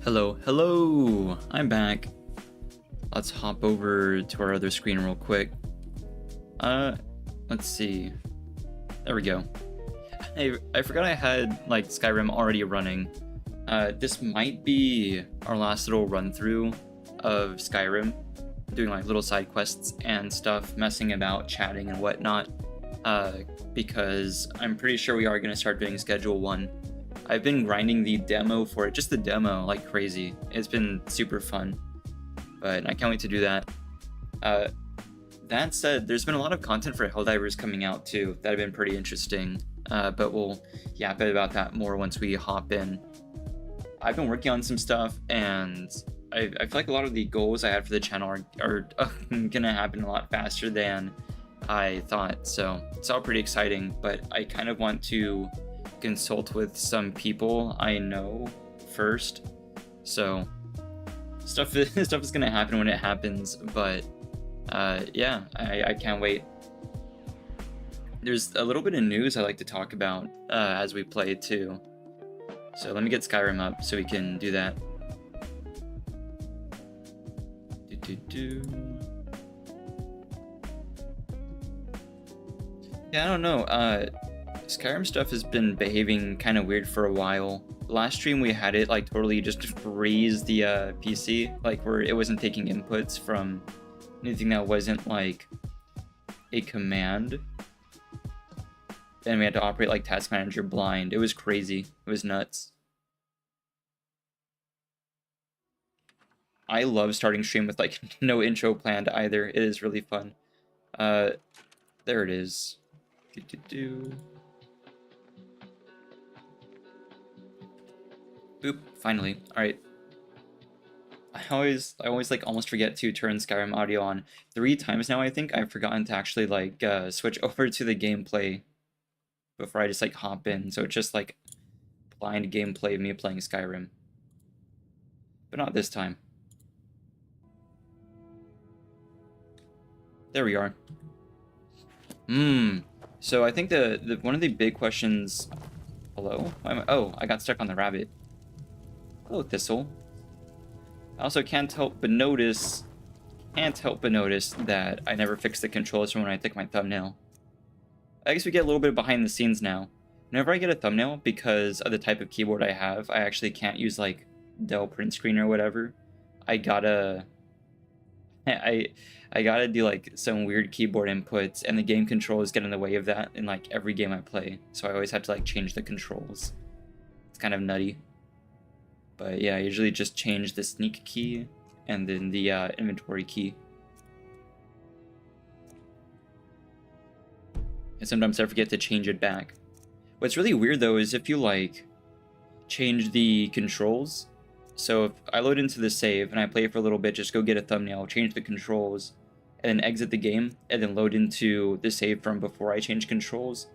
Hello, I'm back. Let's hop over to our other screen real quick. Let's see. There we go. I forgot I had, like, Skyrim already running. This might be our last little run-through of Skyrim. Doing, like, little side quests and stuff, messing about, chatting and whatnot. Because I'm pretty sure we are going to start doing Schedule 1. I've been grinding the demo for it, just the demo, like crazy. It's been super fun, but I can't wait to do that. That said, there's been a lot of content for Helldivers coming out too that have been pretty interesting, but we'll yap about that more once we hop in. I've been working on some stuff, and I feel like a lot of the goals I had for the channel are gonna happen a lot faster than I thought, so it's all pretty exciting, but I kind of want to consult with some people I know first, so stuff is gonna happen when it happens, but yeah, I can't wait. There's a little bit of news I like to talk about as we play too, so let me get Skyrim up so we can do that. Yeah, I don't know, Skyrim stuff has been behaving kind of weird for a while. Last stream we had it like totally just freeze the PC, like where it wasn't taking inputs from anything that wasn't like a command. Then we had to operate like Task Manager blind. It was crazy. It was nuts. I love starting stream with like no intro planned either. It is really fun. There it is. Boop, finally. Alright. I always like almost forget to turn Skyrim audio on. 3 times now I think I've forgotten to actually like switch over to the gameplay before I just like hop in. So it's just like blind gameplay of me playing Skyrim. But not this time. There we are. So I think the one of the big questions. Hello? Oh, I got stuck on the rabbit. Hello, Thistle. I also can't help but notice that I never fixed the controls from when I took my thumbnail. I guess we get a little bit behind the scenes now. Whenever I get a thumbnail, because of the type of keyboard I have, I actually can't use like Dell print screen or whatever. I gotta do like some weird keyboard inputs, and the game controls get in the way of that in like every game I play. So I always have to like change the controls. It's kind of nutty. But yeah, I usually just change the sneak key and then the inventory key. And sometimes I forget to change it back. What's really weird though is if you like change the controls. So if I load into the save and I play for a little bit, just go get a thumbnail, change the controls, and then exit the game, and then load into the save from before I change controls,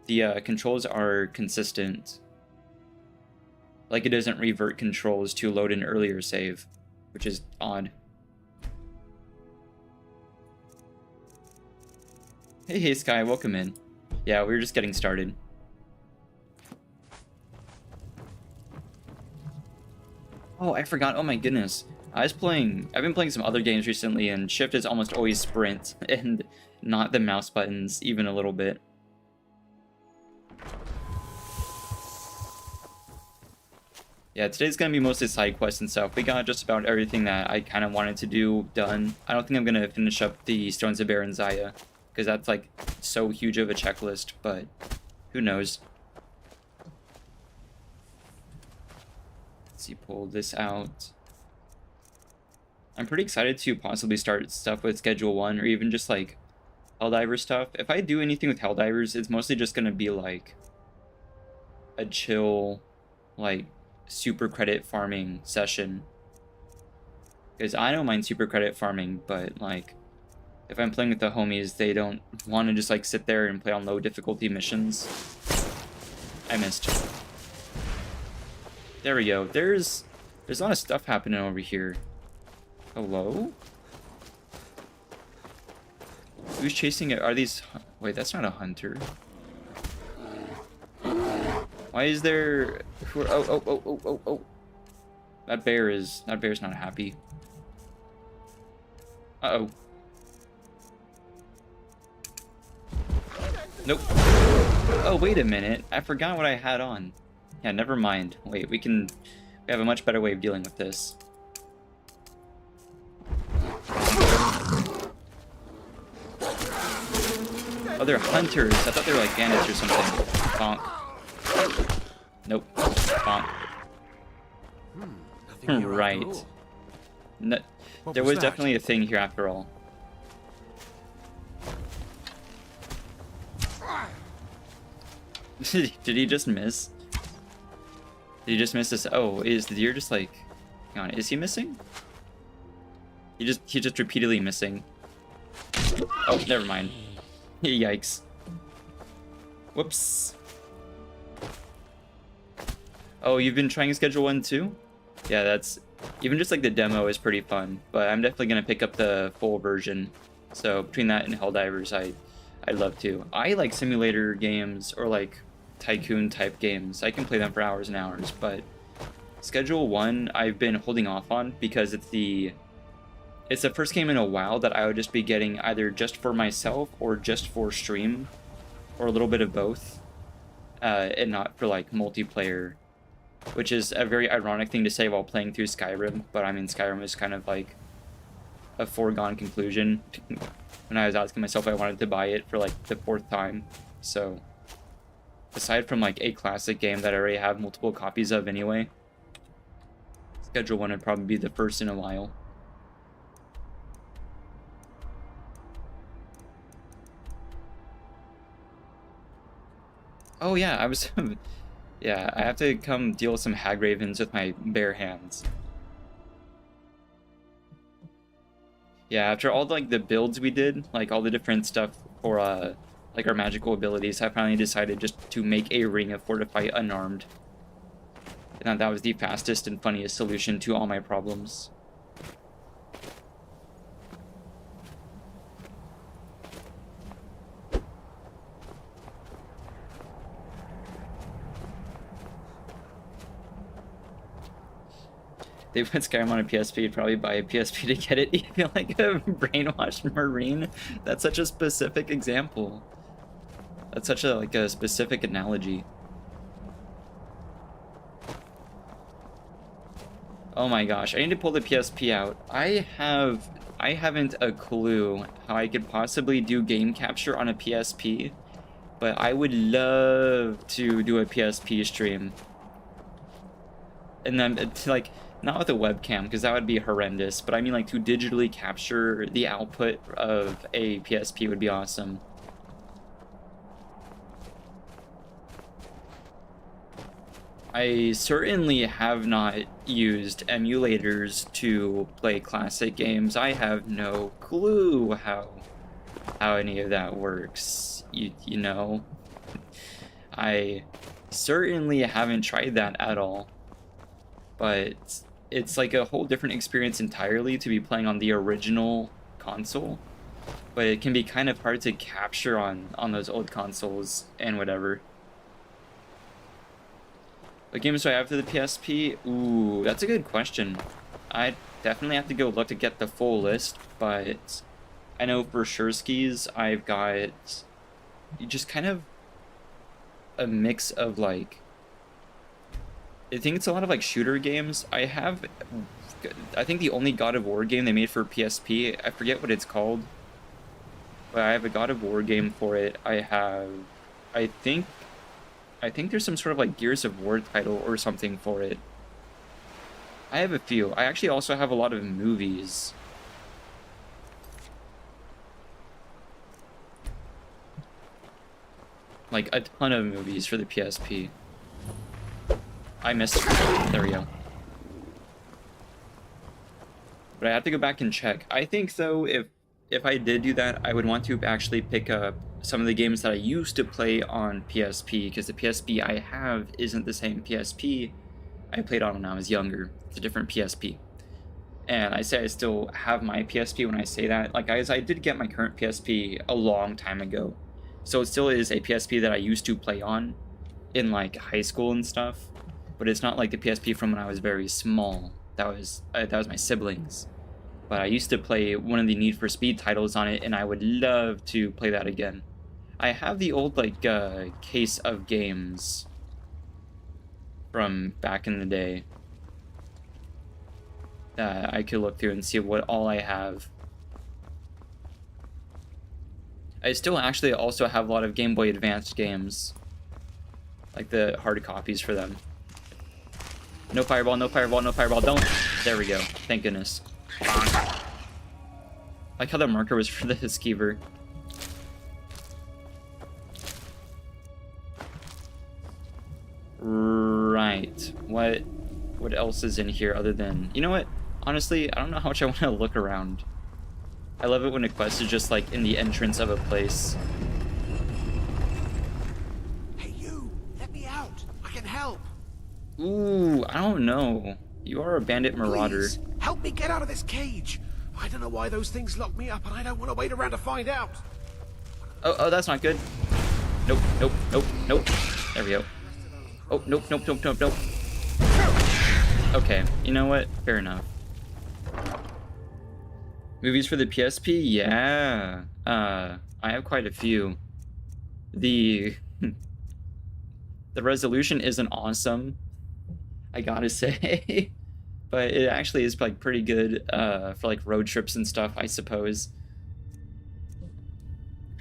the controls are consistent. Like it doesn't revert controls to load an earlier save, which is odd. Hey Sky, welcome in. Yeah, we were just getting started. Oh, I forgot. Oh my goodness. I've been playing some other games recently, and shift is almost always sprint, and not the mouse buttons even a little bit. Yeah, today's gonna be mostly side quests and stuff. We got just about everything that I kind of wanted to do done. I don't think I'm gonna finish up the Stones of Baron Zaya, because that's like so huge of a checklist, but who knows. Let's see, pull this out. I'm pretty excited to possibly start stuff with Schedule 1, or even just like Helldiver stuff. If I do anything with Helldivers, it's mostly just gonna be like a chill, like super credit farming session. Because I don't mind super credit farming, but like if I'm playing with the homies, they don't want to just like sit there and play on low difficulty missions. I missed. There we go. There's a lot of stuff happening over here. Hello? Who's chasing it? Are these... Wait, that's not a hunter. Why is there... Oh. That bear's not happy. Uh-oh. Nope. Oh, wait a minute. I forgot what I had on. Yeah, never mind. Wait, we have a much better way of dealing with this. Oh, they're hunters. I thought they were like bandits or something. Bonk. Nope. Bonk. Right. No, there was definitely a thing here after all. Did he just miss? Did he just miss this? Oh, is the deer just like... Hang on, is he missing? He's just repeatedly missing. Oh, never mind. Yikes. Whoops. Oh, you've been trying Schedule 1 too? Yeah, that's... Even just like the demo is pretty fun, but I'm definitely gonna pick up the full version. So between that and Helldivers, I'd love to. I like simulator games or like tycoon type games. I can play them for hours and hours, but Schedule 1 I've been holding off on because it's the first game in a while that I would just be getting either just for myself or just for stream, or a little bit of both, and not for like multiplayer, which is a very ironic thing to say while playing through Skyrim, but I mean Skyrim is kind of like a foregone conclusion when I was asking myself if I wanted to buy it for like the 4th time. So aside from like a classic game that I already have multiple copies of anyway, Schedule 1 would probably be the first in a while. Oh yeah, I was... yeah, I have to come deal with some hag ravens with my bare hands. Yeah, after all like the builds we did, like all the different stuff for like our magical abilities, I finally decided just to make a ring of Fortify unarmed. And that was the fastest and funniest solution to all my problems. They put Skyrim on a PSP, you'd probably buy a PSP to get it. You feel like a brainwashed Marine? That's such a specific example. That's such a like a specific analogy. Oh my gosh, I need to pull the PSP out. I haven't a clue how I could possibly do game capture on a PSP, but I would love to do a PSP stream. And then like, not with a webcam, because that would be horrendous, but I mean like to digitally capture the output of a PSP would be awesome. I certainly have not used emulators to play classic games. I have no clue how any of that works, you know? I certainly haven't tried that at all. But it's like a whole different experience entirely to be playing on the original console, but it can be kind of hard to capture on those old consoles and whatever. What games do I have for the PSP? Ooh, that's a good question. I definitely have to go look to get the full list, but I know for sure skis I've got just kind of a mix of like, I think it's a lot of like shooter games. I think the only God of War game they made for PSP, I forget what it's called, but I have a God of War game for it. I think there's some sort of like Gears of War title or something for it. I have a few. I actually also have a lot of movies. Like a ton of movies for the PSP. I missed. There we go. But I have to go back and check. I think though, if I did do that, I would want to actually pick up some of the games that I used to play on PSP, because the PSP I have isn't the same PSP I played on when I was younger. It's a different PSP. And I say I still have my PSP when I say that. Like, guys, I did get my current PSP a long time ago. So it still is a PSP that I used to play on in like high school and stuff. But it's not like the PSP from when I was very small. that was my siblings. But I used to play one of the Need for Speed titles on it, and I would love to play that again. I have the old like case of games from back in the day that I could look through and see what all I have. I still actually also have a lot of Game Boy Advance games, like the hard copies for them. No fireball, no fireball, no fireball, don't! There we go, thank goodness. Like how the marker was for the skeever. Right, what else is in here other than... You know what? Honestly, I don't know how much I want to look around. I love it when a quest is just like in the entrance of a place. Hey you, let me out. I can help. Ooh, I don't know. You are a bandit marauder. Please, help me get out of this cage. I don't know why those things lock me up, and I don't want to wait around to find out. Oh, that's not good. Nope, nope, nope, nope. There we go. Oh, nope, nope, nope, nope, nope. Okay, you know what? Fair enough. Movies for the PSP? Yeah. I have quite a few. The resolution isn't awesome, I gotta say. But it actually is like pretty good for like road trips and stuff, I suppose.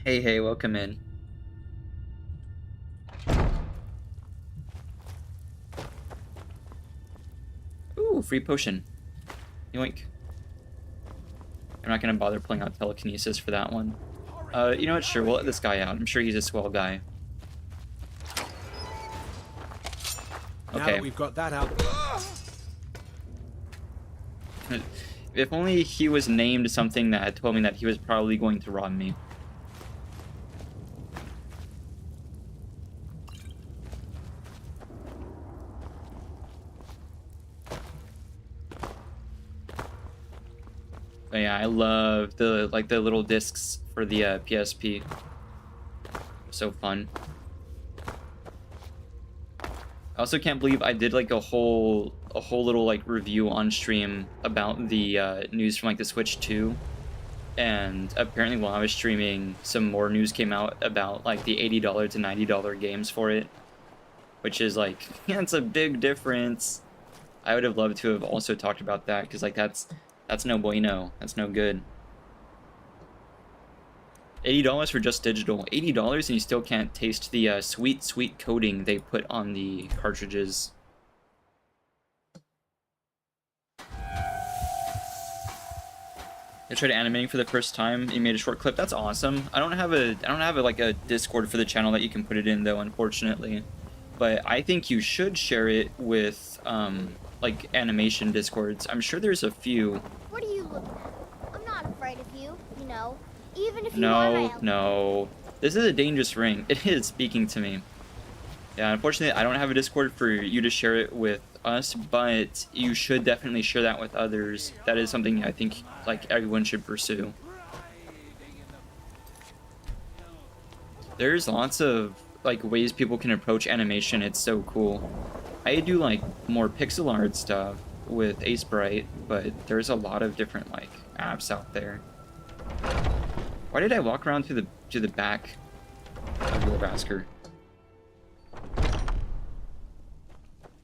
Hey, welcome in. Ooh, free potion. Yoink. I'm not gonna bother pulling out telekinesis for that one. You know what? Sure, we'll let this guy out. I'm sure he's a swell guy. Okay. Now that we've got that out. If only he was named something that told me that he was probably going to rob me. But yeah, I love the little discs for the PSP. So fun. I also can't believe I did like a whole little like review on stream about the news from like the Switch 2, and apparently while I was streaming, some more news came out about like the $80 to $90 games for it, which is like, yeah, it's a big difference. I would have loved to have also talked about that, because like that's no bueno. That's no good. $80 for just digital. $80 and you still can't taste the sweet coating they put on the cartridges. I tried animating for the first time. You made a short clip. That's awesome. I don't have like a Discord for the channel that you can put it in though, unfortunately. But I think you should share it with like animation Discords. I'm sure there's a few. What are you looking at? I'm not afraid of you, you know. Even if you are. No. This is a dangerous ring. It is speaking to me. Yeah, unfortunately, I don't have a Discord for you to share it with us, but you should definitely share that with others. That is something I think like everyone should pursue. There's lots of like ways people can approach animation. It's so cool. I do like more pixel art stuff with Ace Bright, but there's a lot of different like apps out there. Why did I walk around to the back of your Basker?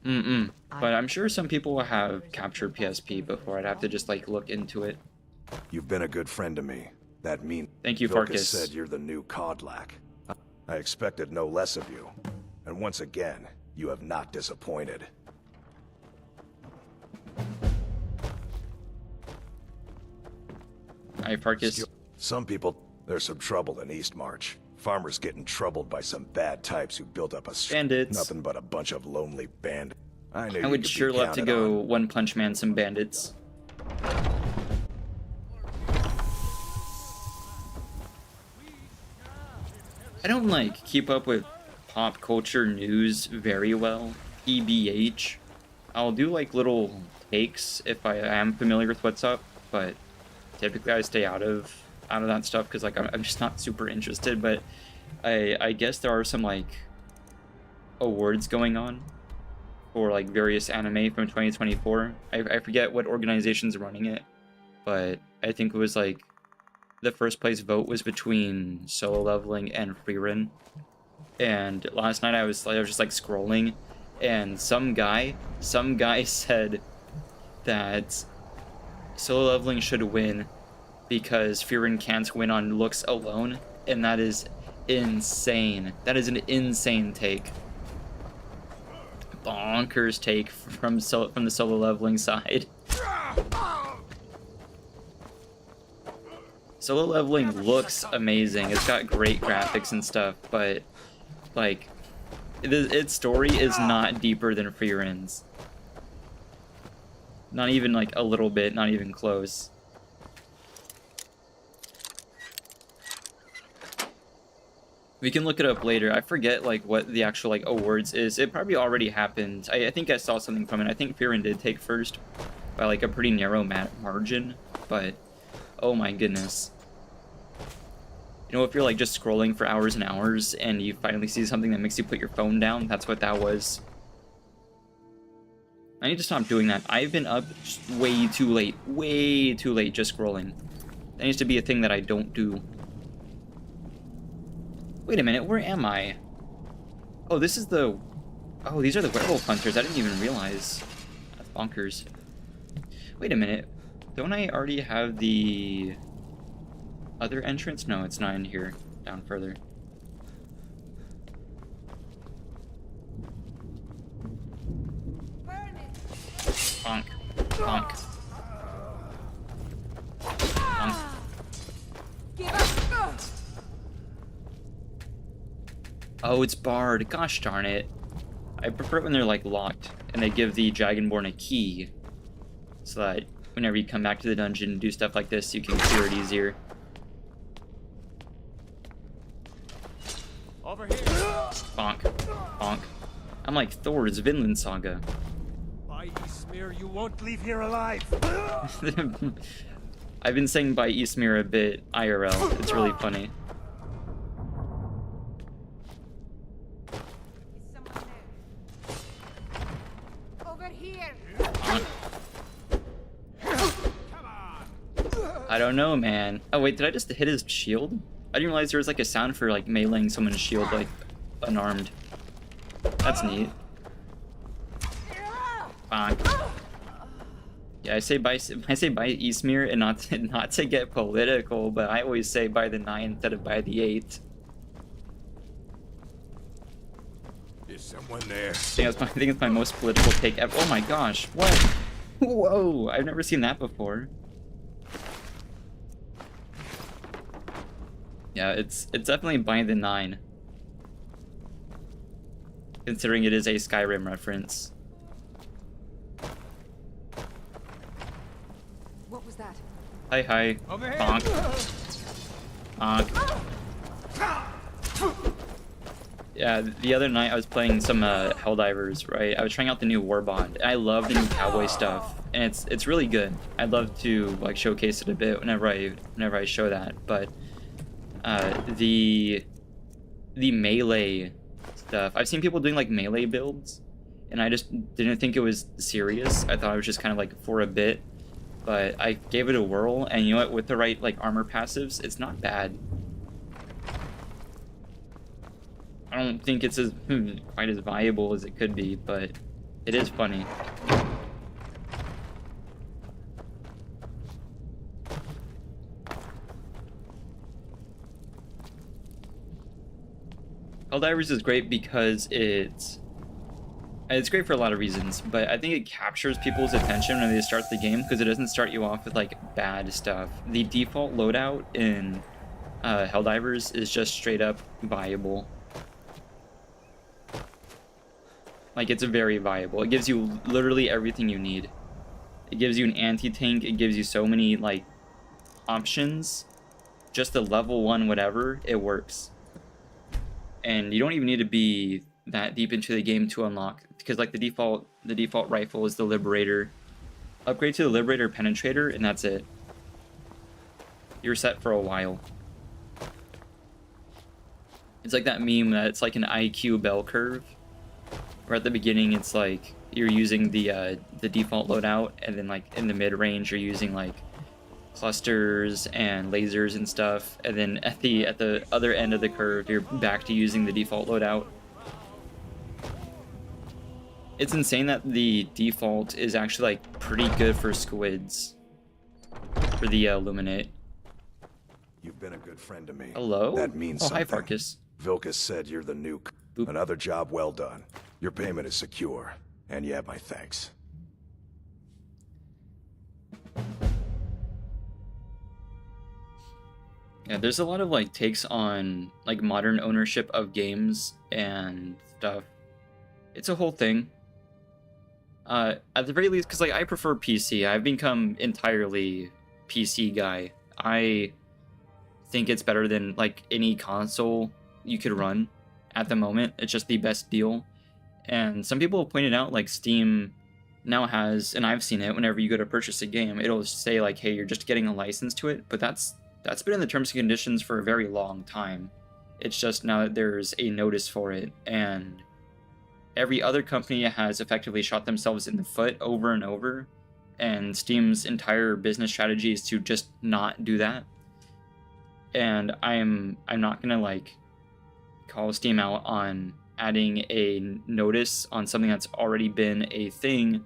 But I'm sure some people have captured PSP before. I'd have to just like look into it. You've been a good friend to me. That means Thank you, Vilkas Farkas. said you're the new Codlac. I expected no less of you. And once again, you have not disappointed. Hi, Farkas. Some people, there's some trouble in East March. Farmers getting troubled by some bad types who built up a Bandits. nothing but a bunch of lonely bandits. I knew I you would could sure be love to counted go on. One Punch Man some bandits. I don't like keep up with pop culture news very well. EBH. I'll do like little takes if I am familiar with what's up, but typically I stay out of that stuff because like I'm just not super interested. But I guess there are some like awards going on for like various anime from 2024. I forget what organization's running it, but I think it was like the first place vote was between Solo Leveling and Frieren. And last night I was just like scrolling, and some guy said that Solo Leveling should win because Frieren can't win on looks alone, and that is insane. That is an insane take. Bonkers take from the Solo Leveling side. Solo Leveling looks amazing. It's got great graphics and stuff, but like its story is not deeper than Frieren's. Not even like a little bit, not even close. We can look it up later. I forget like what the actual like awards is. It probably already happened. I think I saw something from it. I think Frieren did take first by like a pretty narrow margin, but oh my goodness. You know, if you're like just scrolling for hours and hours and you finally see something that makes you put your phone down, that's what that was. I need to stop doing that. I've been up way too late just scrolling. That needs to be a thing that I don't do. Wait a minute, where am I? Oh, this is the... Oh, these are the werewolf hunters. I didn't even realize. That's bonkers. Wait a minute. Don't I already have the other entrance? No, it's not in here. Down further. Bonk. Bonk. Bonk. Oh, it's barred. Gosh darn it. I prefer it when they're like locked and they give the Dragonborn a key so that whenever you come back to the dungeon and do stuff like this, you can clear it easier. Over here. Bonk. Bonk. I'm like Thor's Vinland Saga. By Ysmir, you won't leave here alive. I've been saying by Ysmir a bit IRL. It's really funny. I don't know, man. Oh wait, did I just hit his shield? I didn't realize there was like a sound for like meleeing someone's shield like unarmed. That's neat. Bonk. Yeah, I say by Ysmir and not to get political, but I always say by the 9 instead of by the 8. Is someone there? I think it's my most political take ever. Oh my gosh, what? Whoa, I've never seen that before. Yeah, it's definitely by the 9. Considering it is a Skyrim reference. What was that? Hi, hi. Over here. Bonk. Bonk. Yeah, the other night I was playing some Helldivers, right? I was trying out the new Warbond, and I love the new cowboy stuff, and it's really good. I'd love to like showcase it a bit whenever I show that, but the melee stuff, I've seen people doing like melee builds, and I just didn't think it was serious. I thought it was just kind of like for a bit, but I gave it a whirl, and you know what? With the right like armor passives, it's not bad. I don't think it's as quite as viable as it could be, but it is funny. Helldivers is great because it's great for a lot of reasons, but I think it captures people's attention when they start the game because it doesn't start you off with like bad stuff. The default loadout in Helldivers is just straight up viable. Like, it's very viable. It gives you literally everything you need. It gives you an anti-tank. It gives you so many, like, options. Just the level 1 whatever, it works. And you don't even need to be that deep into the game to unlock. Because, like, the default rifle is the Liberator. Upgrade to the Liberator Penetrator, and that's it. You're set for a while. It's like that meme that it's like an IQ bell curve. Where at the beginning it's like you're using the default loadout, and then like in the mid range you're using like clusters and lasers and stuff, and then at the other end of the curve you're back to using the default loadout. It's insane that the default is actually like pretty good for squids for the Luminate. You've been a good friend to me. Hello? That means oh, something. Hi, Farkas. Vilkas said you're the nuke. Boop. Another job well done. Your payment is secure, and you have my thanks. Yeah, there's a lot of like takes on like modern ownership of games and stuff. It's a whole thing. At the very least, because like I prefer PC. I've become entirely PC guy. I think it's better than like any console you could run at the moment. It's just the best deal. And some people have pointed out like Steam now has, and I've seen it whenever you go to purchase a game, it'll say like, hey, you're just getting a license to it, but that's been in the terms and conditions for a very long time. It's just now that there's a notice for it, and every other company has effectively shot themselves in the foot over and over, and Steam's entire business strategy is to just not do that. And I'm not gonna like call Steam out on adding a notice on something that's already been a thing.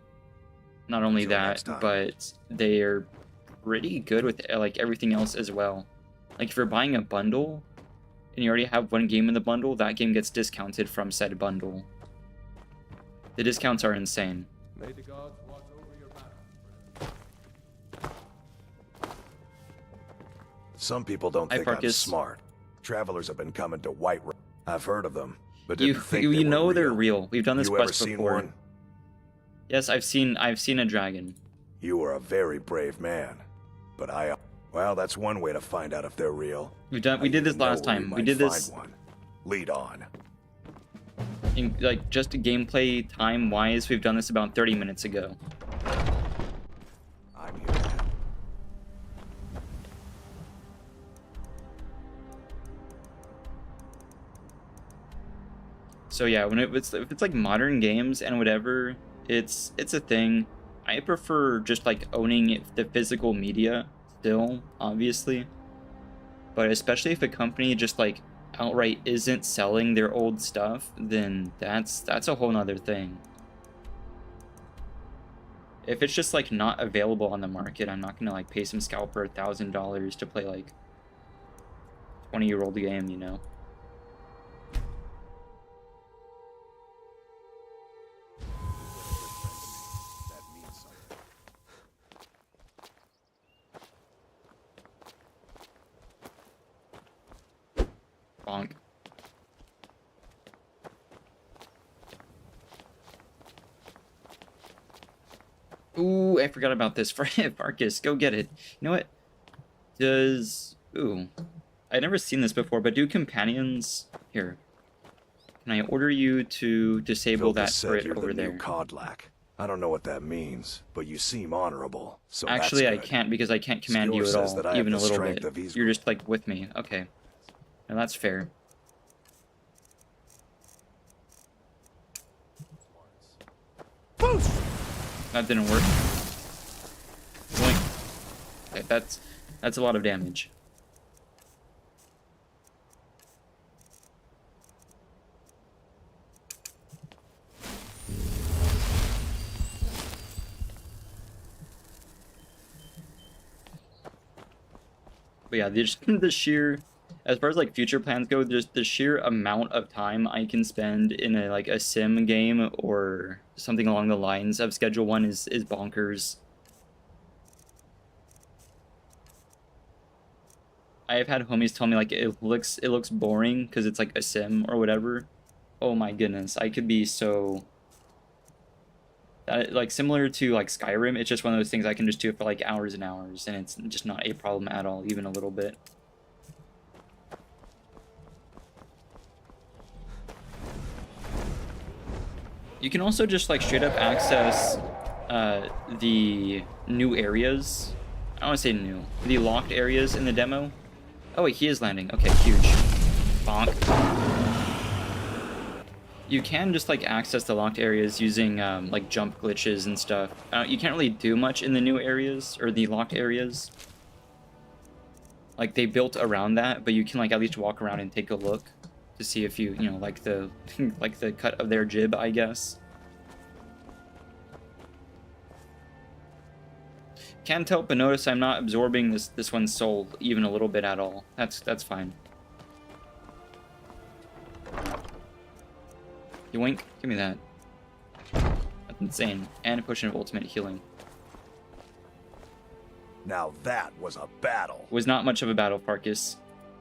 Not only that, but they're pretty good with like everything else as well. Like if you're buying a bundle and you already have one game in the bundle, that game gets discounted from said bundle. The discounts are insane. May the gods watch over your back. Some people don't think I'm smart. Travelers have been coming to White Rock. I've heard of them, but didn't think you they were know real. they're real. We've done this You ever quest seen before. one? Yes, I've seen a dragon. You are a very brave man, but well, that's one way to find out if they're real. We did this last time. We did this. One. Lead on. In, like just gameplay time wise, we've done this about 30 minutes ago. I'm here now. So yeah, when if it's like modern games and whatever, it's a thing. I prefer just like owning the physical media still, obviously. But especially if a company just like outright isn't selling their old stuff, then that's a whole nother thing. If it's just like not available on the market, I'm not gonna like pay some scalper $1,000 to play like 20-year-old game, you know. That means something. Bonk. Ooh, I forgot about this. Farkas, go get it. You know what? Ooh. I've never seen this before, but do companions... Here. Can I order you to disable that turret over there? Codlac. I don't know what that means, but you seem honorable, so Actually, that's I good. can't because I can't command you at Says that I all, have even a the little strength bit. of these- You're just like with me. Okay. Now that's fair. That didn't work. Boink. Okay, that's a lot of damage. But yeah, the sheer, as far as like future plans go, just the sheer amount of time I can spend in a sim game or something along the lines of Schedule 1 is bonkers. I have had homies tell me like it looks boring because it's like a sim or whatever. Oh my goodness, I could be so like similar to like Skyrim. It's just one of those things I can just do for like hours and hours, and it's just not a problem at all, even a little bit. You can also just like straight up access the new areas. I don't want to say new, the locked areas in the demo. Oh wait, he is landing. Okay, huge. Bonk. You can just like access the locked areas using like jump glitches and stuff. You can't really do much in the new areas or the locked areas. Like they built around that, but you can like at least walk around and take a look to see if you know like the like the cut of their jib, I guess. Can't help but notice I'm not absorbing this one's soul even a little bit at all. That's fine. Yoink, give me that. That's insane. And a potion of ultimate healing. Now that was a battle. Was not much of a battle, Farkas.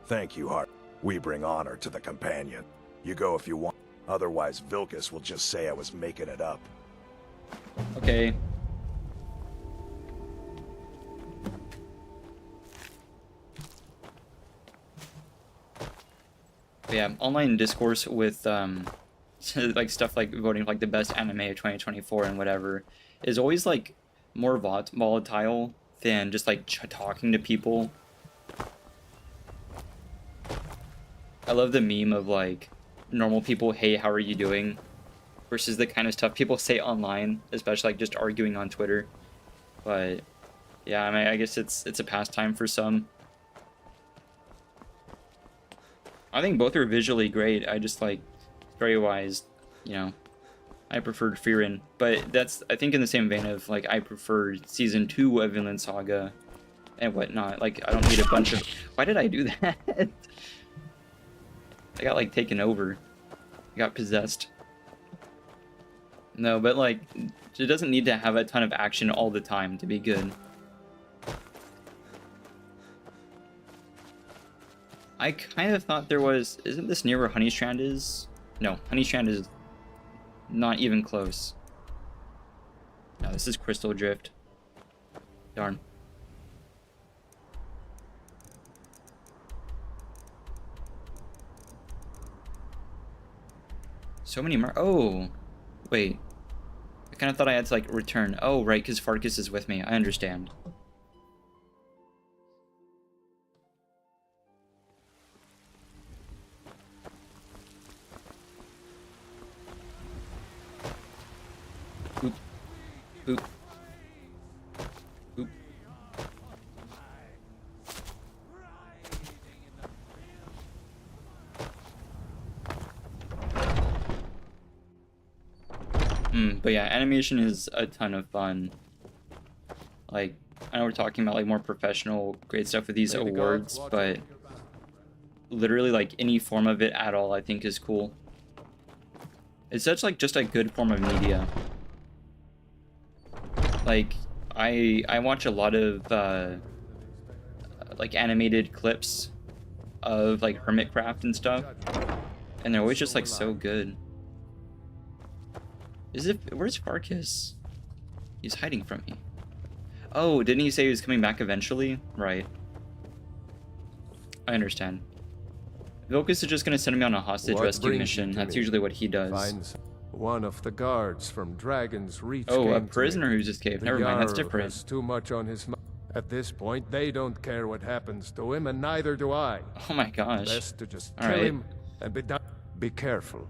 Thank you, Hart. We bring honor to the companion. You go if you want. Otherwise, Vilkas will just say I was making it up. Okay. But yeah, online discourse with like stuff like voting for like the best anime of 2024 and whatever is always like more volatile than just like talking to people. I love the meme of like normal people, hey, how are you doing? Versus the kind of stuff people say online, especially like just arguing on Twitter. But yeah, I mean, I guess it's a pastime for some. I think both are visually great. I just like story-wise, you know, I preferred Frieren, but that's I think in the same vein of like I preferred season 2 of Vinland Saga and whatnot. Like I don't need a bunch of. Why did I do that? I got like taken over. I got possessed. No, but like it doesn't need to have a ton of action all the time to be good. I kind of thought there was... Isn't this near where Honeystrand is? No, Honeystrand is not even close. No, this is Crystal Drift. Darn. So many more... Oh! Wait. I kind of thought I had to, like, return. Oh, right, because Farkas is with me. I understand. Boop. Boop. Boop. But yeah, animation is a ton of fun. Like, I know we're talking about like more professional, great stuff with these awards, but literally like any form of it at all, I think is cool. It's such like just a good form of media. Like, I watch a lot of like animated clips of like Hermitcraft and stuff, and they're always just like so good. Where's Farkas? He's hiding from me. Oh, didn't he say he was coming back eventually? Right. I understand. Vilkas is just gonna send me on a hostage rescue mission. That's usually what he does. Finds one of the guards from Dragon's Reach. Oh, a prisoner who's escaped. Never mind, that's different. Has too much on his mind. At this point, they don't care what happens to him, and neither do I. Oh my gosh. Best to just kill him and be done. Be careful.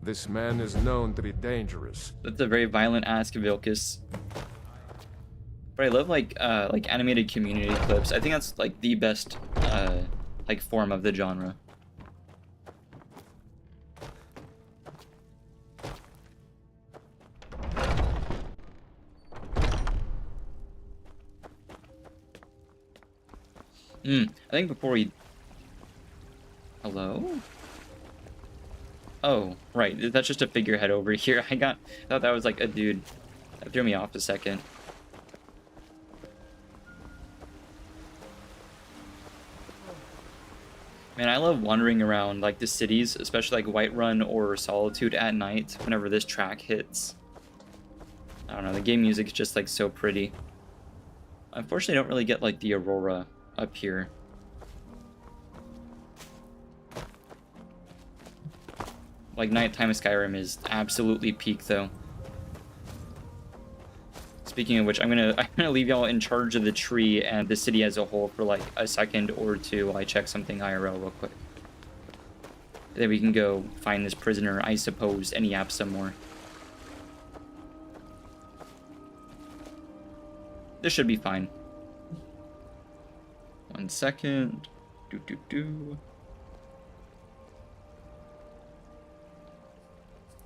This man is known to be dangerous. That's a very violent ask, Vilkas. But I love like animated community clips. I think that's like the best like form of the genre. I think before we... Hello? Oh, right. That's just a figurehead over here. I thought that was like a dude. That threw me off a second. Man, I love wandering around like the cities, especially like Whiterun or Solitude at night whenever this track hits. I don't know, the game music is just like so pretty. Unfortunately, I don't really get like the aurora up here. Like nighttime of Skyrim is absolutely peak though. Speaking of which, I'm gonna leave y'all in charge of the tree and the city as a whole for like a second or two while I check something IRL real quick. Then we can go find this prisoner, I suppose, and yap some more. This should be fine. 1 second.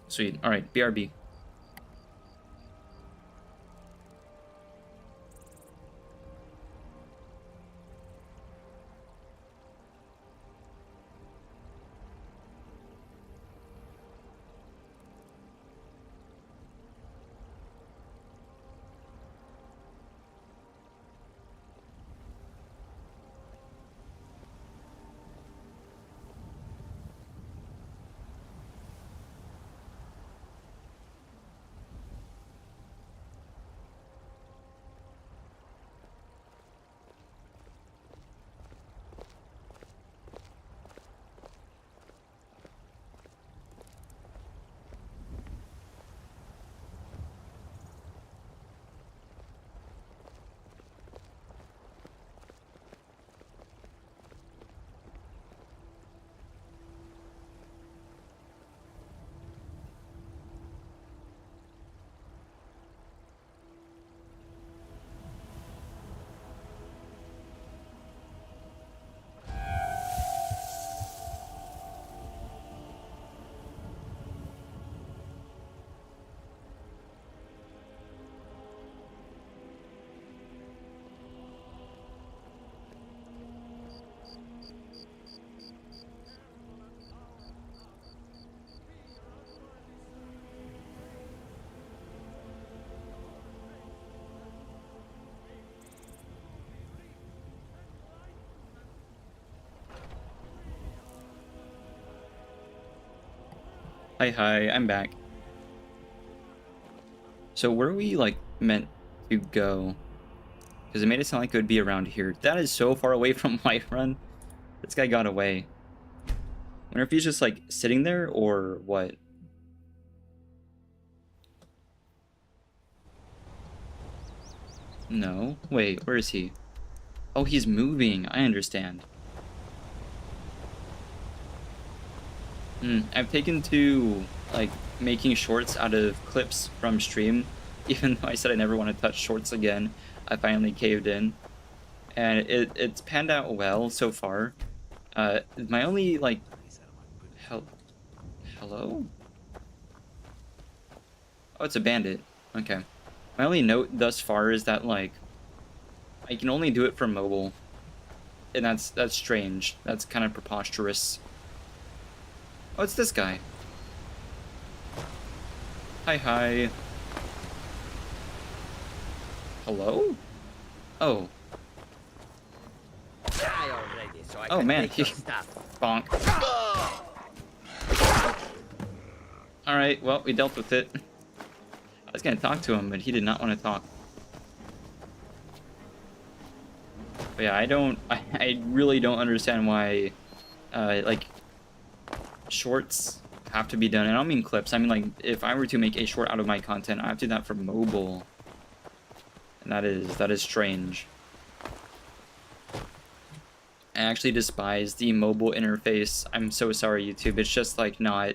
Sweet. Alright, BRB. Hi, I'm back. So where are we, like, meant to go? Because it made it sound like it would be around here. That is so far away from Whiterun. This guy got away. Wonder if he's just, like, sitting there, or what? No. Wait, where is he? Oh, he's moving. I understand. I've taken to, like, making shorts out of clips from stream. Even though I said I never want to touch shorts again, I finally caved in. And it's panned out well so far. My only, like... Hello? Oh, it's a bandit. Okay. My only note thus far is that, like, I can only do it for mobile. And that's strange. That's kind of preposterous. Oh, it's this guy. Hi. Hello? Oh. Oh man, he... Bonk. Alright, well, we dealt with it. I was gonna talk to him, but he did not want to talk. But yeah, I really don't understand why, like, shorts have to be done. And I don't mean clips, I mean, like, if I were to make a short out of my content, I have to do that for mobile. And that is strange. I actually despise the mobile interface. I'm so sorry, YouTube. It's just, like, not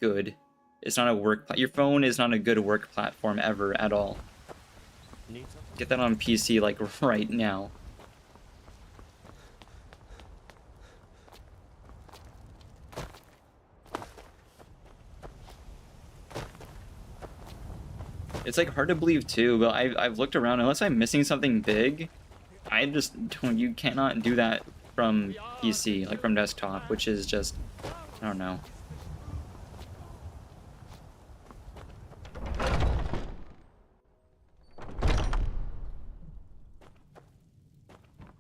good. It's not a work... Your phone is not a good work platform ever at all. Get that on PC, like, right now. It's, like, hard to believe, too, but I've looked around. Unless I'm missing something big, I just don't... You cannot do that from PC, like, from desktop, which is just... I don't know.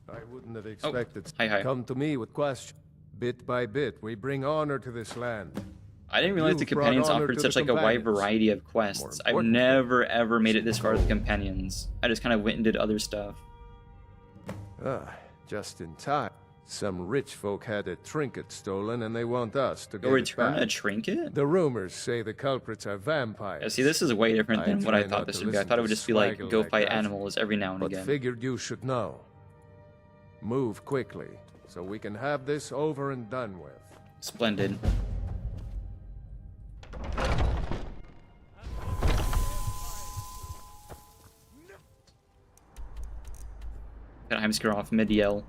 I wouldn't have expected Hi. come to me with questions. Bit by bit, we bring honor to this land. I didn't realize the You've brought companions honor offered to such, the like, a wide companions. variety of quests. More I've importantly, never, ever made it this far with companions. I just kind of went and did other stuff. Just in time. Some rich folk had a trinket stolen and they want us to Go get it return back. a trinket? The rumors say the culprits are vampires. Yeah, see, this is way different than what I try thought not this to would be. I listen thought it to would just be like, swaggle go like fight that, animals every now and but again. figured you should know. Move quickly, so we can have this over and done with. Splendid. Got Heimsker off mid-yell.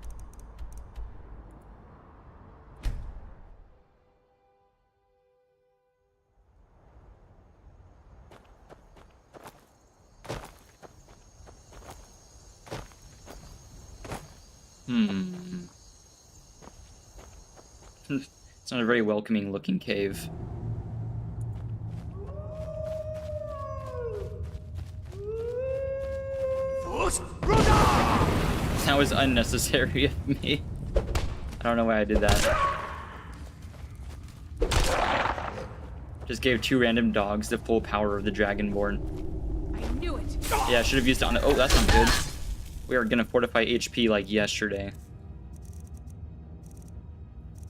It's not a very welcoming looking cave. That was unnecessary of me. I don't know why I did that. Just gave 2 random dogs the full power of the Dragonborn. I knew it. Yeah, I should have used it on. Oh, that's not good. We are gonna fortify HP like yesterday.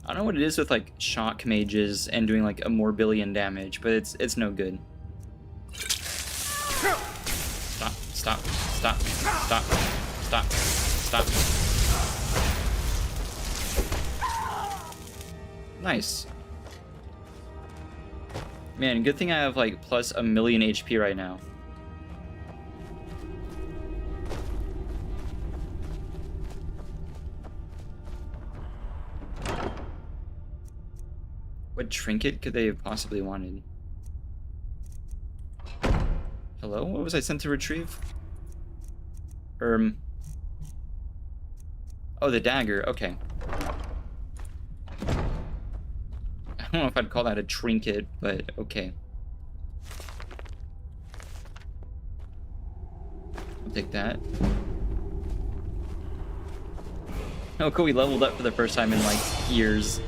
I don't know what it is with like shock mages and doing like a more billion damage, but it's no good. Stop! Stop! Stop! Stop! Stop! Stop! Nice. Man, good thing I have like plus 1,000,000 HP right now. What trinket could they have possibly wanted? Hello? What was I sent to retrieve? Oh, the dagger. Okay. I don't know if I'd call that a trinket, but okay. I'll take that. Oh, cool. We leveled up for the first time in like years.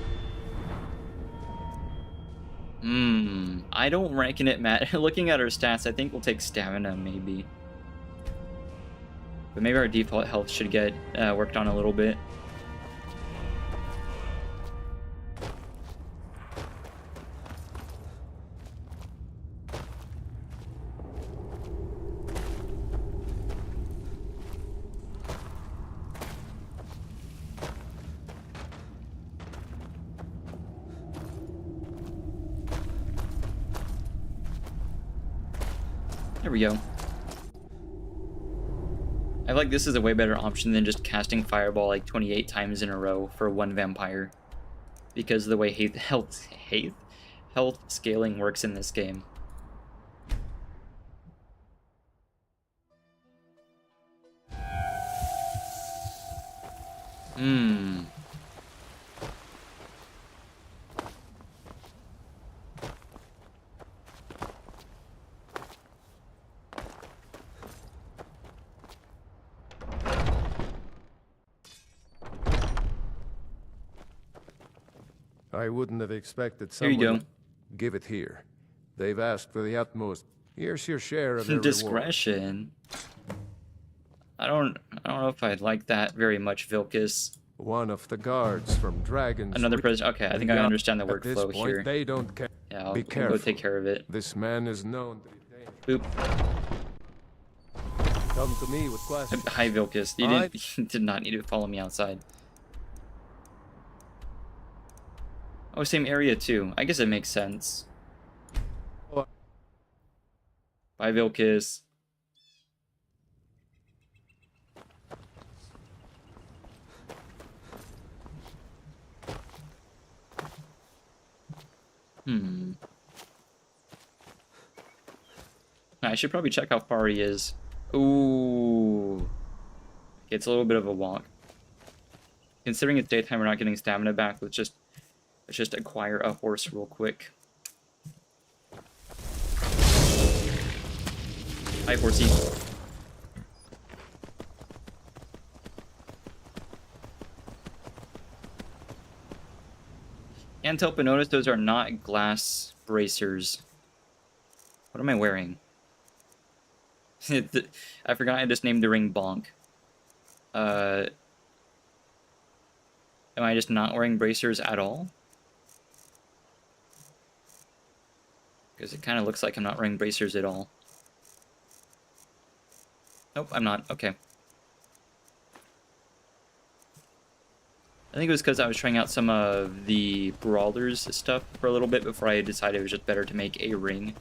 I don't reckon it matters. Looking at our stats, I think we'll take stamina, maybe. But maybe our default health should get worked on a little bit. There we go. I feel like this is a way better option than just casting Fireball like 28 times in a row for one vampire. Because of the way health scaling works in this game. I wouldn't have expected Here someone. you go. Give it here. They've asked for the utmost. Here's your share of their reward. Discretion. I don't know if I'd like that very much, Vilcus. One of the guards from Dragon's. Another president. Okay, I think I understand the At this workflow point, here. They don't care. Yeah, I'll Be go careful. take care of it. This man is known to be dangerous. Boop. Come to me with questions. Hi, Vilcus. You did not need to follow me outside. Oh, same area too. I guess it makes sense. Bye, Vilcus. I should probably check how far he is. Ooh. It's a little bit of a walk. Considering it's daytime, we're not getting stamina back. Let's just acquire a horse real quick. Hi, horsey. Can't help but notice those are not glass bracers. What am I wearing? I forgot I just named the ring Bonk. Am I just not wearing bracers at all? Because it kind of looks like I'm not wearing bracers at all. Nope, I'm not. Okay. I think it was because I was trying out some of the brawlers stuff for a little bit before I decided it was just better to make a ring.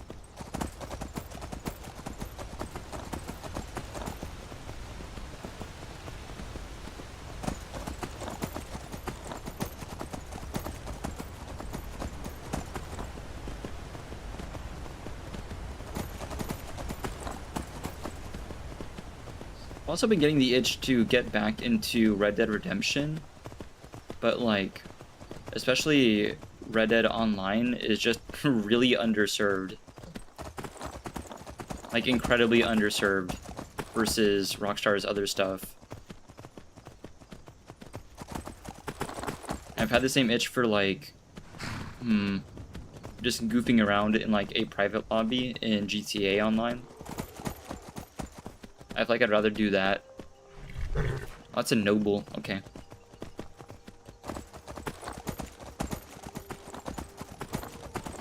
I've also been getting the itch to get back into Red Dead Redemption, but like, especially Red Dead Online is just really underserved. Like, incredibly underserved versus Rockstar's other stuff. I've had the same itch for like, just goofing around in like a private lobby in GTA Online. I feel like I'd rather do that. Oh, that's a noble. Okay.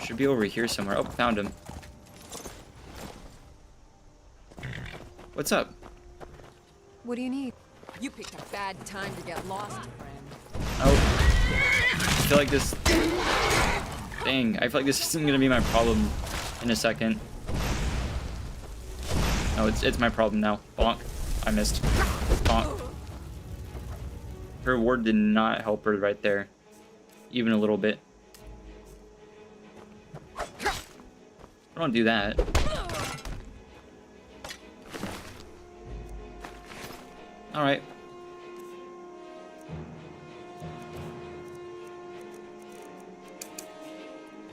Should be over here somewhere. Oh, found him. What's up? What do you need? You picked a bad time to get lost, friend. Oh. I feel like this... Dang, I feel like this isn't gonna be my problem in a second. Oh, it's my problem now. Bonk. I missed. Bonk. Her ward did not help her right there. Even a little bit. Don't do that. Alright.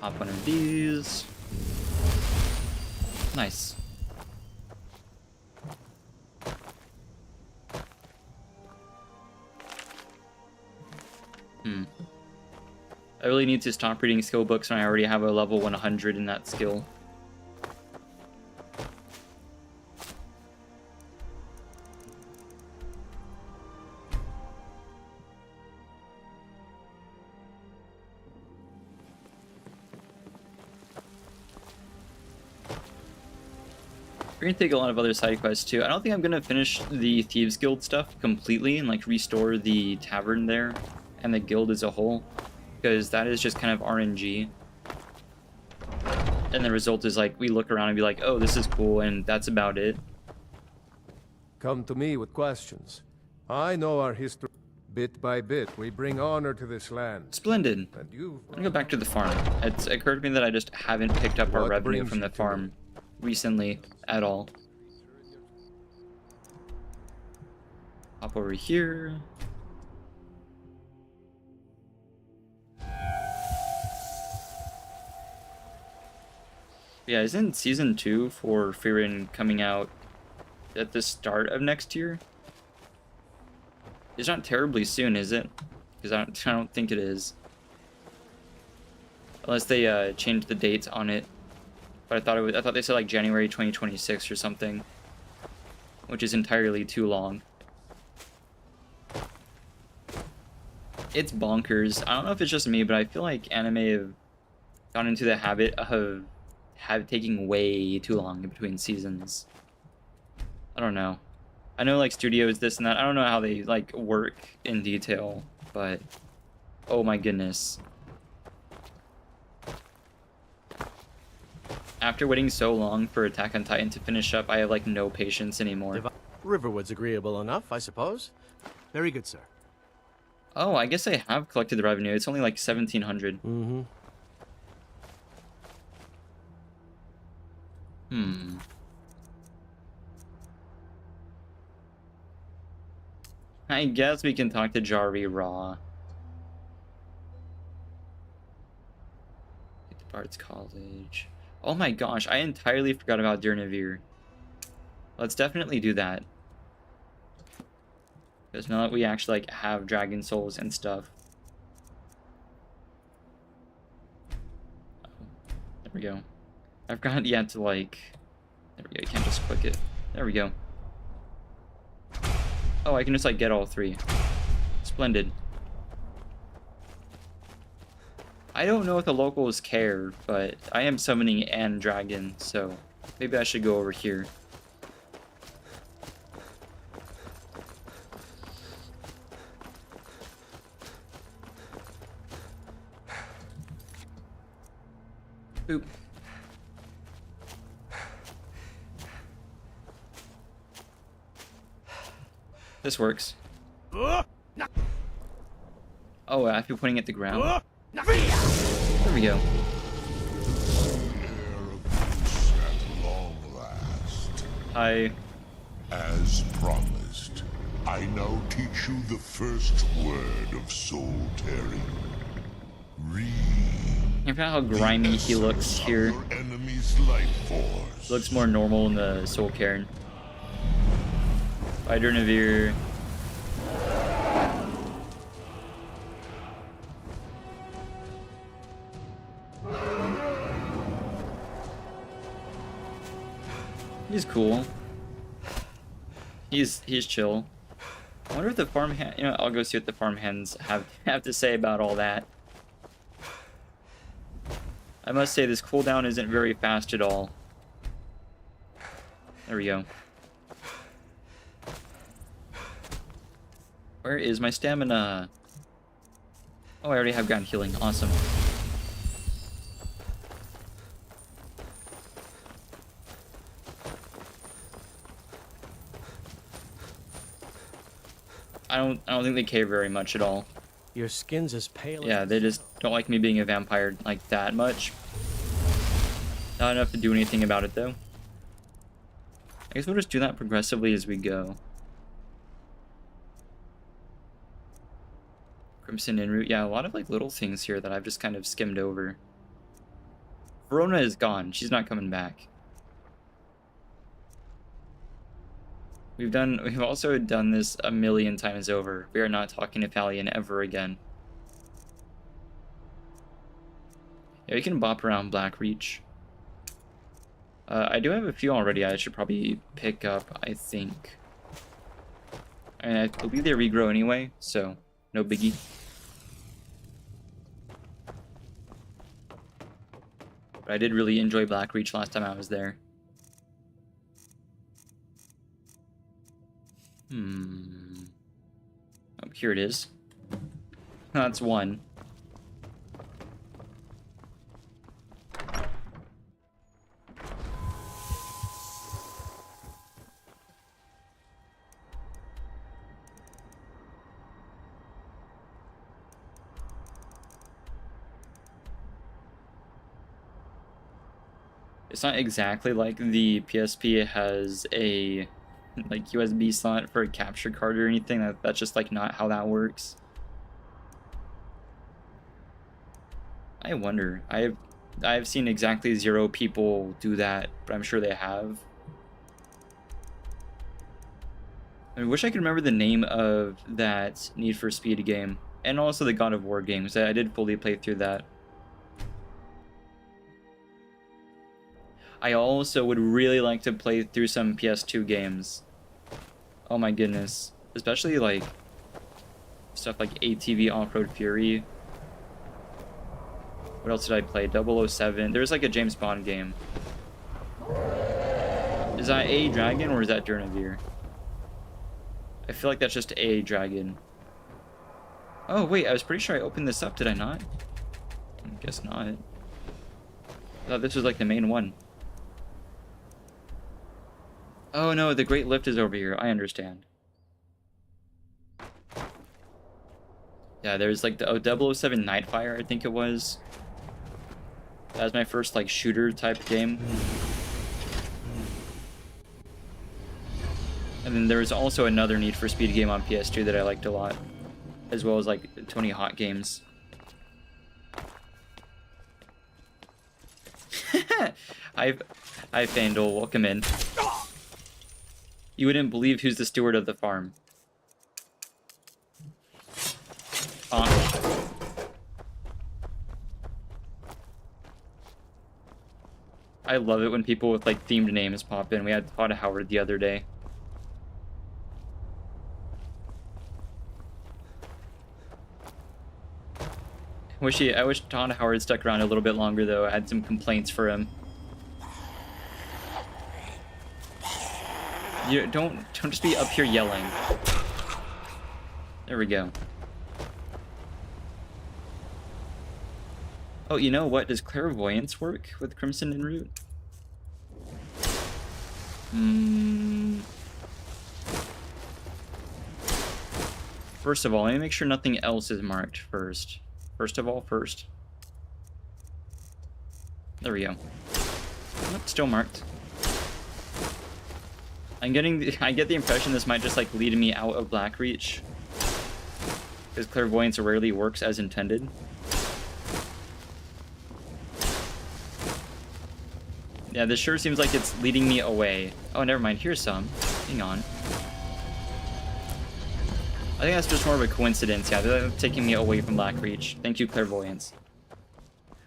Pop one of these. Nice. I really need to stop reading skill books when I already have a level 100 in that skill. We're gonna take a lot of other side quests too. I don't think I'm gonna finish the Thieves Guild stuff completely and like restore the tavern there and the guild as a whole, because that is just kind of RNG. And the result is like we look around and be like, oh, this is cool, and that's about it. Come to me with questions. I know our history. Bit by bit, we bring honor to this land. Splendid. And you... I'm gonna go back to the farm. It's occurred to me that I just haven't picked up our What revenue brings from you the to farm recently at all. Hop over here. Yeah, isn't season 2 for Fearin coming out at the start of next year? It's not terribly soon, is it? Because I don't think it is. Unless they changed the dates on it. But I thought they said like January 2026 or something, which is entirely too long. It's bonkers. I don't know if it's just me, but I feel like anime have gone into the habit of taking way too long in between seasons. I don't know. I know like studios this and that. I don't know how they like work in detail, but oh my goodness. After waiting so long for Attack on Titan to finish up, I have like no patience anymore. Riverwood's agreeable enough, I suppose. Very good, sir. Oh, I guess I have collected the revenue. It's only like 1,700. Mm-hmm. I guess we can talk to Jari Raw. Get to Bard's College. Oh my gosh, I entirely forgot about Dirnavir. Let's definitely do that. Because now that we actually like have Dragon Souls and stuff. Oh, there we go. I've got yet to like... There we go, you can't just click it. There we go. Oh, I can just like get all three. Splendid. I don't know if the locals care, but I am summoning an dragon, so maybe I should go over here. Boop. This works. Oh, I have to be pointing at the ground. There we go. At long last. Hi. As promised, I now teach you the first word of soul tearing. Read. I forgot how grimy he looks here. Your enemy's life force. Looks more normal in the Soul Cairn. Spider Navir. He's cool. He's chill. I wonder if the farmhand. You know, I'll go see what the farmhands have to say about all that. I must say this cooldown isn't very fast at all. There we go. Where is my stamina? Oh, I already have ground healing. Awesome. I don't think they care very much at all. Your skin's as pale as... Yeah, they just don't like me being a vampire like that much. Not enough to do anything about it though. I guess we'll just do that progressively as we go. Crimson en route. Yeah, a lot of like little things here that I've just kind of skimmed over. Verona is gone. She's not coming back. We've also done this a million times over. We are not talking Italian ever again. Yeah, we can bop around Blackreach. I do have a few already I should probably pick up, I think. And I believe they regrow anyway, so no biggie. But I did really enjoy Blackreach last time I was there. Oh, here it is. That's one. It's not exactly like the PSP has a like USB slot for a capture card or anything. That's just like not how that works. I wonder. I've seen exactly 0 people do that, but I'm sure they have. I wish I could remember the name of that Need for Speed game, and also the God of War games. I did fully play through that. I also would really like to play through some PS2 games. Oh my goodness. Especially like stuff like ATV Off-Road Fury. What else did I play? 007. There's like a James Bond game. Is that a dragon or is that Durnavir? I feel like that's just a dragon. Oh wait, I was pretty sure I opened this up, did I not? I guess not. I thought this was like the main one. Oh no, the Great Lift is over here. I understand. Yeah, there's like the 007 Nightfire, I think it was. That was my first like shooter type game. And then there was also another Need for Speed game on PS2 that I liked a lot, as well as like Tony Hawk games. Hi Fandle, welcome in. You wouldn't believe who's the steward of the farm. I love it when people with like themed names pop in. We had Todd Howard the other day. I wish Todd Howard stuck around a little bit longer though. I had some complaints for him. You don't just be up here yelling. There we go. Oh, you know what? Does clairvoyance work with Crimson en route? First of all, let me make sure nothing else is marked first. First. There we go. Nope, still marked. I get the impression this might just like lead me out of Blackreach, because clairvoyance rarely works as intended. Yeah, this sure seems like it's leading me away. Oh, never mind. Here's some. Hang on. I think that's just more of a coincidence. Yeah, they're taking me away from Blackreach. Thank you, clairvoyance.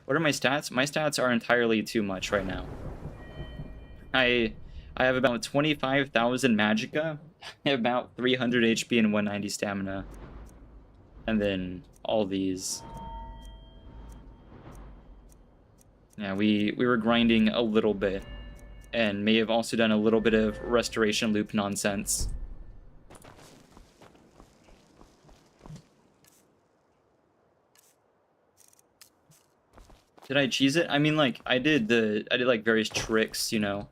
What are my stats? My stats are entirely too much right now. I have about 25,000 magicka, about 300 HP and 190 stamina. And then all these. Yeah, we were grinding a little bit, and may have also done a little bit of restoration loop nonsense. Did I cheese it? I mean, like, I did like various tricks, you know,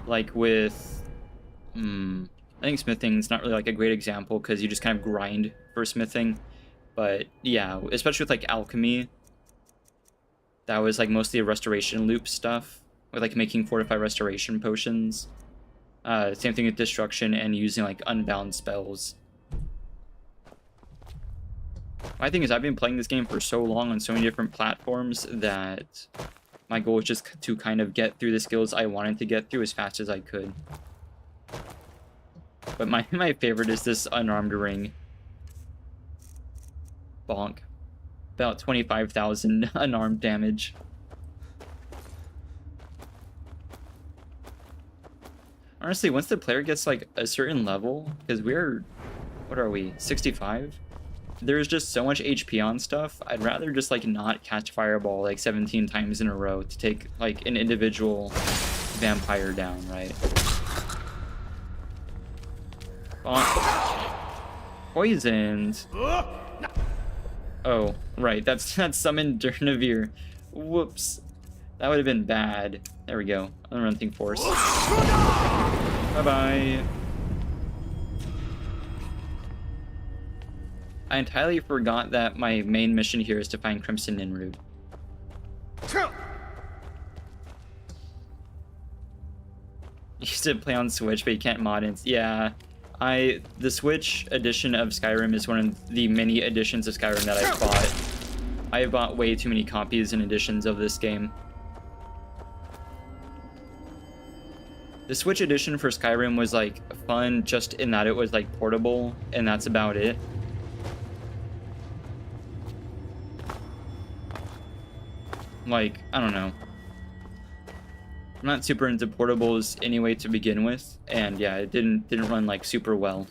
like with, I think smithing's not really like a great example because you just kind of grind for smithing, but yeah, especially with like alchemy, that was like mostly a restoration loop stuff with like making fortified restoration potions. Same thing with destruction and using like unbound spells. My thing is, I've been playing this game for so long on so many different platforms that my goal is just to kind of get through the skills I wanted to get through as fast as I could. But my favorite is this unarmed ring. Bonk. About 25,000 unarmed damage. Honestly, once the player gets like a certain level, because we're, what are we, 65? There's just so much HP on stuff, I'd rather just like not catch Fireball like 17 times in a row to take like an individual vampire down, right? Poisoned. Oh, right, that's summoned Durnavir. Whoops. That would have been bad. There we go. Unrelenting force. Bye-bye. I entirely forgot that my main mission here is to find Crimson en route. You used to play on Switch, but you can't mod it. Yeah, the Switch edition of Skyrim is one of the many editions of Skyrim that I've bought. I have bought way too many copies and editions of this game. The Switch edition for Skyrim was like fun just in that it was like portable, and that's about it. Like, I don't know. I'm not super into portables anyway to begin with, and yeah, it didn't run like super well.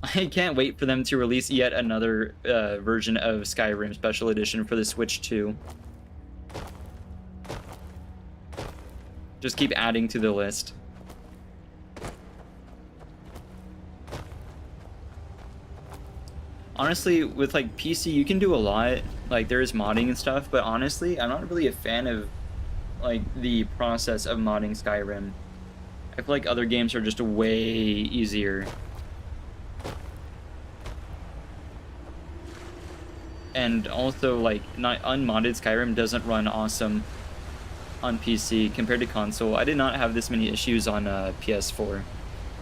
I can't wait for them to release yet another version of Skyrim Special Edition for the Switch 2. Just keep adding to the list. Honestly, with like PC, you can do a lot. Like there is modding and stuff, but honestly, I'm not really a fan of like the process of modding Skyrim. I feel like other games are just way easier. And also, like, not unmodded Skyrim doesn't run awesome on PC compared to console. I did not have this many issues on PS4,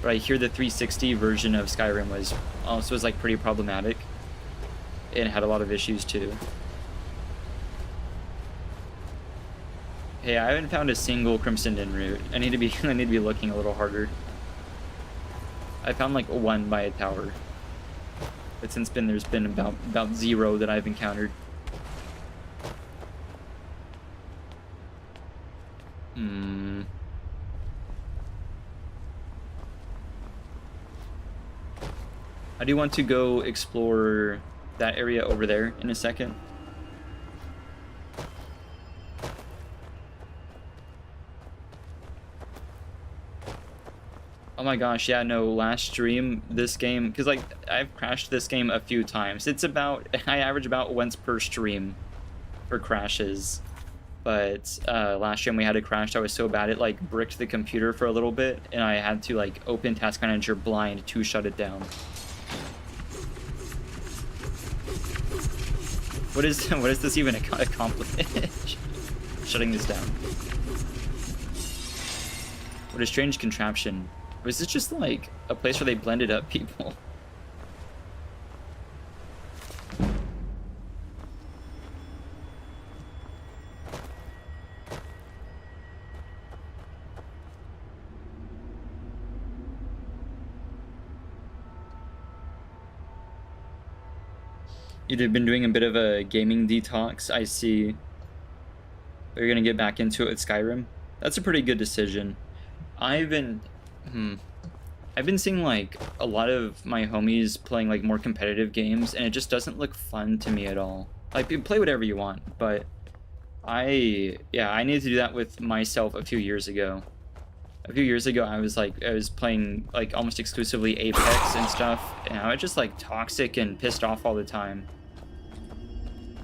but I hear the 360 version of Skyrim was like pretty problematic and had a lot of issues too. Hey, I haven't found a single Crimson en route. I need to be looking a little harder. I found like one by a tower, but since then there's been about 0 that I've encountered. I do want to go explore that area over there in a second. Oh my gosh, yeah, no, last stream, this game, because like, I've crashed this game a few times. It's about, I average about once per stream for crashes. But last stream we had a crash that was so bad it like bricked the computer for a little bit, and I had to like open Task Manager blind to shut it down. What is this even accomplish? Shutting this down. What a strange contraption. Was this just like a place where they blended up people? You've been doing a bit of a gaming detox, I see. You're gonna get back into it with Skyrim. That's a pretty good decision. I've been seeing like a lot of my homies playing like more competitive games, and it just doesn't look fun to me at all. Like, you play whatever you want, but I needed to do that with myself a few years ago. A few years ago, I was playing like almost exclusively Apex and stuff, and I was just like toxic and pissed off all the time.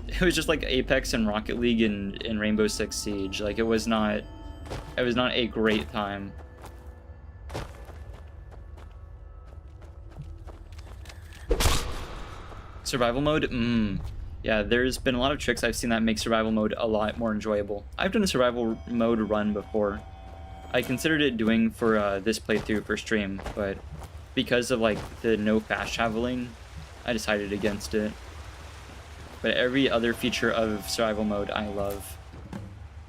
It was just like Apex and Rocket League and Rainbow Six Siege. Like, it was not a great time. Survival mode? Yeah, there's been a lot of tricks I've seen that make survival mode a lot more enjoyable. I've done a survival mode run before. I considered it doing for this playthrough for stream, but because of like the no fast traveling, I decided against it. But every other feature of survival mode I love.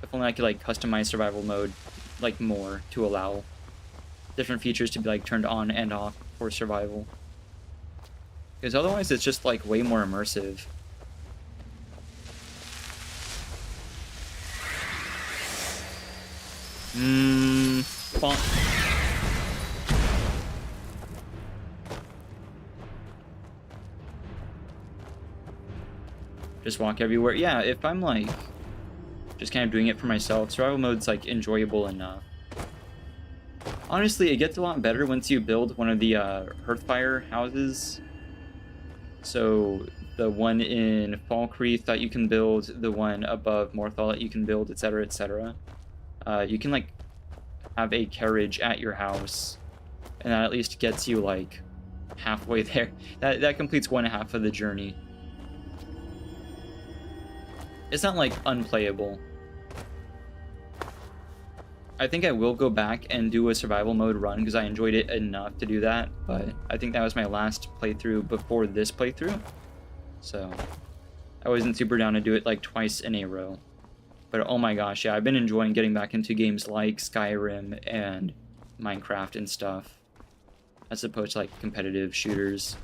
If only I could like customize survival mode like more to allow different features to be like turned on and off for survival. Because otherwise it's just like way more immersive. Bonk. Just walk everywhere. Yeah, if I'm like just kind of doing it for myself, survival mode's like enjoyable enough. Honestly, it gets a lot better once you build one of the Hearthfire houses. So the one in Falkreath that you can build, the one above Morthal that you can build, etc., etc. You can like have a carriage at your house, and that at least gets you like halfway there. That completes one half of the journey. It's not like unplayable. I think I will go back and do a survival mode run because I enjoyed it enough to do that, but I think that was my last playthrough before this playthrough, so I wasn't super down to do it like twice in a row. But oh my gosh, yeah, I've been enjoying getting back into games like Skyrim and Minecraft and stuff, as opposed to like competitive shooters.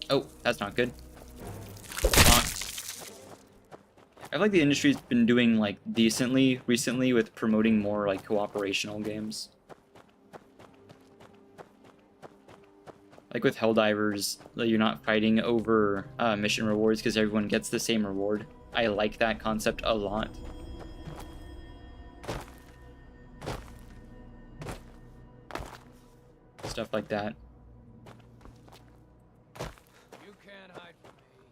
Oh, that's not good. I feel like the industry's been doing like decently recently with promoting more like cooperational games. Like with Helldivers, you're not fighting over mission rewards because everyone gets the same reward. I like that concept a lot. Stuff like that.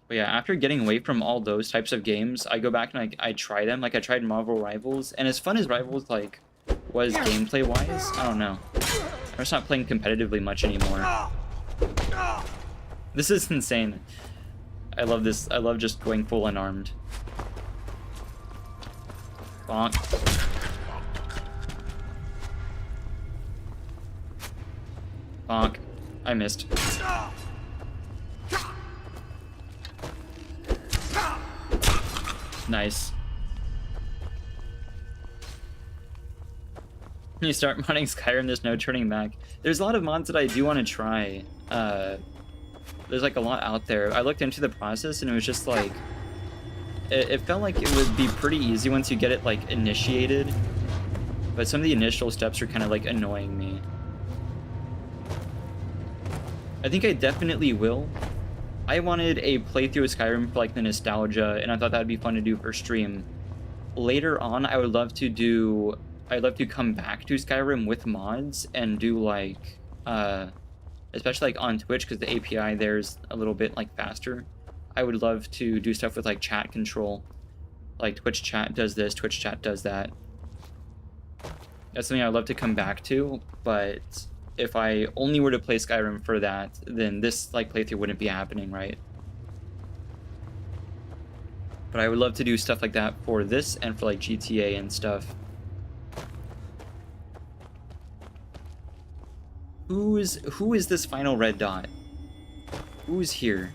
But yeah, after getting away from all those types of games, I go back and I try them. Like, I tried Marvel Rivals, and as fun as Rivals like was gameplay-wise, I don't know. I'm just not playing competitively much anymore. This is insane. I love this. I love just going full unarmed. Bonk. Bonk. I missed. Nice. You start modding Skyrim, there's no turning back. There's a lot of mods that I do want to try. There's like a lot out there. I looked into the process and it was just like... It felt like it would be pretty easy once you get it like initiated. But some of the initial steps are kind of like annoying me. I think I definitely will. I wanted a playthrough of Skyrim for like the nostalgia, and I thought that would be fun to do for stream. later on, I'd love to come back to Skyrim with mods and do like, especially like on Twitch, because the API there's a little bit like faster. I would love to do stuff with like chat control, like Twitch chat does this, Twitch chat does that. That's something I'd love to come back to, but if I only were to play Skyrim for that, then this like playthrough wouldn't be happening, right? But I would love to do stuff like that for this and for like GTA and stuff. Who is this final red dot? Who's here?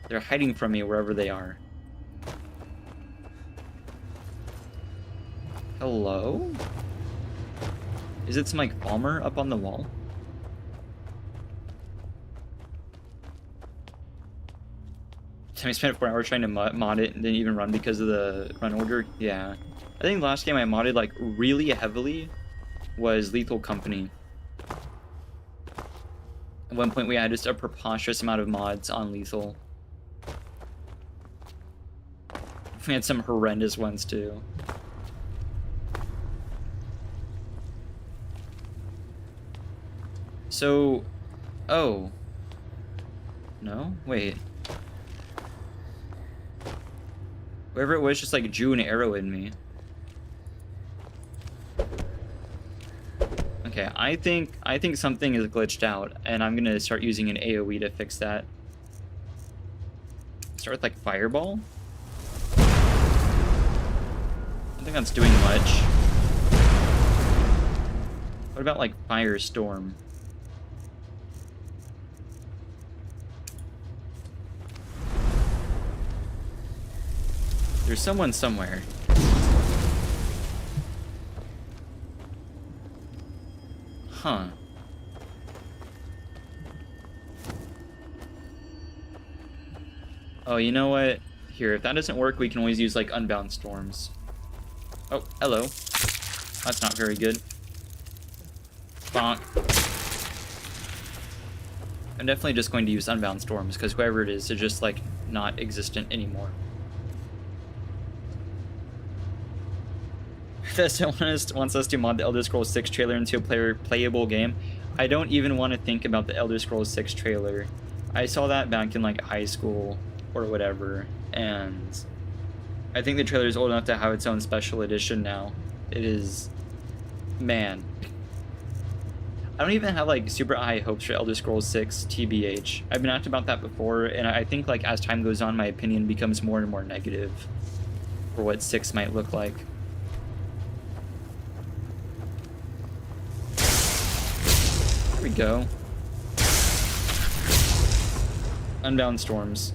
They're hiding from me wherever they are. Hello? Is it some like bomber up on the wall? I spent 4 hours trying to mod it and didn't even run because of the run order. Yeah. I think the last game I modded like really heavily was Lethal Company. At one point we had just a preposterous amount of mods on Lethal. We had some horrendous ones too. So, oh. No? Wait. Whoever it was just like drew an arrow in me. Okay, I think something is glitched out, and I'm gonna start using an AoE to fix that. Start with like fireball. I don't think that's doing much. What about like firestorm? There's someone somewhere. Huh. Oh, you know what? Here, if that doesn't work, we can always use, like, Unbound Storms. Oh, hello. That's not very good. Bonk. I'm definitely just going to use Unbound Storms, because whoever it is just, like, not existent anymore. Destin wants us to mod the Elder Scrolls 6 trailer into a playable game. I don't even want to think about the Elder Scrolls 6 trailer. I saw that back in like high school or whatever, and I think the trailer is old enough to have its own special edition now. It is, man. I don't even have like super high hopes for Elder Scrolls 6 TBH. I've been asked about that before, and I think like as time goes on, my opinion becomes more and more negative for what 6 might look like. There we go. Unbound Storms.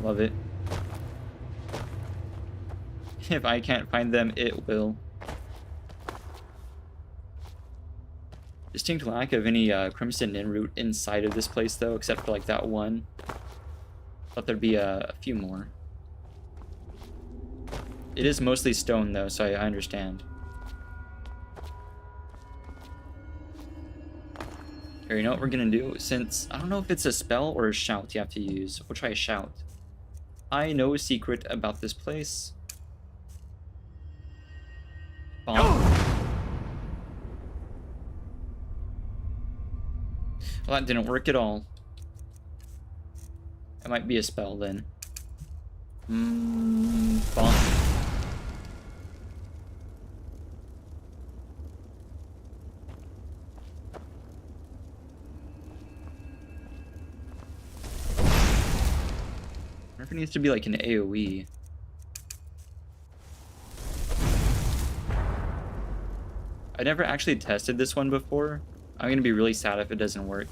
Love it. If I can't find them, it will. Distinct lack of any Crimson Inn route inside of this place, though, except for like that one. Thought there'd be a few more. It is mostly stone, though, so I understand. Here, you know what we're gonna do? Since I don't know if it's a spell or a shout you have to use, we'll try a shout. I know a secret about this place. Bomb. Well, that didn't work at all. It might be a spell then. Bomb. It needs to be like an AoE. I never actually tested this one before. I'm gonna be really sad if it doesn't work.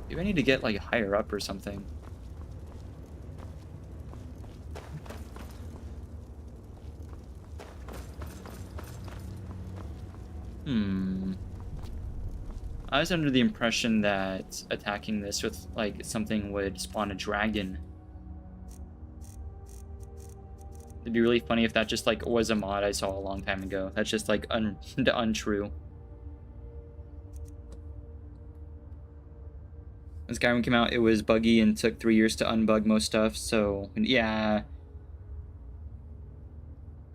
Maybe I need to get like higher up or something. I was under the impression that attacking this with like something would spawn a dragon. It'd be really funny if that just like was a mod I saw a long time ago. That's just like untrue. When Skyrim came out, it was buggy and took 3 years to unbug most stuff, so yeah.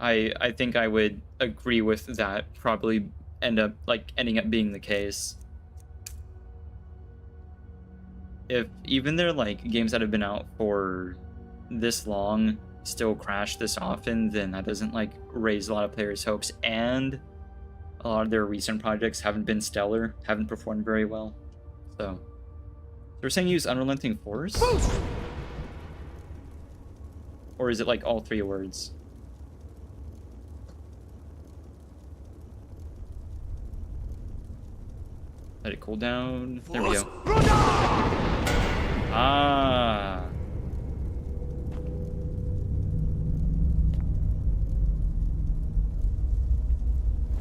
I think I would agree with that. Probably ending up being the case. If even their like games that have been out for this long still crash this often, then that doesn't like raise a lot of players' hopes, and a lot of their recent projects haven't been stellar, haven't performed very well. So they're saying use unrelenting force? Or is it like all 3 words? Let it cool down. There we go. Ah.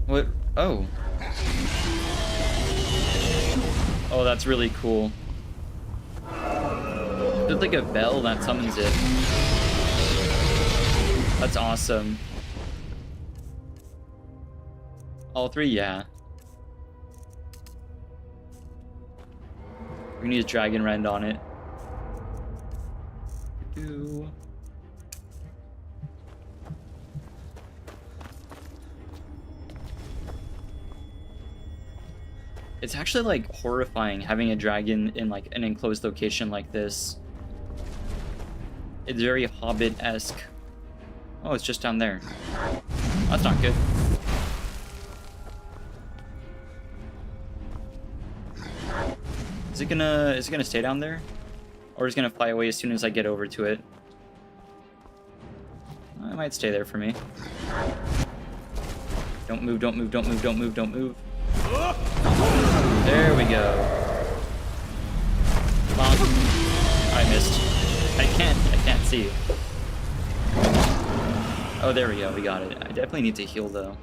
What? Oh. Oh, that's really cool. There's like a bell that summons it. That's awesome. All 3, yeah. We're gonna use Dragon Rend on it. It's actually like horrifying having a dragon in like an enclosed location like this. It's very Hobbit-esque. Oh, it's just down there. That's not good. Is it gonna stay down there? Or is it gonna fly away as soon as I get over to it? It might stay there for me. Don't move, don't move, don't move, don't move, don't move. There we go. Bonk. I missed. I can't see. Oh, there we go, we got it. I definitely need to heal though.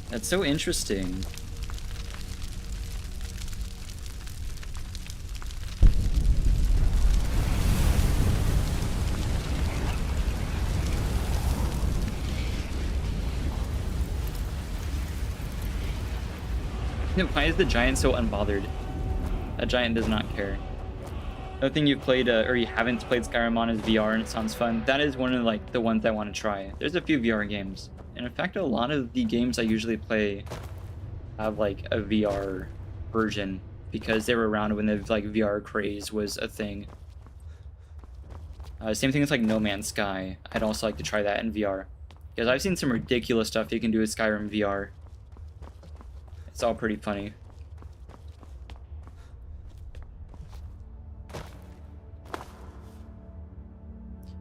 That's so interesting. Why is the giant so unbothered? That giant does not care. Another thing you've played or you haven't played Skyrim on is VR, and it sounds fun. That is one of like the ones I want to try. There's a few VR games, and in fact, a lot of the games I usually play have like a VR version because they were around when the like VR craze was a thing. Same thing with like No Man's Sky. I'd also like to try that in VR because I've seen some ridiculous stuff you can do with Skyrim VR. It's all pretty funny.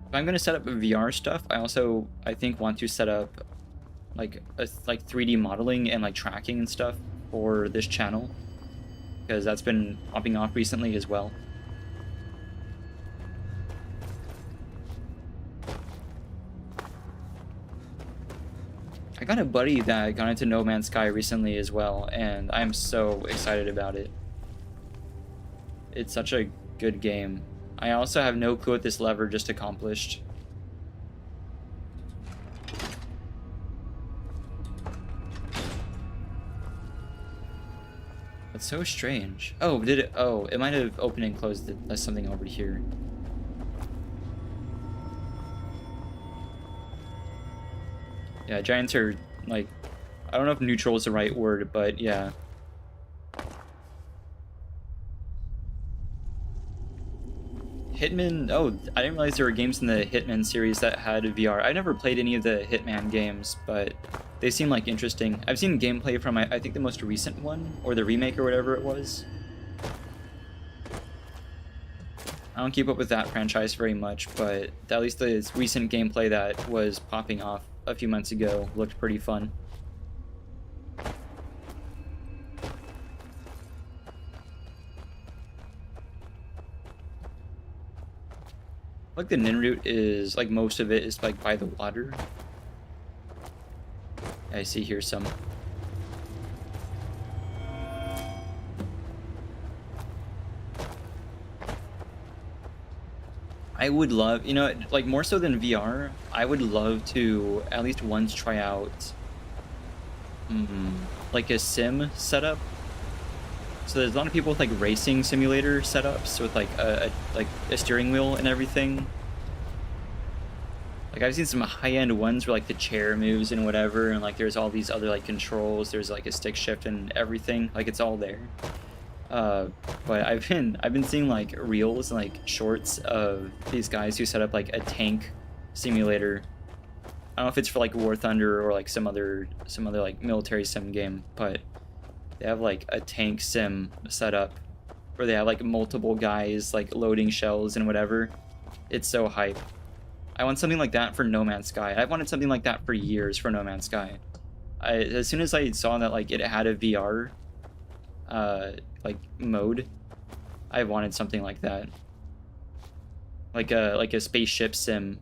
If I'm gonna set up VR stuff, I think want to set up like 3D modeling and like tracking and stuff for this channel because that's been popping off recently as well. I got a buddy that got into No Man's Sky recently as well, and I'm so excited about it. It's such a good game. I also have no clue what this lever just accomplished. That's so strange. Oh, did it? Oh, it might have opened and closed it. That's something over here. Yeah, giants are, like, I don't know if neutral is the right word, but yeah. Hitman, oh, I didn't realize there were games in the Hitman series that had VR. I never played any of the Hitman games, but they seem like interesting. I've seen gameplay from, I think, the most recent one, or the remake or whatever it was. I don't keep up with that franchise very much, but at least the recent gameplay that was popping off a few months ago looked pretty fun. Like the Nin route is like most of it is like by the water. I see here some. I would love, you know, like more so than VR, I would love to at least once try out like a sim setup. So there's a lot of people with like racing simulator setups with like a steering wheel and everything. Like I've seen some high-end ones where like the chair moves and whatever, and like there's all these other like controls. There's like a stick shift and everything. Like it's all there. But I've been seeing like reels and like shorts of these guys who set up like a tank simulator. I don't know if it's for like War Thunder or like some other like military sim game, but they have like a tank sim set up where they have like multiple guys like loading shells and whatever. It's so hype. I want something like that for No Man's Sky. I've wanted something like that for years for No Man's Sky. As soon as I saw that like it had a VR like mode, I wanted something like that. Like a spaceship sim.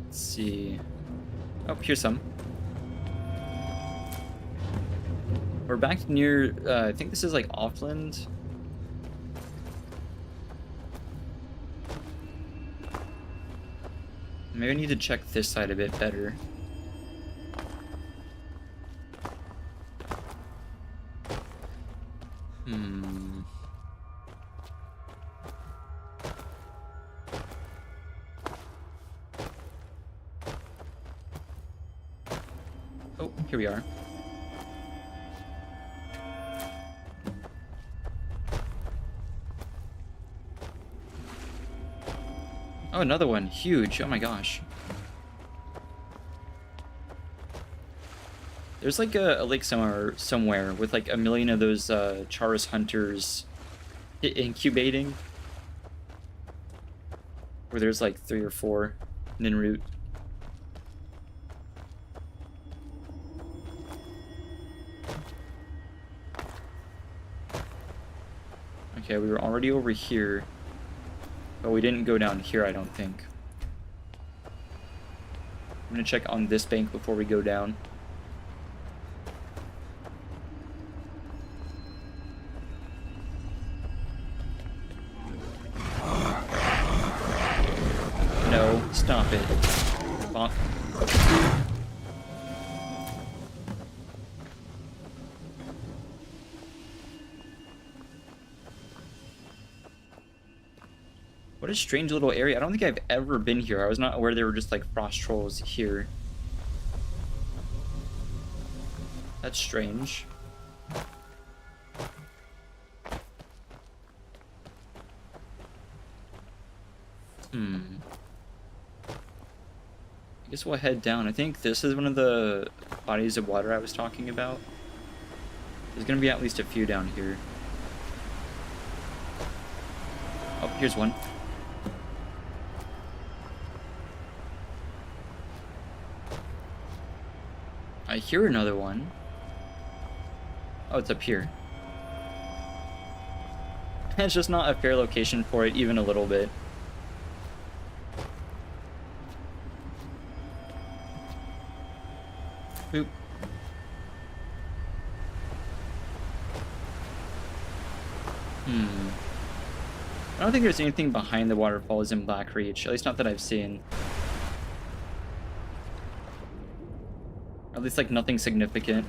Let's see. Oh, here's some. We're back near, I think this is like Offland. Maybe I need to check this side a bit better. Oh, here we are. Oh, another one. Huge. Oh my gosh. There's like a lake somewhere with like a million of those Charis hunters incubating. Where there's like 3 or 4 Ninroot. Okay, we were already over here. But we didn't go down here, I don't think. I'm gonna check on this bank before we go down. No, stop it. Bonk. What a strange little area. I don't think I've ever been here. I was not aware there were just like frost trolls here. That's strange. I guess we'll head down. I think this is one of the bodies of water I was talking about. There's gonna be at least a few down here. Oh, here's one. I hear another one. Oh, it's up here. It's just not a fair location for it, even a little bit. Boop. I don't think there's anything behind the waterfalls in Blackreach, at least not that I've seen. Or at least like nothing significant.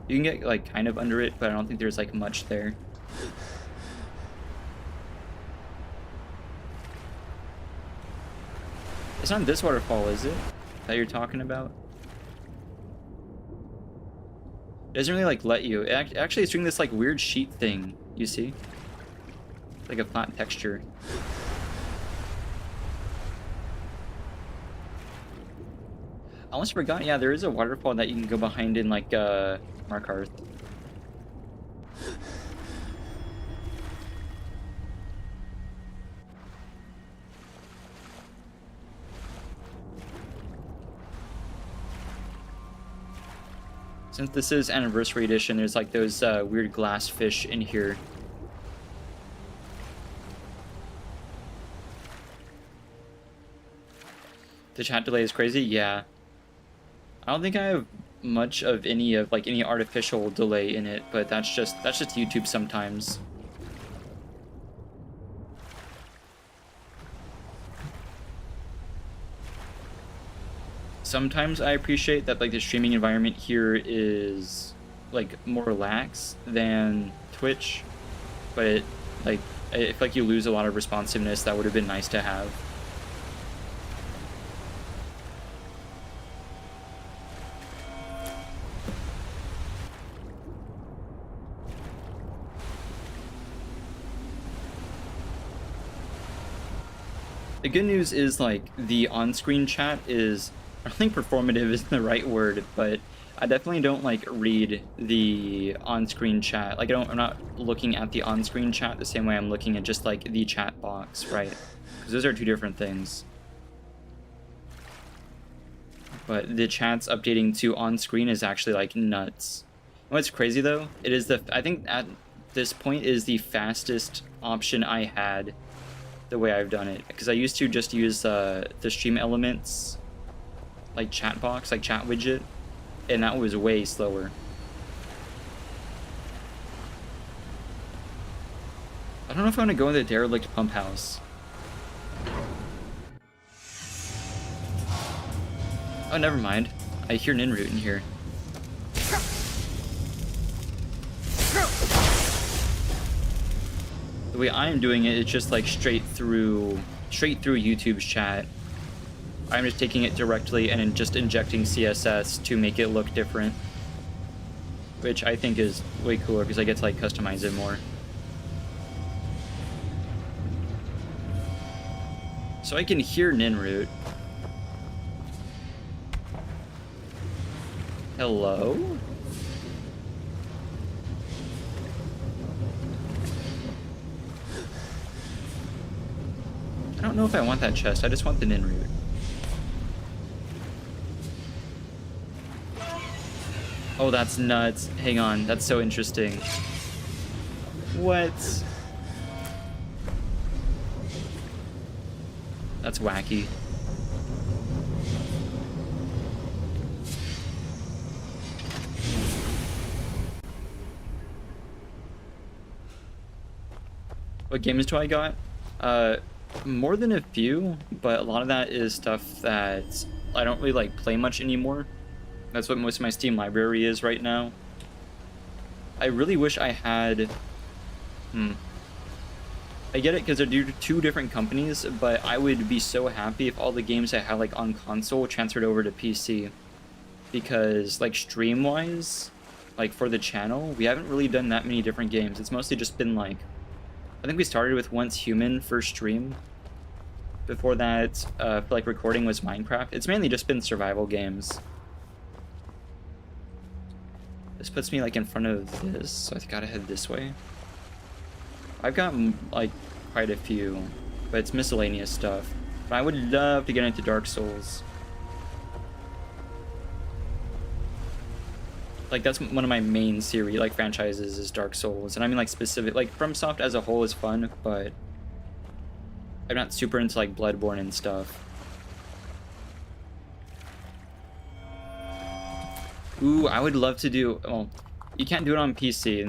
You can get like kind of under it, but I don't think there's like much there. It's not this waterfall, is it? That you're talking about? It doesn't really like let you. Actually, it's doing this like weird sheet thing, you see? Like a flat texture. I almost forgot, yeah, there is a waterfall that you can go behind in like Markarth. Since this is Anniversary Edition, there's like those weird glass fish in here. The chat delay is crazy? Yeah. I don't think I have much of any artificial delay in it, but that's just YouTube sometimes. Sometimes I appreciate that like the streaming environment here is like more relaxed than Twitch, but like if like you lose a lot of responsiveness, that would have been nice to have. The good news is like the on-screen chat is, I don't think performative is the right word, but I definitely don't like read the on-screen chat. Like I'm not looking at the on-screen chat the same way I'm looking at just like the chat box, right? Because those are two different things. But the chat's updating to on-screen is actually like nuts. What's crazy though, it is I think at this point is the fastest option I had the way I've done it, because I used to just use the stream elements like chat box, like chat widget, and that was way slower. I don't know if I want to go in the derelict pump house. Oh, never mind. I hear Ninroot in here. The way I'm doing it is just like straight through YouTube's chat. I'm just taking it directly and just injecting CSS to make it look different, which I think is way cooler because I get to like customize it more. So I can hear Ninroot. Hello? I don't know if I want that chest. I just want the Ninroot. Oh, that's nuts. Hang on. That's so interesting. What? That's wacky. What games do I got? More than a few, but a lot of that is stuff that I don't really like play much anymore. That's what most of my Steam library is right now. I really wish I had... I get it because they're two different companies, but I would be so happy if all the games I had like on console transferred over to PC. Because like stream-wise, like for the channel, we haven't really done that many different games. It's mostly just been like... I think we started with Once Human for stream. Before that, for like recording was Minecraft. It's mainly just been survival games. This puts me like in front of this, so I gotta head this way. I've got like quite a few, but it's miscellaneous stuff. But I would love to get into Dark Souls. Like that's one of my main series, like franchises, is Dark Souls, and I mean like specific, like FromSoft as a whole is fun, but I'm not super into like Bloodborne and stuff. Ooh, I would love to do. Well, you can't do it on PC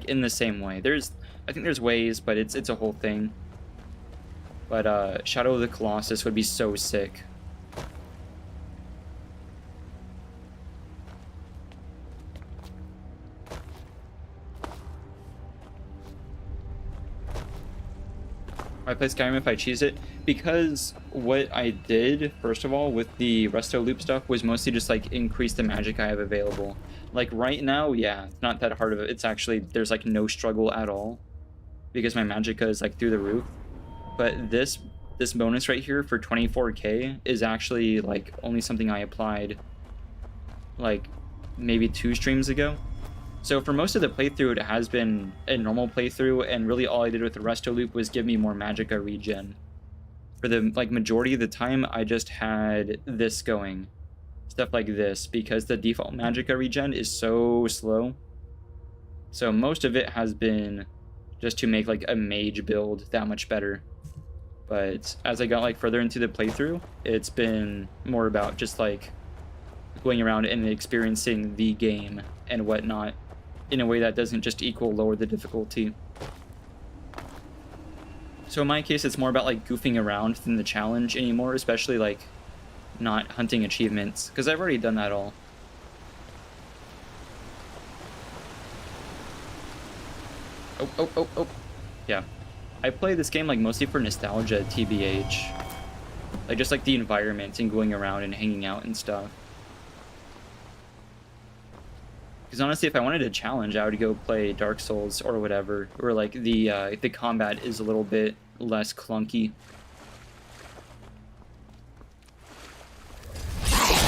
in the same way. I think there's ways, but it's a whole thing. But Shadow of the Colossus would be so sick. I play Skyrim if I cheese it, because what I did, first of all, with the resto loop stuff was mostly just like increase the magic I have available. Like right now, yeah, it's not that hard of it. It's actually, there's like no struggle at all because my magicka is like through the roof. But this bonus right here for 24k is actually like only something I applied like maybe 2 streams ago. So for most of the playthrough, it has been a normal playthrough, and really all I did with the resto loop was give me more magicka regen. For the like majority of the time, I just had this going, stuff like this, because the default magicka regen is so slow. So most of it has been just to make like a mage build that much better. But as I got like further into the playthrough, it's been more about just like going around and experiencing the game and whatnot in a way that doesn't just equal lower the difficulty. So in my case, it's more about like goofing around than the challenge anymore, especially like not hunting achievements, because I've already done that all. Oh. Yeah. I play this game like mostly for nostalgia, TBH. Like just like the environment and going around and hanging out and stuff. Because honestly, if I wanted a challenge, I would go play Dark Souls or whatever, where like the combat is a little bit less clunky.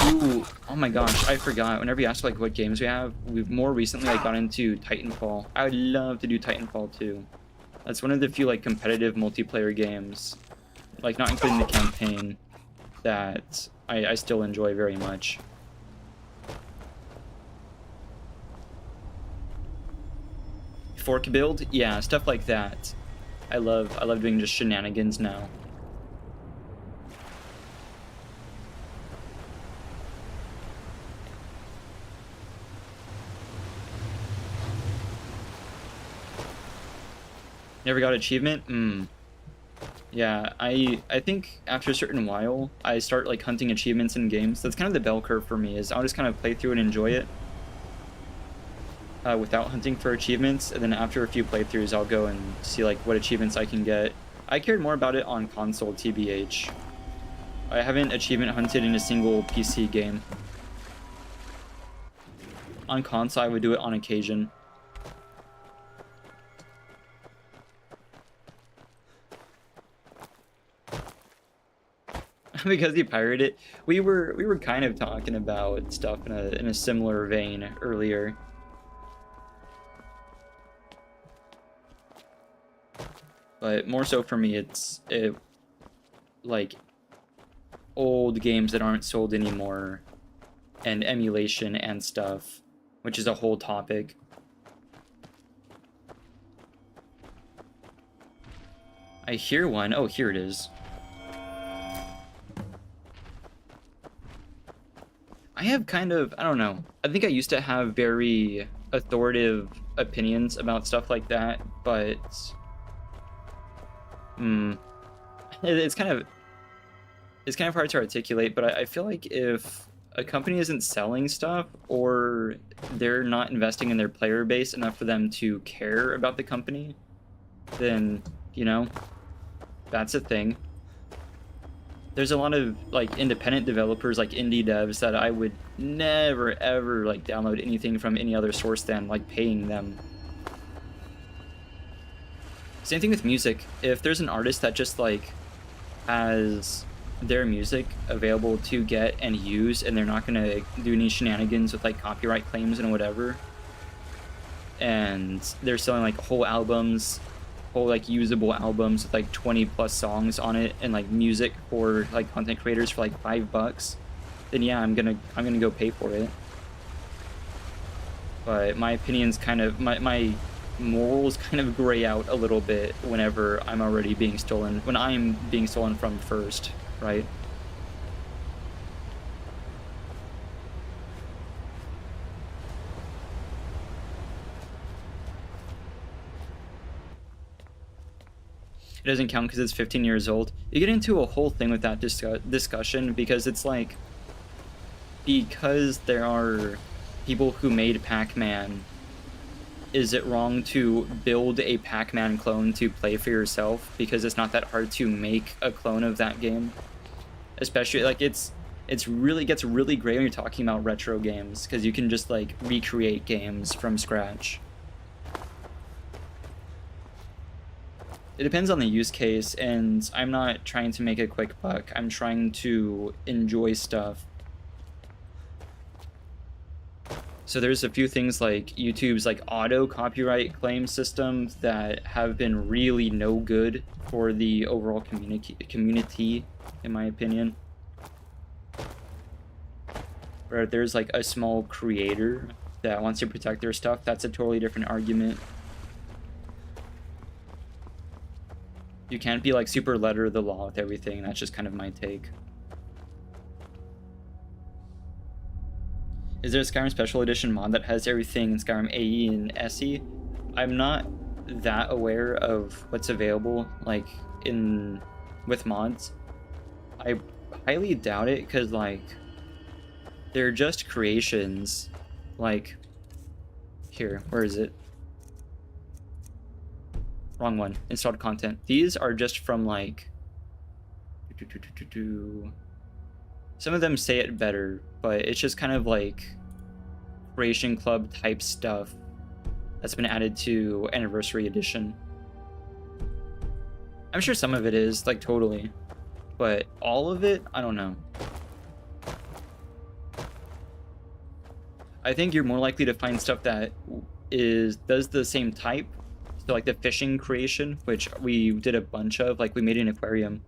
Ooh, oh my gosh, I forgot. Whenever you ask like what games we have, we've more recently like got into Titanfall. I would love to do Titanfall 2. That's one of the few like competitive multiplayer games, like not including the campaign, that I still enjoy very much. Fork build, yeah, stuff like that. I love doing just shenanigans now. Never got achievement? Yeah, I think after a certain while, I start like hunting achievements in games. That's kind of the bell curve for me, is I'll just kind of play through and enjoy it. Without hunting for achievements, and then after a few playthroughs I'll go and see like what achievements I can get. I cared more about it on console, TBH. I haven't achievement hunted in a single PC game. On console I would do it on occasion. Because you pirated it. We were kind of talking about stuff in a similar vein earlier. But more so for me, it's like old games that aren't sold anymore, and emulation and stuff, which is a whole topic. I hear one. Oh, here it is. I have kind of, I don't know. I think I used to have very authoritative opinions about stuff like that, but it's kind of hard to articulate, but I feel like if a company isn't selling stuff, or they're not investing in their player base enough for them to care about the company, then, you know, that's a thing. There's a lot of like independent developers, like indie devs, that I would never ever like download anything from any other source than like paying them. Same thing with music. If there's an artist that just like has their music available to get and use, and they're not gonna do any shenanigans with like copyright claims and whatever, and they're selling like whole albums, whole like usable albums with like 20+ songs on it, and like music for like content creators for like $5, then yeah, I'm gonna go pay for it. But my opinion's kind of, my morals kind of gray out a little bit whenever I'm already being stolen, when I'm being stolen from first, right? It doesn't count because it's 15 years old. You get into a whole thing with that discussion, because it's like, because there are people who made Pac-Man, is it wrong to build a Pac-Man clone to play for yourself? Because it's not that hard to make a clone of that game. Especially, like, it's really gets really great when you're talking about retro games, because you can just like recreate games from scratch. It depends on the use case, and I'm not trying to make a quick buck. I'm trying to enjoy stuff. So there's a few things like YouTube's like auto copyright claim system that have been really no good for the overall community, in my opinion. Where there's like a small creator that wants to protect their stuff, that's a totally different argument. You can't be like super letter of the law with everything. That's just kind of my take. Is there a Skyrim Special Edition mod that has everything in Skyrim AE and SE? I'm not that aware of what's available, like, with mods. I highly doubt it, because, like, they're just creations. Like, here, where is it? Wrong one. Installed content. These are just from, like... Some of them say it better, but it's just kind of like Creation Club type stuff that's been added to Anniversary Edition. I'm sure some of it is, like, totally. But all of it, I don't know. I think you're more likely to find stuff that does the same type. So like the fishing creation, which we did a bunch of, like we made an aquarium.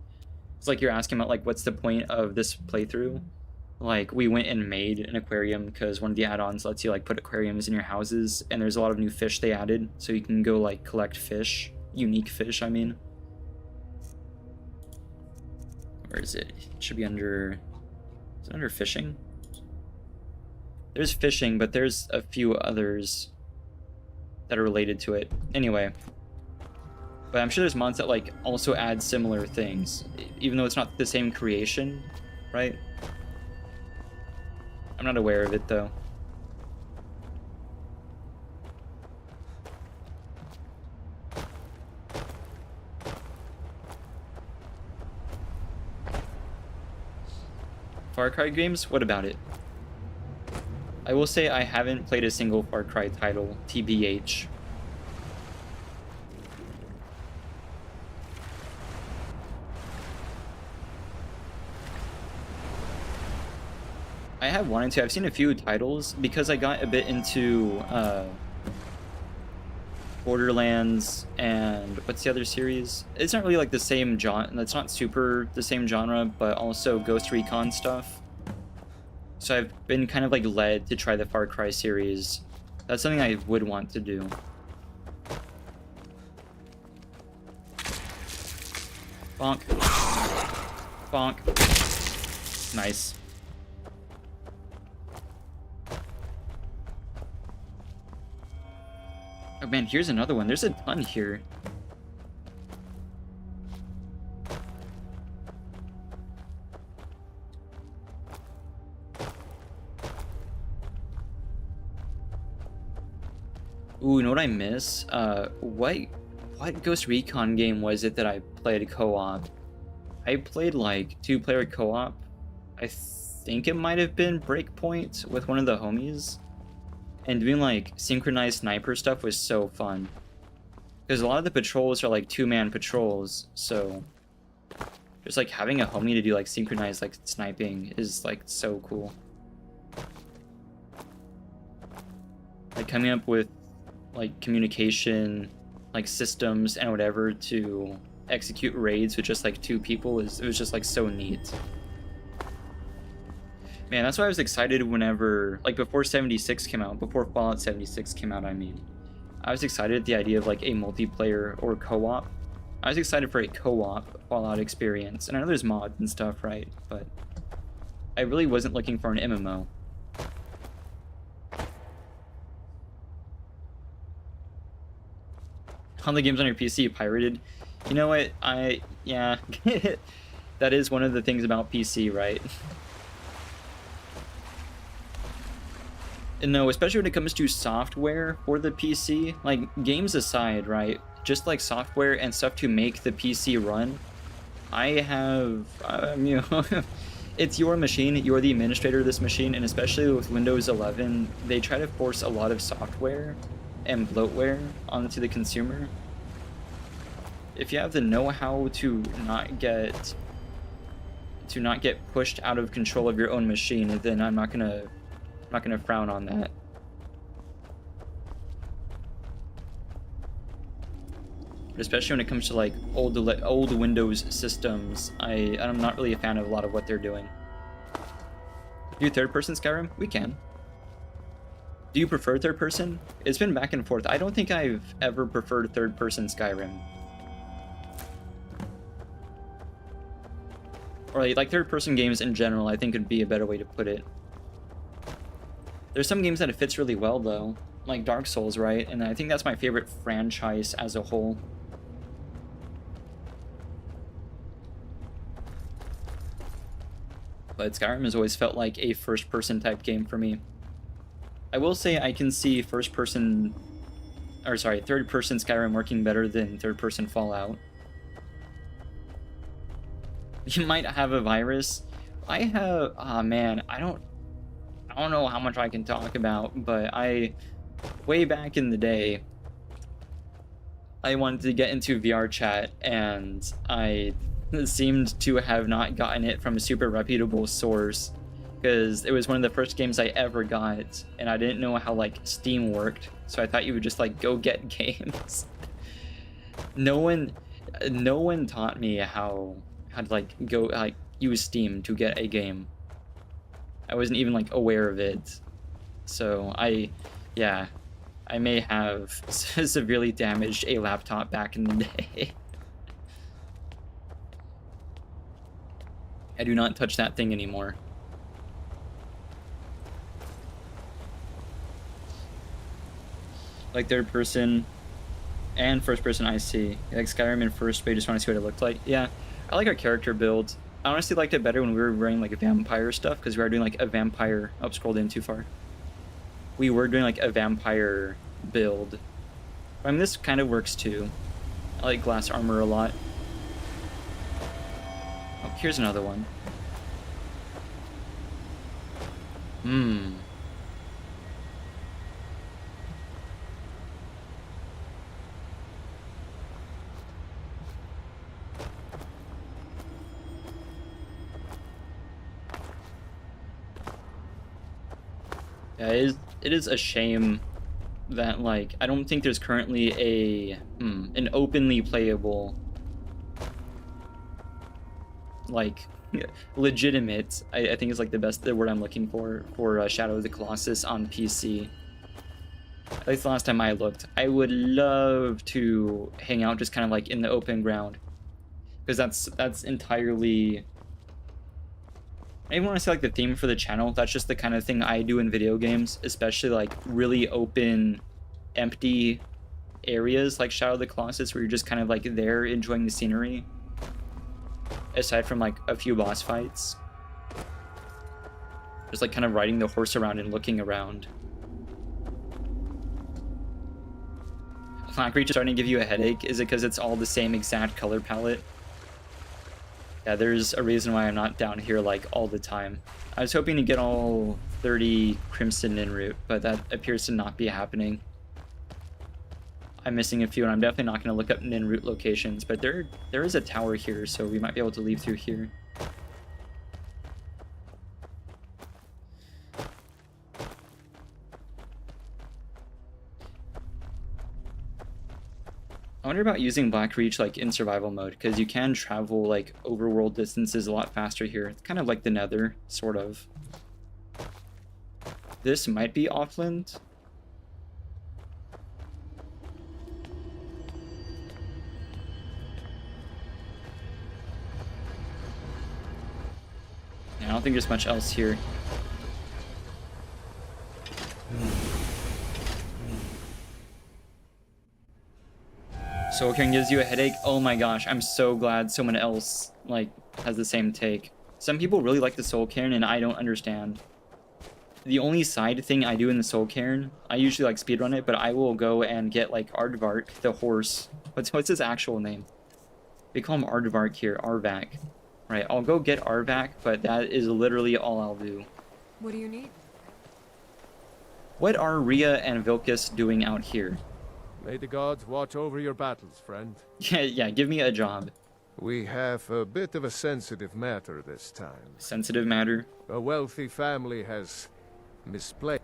It's like you're asking about like what's the point of this playthrough? Like we went and made an aquarium because one of the add-ons lets you like put aquariums in your houses, and there's a lot of new fish they added, so you can go like collect fish, unique fish, I mean. Where is it? It should be under, is it under fishing? There's fishing, but there's a few others that are related to it. Anyway. But I'm sure there's mods that like also add similar things, even though it's not the same creation, right? I'm not aware of it though. Far Cry games? What about it? I will say I haven't played a single Far Cry title, TBH. I have wanted to. I've seen a few titles because I got a bit into Borderlands and what's the other series? It's not really like the same genre. It's not super the same genre, but also Ghost Recon stuff. So I've been kind of like led to try the Far Cry series. That's something I would want to do. Bonk. Bonk. Nice. Oh man, here's another one. There's a ton here. Ooh, you know what I miss? What Ghost Recon game was it that I played co-op? I played like 2-player co-op. I think it might have been Breakpoint with one of the homies. And doing like synchronized sniper stuff was so fun. Because a lot of the patrols are like 2-man patrols, so just like having a homie to do like synchronized like sniping is like so cool. Like coming up with like communication, like systems and whatever to execute raids with just like 2 people it was just like so neat. Man, that's why I was excited whenever, like before 76 came out, before Fallout 76 came out, I mean. I was excited at the idea of like a multiplayer or co-op. I was excited for a co-op Fallout experience. And I know there's mods and stuff, right? But I really wasn't looking for an MMO. On the games on your PC pirated. You know what? Yeah. That is one of the things about PC, right? No, especially when it comes to software for the PC, like games aside, right? Just like software and stuff to make the PC run, I have, you know, it's your machine, you're the administrator of this machine, and especially with Windows 11, they try to force a lot of software and bloatware onto the consumer. If you have the know-how to not get pushed out of control of your own machine, then I'm not gonna frown on that. But especially when it comes to like old Windows systems, I'm not really a fan of a lot of what they're doing. Do third-person Skyrim? We can. Do you prefer third-person? It's been back and forth. I don't think I've ever preferred third-person Skyrim. Or like third-person games in general, I think would be a better way to put it. There's some games that it fits really well though, like Dark Souls, right? And I think that's my favorite franchise as a whole. But Skyrim has always felt like a first-person type game for me. I will say I can see third-person Skyrim working better than third-person Fallout. You might have a virus. I have, oh man, I don't know how much I can talk about, but way back in the day, I wanted to get into VR chat, and I seemed to have not gotten it from a super reputable source, because it was one of the first games I ever got, and I didn't know how like Steam worked, so I thought you would just like go get games. No one taught me how to like go like use Steam to get a game. I wasn't even like aware of it, so I may have severely damaged a laptop back in the day. I do not touch that thing anymore. Like third person and first person I see. Like Skyrim in first, but I just want to see what it looked like. Yeah, I like our character build. I honestly liked it better when we were wearing like a vampire stuff, because we were doing like a vampire... Oh, scrolled in too far. We were doing like a vampire build. I mean, this kind of works too. I like glass armor a lot. Oh, here's another one. Yeah, it is a shame that like I don't think there's currently an openly playable like legitimate, I think is like the word I'm looking for Shadow of the Colossus on PC. At least the last time I looked. I would love to hang out just kind of like in the open ground, because that's entirely, I even want to say like the theme for the channel. That's just the kind of thing I do in video games, especially like really open, empty areas like Shadow of the Colossus, where you're just kind of like there enjoying the scenery, aside from like a few boss fights. Just like kind of riding the horse around and looking around. Black Reach is starting to give you a headache. Is it because it's all the same exact color palette? Yeah, there's a reason why I'm not down here like all the time. I was hoping to get all 30 Crimson Ninroot, but that appears to not be happening. I'm missing a few, and I'm definitely not going to look up Ninroot locations, but there is a tower here, so we might be able to leave through here. I wonder about using Black Reach like in survival mode, because you can travel like overworld distances a lot faster here. It's kind of like the Nether, sort of. This might be Offland. Yeah, I don't think there's much else here. Soul Cairn gives you a headache? Oh my gosh, I'm so glad someone else like has the same take. Some people really like the Soul Cairn, and I don't understand. The only side thing I do in the Soul Cairn, I usually like speedrun it, but I will go and get like Aardvark, the horse. What's his actual name? We call him Aardvark here, Arvak. Right, I'll go get Arvak, but that is literally all I'll do. What do you need? What are Rhea and Vilcus doing out here? May the gods watch over your battles, friend. Yeah, give me a job. We have a bit of a sensitive matter this time. Sensitive matter? A wealthy family has misplaced.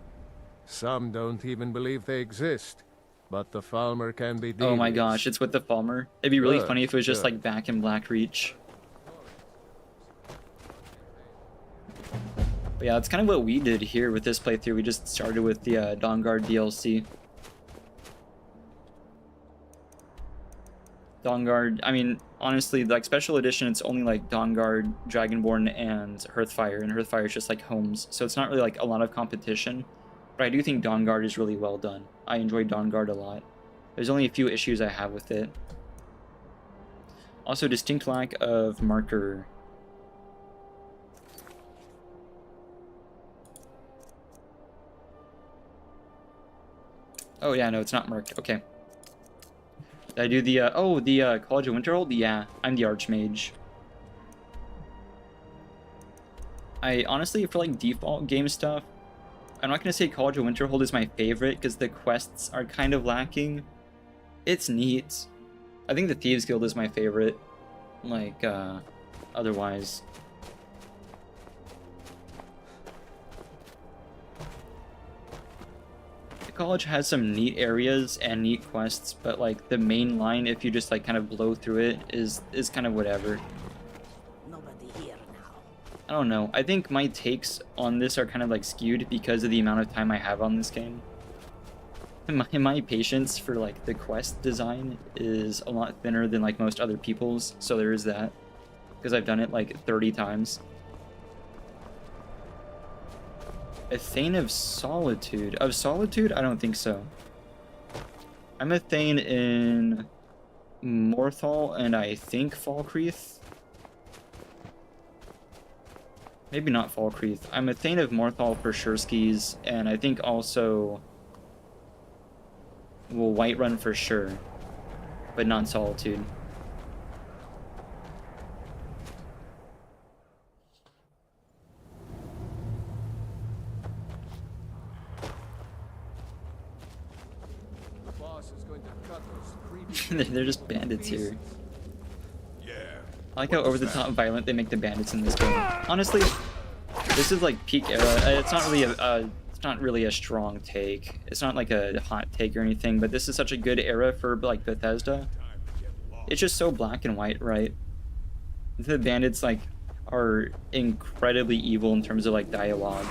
Some don't even believe they exist, but the Falmer can be devious. Oh my gosh, it's with the Falmer. It'd be really funny if it was just like back in Black Reach. But yeah, that's kind of what we did here with this playthrough. We just started with the Dawnguard DLC. Dawnguard, I mean, honestly, like special edition, it's only like Dawnguard, Dragonborn, and Hearthfire is just like homes, so it's not really like a lot of competition. But I do think Dawn Guard is really well done. I enjoy Dawn Guard a lot. There's only a few issues I have with it. Also, distinct lack of marker. Oh yeah, no, it's not marked. Okay. Did I do the, the College of Winterhold? Yeah, I'm the Archmage. I honestly, for like default game stuff, I'm not going to say College of Winterhold is my favorite because the quests are kind of lacking. It's neat. I think the Thieves Guild is my favorite. Like, otherwise. The college has some neat areas and neat quests, but like the main line, if you just like kind of blow through it, is kind of whatever. I don't know. I think my takes on this are kind of like skewed because of the amount of time I have on this game. My patience for like the quest design is a lot thinner than like most other people's, so there is that. Because I've done it like 30 times. A Thane of Solitude. Of Solitude? I don't think so. I'm a Thane in Morthal and I think Falkreath. Maybe not Falkreath. I'm a Thane of Morthal for sure skis, and I think also... well, Whiterun for sure, but not Solitude. The boss is going to cut those creepy They're just bandits here. Yeah. I like how over-the-top violent they make the bandits in this game. Honestly, this is like peak era. It's not really a strong take. It's not like a hot take or anything, but this is such a good era for like Bethesda. It's just so black and white, right? The bandits like are incredibly evil in terms of like dialogue.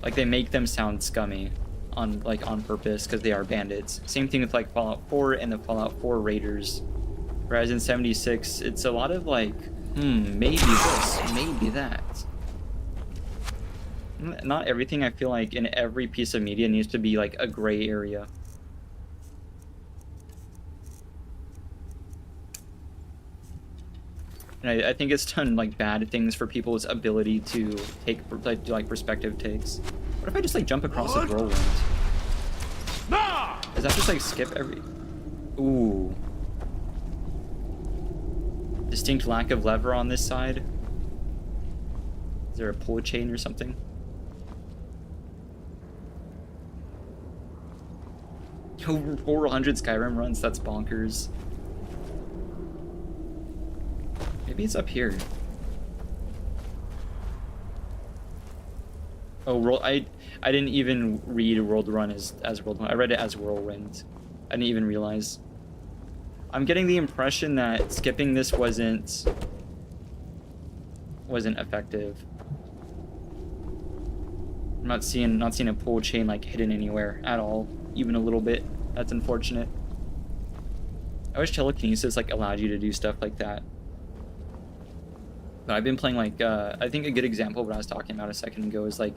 Like they make them sound scummy on purpose because they are bandits. Same thing with like Fallout 4 and the Fallout 4 Raiders. Whereas in 76, it's a lot of like, maybe this, maybe that. Not everything I feel like in every piece of media needs to be like a gray area. And I think it's done like bad things for people's ability to take like perspective takes. What if I just like jump across a whirlwind? Does that just like skip every... Ooh. Distinct lack of lever on this side. Is there a pull chain or something? 400 Skyrim runs, that's bonkers. Maybe it's up here. Oh, I didn't even read World Run as Whirlwind. I read it as Whirlwind. I didn't even realize. I'm getting the impression that skipping this wasn't effective. I'm not seeing a pull chain like hidden anywhere at all, even a little bit. That's unfortunate. I wish telekinesis like allowed you to do stuff like that. But I've been playing like I think a good example of what I was talking about a second ago is like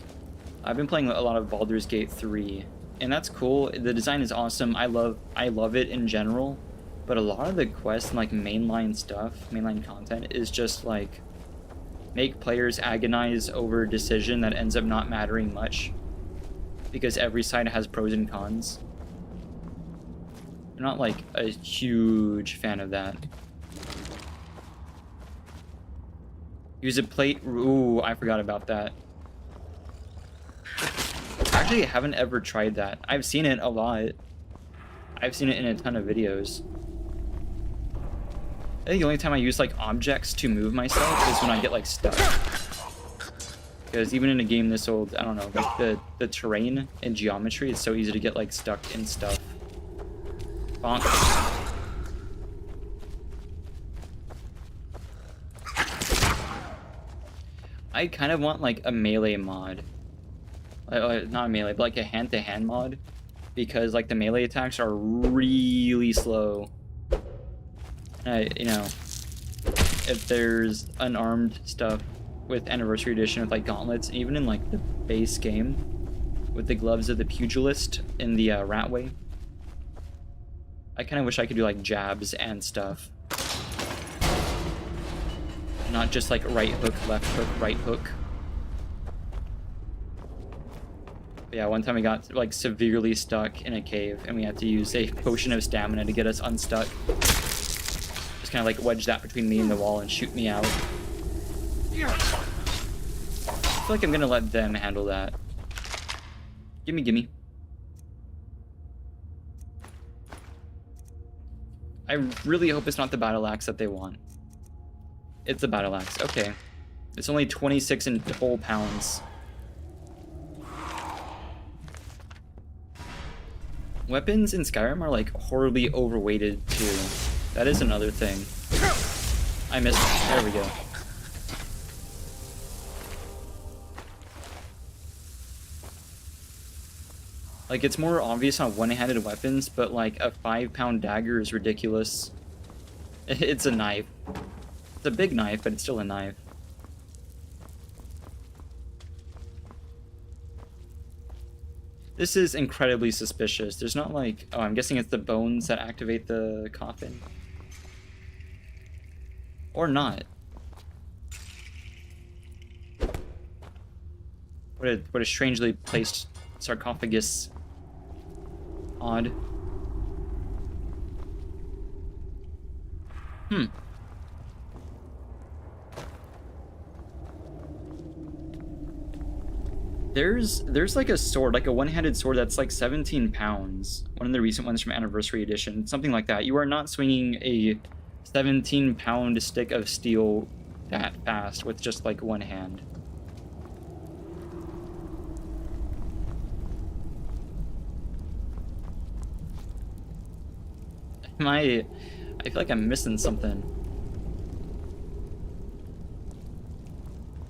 I've been playing a lot of Baldur's Gate 3, and that's cool. The design is awesome. I love it in general, but a lot of the quests and like mainline stuff, mainline content is just like make players agonize over a decision that ends up not mattering much because every side has pros and cons. I'm not like a huge fan of that. Use a plate. Ooh, I forgot about that. Actually, I haven't ever tried that. I've seen it a lot. I've seen it in a ton of videos. I think the only time I use like objects to move myself is when I get like stuck. Because even in a game this old, I don't know, like the terrain and geometry, it's so easy to get like stuck in stuff. Bonk. I kind of want like a melee mod. Not a melee, but like a hand-to-hand mod. Because like the melee attacks are really slow. You know, if there's unarmed stuff with Anniversary Edition with like gauntlets, and even in like the base game with the gloves of the pugilist in the Ratway. I kind of wish I could do like jabs and stuff. Not just like right hook, left hook, right hook. But yeah, one time we got like severely stuck in a cave and we had to use a potion of stamina to get us unstuck. Just kind of like wedge that between me and the wall and shoot me out. I feel like I'm gonna let them handle that. Gimme, gimme. I really hope it's not the battle axe that they want. It's the battle axe. Okay. It's only 26 whole pounds. Weapons in Skyrim are like horribly overweighted too. That is another thing. I missed it. There we go. Like, it's more obvious on one-handed weapons, but like a 5-pound dagger is ridiculous. It's a knife. It's a big knife, but it's still a knife. This is incredibly suspicious. There's not like... Oh, I'm guessing it's the bones that activate the coffin. Or not. What a strangely placed sarcophagus. Odd. There's like a sword, like a one-handed sword that's like 17 pounds. One of the recent ones from Anniversary Edition, something like that. You are not swinging a 17-pound stick of steel that fast with just like one hand. I feel like I'm missing something.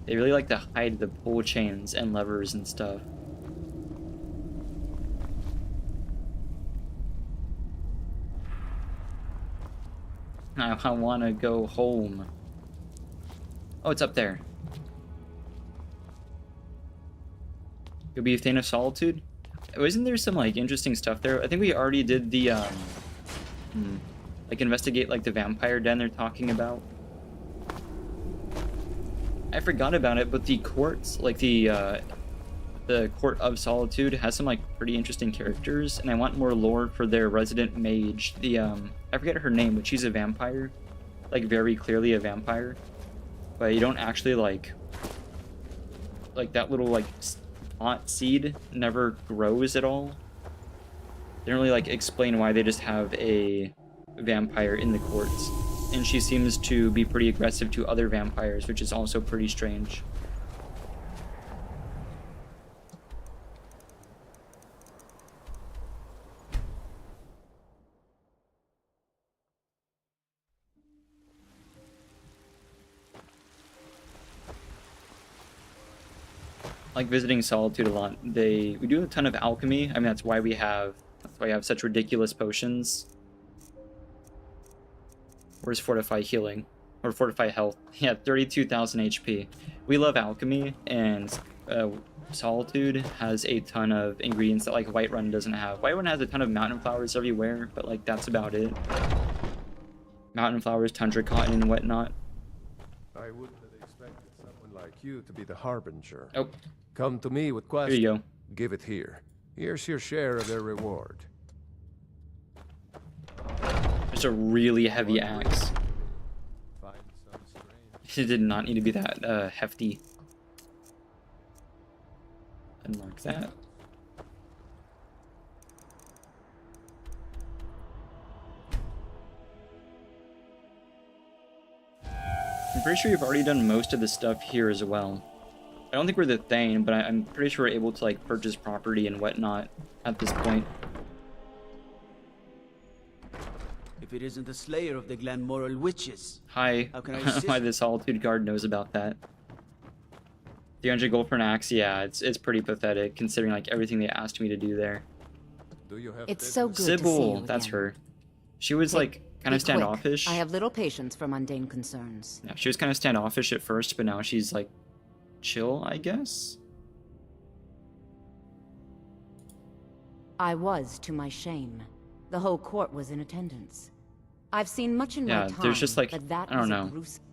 They really like to hide the pull chains and levers and stuff. I want to go home. Oh, it's up there. Could be a Thane of Solitude? Wasn't there some like interesting stuff there? I think we already did the like investigate like the vampire den they're talking about. I forgot about it, but the courts, like the Court of Solitude has some like pretty interesting characters, and I want more lore for their resident mage. The I forget her name, but she's a vampire, like very clearly a vampire, but you don't actually like that little like spot seed never grows at all. They don't really like explain why they just have a vampire in the courts. And she seems to be pretty aggressive to other vampires, which is also pretty strange. Like visiting Solitude a lot. We do a ton of alchemy. I mean, that's why I have such ridiculous potions. Where's Fortify Healing? Or Fortify Health. Yeah, 32,000 HP. We love alchemy, and Solitude has a ton of ingredients that like Whiterun doesn't have. Whiterun has a ton of mountain flowers everywhere, but like that's about it. Mountain flowers, tundra cotton, and whatnot. I wouldn't have expected someone like you to be the harbinger. Oh. Come to me with questions. Here you go. Give it here. Here's your share of their reward. It's a really heavy axe. Find some strange. It did not need to be that hefty. Unmark that. I'm pretty sure you've already done most of the stuff here as well. I don't think we're the Thane, but I'm pretty sure we're able to like purchase property and whatnot at this point. If it isn't the slayer of the Glenmoral witches. Hi. How can I I don't know why the Solitude Guard knows about that. 300 gold for an axe, yeah, it's pretty pathetic considering like everything they asked me to do there. Do you have It's so good to see Sybil, you that's again. her. She was like kind of Be quick. standoffish. I have little patience for mundane concerns. Yeah, she was kind of standoffish at first, but now she's like chill, I guess. I was, to my shame. The whole court was in attendance. I've seen much in my time, there's just like, but that I don't was a know. gruesome...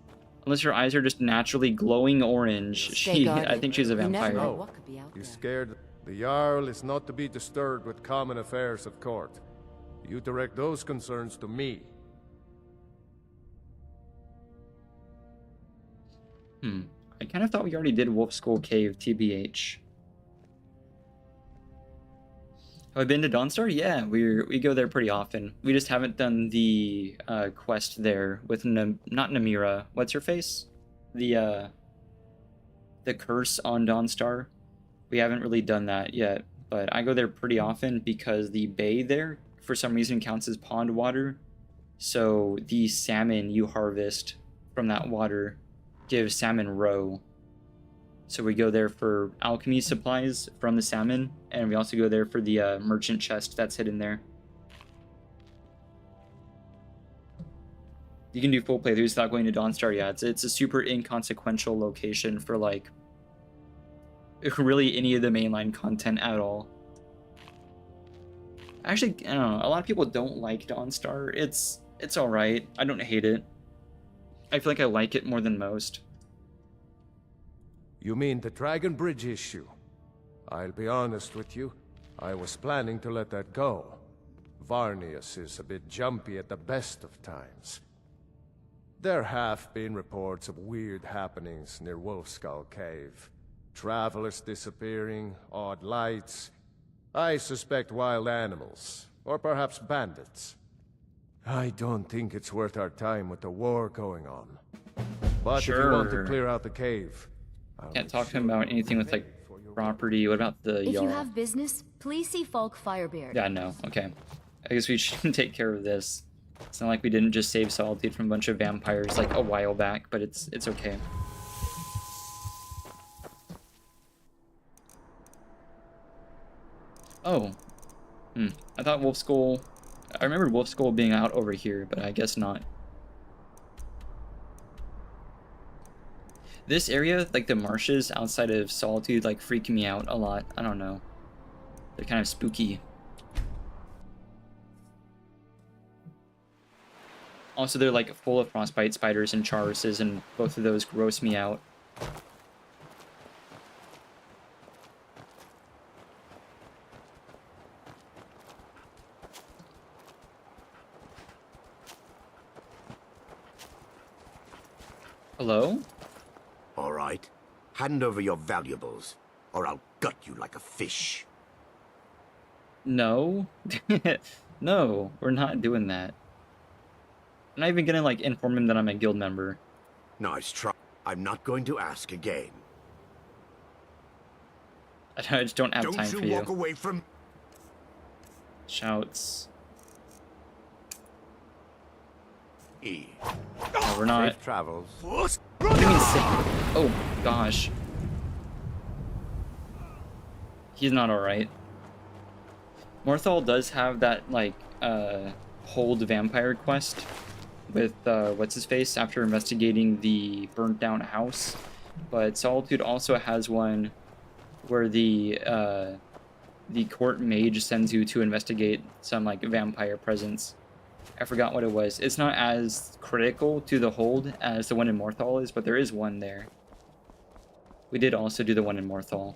Unless your eyes are just naturally glowing orange, Stay guarded. I think she's a You never vampire. know what could be out You there. scared? The Jarl is not to be disturbed with common affairs of court. You direct those concerns to me. I kind of thought we already did Wolf Skull Cave, TBH. Have I been to Dawnstar? Yeah, we go there pretty often. We just haven't done the quest there with not Namira. What's her face? The curse on Dawnstar. We haven't really done that yet, but I go there pretty often because the bay there, for some reason, counts as pond water. So the salmon you harvest from that water gives salmon roe. So we go there for alchemy supplies from the salmon, and we also go there for the merchant chest that's hidden there. You can do full playthroughs without going to Dawnstar. Yeah, it's a super inconsequential location for like really any of the mainline content at all. Actually, I don't know. A lot of people don't like Dawnstar. It's all right. I don't hate it. I feel like I like it more than most. You mean the Dragon Bridge issue? I'll be honest with you. I was planning to let that go. Varnius is a bit jumpy at the best of times. There have been reports of weird happenings near Wolfskull Cave. Travelers disappearing, odd lights. I suspect wild animals, or perhaps bandits. I don't think it's worth our time with the war going on. But if you want to clear out the cave... Can't talk to him about anything with like property. What about the If Jarl? you have business, please see Falk Firebeard. Yeah, no. Okay. I guess we should take care of this. It's not like we didn't just save Solitude from a bunch of vampires like a while back, but it's okay. Oh. I thought Wolf Skull... I remembered Wolf Skull being out over here, but I guess not. This area, like the marshes outside of Solitude, like freak me out a lot. I don't know. They're kind of spooky. Also, they're like full of frostbite spiders and charuses, and both of those gross me out. Hello? All right. Hand over your valuables, or I'll gut you like a fish. No. No, we're not doing that. I'm not even gonna, like, inform him that I'm a guild member. Nice try. I'm not going to ask again. I just don't have time for you. Don't you walk away from... Shouts. E. No, we're not. Safe travels. What do you mean safe? Oh, gosh. He's not alright. Morthal does have that, like, hold vampire quest with, what's-his-face after investigating the burnt-down house. But Solitude also has one where the court mage sends you to investigate some, like, vampire presence. I forgot what it was. It's not as critical to the hold as the one in Morthal is, but there is one there. We did also do the one in Morthal.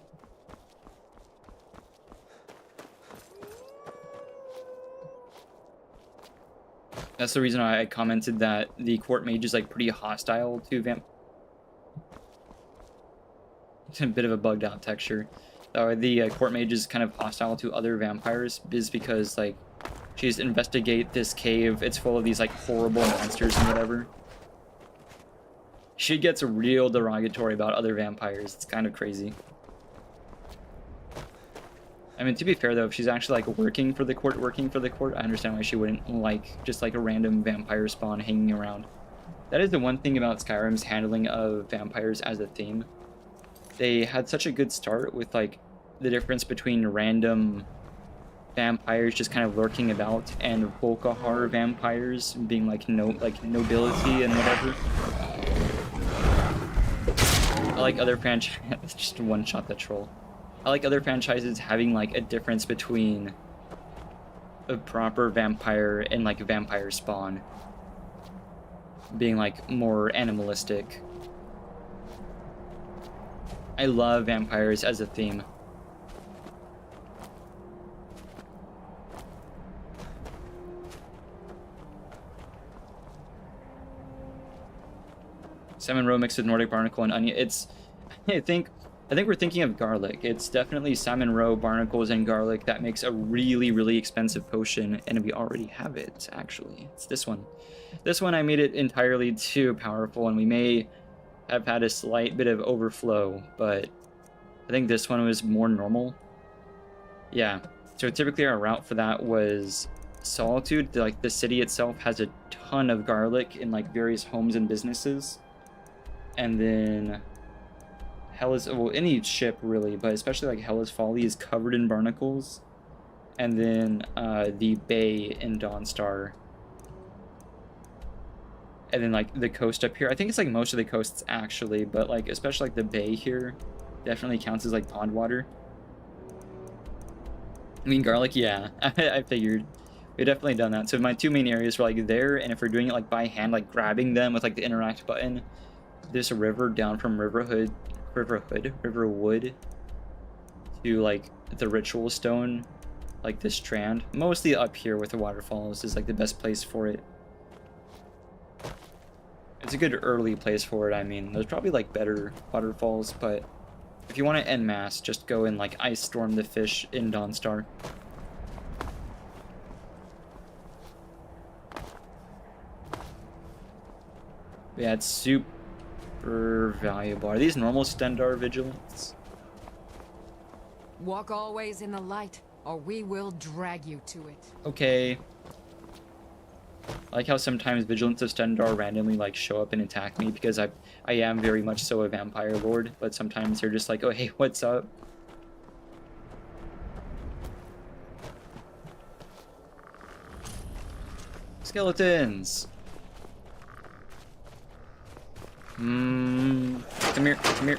That's the reason I commented that the court mage is like pretty hostile to It's a bit of a bugged out texture. The court mage is kind of hostile to other vampires is because like she's investigate this cave. It's full of these like horrible monsters and whatever. She gets real derogatory about other vampires. It's kind of crazy. I mean, to be fair though, if she's actually like working for the court, I understand why she wouldn't like just like a random vampire spawn hanging around. That is the one thing about Skyrim's handling of vampires as a theme. They had such a good start with like the difference between random vampires just kind of lurking about and Volkahar vampires being like nobility and whatever. I like other franchises. Just one shot that troll. I like other franchises having like a difference between a proper vampire and like a vampire spawn being like more animalistic. I love vampires as a theme. Salmon roe mixed with Nordic barnacle and onion. It's, I think we're thinking of garlic. It's definitely salmon roe, barnacles, and garlic. That makes a really, really expensive potion, and we already have it, actually. It's this one. This one I made it entirely too powerful, and we may have had a slight bit of overflow, but I think this one was more normal. Yeah, so typically our route for that was Solitude. Like, the city itself has a ton of garlic in like various homes and businesses. And then Hellas, well, any ship really, but especially like Hellas Folly is covered in barnacles. And then the bay in Dawnstar. And then like the coast up here. I think it's like most of the coasts actually, but like especially like the bay here definitely counts as like pond water. I mean, garlic, yeah, I figured. We've definitely done that. So my two main areas were like there, and if we're doing it like by hand, like grabbing them with like the interact button, this river down from Riverwood to like the ritual stone, like this strand, mostly up here with the waterfalls is like the best place for it. It's a good early place for it. I mean, there's probably like better waterfalls, but if you want to en masse, just go and like ice storm the fish in Dawnstar. Yeah, it's super valuable. Are these normal Stendar vigilants? Walk always in the light, or we will drag you to it. Okay. I like how sometimes vigilants of Stendar randomly like show up and attack me because I am very much so a vampire lord, but sometimes they're just like, oh hey, what's up? Skeletons! Come here, come here.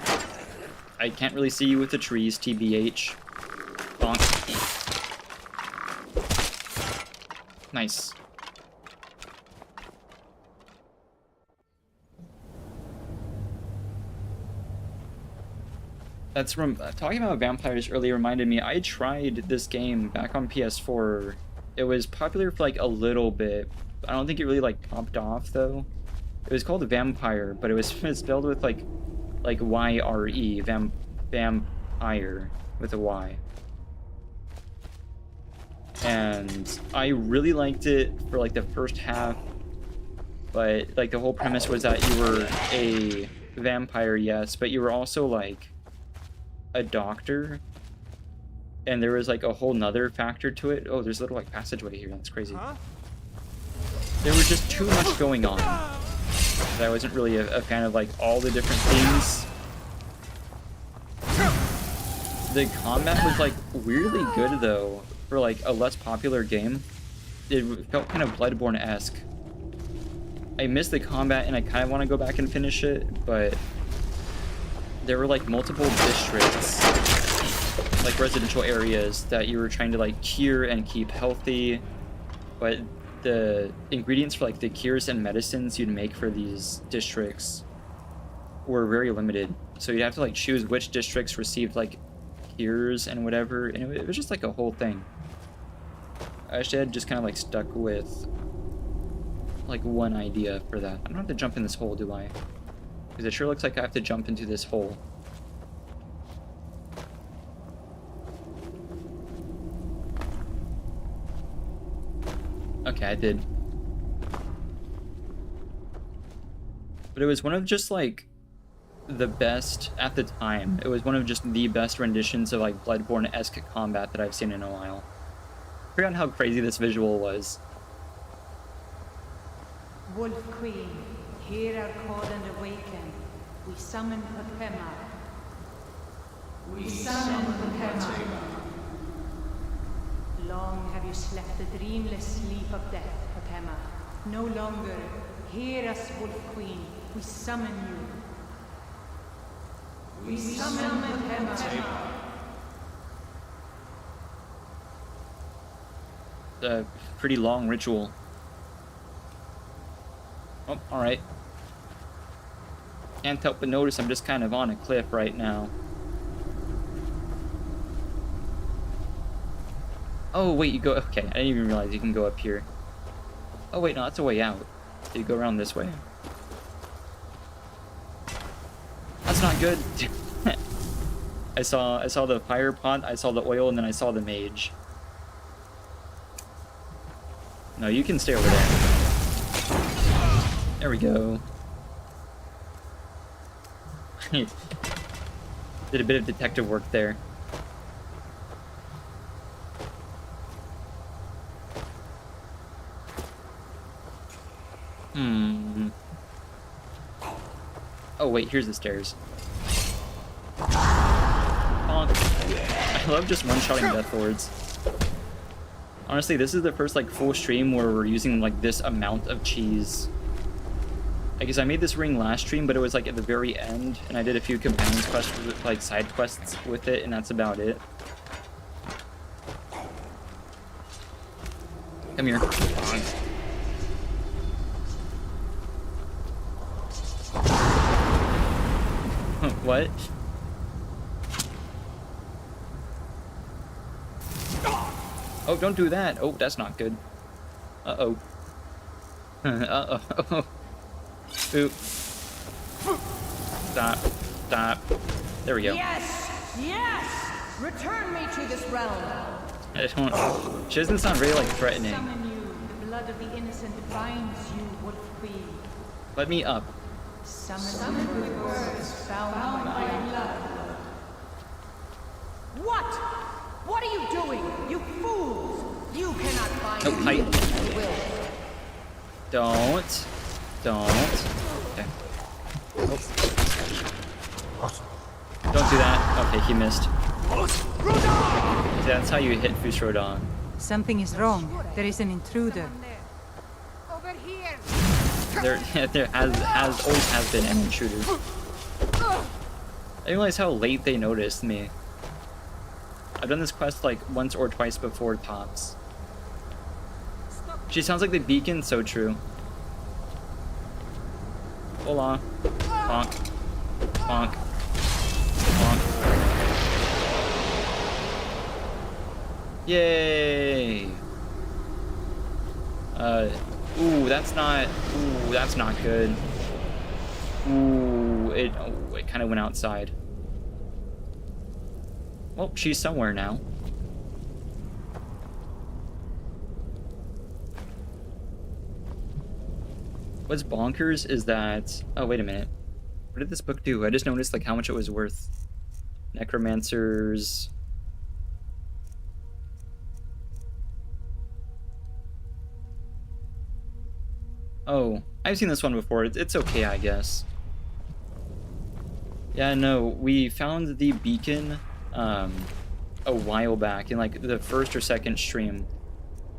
I can't really see you with the trees, TBH. Bonk. Nice. That's from talking about vampires earlier reminded me I tried this game back on PS4. It was popular for like a little bit. I don't think it really like popped off though. It was called Vampire, but it was spelled with like Y-R-E, vampire with a Y. And I really liked it for like the first half, but like the whole premise was that you were a vampire, yes, but you were also like a doctor, and there was like a whole nother factor to it. Oh, there's a little like passageway here. That's crazy. There was just too much going on. I wasn't really a fan of like all the different themes. The combat was like weirdly good though for like a less popular game. It felt kind of Bloodborne-esque. I missed the combat and I kind of want to go back and finish it, but there were like multiple districts, like residential areas that you were trying to like cure and keep healthy, but the ingredients for like the cures and medicines you'd make for these districts were very limited. So you'd have to like choose which districts received like cures and whatever, and it was just like a whole thing. I actually had just kind of like stuck with like one idea for that. I don't have to jump in this hole, do I? Because it sure looks like I have to jump into this hole. Okay, I did. But it was one of just like the best at the time. It was one of just the best renditions of like Bloodborne-esque combat that I've seen in a while. I forgot how crazy this visual was. Wolf Queen, hear our call and awaken. We summon Papema. We summon Papema. Long have you slept the dreamless sleep of death, Papema. No longer. Hear us, Wolf Queen. We summon you. We summon Pema. A pretty long ritual. Oh, alright. Can't help but notice I'm just kind of on a cliff right now. Oh, wait, you go... Okay, I didn't even realize you can go up here. Oh, wait, no, that's a way out. So you go around this way. That's not good. I saw the fire pot, I saw the oil, and then I saw the mage. No, you can stay over there. There we go. Did a bit of detective work there. Oh wait, here's the stairs. Bonk. I love just one-shotting Death Lords. Honestly, this is the first like full stream where we're using like this amount of cheese. I guess I made this ring last stream, but it was like at the very end, and I did a few companion quests, like side quests with it, and that's about it. Come here. What? Oh, don't do that. Oh, that's not good. Uh-oh. Uh-oh. Oop. Stop. Stop. There we go. Yes! Yes! Return me to this realm. I just want... She doesn't sound very, like, threatening. Summon you. The blood of the innocent binds you, wolf queen. Let me up. Summon with words bound by blood. What? What are you doing? You fools! You cannot find Oh, height. will. Don't. Okay. Oh. Don't do that. Okay, he missed. See, that's how you hit Fusrodon. Something is wrong. There is an intruder. Over here. There always has been an intruder. I didn't realize how late they noticed me. I've done this quest like once or twice before tops. She sounds like the beacon, so true. Hold on. Bonk. Bonk. Bonk. Yay! Ooh, that's not good. Ooh, it kind of went outside. Well, she's somewhere now. What's bonkers is that... Oh, wait a minute. What did this book do? I just noticed like how much it was worth. Necromancers... Oh, I've seen this one before. It's okay, I guess. Yeah, no, we found the beacon a while back in like the first or second stream.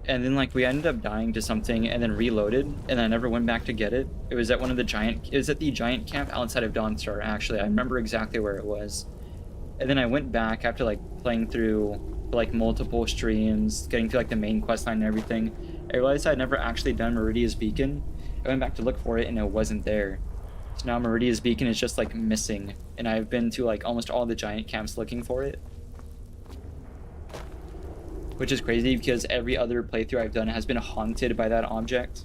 And then like we ended up dying to something and then reloaded and I never went back to get it. It was at one of the giant... It was at the giant camp outside of Dawnstar, actually. I remember exactly where it was. And then I went back after like playing through like multiple streams, getting to like the main quest line and everything. I realized I'd never actually done Meridia's Beacon. I went back to look for it and it wasn't there. So now Meridia's Beacon is just like missing. And I've been to like almost all the giant camps looking for it. Which is crazy because every other playthrough I've done has been haunted by that object.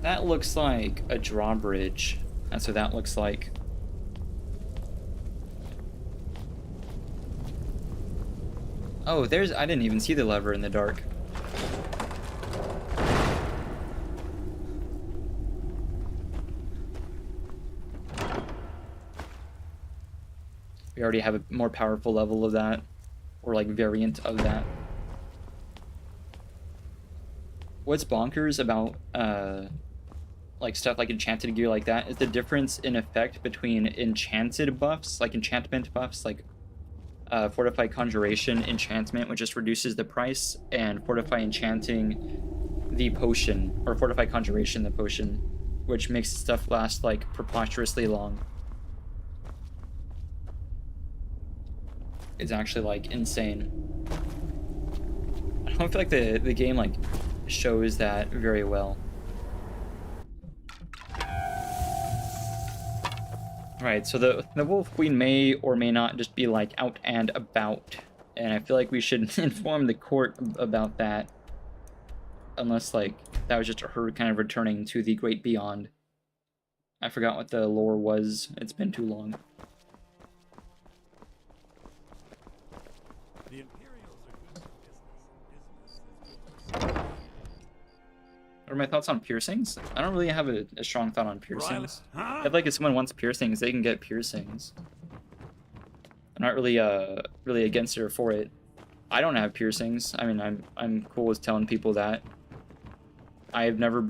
That looks like a drawbridge. That's what that looks like. Oh, there's... I didn't even see the lever in the dark. We already have a more powerful level of that. Or like variant of that. What's bonkers about like stuff like enchanted gear like that is the difference in effect between enchanted buffs, like enchantment buffs, like Fortify Conjuration enchantment, which just reduces the price, and Fortify Enchanting the potion, or Fortify Conjuration the potion, which makes stuff last like preposterously long. It's actually like insane. I don't feel like the game like shows that very well. Right, so the Wolf Queen may or may not just be like out and about, and I feel like we should inform the court about that, unless like that was just her kind of returning to the great beyond. I forgot what the lore was. It's been too long. What are my thoughts on piercings? I don't really have a strong thought on piercings. I feel like if someone wants piercings, they can get piercings. I'm not really really against it or for it. I don't have piercings. I mean, I'm cool with telling people that. I've never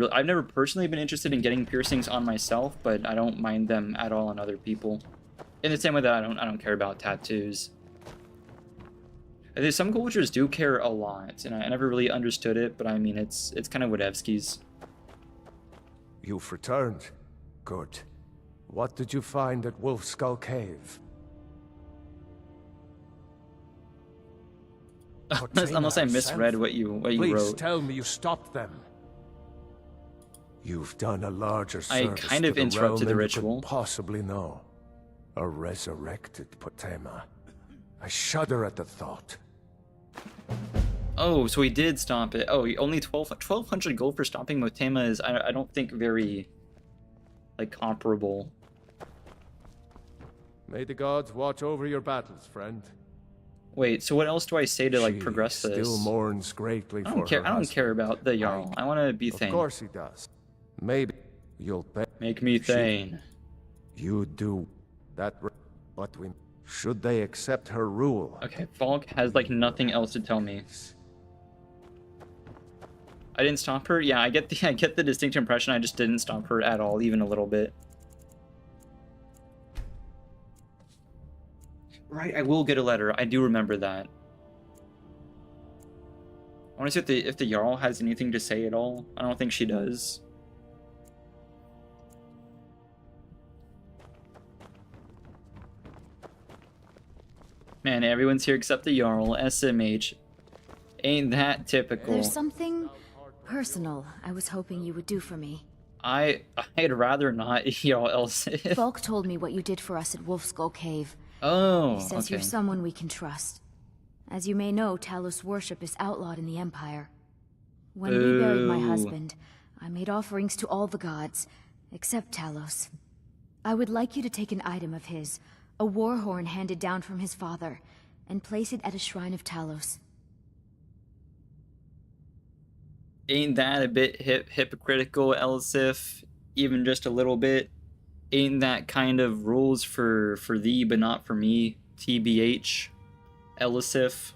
personally been interested in getting piercings on myself, but I don't mind them at all on other people. In the same way that I don't care about tattoos. I think some cultures do care a lot, and I never really understood it, but I mean, it's kind of whatevskis. You've returned. Good. What did you find at Wolf Skull Cave? Unless I misread what you Please wrote. Tell me you stopped them. You've done a larger service I kind of interrupted the ritual. Possibly know. A resurrected Potema. I shudder at the thought. Oh, so he did stomp it. Oh, only 1,200 gold for stomping Motema is, I don't think, very, like, comparable. May the gods watch over your battles, friend. Wait, so what else do I say to, like, progress this? Still mourns greatly for her I don't care about the Jarl. I want to be Thane. Of course he does. Maybe you'll make me Thane. You do that, but we... Should they accept her rule? Okay, Falk has like nothing else to tell me. I didn't stop her. Yeah, I get the distinct impression I just didn't stop her at all, even a little bit. Right, I will get a letter. I do remember that. I want to see if the Jarl has anything to say at all. I don't think she does. Man, everyone's here except the Jarl. SMH. Ain't that typical. There's something personal I was hoping you would do for me. I'd rather not, Jarl Elsif. Falk told me what you did for us at Wolfskull Cave. Oh, he says you're someone we can trust. As you may know, Talos worship is outlawed in the Empire. When we buried my husband, I made offerings to all the gods, except Talos. I would like you to take an item of his, a war horn handed down from his father, and place it at a shrine of Talos. Ain't that a bit hypocritical, Elsif? Even just a little bit? Ain't that kind of rules for thee, but not for me, TBH, Elsif?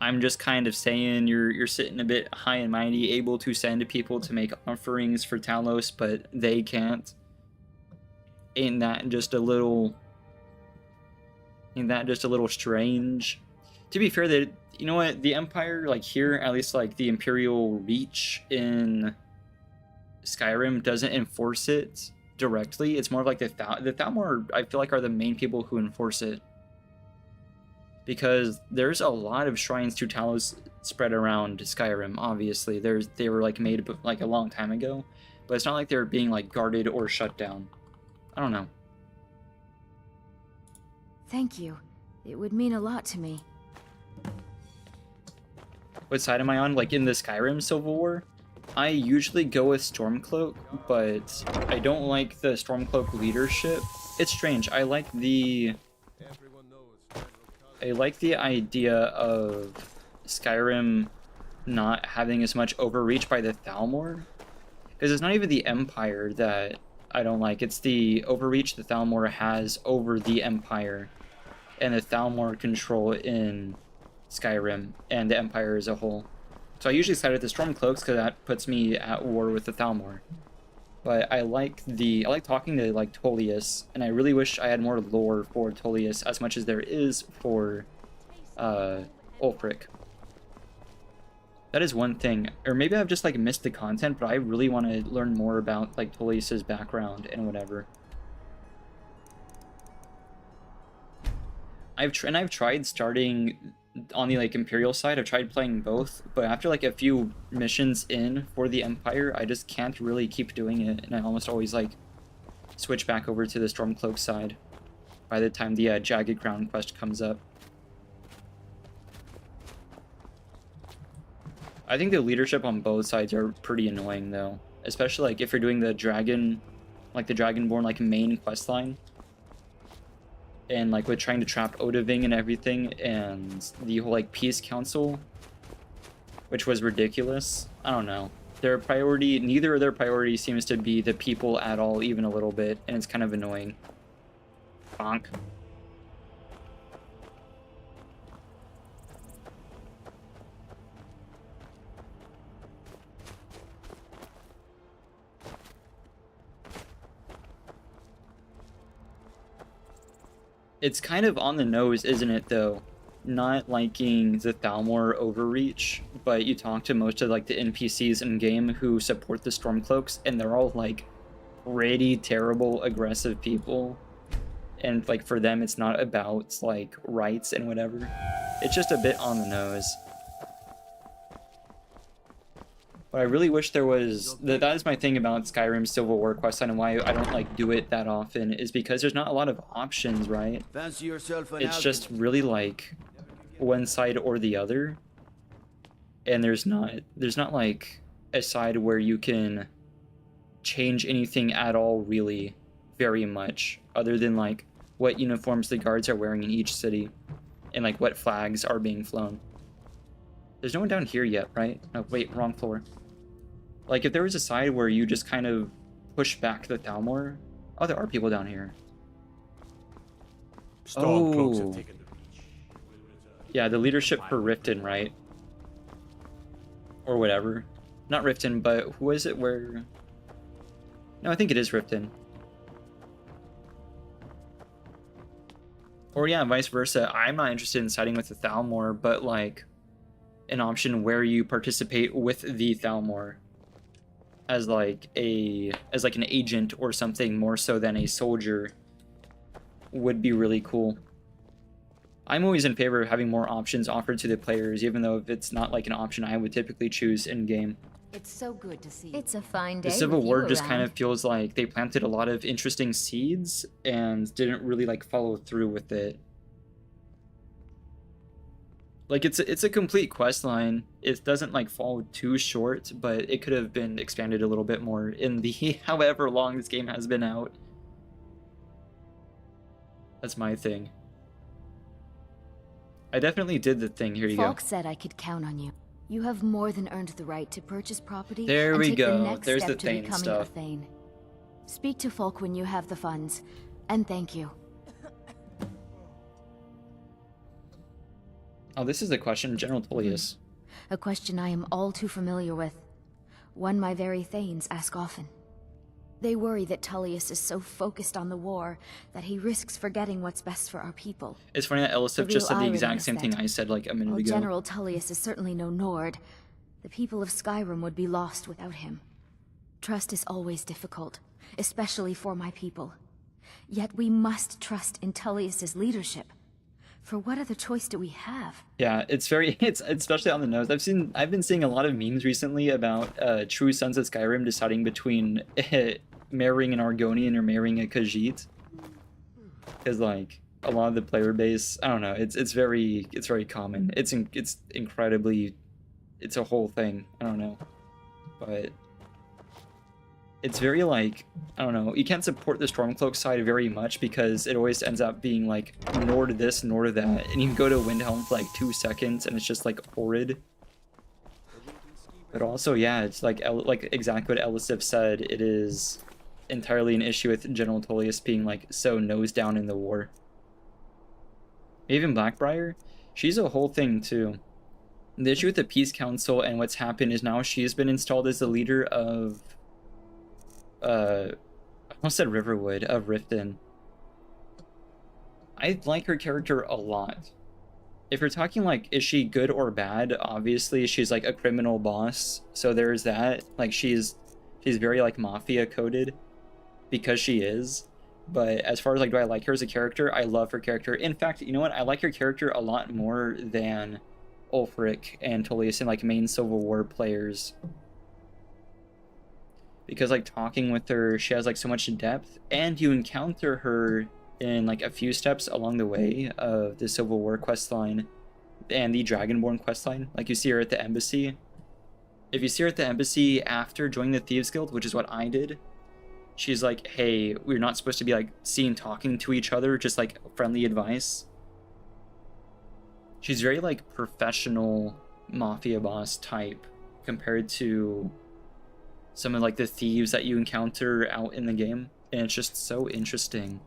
I'm just kind of saying you're sitting a bit high and mighty, able to send people to make offerings for Talos, but they can't. Ain't that just a little strange? To be fair, that you know what, the Empire, like here, at least like the Imperial Reach in Skyrim doesn't enforce it directly. It's more of like the Thalmor, I feel like, are the main people who enforce it. Because there's a lot of shrines to Talos spread around Skyrim, obviously. They were like made like a long time ago. But it's not like they're being like guarded or shut down. I don't know. Thank you. It would mean a lot to me. What side am I on? Like in the Skyrim Civil War? I usually go with Stormcloak, but I don't like the Stormcloak leadership. It's strange. I like the idea of Skyrim not having as much overreach by the Thalmor. Because it's not even the Empire that I don't like. It's the overreach the Thalmor has over the Empire. And the Thalmor control in Skyrim and the Empire as a whole. So I usually side with the Stormcloaks because that puts me at war with the Thalmor. But I like talking to like Tullius, and I really wish I had more lore for Tullius as much as there is for Ulfric. That is one thing. Or maybe I've just like missed the content, but I really want to learn more about like Tullius's background and whatever. I've tried starting on the like Imperial side. I've tried playing both, but after like a few missions in for the Empire, I just can't really keep doing it, and I almost always like switch back over to the Stormcloak side by the time the Jagged Crown quest comes up. I think the leadership on both sides are pretty annoying though, especially like if you're doing the dragon, like the Dragonborn like main quest line. And like with trying to trap Odahviing and everything, and the whole like peace council, which was ridiculous. I don't know. Their priority, neither of their priority seems to be the people at all, even a little bit, and it's kind of annoying. Bonk. It's kind of on the nose, isn't it, though? Not liking the Thalmor overreach, but you talk to most of like the NPCs in game who support the Stormcloaks, and they're all like pretty terrible, aggressive people. And like for them, it's not about like rights and whatever. It's just a bit on the nose. But I really wish there was... That is my thing about Skyrim Civil War questline and why I don't like do it that often, is because there's not a lot of options, right? Fancy yourself an It's just really like one side or the other. And there's not like a side where you can change anything at all really very much, other than like what uniforms the guards are wearing in each city and like what flags are being flown. There's no one down here yet, right? No, wait, wrong floor. Like, if there was a side where you just kind of push back the Thalmor... Oh, there are people down here. Stormcloaks have Oh. taken the beach. Yeah, the leadership for Riften, right? Or whatever. Not Riften, but who is it where... No, I think it is Riften. Or yeah, vice versa. I'm not interested in siding with the Thalmor, but like... an option where you participate with the Thalmor as like an agent or something more so than a soldier would be really cool. I'm always in favor of having more options offered to the players, even though if it's not like an option I would typically choose in game. It's so good to see. It's a fine day. The Civil with you War just around. kind of feels like they planted a lot of interesting seeds and didn't really like follow through with it. Like, it's a complete quest line. It doesn't, like, fall too short, but it could have been expanded a little bit more in the however long this game has been out. That's my thing. I definitely did the thing. Here you Falk go. said I could count on you. You have more than earned the right to purchase property There and we take go. the next There's step the to Thane becoming stuff. a Thane. Speak to Falk when you have the funds, and thank you. Oh, this is a question, General Tullius. A question I am all too familiar with. One my very Thanes ask often. They worry that Tullius is so focused on the war that he risks forgetting what's best for our people. It's funny that Elisif The just said real the irony exact is same thing that I said like a minute while ago. General Tullius is certainly no Nord, the people of Skyrim would be lost without him. Trust is always difficult, especially for my people. Yet we must trust in Tullius's leadership. For what other choice do we have? Yeah, it's especially on the nose. I've been seeing a lot of memes recently about true sons of Skyrim deciding between marrying an Argonian or marrying a Khajiit. Because like a lot of the player base, I don't know, it's very common. It's incredibly, it's a whole thing. I don't know, but it's very like, I don't know, you can't support the Stormcloak side very much because it always ends up being like nor to this nor to that, and you can go to Windhelm for like 2 seconds and it's just like horrid. But also, yeah, it's like exactly what Elisif said. It is entirely an issue with General Tullius being like so nose down in the war. Even Blackbriar, she's a whole thing too. The issue with the Peace Council and what's happened is now she's been installed as the leader of I almost said Riverwood, of Riften. I like her character a lot. if you're talking like, is she good or bad? Obviously, she's like a criminal boss, so there's that. Like, she's very like mafia coded because she is. But as far as like, do I like her as a character? I love her character. In fact, you know what? I like her character a lot more than Ulfric and Tullius and like main Civil War players. Because like talking with her, she has like so much depth, and you encounter her in like a few steps along the way of the Civil War questline and the Dragonborn questline. Like you see her at the embassy. If you see her at the embassy after joining the Thieves Guild, which is what I did, she's like, hey, we're not supposed to be like seen talking to each other, just like friendly advice. She's very like professional mafia boss type compared to some of like the thieves that you encounter out in the game, and it's just so interesting.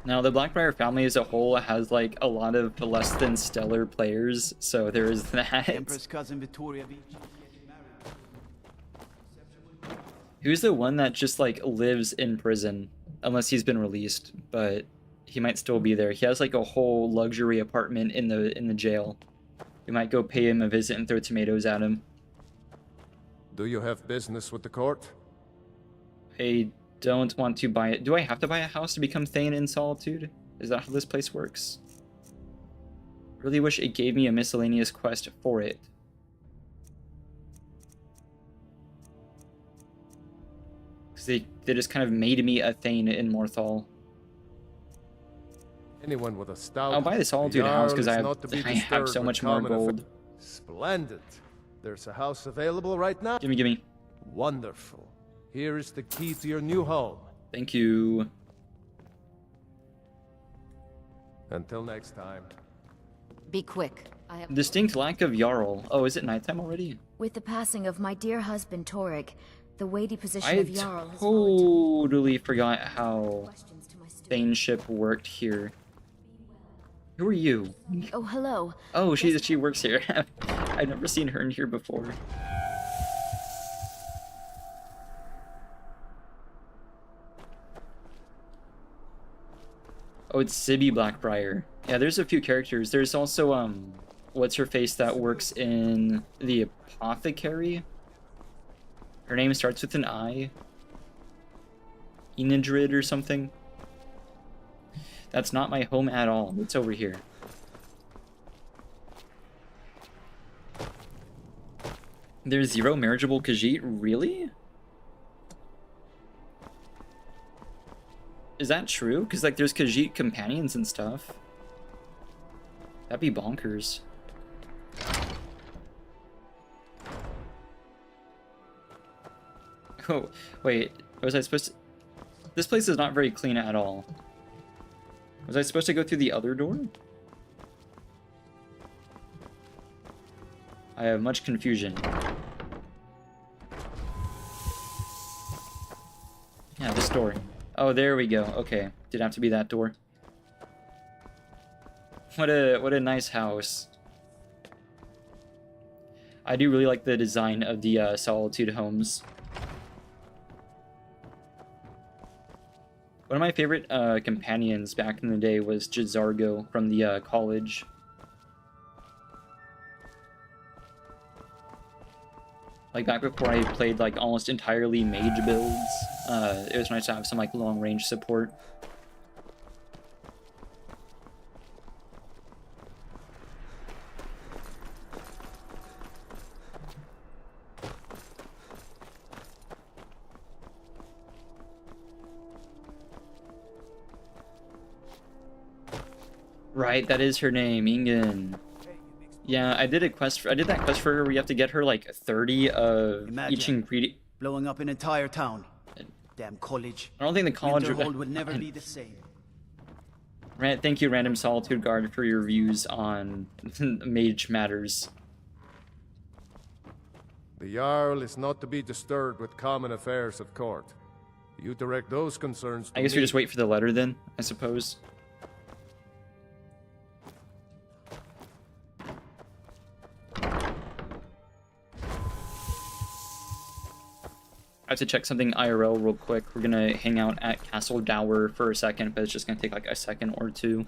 Now, the Blackbriar family as a whole has like a lot of less than stellar players, so there is that. Empress cousin Victoria Beach is getting married. Who's the one that just like lives in prison, unless he's been released, but he might still be there. He has like a whole luxury apartment in the jail. You might go pay him a visit and throw tomatoes at him. Do you have business with the court? I don't want to buy it. Do I have to buy a house to become Thane in Solitude? Is that how this place works? Really wish it gave me a miscellaneous quest for it. Because they just kind of made me a Thane in Morthal. Anyone with a stout... I'll buy the Solitude house because I have so much more gold. Splendid. There's a house available right now. Gimme. Wonderful. Here is the key to your new home. Thank you. Until next time. Be quick. I have Distinct lack of Jarl. Oh, is it nighttime already? With the passing of my dear husband Torrig, the weighty position of Jarl has totally forgot how Thaneship worked here. Who are you? Oh, hello. Oh, she works here. I've never seen her in here before. Oh, it's Sibby Blackbriar. Yeah, there's a few characters. There's also, what's her face that works in the Apothecary? Her name starts with an I. Enidrid or something. That's not my home at all. It's over here. There's 0 marriageable Khajiit? Really? Is that true? Because, like, there's Khajiit companions and stuff. That'd be bonkers. Oh, wait. Was I supposed to... This place is not very clean at all. Was I supposed to go through the other door? I have much confusion. Yeah, this door. Oh, there we go. Okay, didn't have to be that door. What a nice house. I do really like the design of the Solitude homes. One of my favorite companions back in the day was Jizargo from the college. Like back before I played like almost entirely mage builds, it was nice to have some like long range support. Right, that is her name, Ingen. Yeah, I did that quest for her where you have to get her like 30 of each ingredient. Blowing up an entire town. Damn college. I don't think the college Winterhold would never be the same. Thank you, Random Solitude Guard, for your views on mage matters. The Jarl is not to be disturbed with common affairs at court. You direct those concerns to I guess me. we just wait for the letter then, I suppose. have to check something IRL real quick. We're gonna hang out at Castle Dower for a second, but it's just gonna take like a second or two.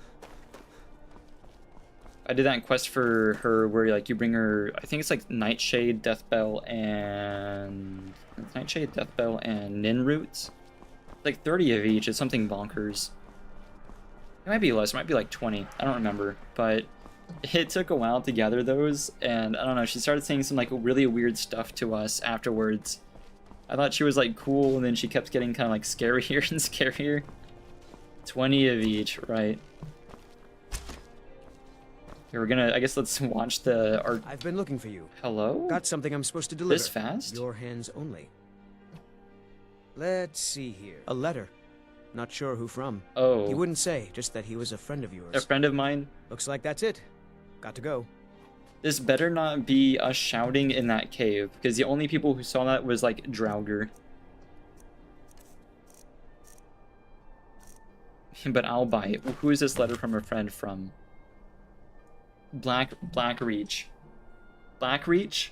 I did that quest for her where like you bring her, I think it's like Nightshade, Deathbell, and Nin roots. Like 30 of each. It's something bonkers. It might be less. It might be like 20. I don't remember, but it took a while to gather those, and I don't know. She started saying some like really weird stuff to us afterwards. I thought she was like cool, and then she kept getting kind of like scarier and scarier. 20 of each, right? Here, we're gonna, I guess let's watch the art. I've been looking for you. Hello? Got something I'm supposed to deliver. This fast? Your hands only. Let's see here. A letter. Not sure who from. Oh. He wouldn't say, just that he was a friend of yours. A friend of mine? Looks like that's it. Got to go. This better not be us shouting in that cave, because the only people who saw that was like Draugr. But I'll buy it. Who is this letter from a friend from? Blackreach. Blackreach?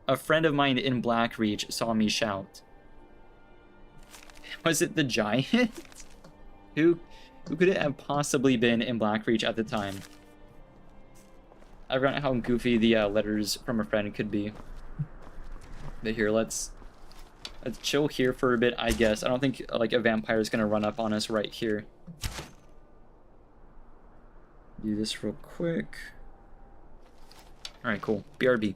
A friend of mine in Blackreach saw me shout. Was it the giant? Who could it have possibly been in Blackreach at the time? I forgot how goofy the letters from a friend could be. But here, let's chill here for a bit, I guess. I don't think like a vampire is gonna run up on us right here. Do this real quick. All right, cool. BRB.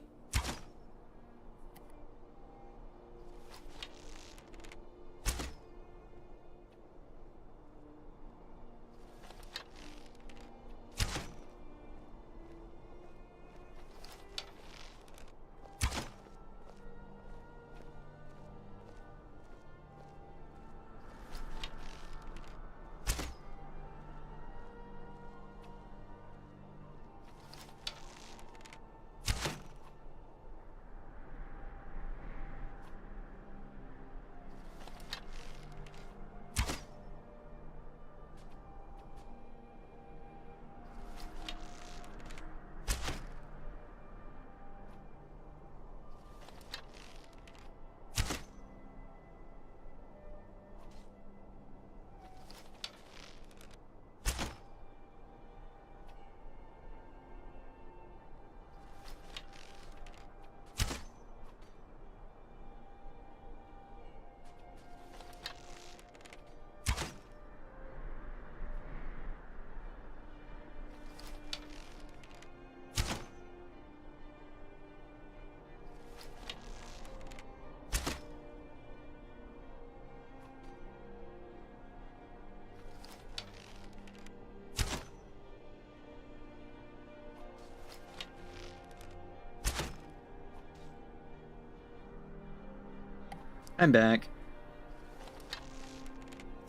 I'm back.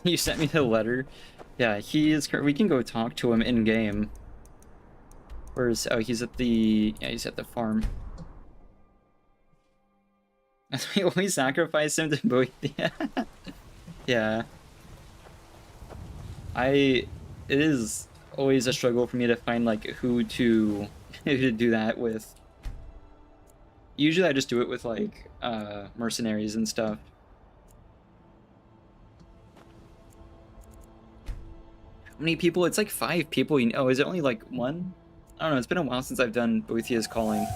You sent me the letter. Yeah, he is. We can go talk to him in game. Where's? Oh, he's at the. Yeah, he's at the farm. We always sacrifice him to both. Yeah. It is always a struggle for me to find like who to do that with. Usually I just do it with like mercenaries and stuff. How many people? It's like 5 people. You know, is it only like 1? I don't know. It's been a while since I've done Boethiah's calling.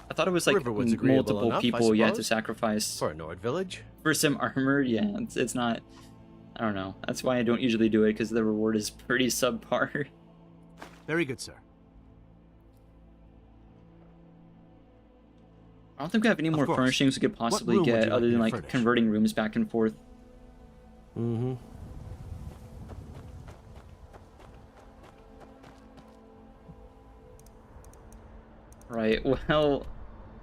I thought it was like multiple people you had to sacrifice for a Nord village. For some armor. Yeah, it's not. I don't know. That's why I don't usually do it, because the reward is pretty subpar. Very good, sir. I don't think we have any more furnishings we could possibly get other than like converting rooms back and forth. Mm-hmm. Right, well,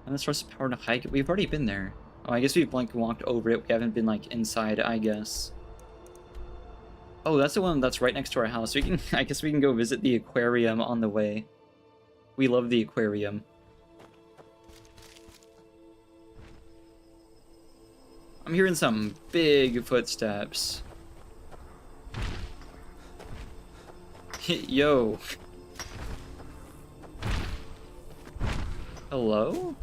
and the source of power to hike it. We've already been there. Oh, I guess we've like walked over it. We haven't been like inside, I guess. Oh, that's the one that's right next to our house. We can, I guess we can go visit the aquarium on the way. We love the aquarium. I'm hearing some big footsteps. Yo. Hello?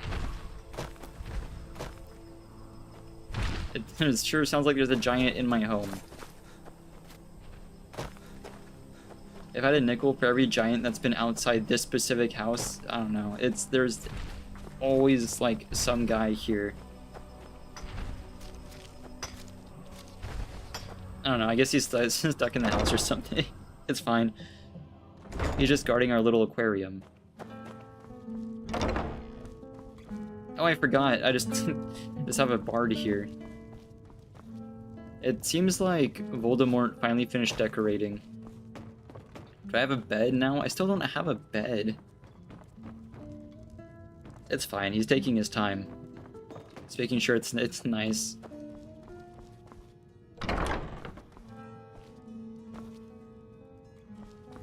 It sure sounds like there's a giant in my home. If I had a nickel for every giant that's been outside this specific house, I don't know. There's always like some guy here. I don't know. I guess he's stuck in the house or something. It's fine. He's just guarding our little aquarium. Oh, I forgot. I just have a bard here. It seems like Voldemort finally finished decorating. Do I have a bed now? I still don't have a bed. It's fine. He's taking his time. He's making sure it's nice.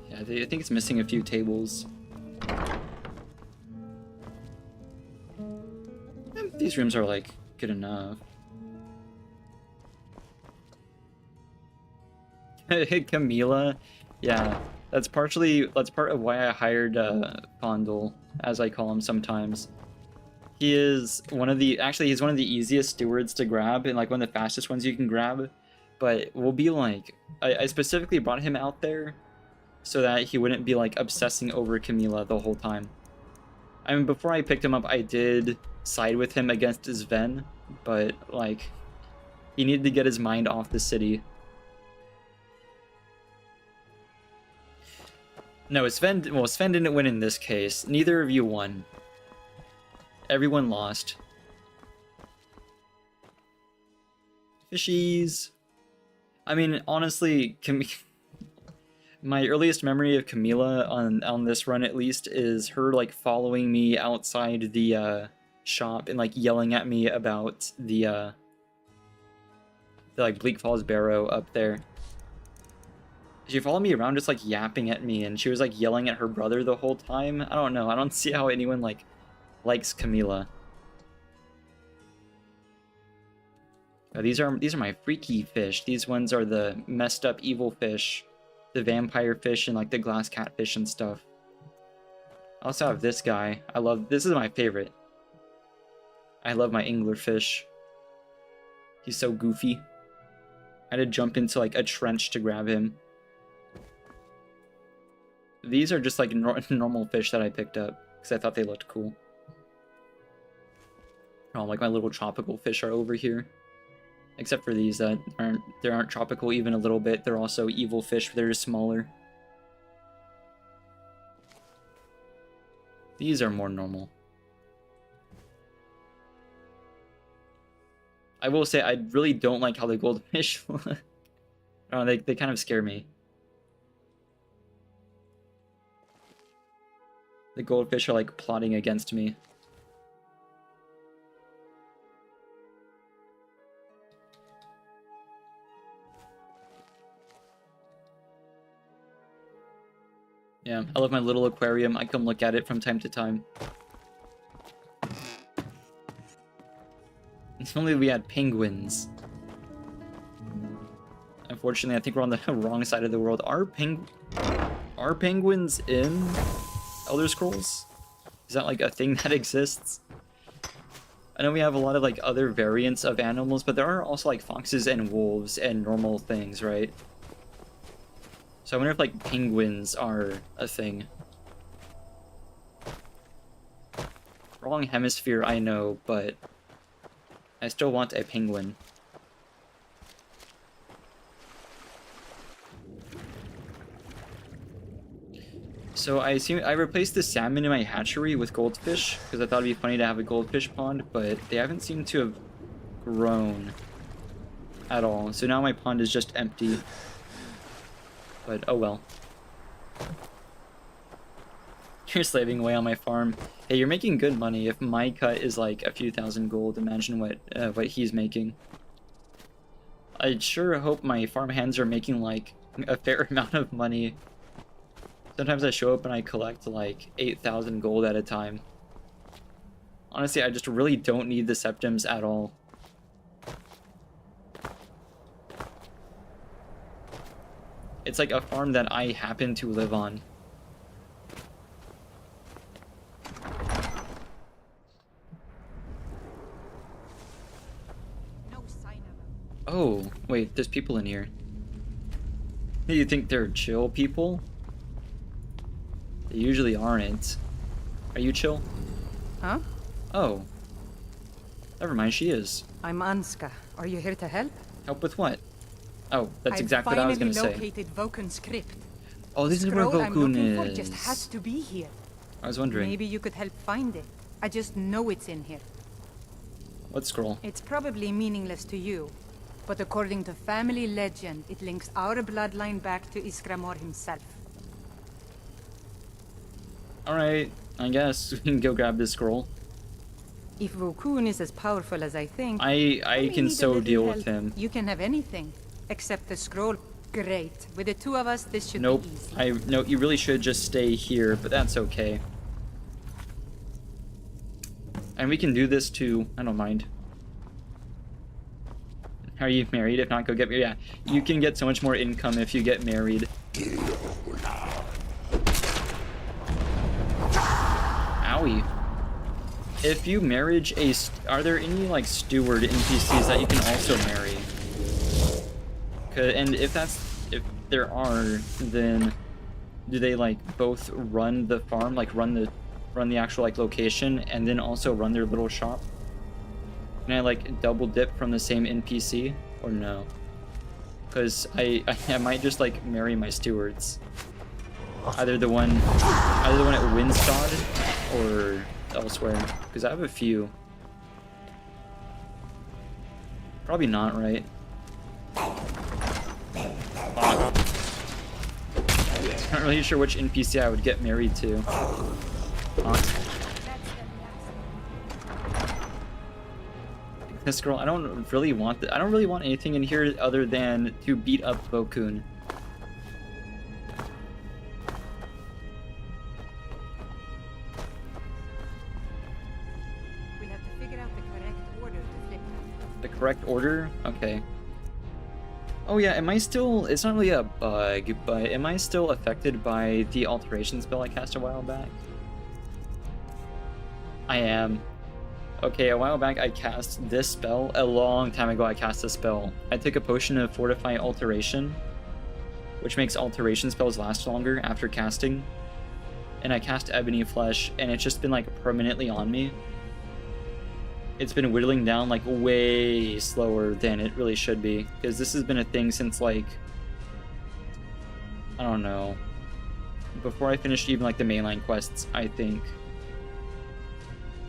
Yeah, I think it's missing a few tables. These rooms are like good enough. Camila, yeah, that's part of why I hired Fondle, as I call him sometimes. He is he's one of the easiest stewards to grab and like one of the fastest ones you can grab. But we'll be like, I specifically brought him out there so that he wouldn't be like obsessing over Camila the whole time. I mean, before I picked him up, I did side with him against Sven, but like, he needed to get his mind off the city. No, Sven didn't win in this case. Neither of you won. Everyone lost. Fishies. I mean, honestly, my earliest memory of Camila on this run, at least, is her like following me outside the shop and like yelling at me about the like Bleak Falls Barrow up there. She followed me around just like yapping at me, and she was like yelling at her brother the whole time. I don't know. I don't see how anyone like likes Camila. These are my freaky fish. These ones are the messed up evil fish, the vampire fish, and like the glass catfish and stuff. I also have this guy. This is my favorite. I love my anglerfish. He's so goofy. I had to jump into like a trench to grab him. These are just like normal fish that I picked up because I thought they looked cool. Oh, like my little tropical fish are over here. Except for these that aren't tropical even a little bit. They're also evil fish, but they're just smaller. These are more normal. I will say I really don't like how the goldfish look. Oh, they kind of scare me. The goldfish are like plotting against me. Yeah, I love my little aquarium. I come look at it from time to time. If only we had penguins. Unfortunately, I think we're on the wrong side of the world. Are penguins in Elder Scrolls? Is that like a thing that exists? I know we have a lot of like other variants of animals, but there are also like foxes and wolves and normal things, right? So I wonder if like penguins are a thing. Wrong hemisphere, I know, but I still want a penguin. So I replaced the salmon in my hatchery with goldfish because I thought it'd be funny to have a goldfish pond, but they haven't seemed to have grown at all. So now my pond is just empty. But oh well. You're slaving away on my farm. Hey, you're making good money. If my cut is like a few thousand gold, imagine what he's making. I sure hope my farm hands are making like a fair amount of money. Sometimes I show up and I collect like 8,000 gold at a time. Honestly, I just really don't need the septims at all. It's like a farm that I happen to live on. No sign Wait, there's people in here. You think they're chill people? They usually aren't. Are you chill? Huh? Oh. Never mind, she is. I'm Anska. Are you here to help? Help with what? Oh, that's exactly what I was gonna say. I finally located Vokun's crypt. Oh, this is where Scroll I'm Vokun looking for is. just has to be here. I was wondering. Maybe you could help find it. I just know it's in here. What scroll? It's probably meaningless to you, but according to family legend, it links our bloodline back to Iskramor himself. Alright, I guess we can go grab this scroll. If Vokun is as powerful as I think, I can so deal with him. You can have anything, except the scroll. Great. With the two of us, this should Nope. be easy. No, you really should just stay here, but that's okay. And we can do this too. I don't mind. Are you married? If not, go get married. Yeah, you can get so much more income if you get married. Owie. If you marriage are there any like steward NPCs that you can also marry? And if there are, then do they like both run the farm, like run the actual like location, and then also run their little shop? Can I like double dip from the same NPC or no? Because I might just like marry my stewards. Either the one at Windstad or elsewhere. Because I have a few. Probably not, right? Not really sure which NPC I would get married to. This girl, I don't really want anything in here other than to beat up Vokun. We'll have to figure out the correct order to flip them. The correct order? Okay. Oh yeah, am I still... It's not really a bug, but am I still affected by the alteration spell I cast a while back? I am. Okay, a while back I cast this spell. A long time ago I cast this spell. I took a potion of Fortify Alteration, which makes alteration spells last longer after casting. And I cast Ebony Flesh, and it's just been like permanently on me. It's been whittling down like way slower than it really should be, because this has been a thing since like, I don't know, before I finished even like the mainline quests, I think.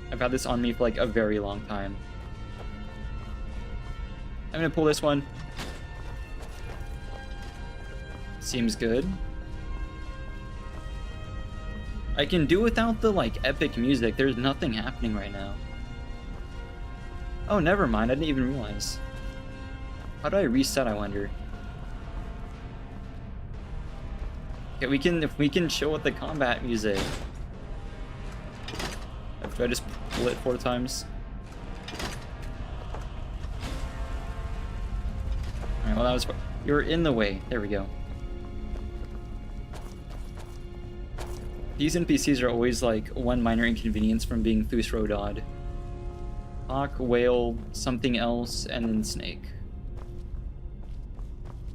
I've had this on me for like a very long time. I'm gonna pull this one. Seems good. I can do without the like epic music. There's nothing happening right now. Oh, never mind. I didn't even realize. How do I reset, I wonder? Okay, if we can chill with the combat music. Do I just pull it 4 times? Alright, well that was... You're in the way. There we go. These NPCs are always like one minor inconvenience from being Thus Rodod. Hawk, whale, something else, and then snake.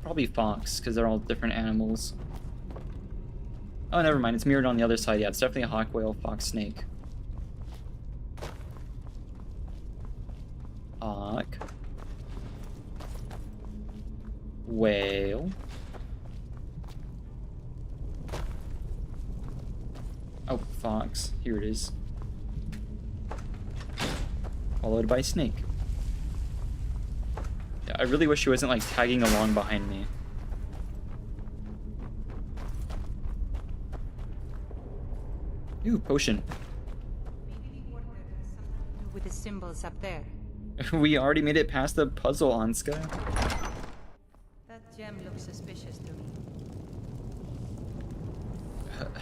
Probably fox, because they're all different animals. Oh, never mind. It's mirrored on the other side. Yeah, it's definitely a hawk, whale, fox, snake. Hawk. Whale. Oh, fox. Here it is. Followed by snake. Yeah, I really wish he wasn't like tagging along behind me. Ooh, potion. Maybe the order has something to do with the symbols up there. We already made it past the puzzle, Anska. That gem looks suspicious to me.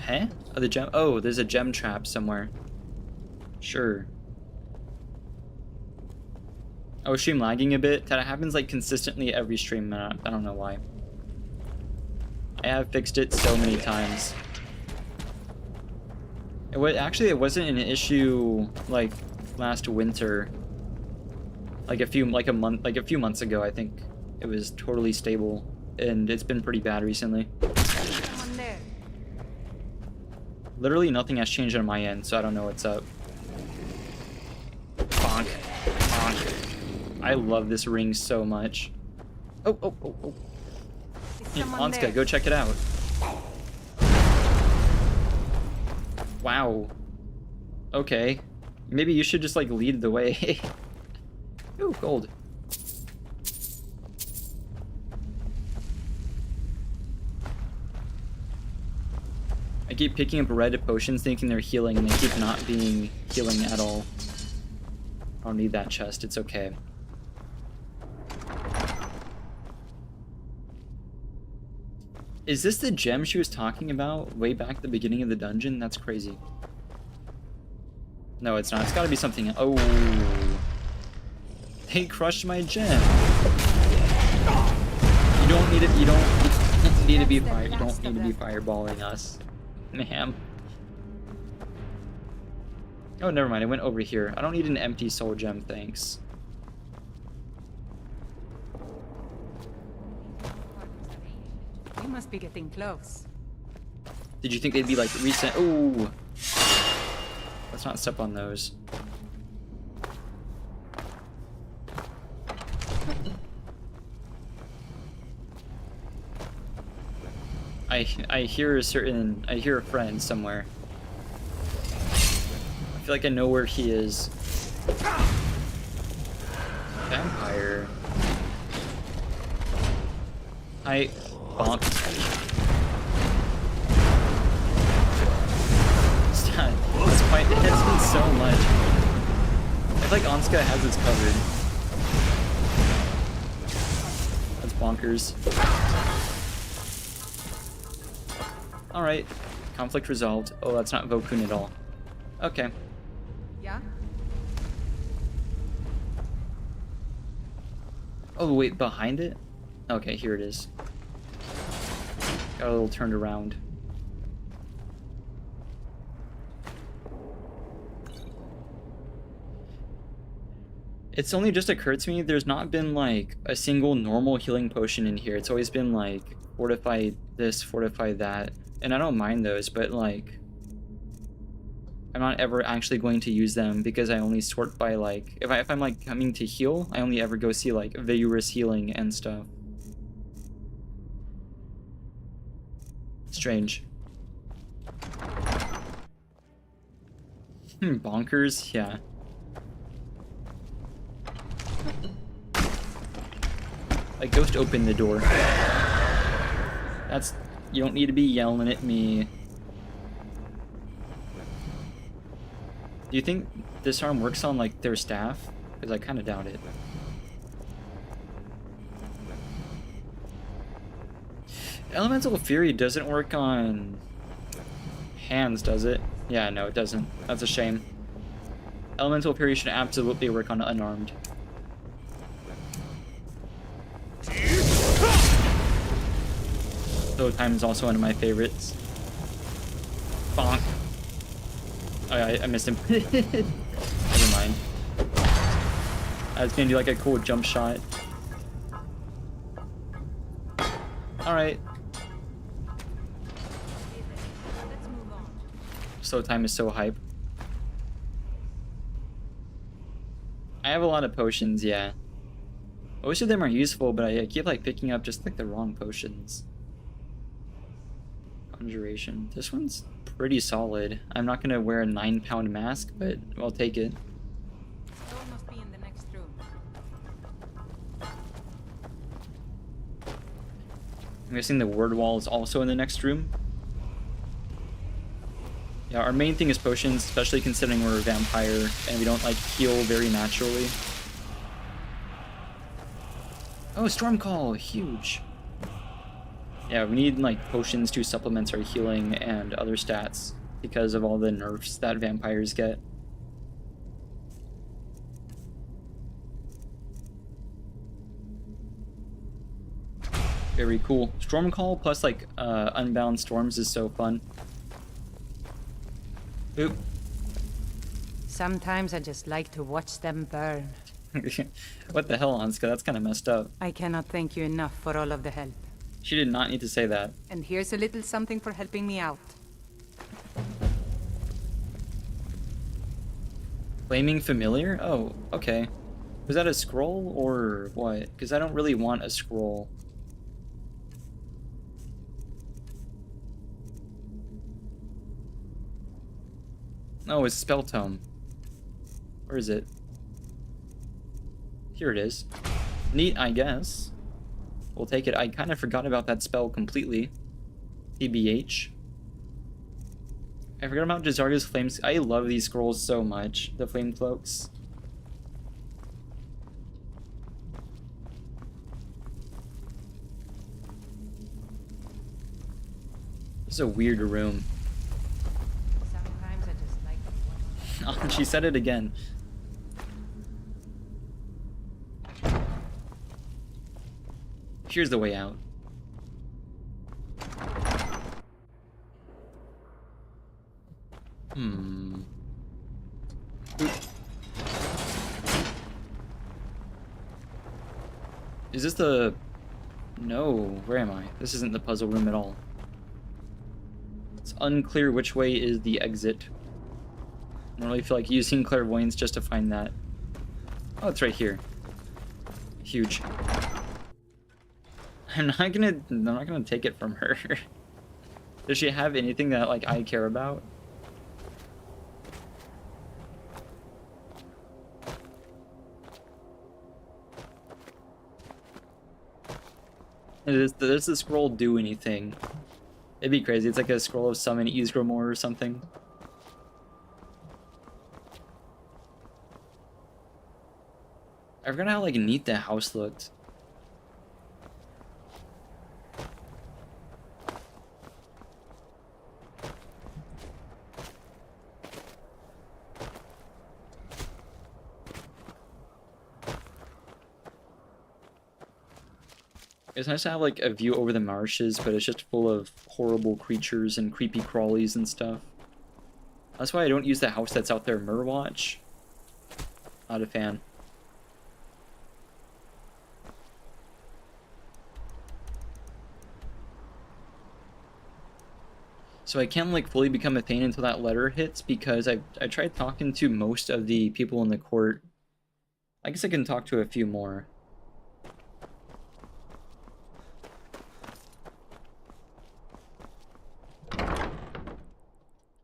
Huh? Oh, the gem. Oh, there's a gem trap somewhere. Sure. Oh, stream lagging a bit. That happens like consistently every stream. I don't know why. I have fixed it so many times. Actually, it wasn't an issue like last winter. Like a few months ago, I think. it was totally stable, and it's been pretty bad recently. Someone there. Literally nothing has changed on my end, so I don't know what's up. Bonk. Bonk. I love this ring so much. Oh, oh, oh, oh. Hey, Anska, go check it out. Wow. Okay. Maybe you should just, like, lead the way. Ooh, gold. I keep picking up red potions thinking they're healing, and they keep not being healing at all. I don't need that chest, it's okay. Is this the gem she was talking about way back at the beginning of the dungeon? That's crazy. No, it's not. It's gotta be something. Oh. They crushed my gem. You don't need it. You don't need to be fire. You don't need to be fireballing us, ma'am. Oh, never mind. I went over here. I don't need an empty soul gem, thanks. You must be getting close. Did you think they'd be like recent? Oh. Let's not step on those. I hear a friend somewhere. I feel like I know where he is. Vampire. I bonk. It's been so much. I feel like Anska has this covered. That's bonkers. Alright. Conflict resolved. Oh, that's not Vokun at all. Okay. Yeah? Oh, wait, behind it? Okay, here it is. Got a little turned around. It's only just occurred to me there's not been like a single normal healing potion in here. It's always been like fortify this, fortify that. And I don't mind those, but like I'm not ever actually going to use them because I only sort by like if I'm like coming to heal, I only ever go see like vigorous healing and stuff. Strange. Bonkers, yeah. Like, ghost open the door. That's... You don't need to be yelling at me. Do you think disarm works on, like, their staff? Because I kind of doubt it. Elemental Fury doesn't work on... hands, does it? Yeah, no, it doesn't. That's a shame. Elemental Fury should absolutely work on unarmed. Slow time is also one of my favorites. Bonk. Oh, I missed him. Never mind. I was gonna do like a cool jump shot. Alright. Slow time is so hype. I have a lot of potions, yeah. Most of them are useful, but I keep like picking up just like the wrong potions. Conjuration. This one's pretty solid. I'm not gonna wear a 9-pound mask, but I'll take it. Door must be in the next room. I'm guessing the word wall is also in the next room. Yeah, our main thing is potions, especially considering we're a vampire and we don't like heal very naturally. Oh, Storm Call, huge. Yeah, we need like potions to supplement our healing and other stats because of all the nerfs that vampires get. Very cool. Storm Call plus like Unbound Storms is so fun. Oop. Sometimes I just like to watch them burn. What the hell, Anska? That's kind of messed up. I cannot thank you enough for all of the help. She did not need to say that. And here's a little something for helping me out. Flaming familiar? Oh, okay. Was that a scroll or what? Because I don't really want a scroll. Oh, it's spell tome. Where is it? Here it is. Neat, I guess. We'll take it. I kind of forgot about that spell completely. TBH. I forgot about Jazarga's flames. I love these scrolls so much. The flame cloaks. This is a weird room. Sometimes I just like Oh, she said it again. Here's the way out. Hmm. Is this the... No, where am I? This isn't the puzzle room at all. It's unclear which way is the exit. I don't really feel like using clairvoyance just to find that. Oh, it's right here. Huge. I'm not gonna take it from her. Does she have anything that like I care about? Does the scroll do anything? It'd be crazy. It's like a scroll of summon Ysgramor or something. I forgot how like neat the house looked. It's nice to have like a view over the marshes, but it's just full of horrible creatures and creepy crawlies and stuff. That's why I don't use the house that's out there, Murwatch. Not a fan. So I can't like fully become a Thane until that letter hits because I tried talking to most of the people in the court. I guess I can talk to a few more.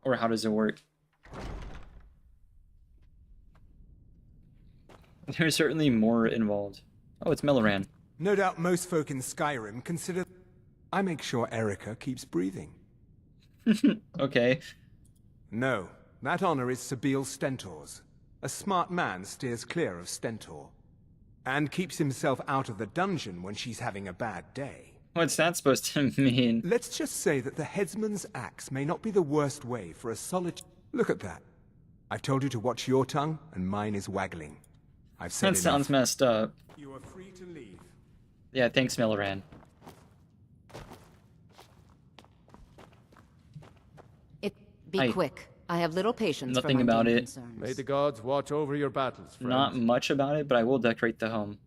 Or how does it work? There's certainly more involved. Oh, it's Meloran. No doubt most folk in Skyrim consider... I make sure Erica keeps breathing. Okay. No, that honor is Sabile Stentor's. A smart man steers clear of Stentor. And keeps himself out of the dungeon when she's having a bad day. What's that supposed to mean? Let's just say that the headsman's axe may not be the worst way for a solid... Look at that. I've told you to watch your tongue, and mine is waggling. I've said That sounds messed up. You are free to leave. Yeah, thanks, Meloran. Be quick. I have little patience Nothing for about mundane it. concerns. May the gods watch over your battles, friend. Not much about it, but I will decorate the home.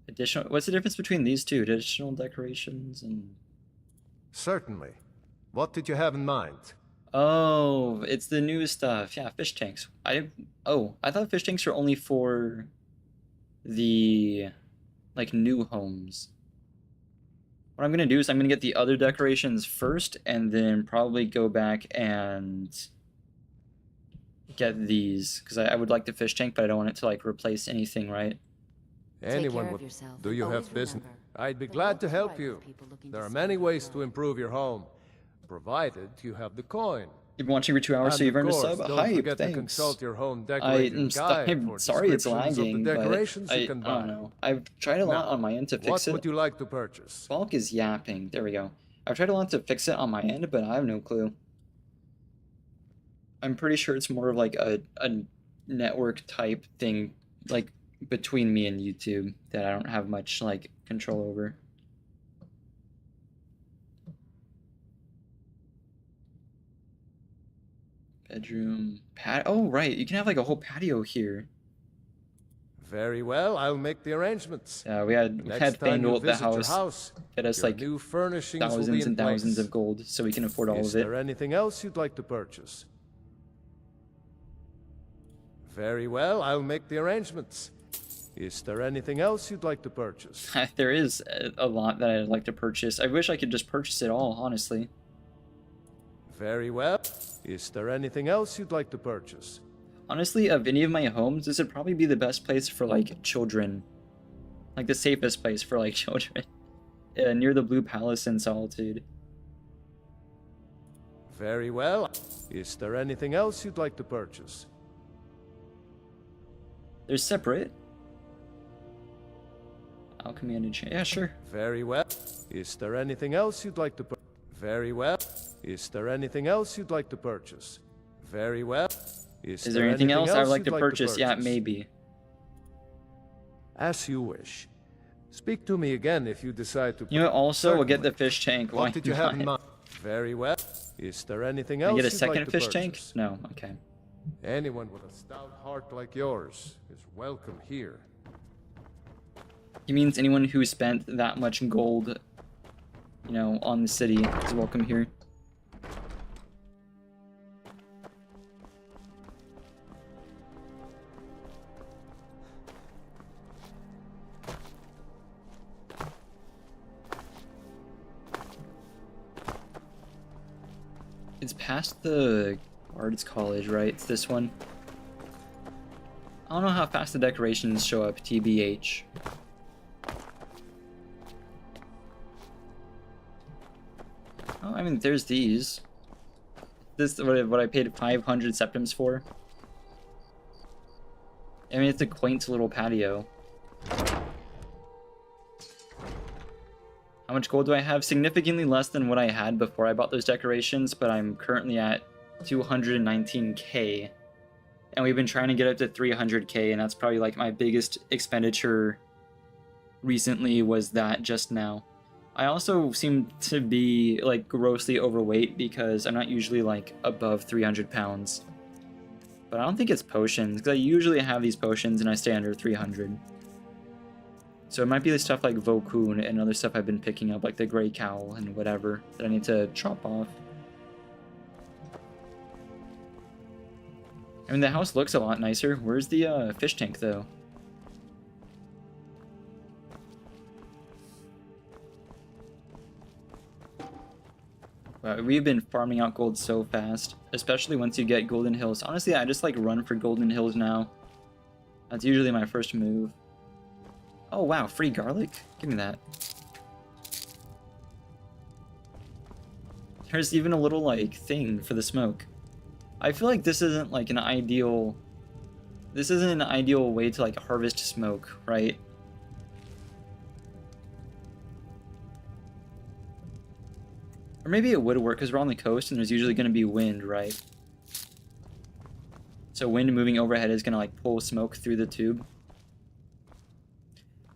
Additional. What's the difference between these two? Additional decorations and... Certainly. What did you have in mind? Oh, it's the new stuff. Yeah, fish tanks. I thought fish tanks were only for the like new homes. What I'm gonna do is I'm gonna get the other decorations first, and then probably go back and get these because I would like the fish tank, but I don't want it to like replace anything, right? Anyone would. Do you have business? I'd be glad to help you. There are many ways to improve your home, provided you have the coin. You've been watching for 2 hours, so you've earned a sub. Don't forget Thanks. to consult your home decorating guide I'm for sorry it's descriptions lagging, of the but decorations I you can buy. don't know. I've tried a lot on my end to fix What it. would you like to purchase? Bulk is yapping. There we go. I've tried a lot to fix it on my end, but I have no clue. I'm pretty sure it's more of like a network type thing, like between me and YouTube, that I don't have much like control over. Bedroom, oh right, you can have like a whole patio here. Very well, I'll make the arrangements. Yeah, we had Next time you FanDuel at the visit your house get us your like new furnishings will be thousands in and thousands place. of gold so we can afford all Is of it. there anything else you'd like to purchase? Very well, I'll make the arrangements. Is there anything else you'd like to purchase? There is a lot that I'd like to purchase. I wish I could just purchase it all, honestly. Very well. Is there anything else you'd like to purchase? Honestly, of any of my homes, this would probably be the best place for, like, children. Like, the safest place for, like, children. Near the Blue Palace in Solitude. Very well. Is there anything else you'd like to purchase? They're separate. Alchemy and enchant. Yeah, sure. Very well. Is there anything else you'd like to purchase? Very well. Is there anything else you'd like to purchase? Very well. Is there anything else I'd like to you'd purchase? Yeah, maybe. As you wish. Speak to me again if you decide to. You know, also, we'll get the Certainly. fish tank. Why What did you have in not? mind? Very well. Is there anything Can I else get a you'd second like to fish tank? purchase? No, okay. Anyone with a stout heart like yours is welcome here. He means anyone who spent that much gold, you know, on the city is welcome here. It's past the Guards College, right? It's this one. I don't know how fast the decorations show up, TBH. Oh, I mean, there's these. This is what I paid 500 septims for. I mean, it's a quaint little patio. How much gold do I have? Significantly less than what I had before I bought those decorations, but I'm currently at 219k. And we've been trying to get up to 300k, and that's probably like my biggest expenditure recently was that just now. I also seem to be like grossly overweight because I'm not usually like above 300 pounds. But I don't think it's potions, because I usually have these potions and I stay under 300. So it might be the stuff like Vokun and other stuff I've been picking up, like the Grey Cowl and whatever, that I need to chop off. I mean, the house looks a lot nicer. Where's the fish tank, though? Wow, we've been farming out gold so fast, especially once you get Golden Hills. Honestly, I just like run for Golden Hills now. That's usually my first move. Oh wow, free garlic? Give me that. There's even a little like thing for the smoke. I feel like this isn't like an ideal... This isn't an ideal way to like harvest smoke, right? Or maybe it would work because we're on the coast and there's usually going to be wind, right? So wind moving overhead is going to like pull smoke through the tube.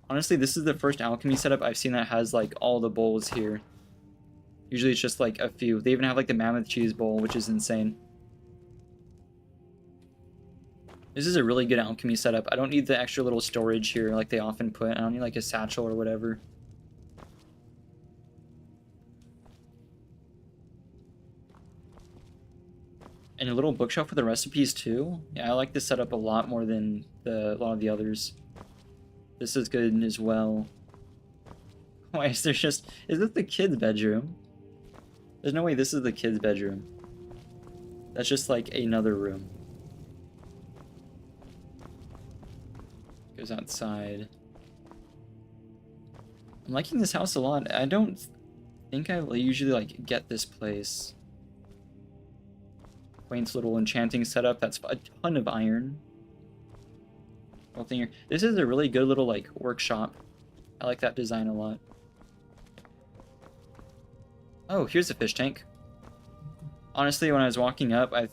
Honestly, this is the first alchemy setup I've seen that has like all the bowls here. Usually it's just like a few. They even have like the mammoth cheese bowl, which is insane. This is a really good alchemy setup. I don't need the extra little storage here like they often put. I don't need like a satchel or whatever. And a little bookshelf for the recipes too. Yeah, I like this setup a lot more than a lot of the others. This is good as well. Why is there just... Is this the kid's bedroom? There's no way this is the kid's bedroom. That's just like another room. Goes outside. I'm liking this house a lot. I don't think I usually like get this place. Quaint little enchanting setup. That's a ton of iron. Whole thing here. This is a really good little like workshop. I like that design a lot. Oh, here's a fish tank. Honestly, when I was walking up, I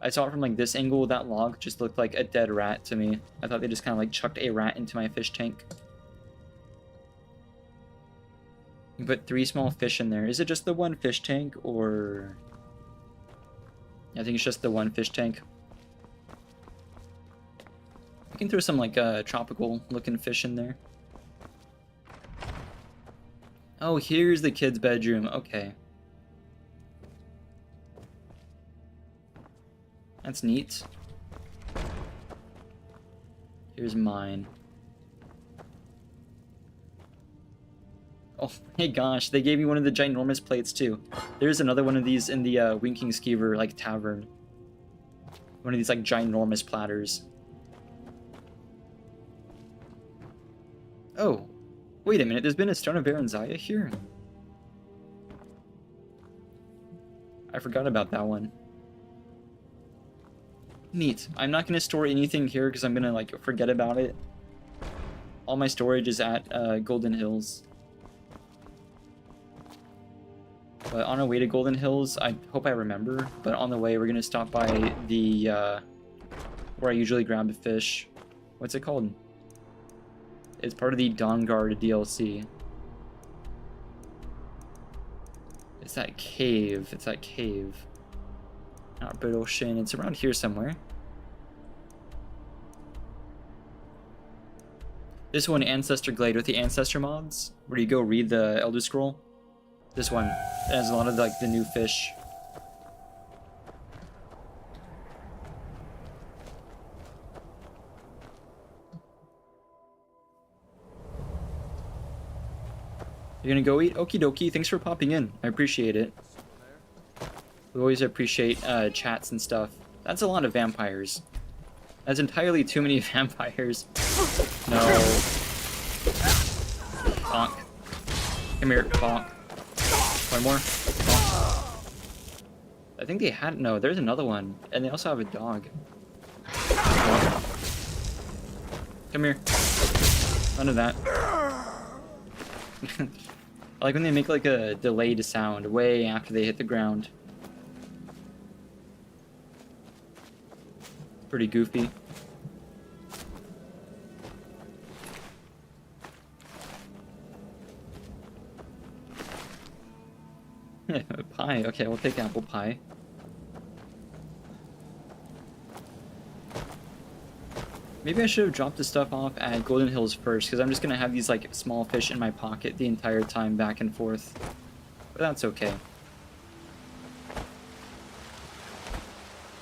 saw it from like this angle. That log just looked like a dead rat to me. I thought they just kind of like chucked a rat into my fish tank. You put 3 small fish in there. Is it just the one fish tank or... I think it's just the one fish tank. I can throw some like tropical looking fish in there. Oh, here's the kid's bedroom. Okay. That's neat. Here's mine. Oh my gosh, they gave me one of the ginormous plates too. There's another one of these in the Winking Skeever like tavern. One of these like ginormous platters. Oh, wait a minute, there's been a Stone of Baronzaya here? I forgot about that one. Neat. I'm not going to store anything here because I'm going to like forget about it. All my storage is at Golden Hills. But on our way to Golden Hills, I hope I remember, but on the way we're going to stop by the, where I usually grab a fish. What's it called? It's part of the Dawnguard DLC. It's that cave. It's that cave. Not Brit Ocean. It's around here somewhere. This one, Ancestor Glade with the Ancestor mods, where you go read the Elder Scroll. This one has a lot of like the new fish. You're gonna go eat? Okie dokie, thanks for popping in. I appreciate it. We always appreciate chats and stuff. That's a lot of vampires. That's entirely too many vampires. No. Bonk. Come here, bonk. One more. Bonk. I think they had... No, there's another one. And they also have a dog. Bonk. Come here. None of that. I like when they make like a delayed sound way after they hit the ground. Pretty goofy. Pie. Okay, we'll take apple pie. Maybe I should have dropped the stuff off at Golden Hills first, because I'm just going to have these like small fish in my pocket the entire time back and forth. But that's okay.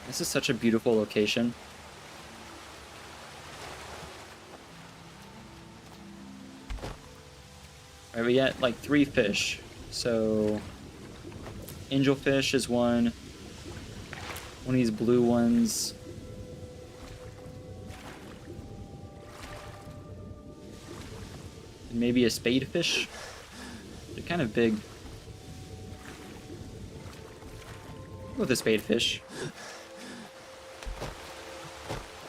This is such a beautiful location. Alright, we got like 3 fish. So, angelfish is one. One of these blue ones. And maybe a spadefish. They're kind of big. Go with a spadefish.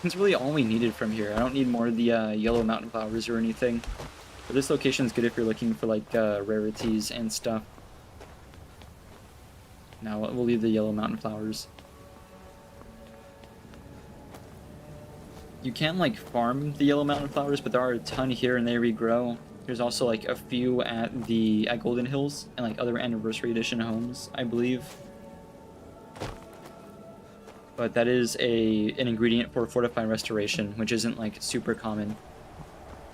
That's really all we needed from here. I don't need more of the yellow mountain flowers or anything. But this location is good if you're looking for like rarities and stuff. Now we'll leave the yellow mountain flowers. You can like farm the yellow mountain flowers, but there are a ton here and they regrow. There's also like a few at Golden Hills and like other anniversary edition homes, I believe. But that is an ingredient for Fortify Restoration, which isn't like super common.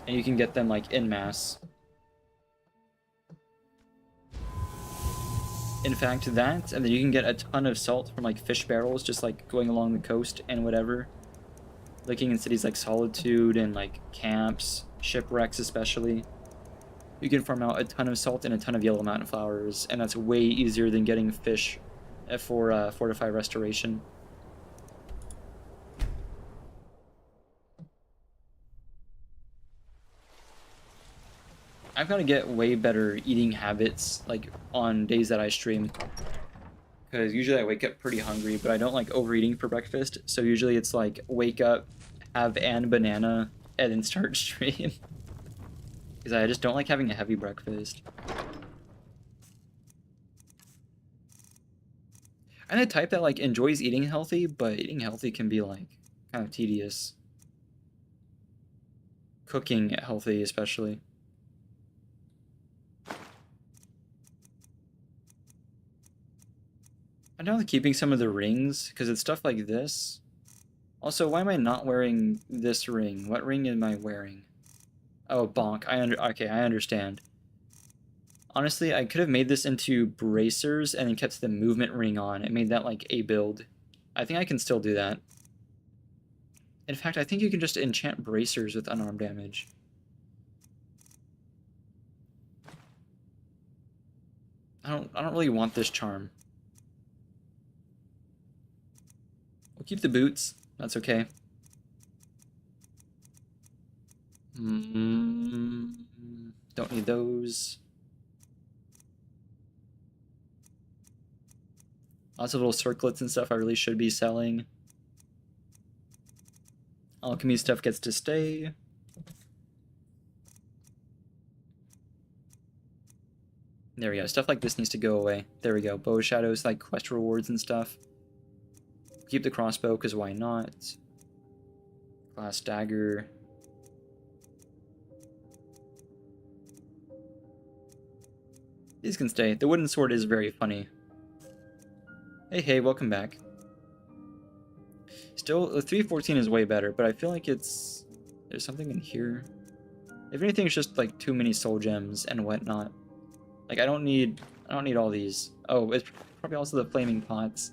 And you can get them like en masse. In fact, that, and then you can get a ton of salt from like fish barrels just like going along the coast and whatever. Looking in cities like Solitude and like camps, shipwrecks especially. You can farm out a ton of salt and a ton of yellow mountain flowers, and that's way easier than getting fish for Fortify Restoration. I've got to get way better eating habits, like, on days that I stream. Because usually I wake up pretty hungry, but I don't like overeating for breakfast. So usually it's like, wake up, have an banana, and then start stream. Because I just don't like having a heavy breakfast. I'm the type that, like, enjoys eating healthy, but eating healthy can be, like, kind of tedious. Cooking healthy, especially. I know keeping some of the rings, because it's stuff like this. Also, why am I not wearing this ring? What ring am I wearing? Oh, bonk. Okay, I understand. Honestly, I could have made this into bracers and then kept the movement ring on and made that like a build. I think I can still do that. In fact, I think you can just enchant bracers with unarmed damage. I don't really want this charm. We'll keep the boots. That's okay. Don't need those. Lots of little circlets and stuff I really should be selling. Alchemy stuff gets to stay. There we go. Stuff like this needs to go away. There we go. Bow shadows, like quest rewards and stuff. Keep the crossbow, because why not? Glass dagger. These can stay. The wooden sword is very funny. Hey, welcome back. Still, the 314 is way better, but I feel like there's something in here. If anything, it's just like too many soul gems and whatnot. Like I don't need all these. Oh, it's probably also the flaming pots.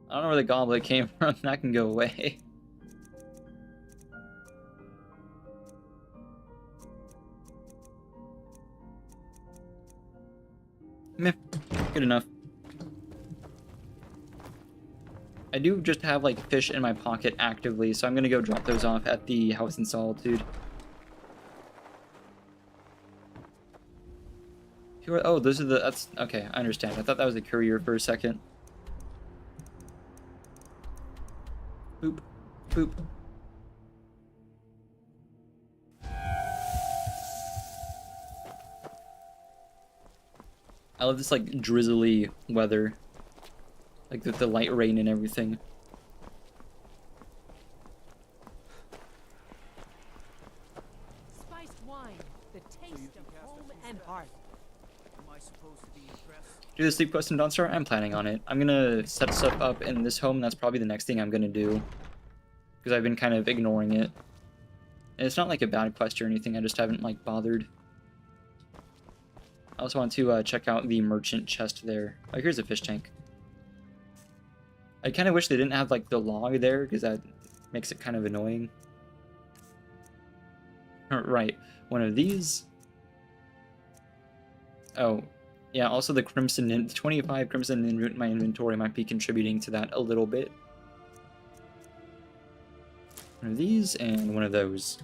I don't know where the goblet came from. That can go away. Meh. Good enough. I do just have like fish in my pocket actively, so I'm gonna go drop those off at the House in Solitude. Oh, those are that's okay, I understand. I thought that was a courier for a second. Boop. Boop. I love this like drizzly weather. Like the light rain and everything. Spiced wine, the taste of home and hearth. Am I supposed to be impressed? Do the sleep quest in Dawnstar? I'm planning on it. I'm gonna set stuff up in this home. That's probably the next thing I'm gonna do. Because I've been kind of ignoring it. And it's not like a bad quest or anything, I just haven't like bothered. I also want to check out the merchant chest there. Oh, here's a fish tank. I kind of wish they didn't have like the log there, because that makes it kind of annoying. Right, one of these. Oh, yeah, also the Crimson, 25 Crimson in my inventory might be contributing to that a little bit. One of these and one of those.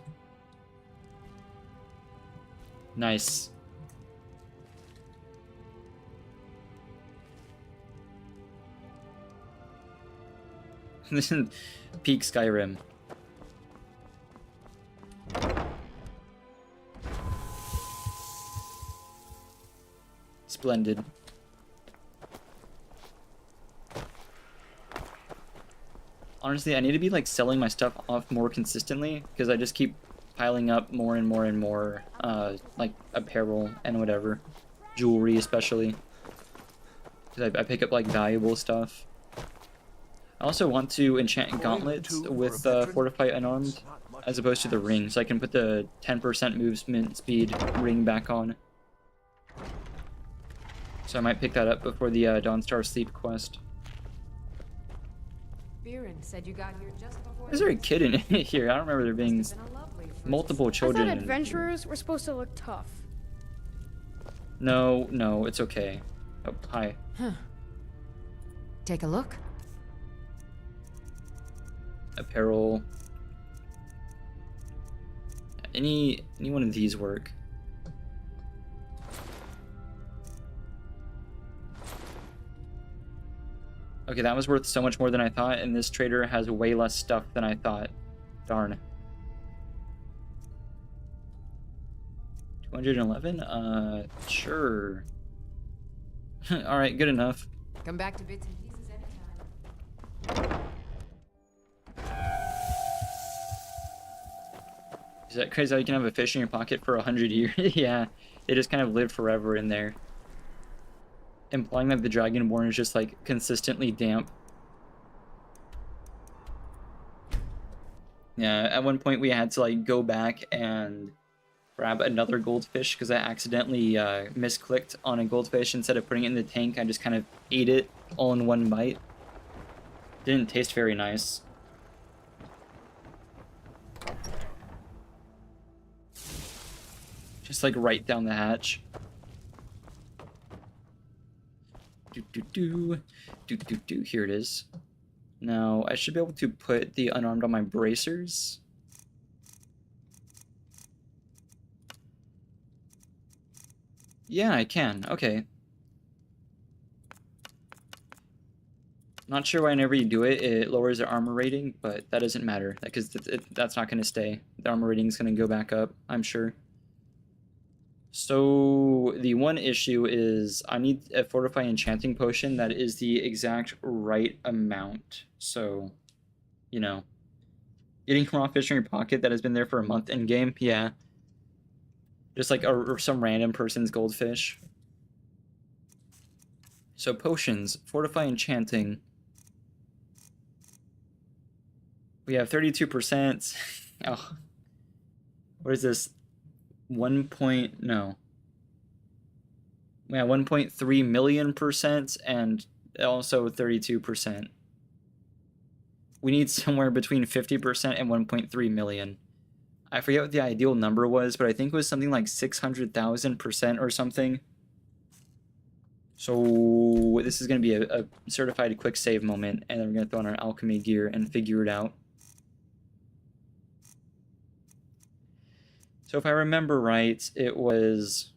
Nice. This is peak Skyrim. Splendid. Honestly, I need to be like selling my stuff off more consistently, because I just keep piling up more and more and more like apparel and whatever. Jewelry especially. Because I pick up like valuable stuff. I also want to enchant gauntlets with Fortify Unarmed, as opposed to the ring, so I can put the 10% movement speed ring back on. So I might pick that up before the Dawnstar Sleep quest. Viren said you got here just before. Is there a kid in here? I don't remember there being multiple children. I thought adventurers were supposed to look tough. No, it's okay. Oh, hi. Huh. Take a look. Apparel. Any one of these work. Okay, that was worth so much more than I thought, and this trader has way less stuff than I thought. Darn. 211? Sure. Alright, good enough. Come back to bits and pieces anytime. Is that crazy how you can have a fish in your pocket for 100 years? Yeah, they just kind of live forever in there. implying that the Dragonborn is just like consistently damp. Yeah, at one point we had to like go back and grab another goldfish because I accidentally misclicked on a goldfish. Instead of putting it in the tank, I just kind of ate it all in one bite. Didn't taste very nice. Just like right down the hatch. Here it is. Now I should be able to put the unarmed on my bracers. Yeah, I can. Okay. Not sure why whenever you do it, it lowers the armor rating, but that doesn't matter because that's not going to stay. The armor rating is going to go back up, I'm sure. So the one issue is I need a fortify enchanting potion that is the exact right amount. So, you know, getting raw fish in your pocket that has been there for a month in game, yeah. Just like some random person's goldfish. So potions, fortify enchanting. We have 32%. Oh, what is this? 1.3 million% and also 32%. We need somewhere between 50% and 1.3 million. I forget what the ideal number was, but I think it was something like 600,000% or something. So this is going to be a certified quick save moment, and then we're going to throw on our alchemy gear and figure it out. So if I remember right, it was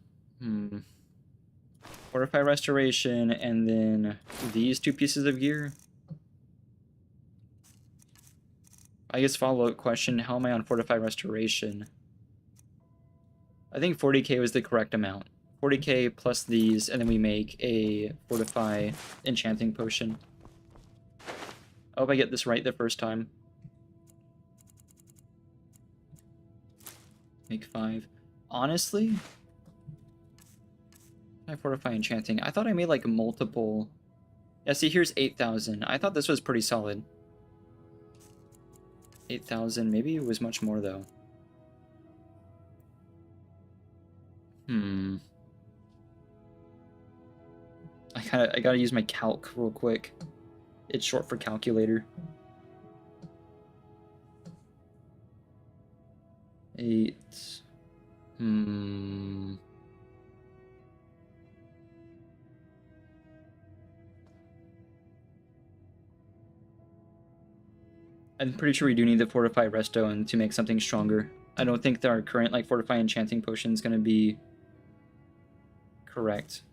fortify restoration and then these two pieces of gear. I guess follow-up question, how am I on fortify restoration? I think 40k was the correct amount. 40k plus these, and then we make a fortify enchanting potion. I hope I get this right the first time. Make 5. Honestly, I fortify enchanting. I thought I made like multiple. Yeah, see, here's 8,000. I thought this was pretty solid. 8,000. Maybe it was much more though. I gotta use my calc real quick. It's short for calculator. 8. I'm pretty sure we do need the fortify resto and to make something stronger. I don't think that our current like fortify enchanting potion is going to be correct.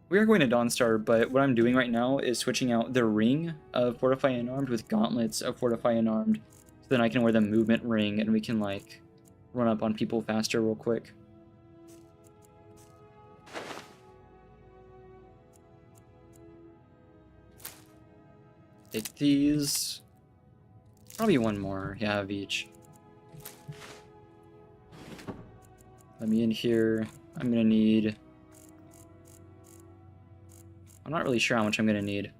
We are going to Dawnstar, but what I'm doing right now is switching out the ring of fortify unarmed with gauntlets of fortify unarmed, so then I can wear the movement ring and we can like run up on people faster real quick. Take these. Probably one more, yeah, of each. Let me in here. I'm gonna need... I'm not really sure how much I'm gonna need.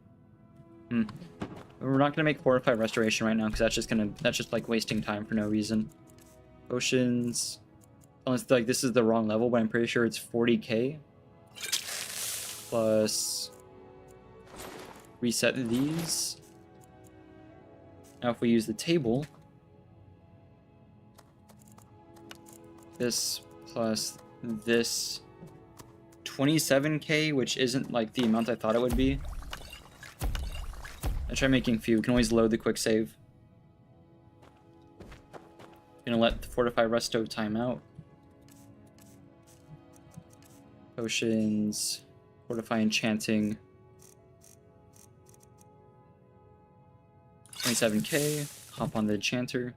We're not gonna make fortify restoration right now because that's just like wasting time for no reason. Potions. Unless like this is the wrong level, but I'm pretty sure it's 40k. Plus reset these. Now if we use the table, this plus this 27k, which isn't like the amount I thought it would be. I try making few. You can always load the quick save. Gonna let the fortify resto time out. Potions, fortify enchanting. 27k. Hop on the enchanter.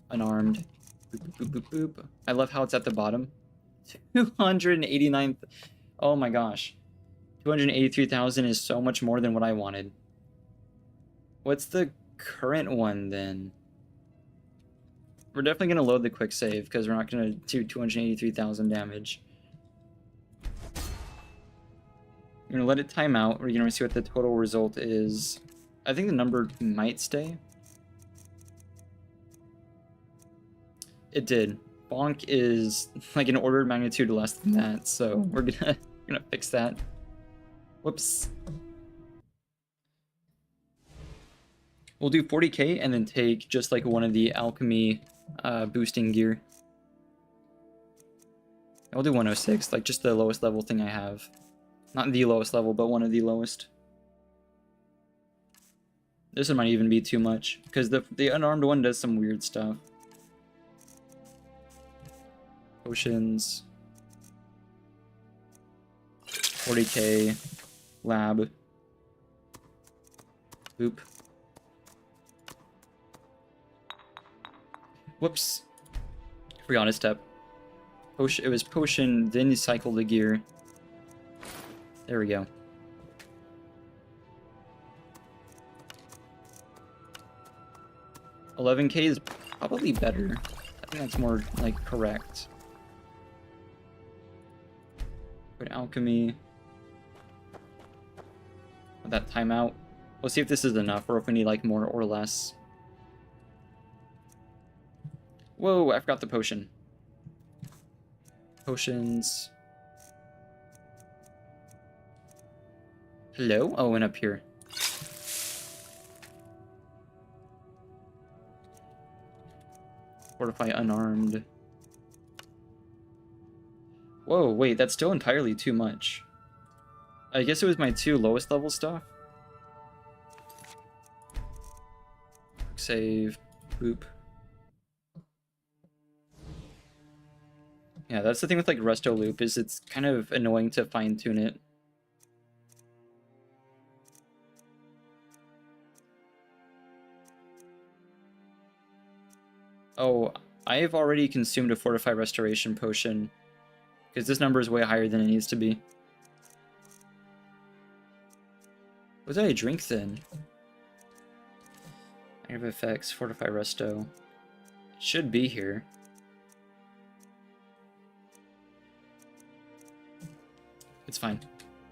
Unarmed. Boop, boop, boop, boop, boop. I love how it's at the bottom. 289. Oh my gosh. 283,000 is so much more than what I wanted. What's the current one then? We're definitely going to load the quick save because we're not going to do 283,000 damage. We're gonna let it time out. We're gonna see what the total result is. I think the number might stay. It did. Bonk is like an order of magnitude less than that, so we're gonna fix that. Whoops. We'll do 40k and then take just like one of the alchemy boosting gear. I'll do 106, like just the lowest level thing I have. Not the lowest level, but one of the lowest. This one might even be too much, because the unarmed one does some weird stuff. Potions. 40k. Lab. Boop. Whoops. Forgot a step. Potion, it was potion, then you cycle the gear. There we go. $11k is probably better. I think that's more, like, correct. Put alchemy. With that timeout. We'll see if this is enough, or if we need, like, more or less. Whoa, I forgot the potion. Potions. Hello? Oh, and up here. Fortify unarmed. Whoa, wait, that's still entirely too much. I guess it was my 2 lowest level stuff. Save. Boop. Yeah, that's the thing with like Resto Loop, is it's kind of annoying to fine-tune it. Oh, I have already consumed a Fortify Restoration Potion, because this number is way higher than it needs to be. What did I drink then? Negative effects, Fortify Resto. It should be here. It's fine.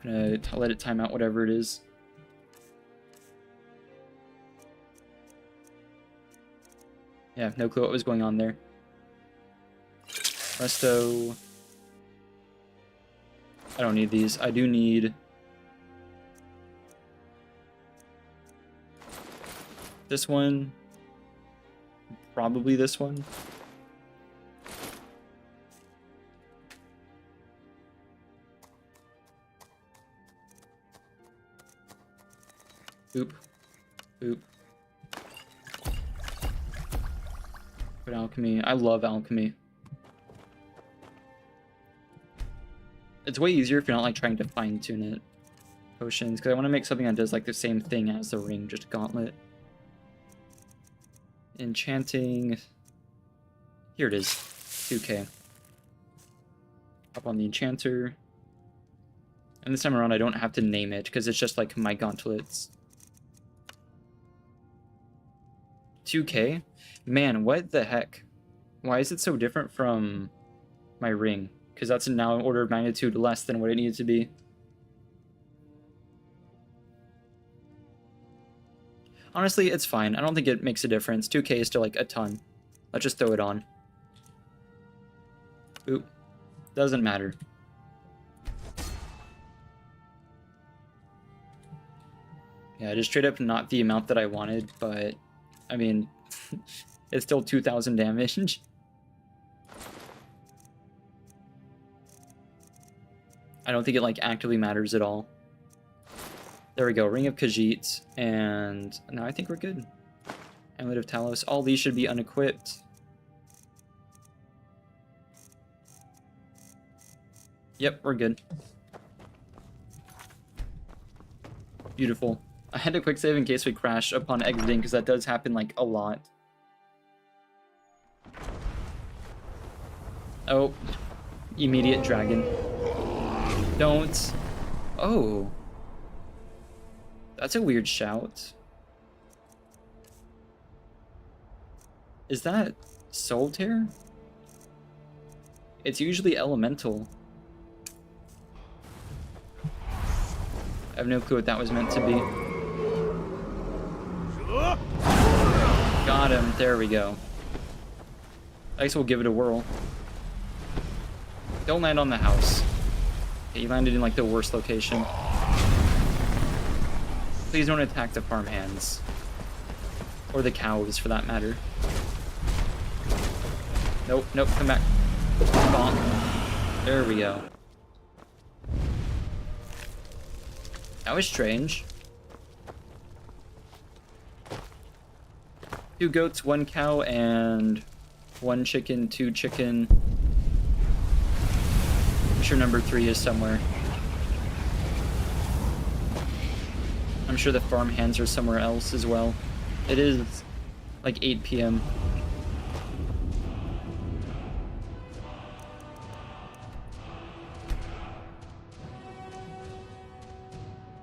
I'm gonna let it time out whatever it is. Yeah, no clue what was going on there. Resto. I don't need these. I do need this one. Probably this one. Boop. Boop. Put alchemy. I love alchemy. It's way easier if you're not like trying to fine tune it. Potions, because I want to make something that does like the same thing as the ring, just a gauntlet. Enchanting. Here it is. 2k. Up on the enchanter. And this time around I don't have to name it because it's just like my gauntlets. 2k? Man, what the heck? Why is it so different from my ring? Because that's now an order of magnitude less than what it needs to be. Honestly, it's fine. I don't think it makes a difference. 2k is still like a ton. Let's just throw it on. Oop. Doesn't matter. Yeah, just straight up not the amount that I wanted, but I mean, it's still 2,000 damage. I don't think it like actively matters at all. There we go, Ring of Khajiit, and now I think we're good. Amulet of Talos, all these should be unequipped. Yep, we're good. Beautiful. I had to quick save in case we crash upon exiting, because that does happen like a lot. Oh, immediate dragon. Don't. Oh. That's a weird shout. Is that Soul Tear? It's usually elemental. have no clue what that was meant to be. Got him. There we go. I guess we'll give it a whirl. Don't land on the house. Okay, you landed in like the worst location. Please don't attack the farmhands. Or the cows, for that matter. Nope, nope, come back. Bonk. There we go. That was strange. 2 goats, 1 cow, and 1 chicken, 2 chicken. I'm sure number 3 is somewhere. I'm sure the farm hands are somewhere else as well. It is like 8 p.m.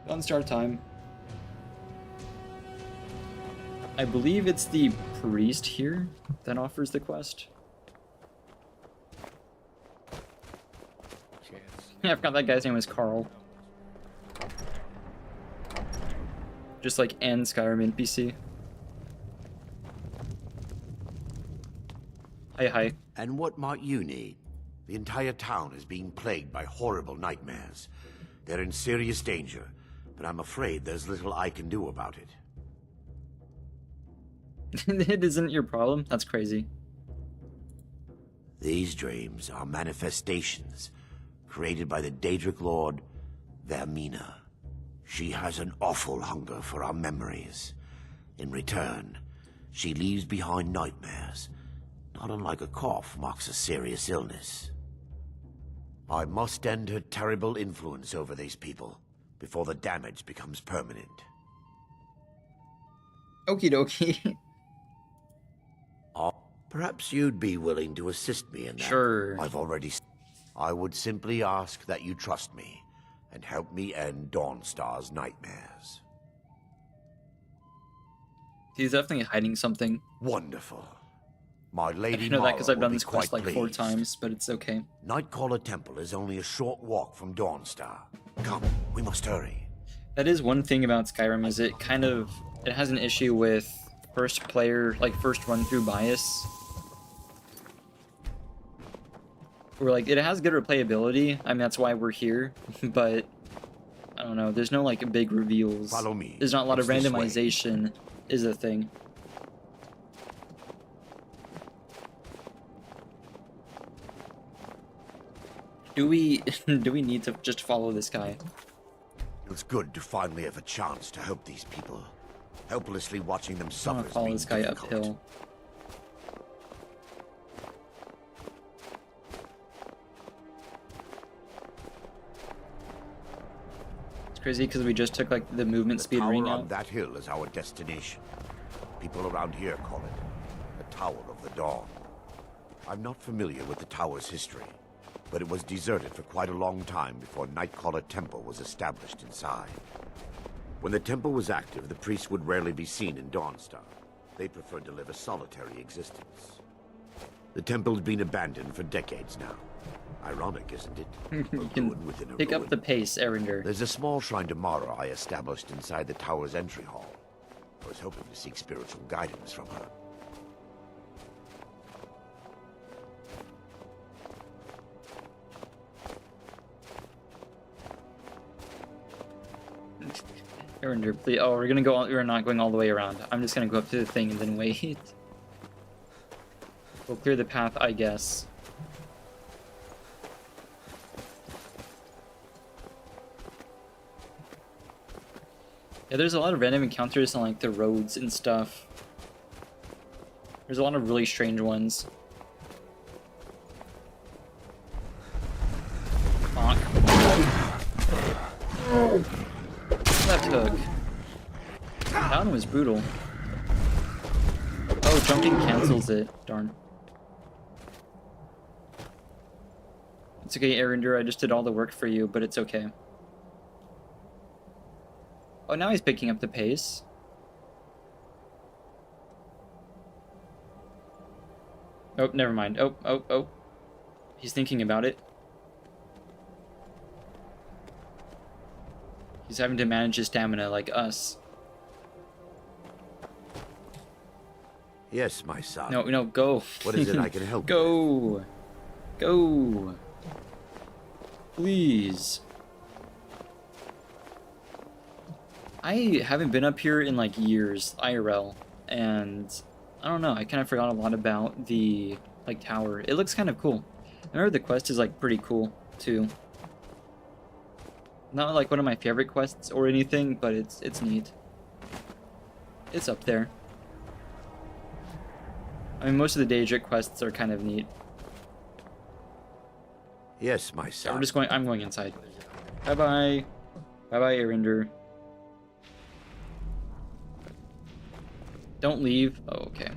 On start time. I believe it's the priest here that offers the quest. Yeah, I forgot that guy's name was Carl. Just like an Skyrim NPC. Hi. And what might you need? The entire town is being plagued by horrible nightmares. They're in serious danger, but I'm afraid there's little I can do about it. It isn't your problem? That's crazy. These dreams are manifestations created by the Daedric Lord, Vermina. She has an awful hunger for our memories. In return, she leaves behind nightmares. Not unlike a cough marks a serious illness. I must end her terrible influence over these people before the damage becomes permanent. Okie dokie. Perhaps you'd be willing to assist me in that. Sure. I would simply ask that you trust me and help me end Dawnstar's nightmares. He's definitely hiding something. Wonderful. My lady I know that because I've done this quest quest like 4 times, but it's okay. Nightcaller Temple is only a short walk from Dawnstar. Come, we must hurry. That is one thing about Skyrim, is it has an issue with first run through bias. Where like it has good replayability. I mean that's why we're here, but I don't know, there's no like big reveals. Follow me. There's not a lot of It's this way. randomization is a thing. Do we need to just follow this guy? It's good to finally have a chance to help these people. Helplessly watching them I'm suffer. gonna follow this guy uphill. It's crazy because we just took like the movement speed ring Tower out. on that hill is our destination. People around here call it the Tower of the Dawn. I'm not familiar with the tower's history, but it was deserted for quite a long time before Nightcaller Temple was established inside. When the temple was active, the priests would rarely be seen in Dawnstar. They preferred to live a solitary existence. The temple's been abandoned for decades now. Ironic, isn't it? You can pick up the pace, Erinder. There's a small shrine to Mara I established inside the tower's entry hall. I was hoping to seek spiritual guidance from her. Erinder, please. Oh, we're not going all the way around. I'm just gonna go up to the thing and then wait. We'll clear the path, I guess. Yeah, there's a lot of random encounters on like the roads and stuff. There's a lot of really strange ones. Bonk. That took. That one was brutal. Oh, jumping cancels it. Darn. It's okay, Erinder, I just did all the work for you, but it's okay. Oh, now he's picking up the pace. Oh, never mind. Oh. He's thinking about it. He's having to manage his stamina like us. Yes, my son. No, go. What is it I can help Go. Go. Please. I haven't been up here in like years, IRL, and I don't know, I kind of forgot a lot about the like tower. It looks kind of cool. I remember the quest is like pretty cool too. Not like one of my favorite quests or anything, but it's neat. It's up there. I mean, most of the Daedric quests are kind of neat. Yes, my son. I'm going inside. Bye-bye. Bye-bye, Arinder. Don't leave. Oh, okay.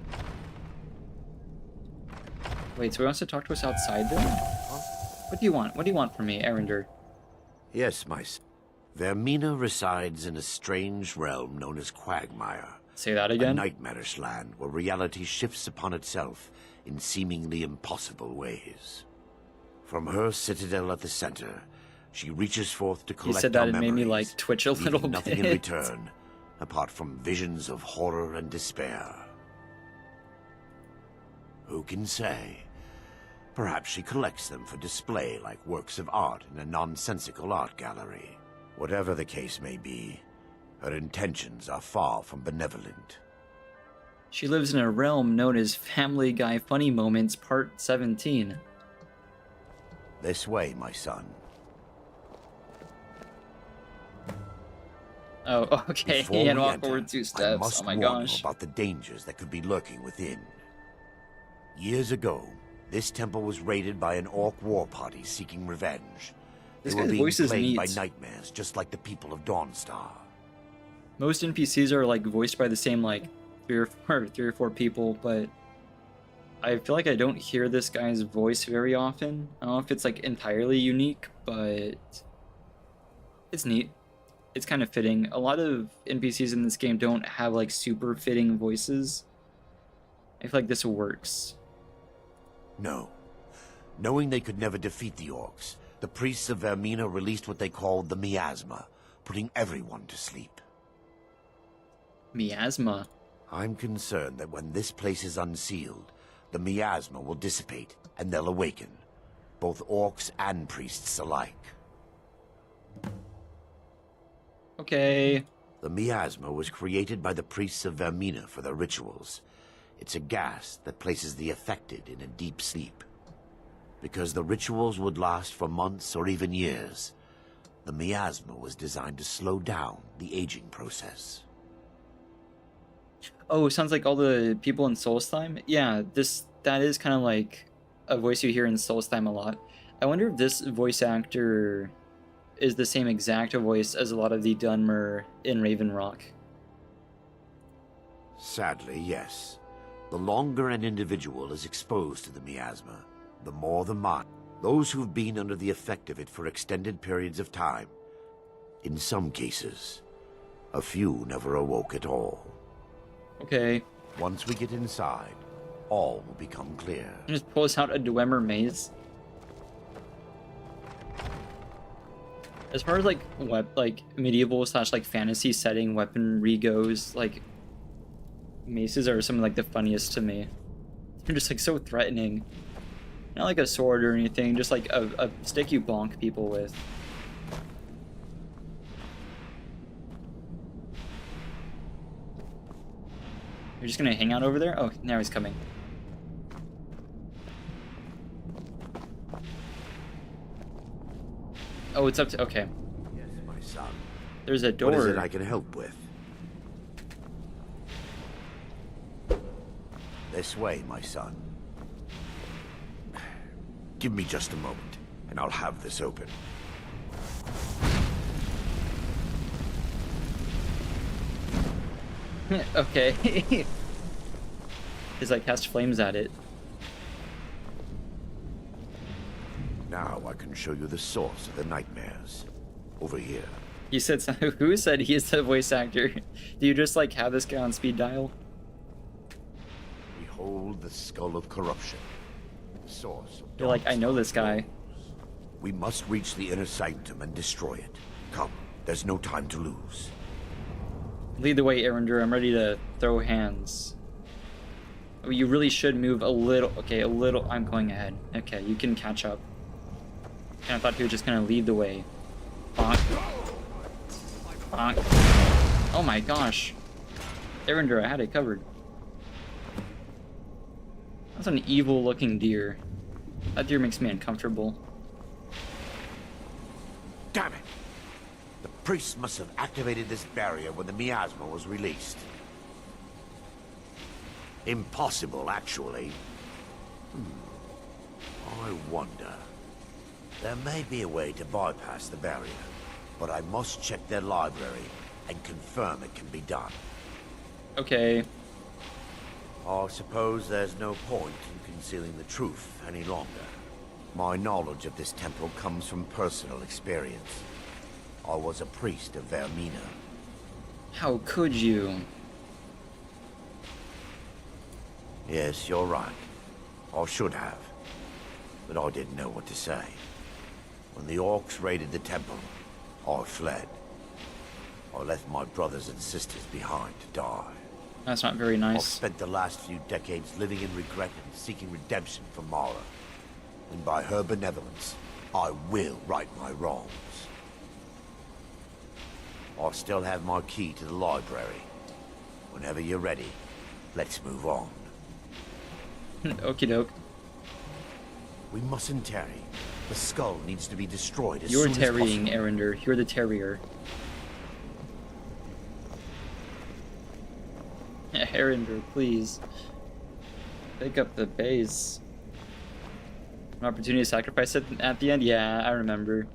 Wait, so he wants to talk to us outside then? What do you want? What do you want from me, Arinder? Yes, my son. Vermina resides in a strange realm known as Quagmire. Say that again? A nightmarish land where reality shifts upon itself in seemingly impossible ways. From her citadel at the center, she reaches forth to collect You said that, it made me memories, like twitch a little bit. nothing in return, apart from visions of horror and despair. Who can say? Perhaps she collects them for display like works of art in a nonsensical art gallery. Whatever the case may be, her intentions are far from benevolent. She lives in a realm known as Family Guy Funny Moments Part 17. This way, my son. Oh, okay. Before And we walk enter, forward 2 I steps. must Oh my warn you gosh. about the dangers that could be lurking within. Years ago, this temple was raided by an orc war party seeking revenge. This They were guy's being voice is plagued neat. by nightmares, just like the people of Dawnstar. Most NPCs are like voiced by the same like three or four people, but I feel like I don't hear this guy's voice very often. I don't know if it's like entirely unique, but it's neat. It's kind of fitting. A lot of NPCs in this game don't have like super fitting voices. I feel like this works. No. Knowing they could never defeat the orcs, the priests of Vermina released what they called the miasma, putting everyone to sleep. Miasma? I'm concerned that when this place is unsealed, the miasma will dissipate, and they'll awaken. Both orcs and priests alike. Okay. The miasma was created by the priests of Vermina for their rituals. It's a gas that places the affected in a deep sleep. Because the rituals would last for months or even years, the miasma was designed to slow down the aging process. Oh, it sounds like all the people in Solstheim? Yeah, that is kind of like a voice you hear in Solstheim a lot. I wonder if this voice actor is the same exact voice as a lot of the Dunmer in Raven Rock. Sadly, yes. The longer an individual is exposed to the miasma, the more the mind. Those who've been under the effect of it for extended periods of time. In some cases, a few never awoke at all. Okay. Once we get inside, all will become clear. Just pulls out a Dwemer maze. As far as like medieval / like fantasy setting weaponry goes, like maces are some of like the funniest to me. They're just like so threatening. Not like a sword or anything, just like a stick you bonk people with. You're just gonna hang out over there? Oh, now he's coming. Oh, it's up to... Okay. Yes, my son. There's a door. What is it I can help with? This way, my son. Give me just a moment, and I'll have this open. Okay. He's like cast flames at it. Now I can show you the source of the nightmares. Over here. He said, who said he is the voice actor? Do you just like have this guy on speed dial? Behold the skull of corruption. The source of You're like, I know this guy. We must reach the inner sanctum and destroy it. Come, There's no time to lose. Lead the way, Erender. I'm ready to throw hands. Oh, you really should move a little. Okay, a little. I'm going ahead. Okay, you can catch up. And I thought you were just gonna lead the way. Bonk. Bonk. Oh my gosh. Erender, I had it covered. That's an evil looking deer. That deer makes me uncomfortable. Damn it! The priest must have activated this barrier when the miasma was released. Impossible, actually. I wonder. There may be a way to bypass the barrier, but I must check their library and confirm it can be done. Okay. I suppose there's no point in concealing the truth any longer. My knowledge of this temple comes from personal experience. I was a priest of Vermina. How could you? Yes, you're right. I should have. But I didn't know what to say. When the orcs raided the temple, I fled. I left my brothers and sisters behind to die. That's not very I've nice. spent the last few decades living in regret and seeking redemption from Mara. And by her benevolence, I will right my wrongs. I still have my key to the library. Whenever you're ready, let's move on. Okie doke. We mustn't tarry. The skull needs to be destroyed as You're soon as tarrying, possible. Erender. You're the terrier. Erender, please. Pick up the base. An opportunity to sacrifice it at the end? Yeah, I remember.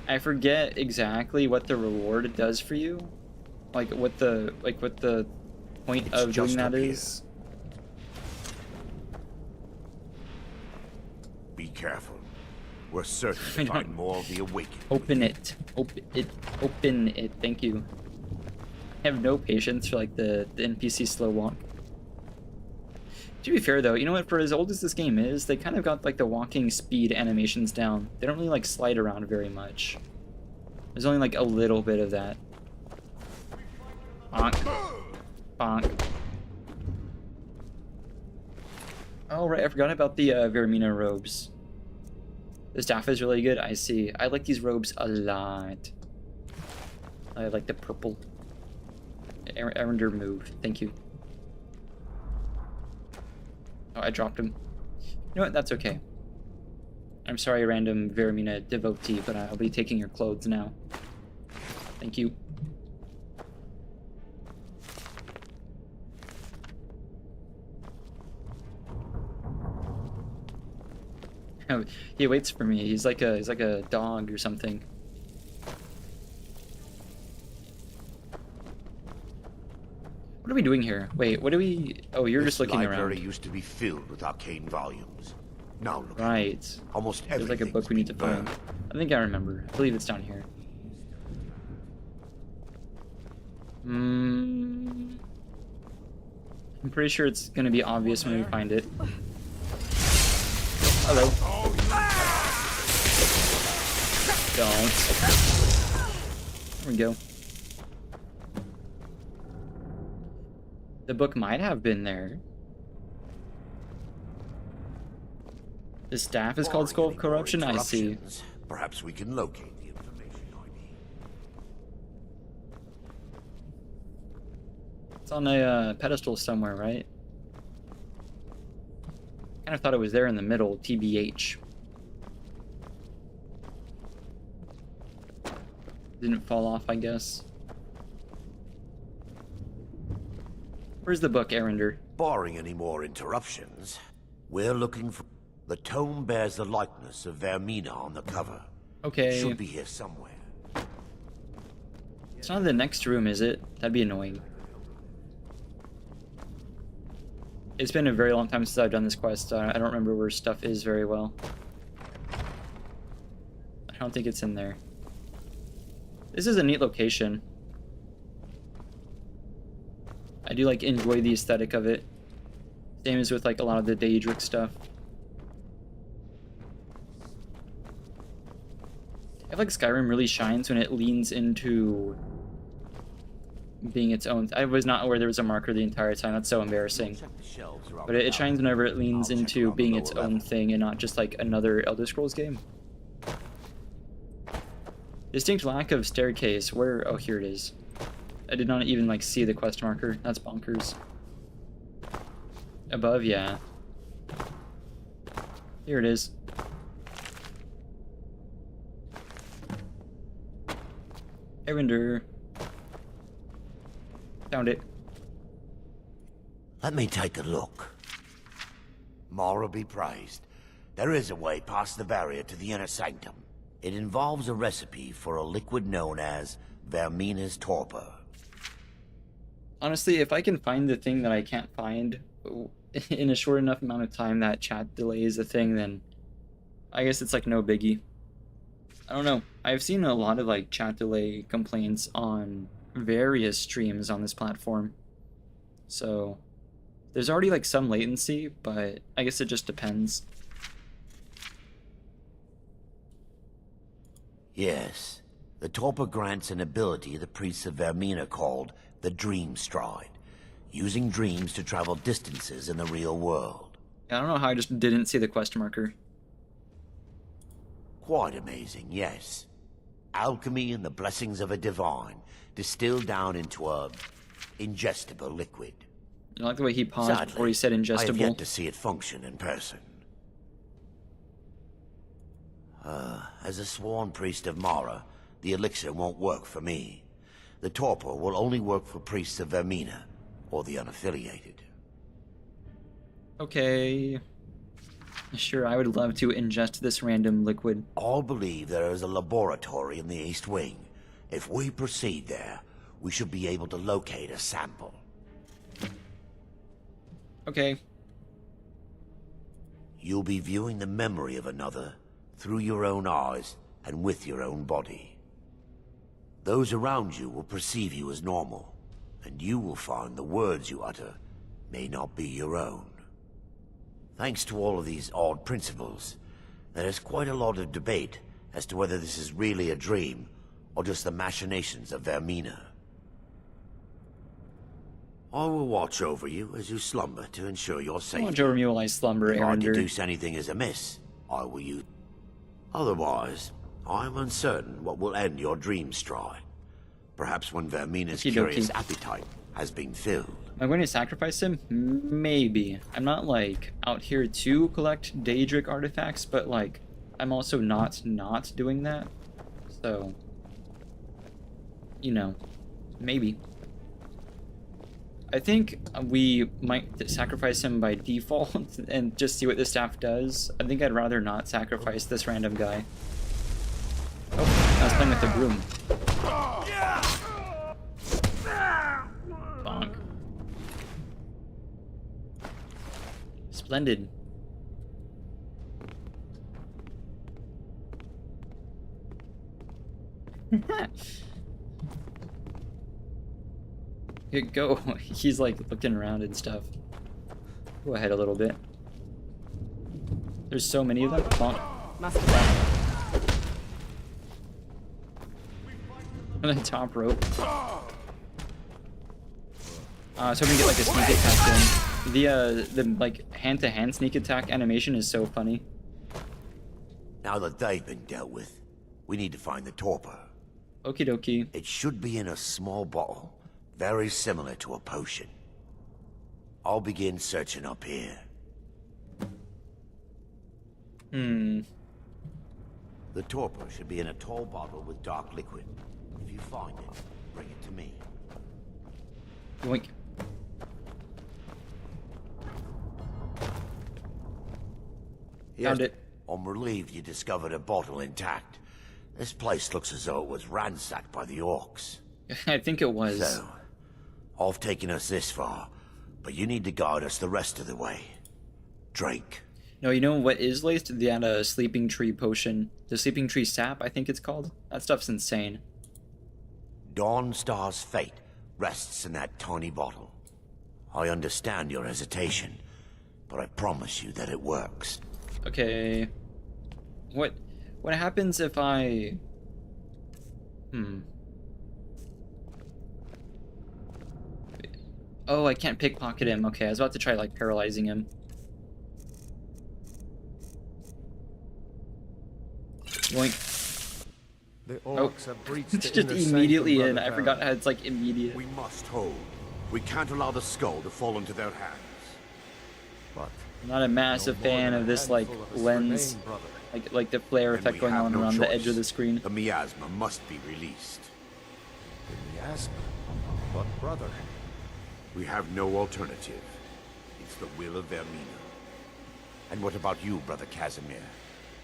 I forget exactly what the reward does for you. Like what the point It's of doing just that up here. is. Be careful. We're certain to find more of the awakened. Open it. Open it. Open it. Thank you. I have no patience for like the NPC slow walk. To be fair though, you know what, for as old as this game is, they kind of got like the walking speed animations down. They don't really like slide around very much. There's only like a little bit of that. Bonk. Bonk. Oh right, I forgot about the Vermina robes. The staff is really good, I see. I like these robes a lot. I like the purple. Erender move, thank you. Oh, I dropped him. You know what, that's okay. I'm sorry, random Vermina devotee, but I'll be taking your clothes now. Thank you. Oh, he waits for me. He's like a dog or something. What are we doing here? Wait, what are we... Oh, you're just looking around. This library used to be filled with arcane volumes. Now look at Right. it. Almost There's like a book we need to find. I think I remember. I believe it's down here. I'm pretty sure it's gonna be obvious when we find it. Hello. Don't. There we go. The book might have been there. The staff is called Skull of Corruption? I see. Perhaps we can locate the information I need. It's on a pedestal somewhere, right? Kind of thought it was there in the middle, TBH. Didn't fall off, I guess. Where's the book, Erender? Barring any more interruptions, we're looking for... The tome bears the likeness of Vermina on the cover. Okay. It should be here somewhere. It's not in the next room, is it? That'd be annoying. It's been a very long time since I've done this quest. I don't remember where stuff is very well. I don't think it's in there. This is a neat location. I do like enjoy the aesthetic of it. Same as with like a lot of the Daedric stuff. I feel like Skyrim really shines when it leans into being its own. I was not aware there was a marker the entire time. That's so embarrassing. But it shines whenever it leans into being its own thing and not just like another Elder Scrolls game. Distinct lack of staircase. Where? Oh, here it is. I did not even like see the quest marker. That's bonkers. Above, yeah. Here it is. Evander. Found it. Let me take a look. Mara be praised. There is a way past the barrier to the inner sanctum. It involves a recipe for a liquid known as Vermina's torpor. Honestly, if I can find the thing that I can't find in a short enough amount of time that chat delay is a thing, then I guess it's like no biggie. I don't know. I've seen a lot of like chat delay complaints on various streams on this platform. So there's already like some latency, but I guess it just depends. Yes. The torpor grants an ability the priests of Vermina called the Dream Stride, using dreams to travel distances in the real world. I don't know how I just didn't see the quest marker. Quite amazing, yes. Alchemy and the blessings of a divine, distilled down into a ingestible liquid. I like the way he paused before he said ingestible. I have yet to see it function in person. As a sworn priest of Mara, the elixir won't work for me. The torpor will only work for priests of Vermina, or the unaffiliated. Okay. Sure, I would love to ingest this random liquid. All believe there is a laboratory in the East Wing. If we proceed there, we should be able to locate a sample. Okay. You'll be viewing the memory of another through your own eyes and with your own body. Those around you will perceive you as normal, and you will find the words you utter may not be your own. Thanks to all of these odd principles, there is quite a lot of debate as to whether this is really a dream or just the machinations of Vermina. I will watch over you as you slumber to ensure your safety. Watch over me while I slumber, If I Evander. deduce anything is amiss, I will use. Otherwise, I am uncertain what will end your dream stride. Perhaps when Vermina's Okie dokie. curious appetite has been filled. Am I going to sacrifice him? Maybe. I'm not, like, out here to collect Daedric artifacts, but, like, I'm also not doing that. So, you know, maybe. I think we might sacrifice him by default and just see what the staff does. I think I'd rather not sacrifice this random guy. Oh, I was playing with the broom. Bonk. Splendid. Go. He's like looking around and stuff. Go ahead a little bit. There's so many of them. Bonk. On the top rope. So we can get like a sneak attack in. The like hand-to-hand sneak attack animation is so funny. Now that they've been dealt with, we need to find the torpor. Okie dokie. It should be in a small bottle, very similar to a potion. I'll begin searching up here. The torpor should be in a tall bottle with dark liquid. If you find it, bring it to me. Yoink. Found it. I'm relieved you discovered a bottle intact. This place looks as though it was ransacked by the orcs. I think it was. So, I've taken us this far, but you need to guide us the rest of the way. Drink. No, you know what is laced? That sleeping tree potion. The sleeping tree sap, I think it's called. That stuff's insane. Dawnstar's fate rests in that tiny bottle. I understand your hesitation, but I promise you that it works. Okay. What happens if I Oh, I can't pickpocket him. Okay, I was about to try, like, paralyzing him. Yoink. The orcs have breached It's the just inner immediately sanctum, in. Brother I forgot Val. how it's, like, immediate. We must hold. We can't allow the skull to fall into their hands. But I'm not a massive fan of this, like, lens. Like the flare effect going on around the edge of the screen. The miasma must be released. The miasma? But brother... We have no alternative. It's the will of Vermina. And what about you, Brother Casimir?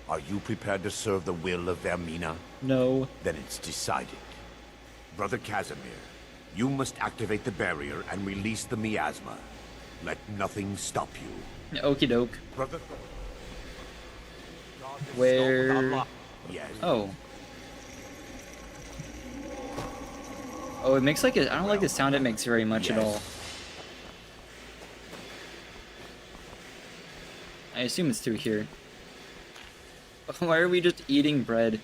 Are you prepared to serve the will of Vermina? No. Then it's decided. Brother Casimir, you must activate the barrier and release the miasma. Let nothing stop you. Okie doke. Brother... Where... Yes. Oh. Oh, it makes like I don't like the sound it makes very much at all. I assume it's through here. Why are we just eating bread?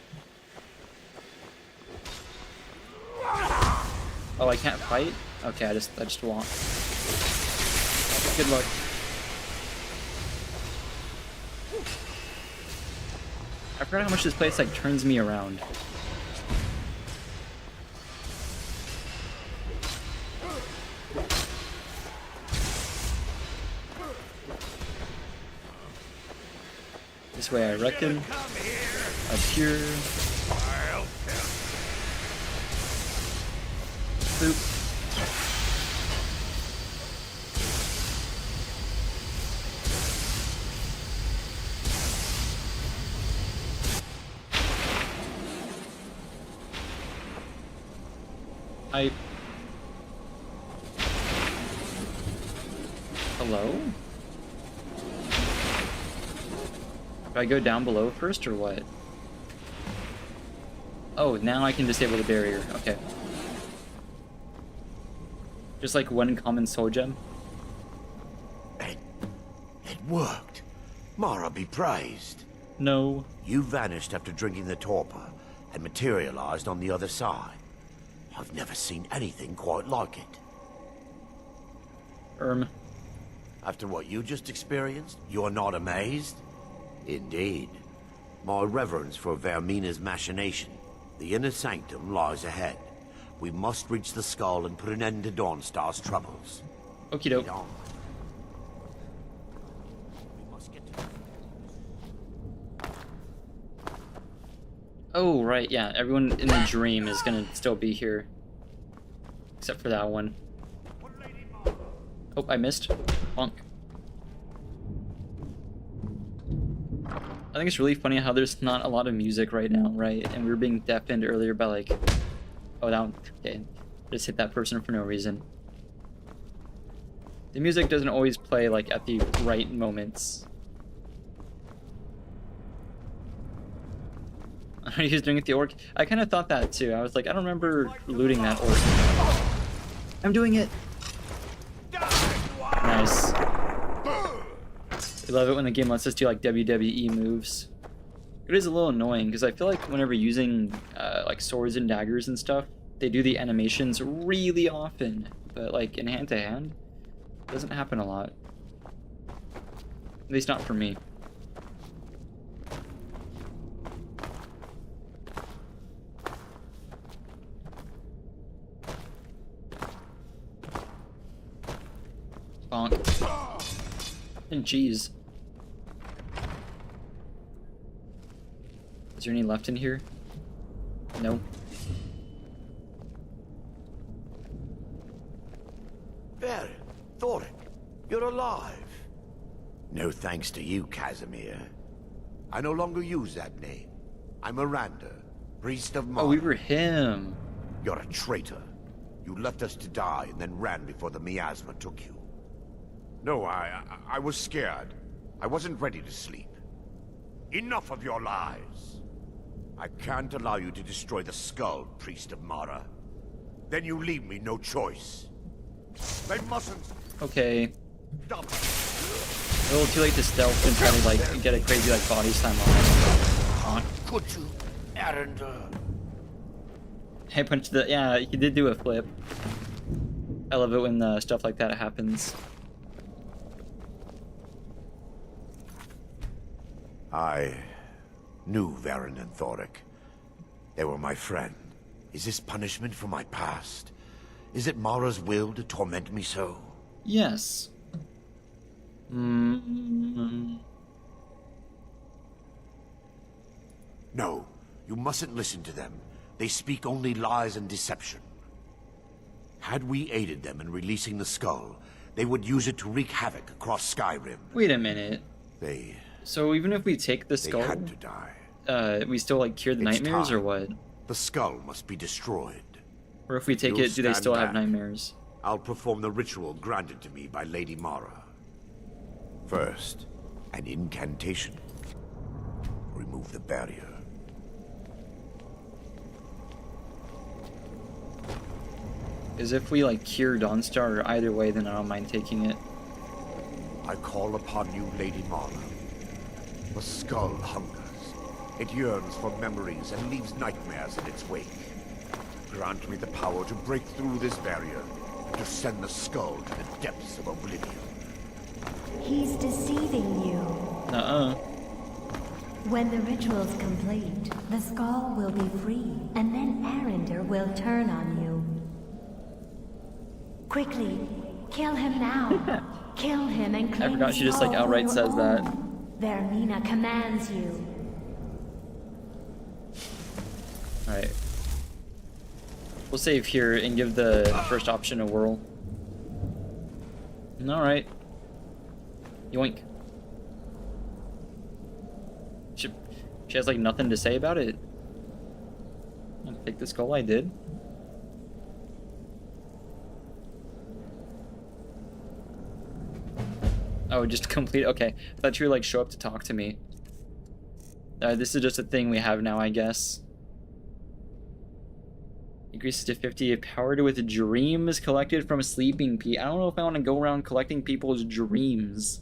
Oh, I can't fight? Okay, I just want. Good luck. I forgot how much this place like turns me around. This way, I reckon. Up here. Boop. Hello? Do I go down below first, or what? Oh, now I can disable the barrier. Okay. Just like one common soul gem? It worked. Mara be praised. No. You vanished after drinking the torpor and materialized on the other side. I've never seen anything quite like it. After what you just experienced, you're not amazed? Indeed. My reverence for Vermina's machination. The inner sanctum lies ahead. We must reach the skull and put an end to Dawnstar's troubles. Okie doke. Oh, right, yeah. Everyone in the dream is gonna still be here. Except for that one. Oh, I missed. Bonk. I think it's really funny how there's not a lot of music right now, right? And we were being deafened earlier by like... Oh, that one. Okay. Just hit that person for no reason. The music doesn't always play like at the right moments. He was doing it the orc. I kind of thought that too. I was like, I don't remember looting that orc. I'm doing it. Nice. I love it when the game lets us do like WWE moves. It is a little annoying because I feel like whenever using like swords and daggers and stuff, they do the animations really often, but like in hand to hand, it doesn't happen a lot. At least not for me. Bonk. And jeez. Is there any left in here? No. There, Thoric, you're alive. No thanks to you, Casimir. I no longer use that name. I'm Miranda, priest of Mara. Oh, we were him. You're a traitor. You left us to die and then ran before the miasma took you. No, I was scared. I wasn't ready to sleep. Enough of your lies. I can't allow you to destroy the skull, priest of Mara. Then you leave me no choice. They mustn't. Okay. Stop. A little too late to stealth and try to like get a crazy like body slam on. Could you, Arender? I punched the... Yeah, he did do a flip. I love it when stuff like that happens. I knew Varen and Thoric. They were my friend. Is this punishment for my past? Is it Mara's will to torment me so? Yes. Mm-hmm. No, you mustn't listen to them. They speak only lies and deception. Had we aided them in releasing the skull, they would use it to wreak havoc across Skyrim. Wait a minute. So even if we take the skull, they had to die. We still like cure the nightmares or what? The skull must be destroyed. Or if we take it, do they still have nightmares? I'll perform the ritual granted to me by Lady Mara. First, an incantation. Remove the barrier. Because if we like cure Dawnstar or either way, then I don't mind taking it. I call upon you, Lady Mara. The skull hungers. It yearns for memories and leaves nightmares in its wake. Grant me the power to break through this barrier, to send the skull to the depths of oblivion. He's deceiving you. When the ritual's complete, the skull will be free, and then Arender will turn on you. Quickly, kill him now. Kill him and claim I forgot she just like the skull outright for says your that. own. Vermina commands you. Alright. We'll save here and give the first option a whirl. Alright. Yoink. She has like nothing to say about it. I'll take the skull, I did. Oh, just complete. Okay, I thought you would like show up to talk to me. This is just a thing we have now, I guess. Increases to 50. Powered with dreams collected from sleeping people. I don't know if I want to go around collecting people's dreams.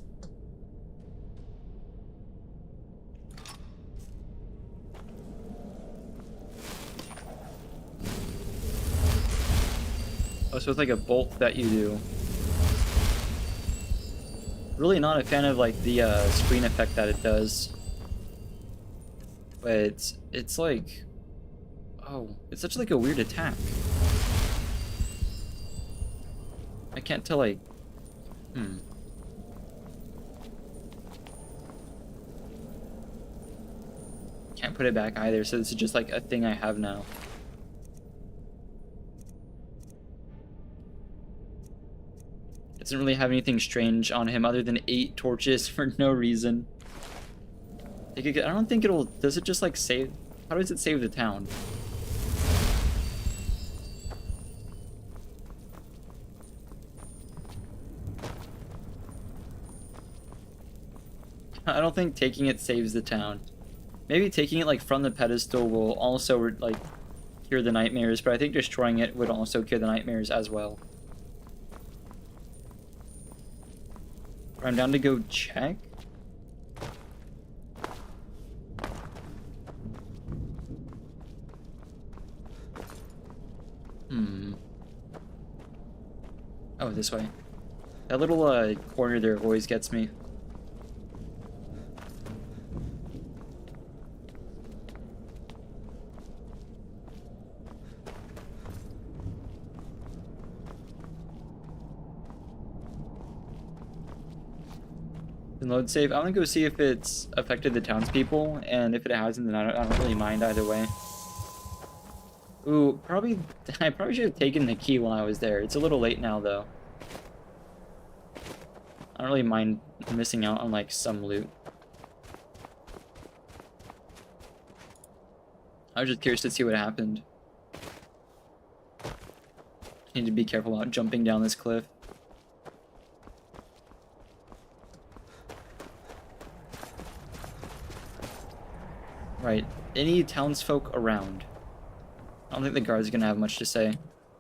Oh, so it's like a bolt that you do. Really not a fan of like the screen effect that it does. But it's like, oh, it's such like a weird attack. I can't tell like, Can't put it back either, so this is just like a thing I have now. Doesn't really have anything strange on him other than 8 torches for no reason. I don't think it'll... Does it just like save... How does it save the town? I don't think taking it saves the town. Maybe taking it like from the pedestal will also like cure the nightmares, but I think destroying it would also cure the nightmares as well. I'm down to go check. Oh, this way. That little corner there always gets me. Load save. I'm gonna go see if it's affected the townspeople, and if it hasn't, then I don't really mind either way. Ooh, I probably should have taken the key while I was there. It's a little late now, though. I don't really mind missing out on like some loot. I was just curious to see what happened. Need to be careful about jumping down this cliff. Right. Any townsfolk around? I don't think the guards are gonna have much to say.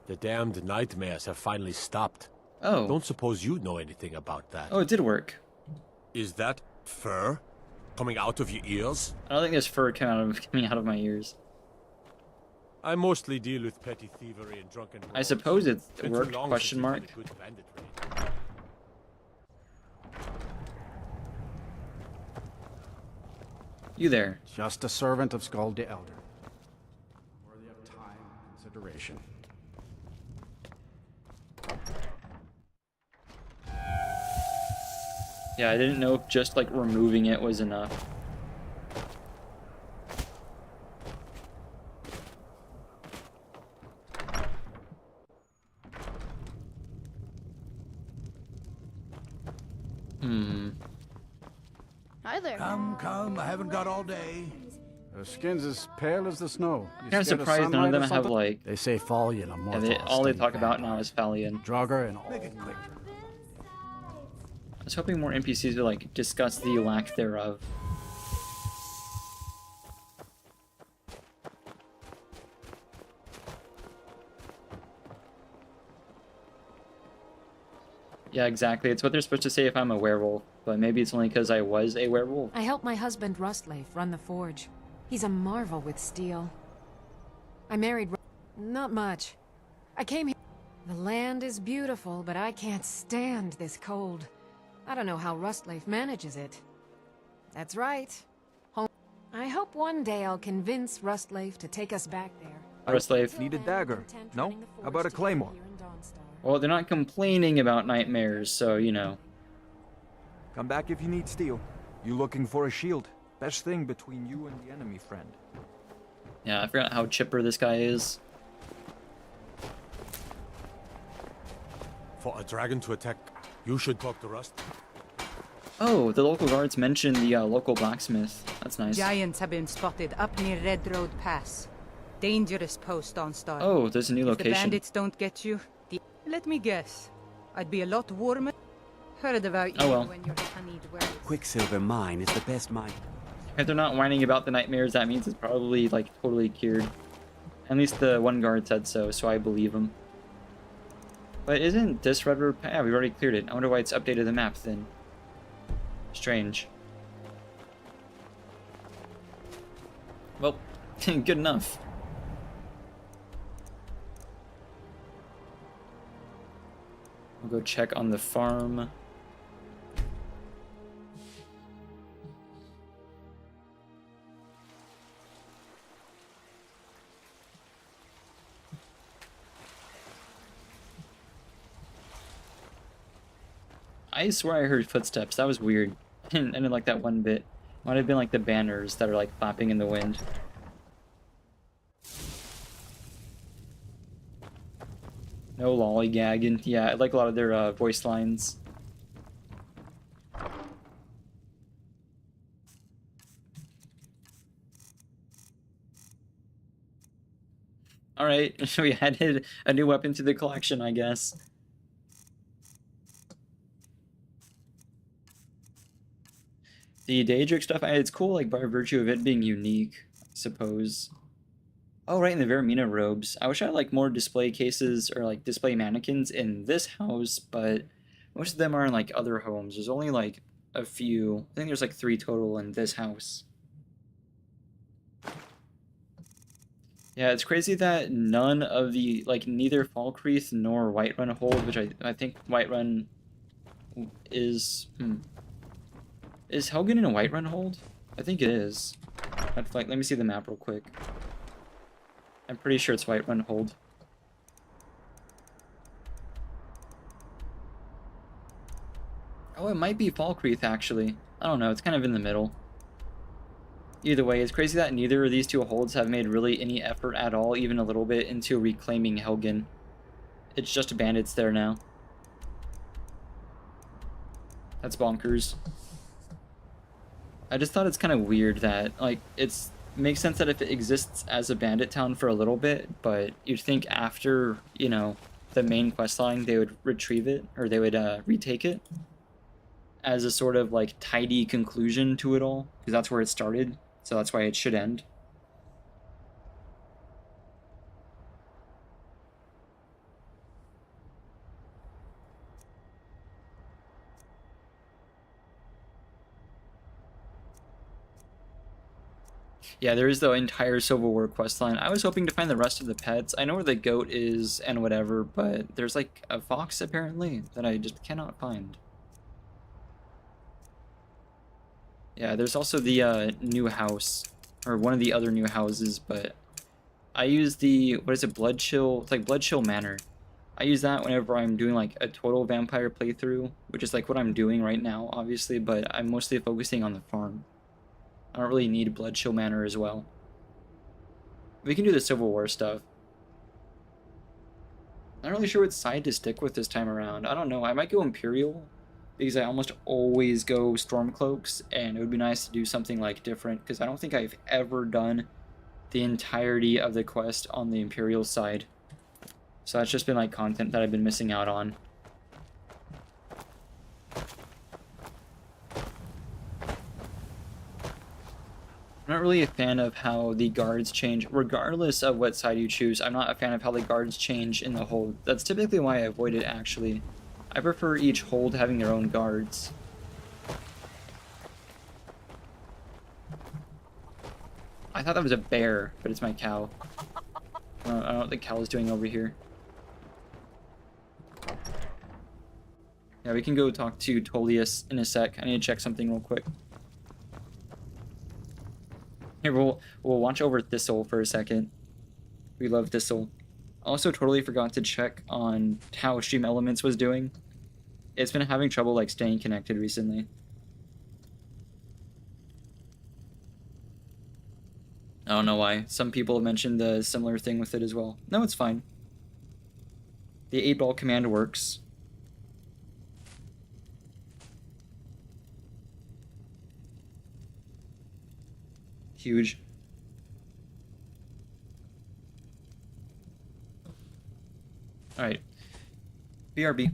The damned nightmares have finally stopped. Oh. Don't suppose you know anything about that. Oh, it did work. Is that fur coming out of your ears? I don't think there's fur coming out of my ears. I mostly deal with petty thievery and drunken I brawls. suppose it Been too worked, long question since we've mark. had a good bandit raid. You there. Just a servant of Skald the Elder. Worthy of time and consideration. Yeah, I didn't know if just like removing it was enough. Hi there. Come, I haven't got all day. Her skin's as pale as the snow. I'm kind of surprised none of them have like. They say Fallion are more. Yeah, all they talk about now is Fallion. Draugr and all. I was hoping more NPCs would like discuss the lack thereof. Yeah, exactly. It's what they're supposed to say if I'm a werewolf, but maybe it's only because I was a werewolf. I help my husband Rustleif run the forge. He's a marvel with steel. I married... Not much. I came here... The land is beautiful, but I can't stand this cold. I don't know how Rustleif manages it. That's right. Home. I hope one day I'll convince Rustleif to take us back there. Rustleif. Need a dagger. No? How about a claymore? Well, they're not complaining about nightmares, so, you know. Come back if you need steel. You looking for a shield? Best thing between you and the enemy friend. Yeah, I forgot how chipper this guy is. For a dragon to attack, you should talk to Rust. Oh, the local guards mentioned the local blacksmith. That's nice. Giants have been spotted up near Red Road Pass. Dangerous post on Star. Oh, there's a new If the location. bandits don't get you, let me guess. I'd be a lot warmer. Heard about you Oh, well. when you're honeyed werewolf. Quicksilver mine is the best mine. If they're not whining about the nightmares, that means it's probably like totally cured. At least the one guard said so, so I believe him. But isn't this Red Road? Yeah, we've already cleared it. I wonder why it's updated the map then. Strange. Well, good enough. We'll go check on the farm. I swear I heard footsteps. That was weird. I didn't like that one bit. Might have been like the banners that are like flapping in the wind. No lollygagging. Yeah, I like a lot of their voice lines. Alright, we added a new weapon to the collection, I guess. The Daedric stuff, it's cool, like, by virtue of it being unique, I suppose. Oh, right, in the Vermina robes. I wish I had, like, more display cases or, like, display mannequins in this house, but most of them are in, like, other homes. There's only, like, a few. I think there's, like, 3 total in this house. Yeah, it's crazy that none of the, like, neither Falkreath nor Whiterun hold, which I think Whiterun is... Is Helgen in a Whiterun hold? I think it is. Let me see the map real quick. I'm pretty sure it's Whiterun hold. Oh, it might be Falkreath, actually. I don't know, it's kind of in the middle. Either way, it's crazy that neither of these two holds have made really any effort at all, even a little bit, into reclaiming Helgen. It's just bandits there now. That's bonkers. I just thought it's kind of weird that, like, it's makes sense that if it exists as a bandit town for a little bit, but you'd think after, you know, the main quest line, they would retrieve it, or they would retake it as a sort of, like, tidy conclusion to it all, because that's where it started, so that's why it should end. Yeah, there is the entire Civil War questline. I was hoping to find the rest of the pets. I know where the goat is and whatever, but there's like a fox apparently that I just cannot find. Yeah, there's also the new house, or one of the other new houses, but I use the, what is it, Blood Chill? It's like Blood Chill Manor. I use that whenever I'm doing like a total vampire playthrough, which is like what I'm doing right now, obviously, but I'm mostly focusing on the farm. I don't really need Blood Chill Manor as well. We can do the Civil War stuff. Not really sure what side to stick with this time around. I don't know. I might go Imperial, because I almost always go Stormcloaks, and it would be nice to do something like different, because I don't think I've ever done the entirety of the quest on the Imperial side. So that's just been like content that I've been missing out on. I'm not really a fan of how the guards change, regardless of what side you choose. I'm not a fan of how the guards change in the hold. That's typically why I avoid it, actually. I prefer each hold having their own guards. I thought that was a bear, but it's my cow. I don't know what the cow is doing over here. Yeah, we can go talk to Tullius in a sec. I need to check something real quick. Here, we'll watch over Thistle for a second. We love Thistle. Also, totally forgot to check on how Stream Elements was doing. It's been having trouble like staying connected recently. I don't know why. Some people have mentioned the similar thing with it as well. No, it's fine. The 8-ball command works. Huge. Alright. BRB.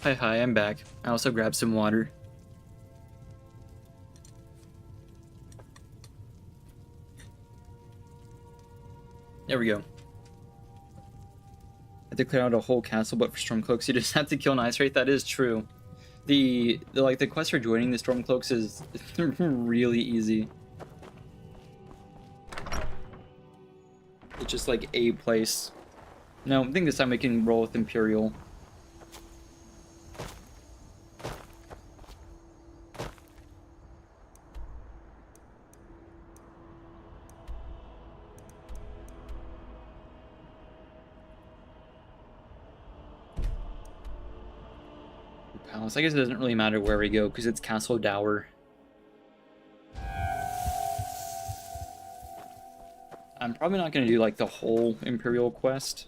Hi, I'm back. I also grabbed some water. There we go. I had to clear out a whole castle, but for Stormcloaks, you just have to kill an ice wraith. That is true. The quest for joining the Stormcloaks is really easy. It's just like a place. No, I think this time we can roll with Imperial. Palace. I guess it doesn't really matter where we go because it's Castle Dower. I'm probably not going to do like the whole Imperial quest.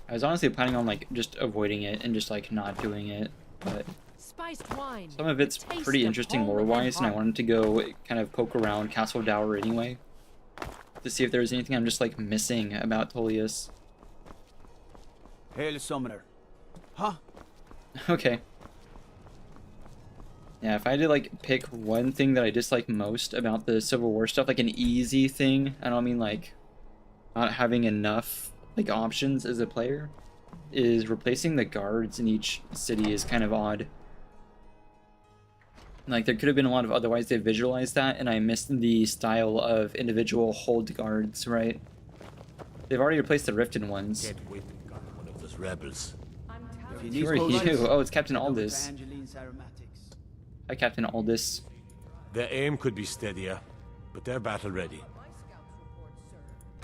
I was honestly planning on like just avoiding it and just like not doing it, but Spiced wine. some of it's pretty interesting lore-wise, and I wanted to go kind of poke around Castle Dower anyway to see if there's anything I'm just like missing about Tullius. Hail, Summoner. Huh? Okay. Yeah, if I had to like pick one thing that I dislike most about the Civil War stuff, like an easy thing, I don't mean like not having enough like options as a player, is replacing the guards in each city is kind of odd. Like there could have been a lot of other ways they visualized that, and I missed the style of individual hold guards, right? They've already replaced the Riften ones. Can't wait to become one of those rebels. Who are you? Oh, it's Captain Aldous. Hi, Captain Aldous. Their aim could be steadier, but they're battle ready.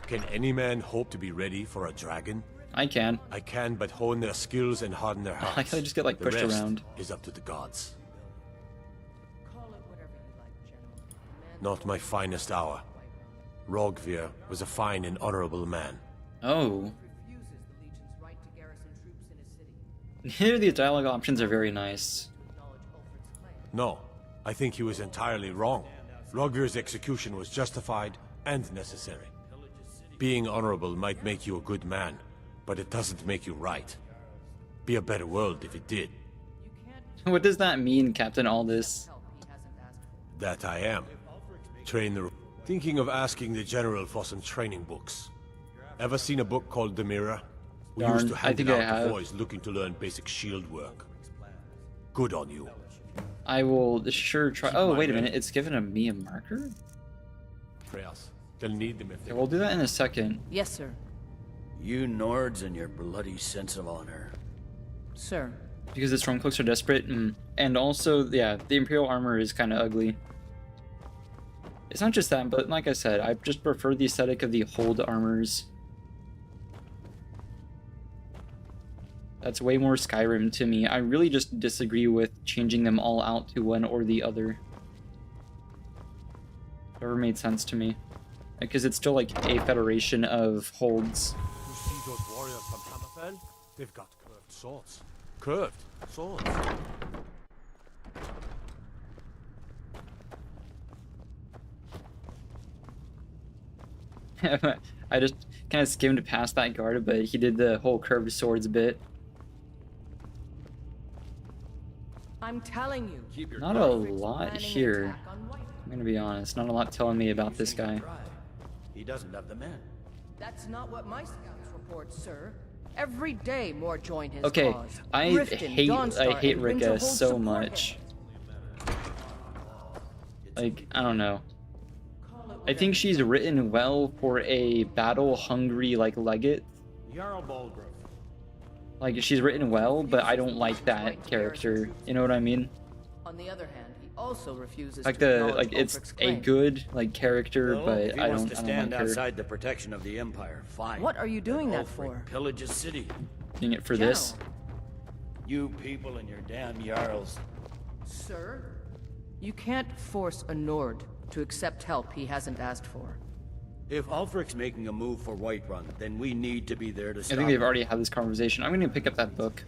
Can any man hope to be ready for a dragon? I can. I can, but hone their skills and harden their hearts. I can just get like pushed the rest around. Is up to the gods. Not my finest hour. Rogvir was a fine and honorable man. Oh. Here, the dialogue options are very nice. No, I think he was entirely wrong. Rogvir's execution was justified and necessary. Being honorable might make you a good man, but it doesn't make you right. Be a better world if it did. What does that mean, Captain Aldous? That I am. Train the... Thinking of asking the General for some training books. Ever seen a book called The Mirror? We Darn, used to hand I think it I out to have. boys looking to learn basic shield work. Good on you. I will sure try. Keep Oh, my wait a men. minute. It's given me a marker? Prayers. They'll need them if they... Okay, we'll do that in a second. Yes, sir. You Nords and your bloody sense of honor. Sir. Because the Stormcloaks are desperate, and also, yeah, the Imperial armor is kind of ugly. It's not just that, but like I said, I just prefer the aesthetic of the hold armors. That's way more Skyrim to me. I really just disagree with changing them all out to one or the other. Never made sense to me. Because it's still like a federation of holds. You see those warriors from Hammerfell? They've got curved swords. Curved swords. I just kind of skimmed past that guard, but he did the whole curved swords bit. I'm telling you. Not a lot here. I'm gonna be honest. Not a lot telling me about this guy. He doesn't have the men. That's not what my scouts report, sir. Every day more join his Okay, cause. I Riften, hate Dawnstar, and Rika Winterhold so support much. him. Like, I don't know. I think she's written well for a battle-hungry, like, legate. Jarl Balgrove. Like, she's written well, but I don't like that character. You know what I mean? On the other hand, he also refuses Like to the acknowledge it's Ulfric's a claim. good like character, Well, but if he I wants don't to stand like her. outside the protection of the Empire, fine. What are you doing Then that for? Ulfric pillage a city. Doing it for this. You people and your damn Jarls. Sir, you can't force a Nord to accept help he hasn't asked for. If Ulfric's making a move for Whiterun, then we need to be there to I stop think they've him. already had this conversation. I'm gonna pick up that book.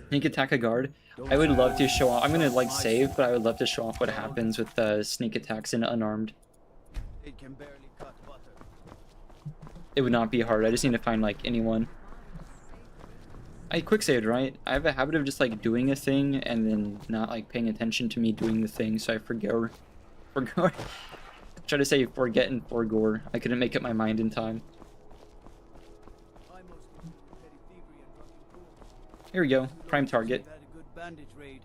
Sneak attack a guard. I would love to show off. I'm gonna like save, but I would love to show off what happens with sneak attacks in unarmed. It can barely cut butter. It would not be hard. I just need to find like anyone. I quick saved, right? I have a habit of just like doing a thing and then not like paying attention to me doing the thing, so I forget. Try to say forget and forgore. I couldn't make up my mind in time. Here we go. Prime target. Had a good bandage raid.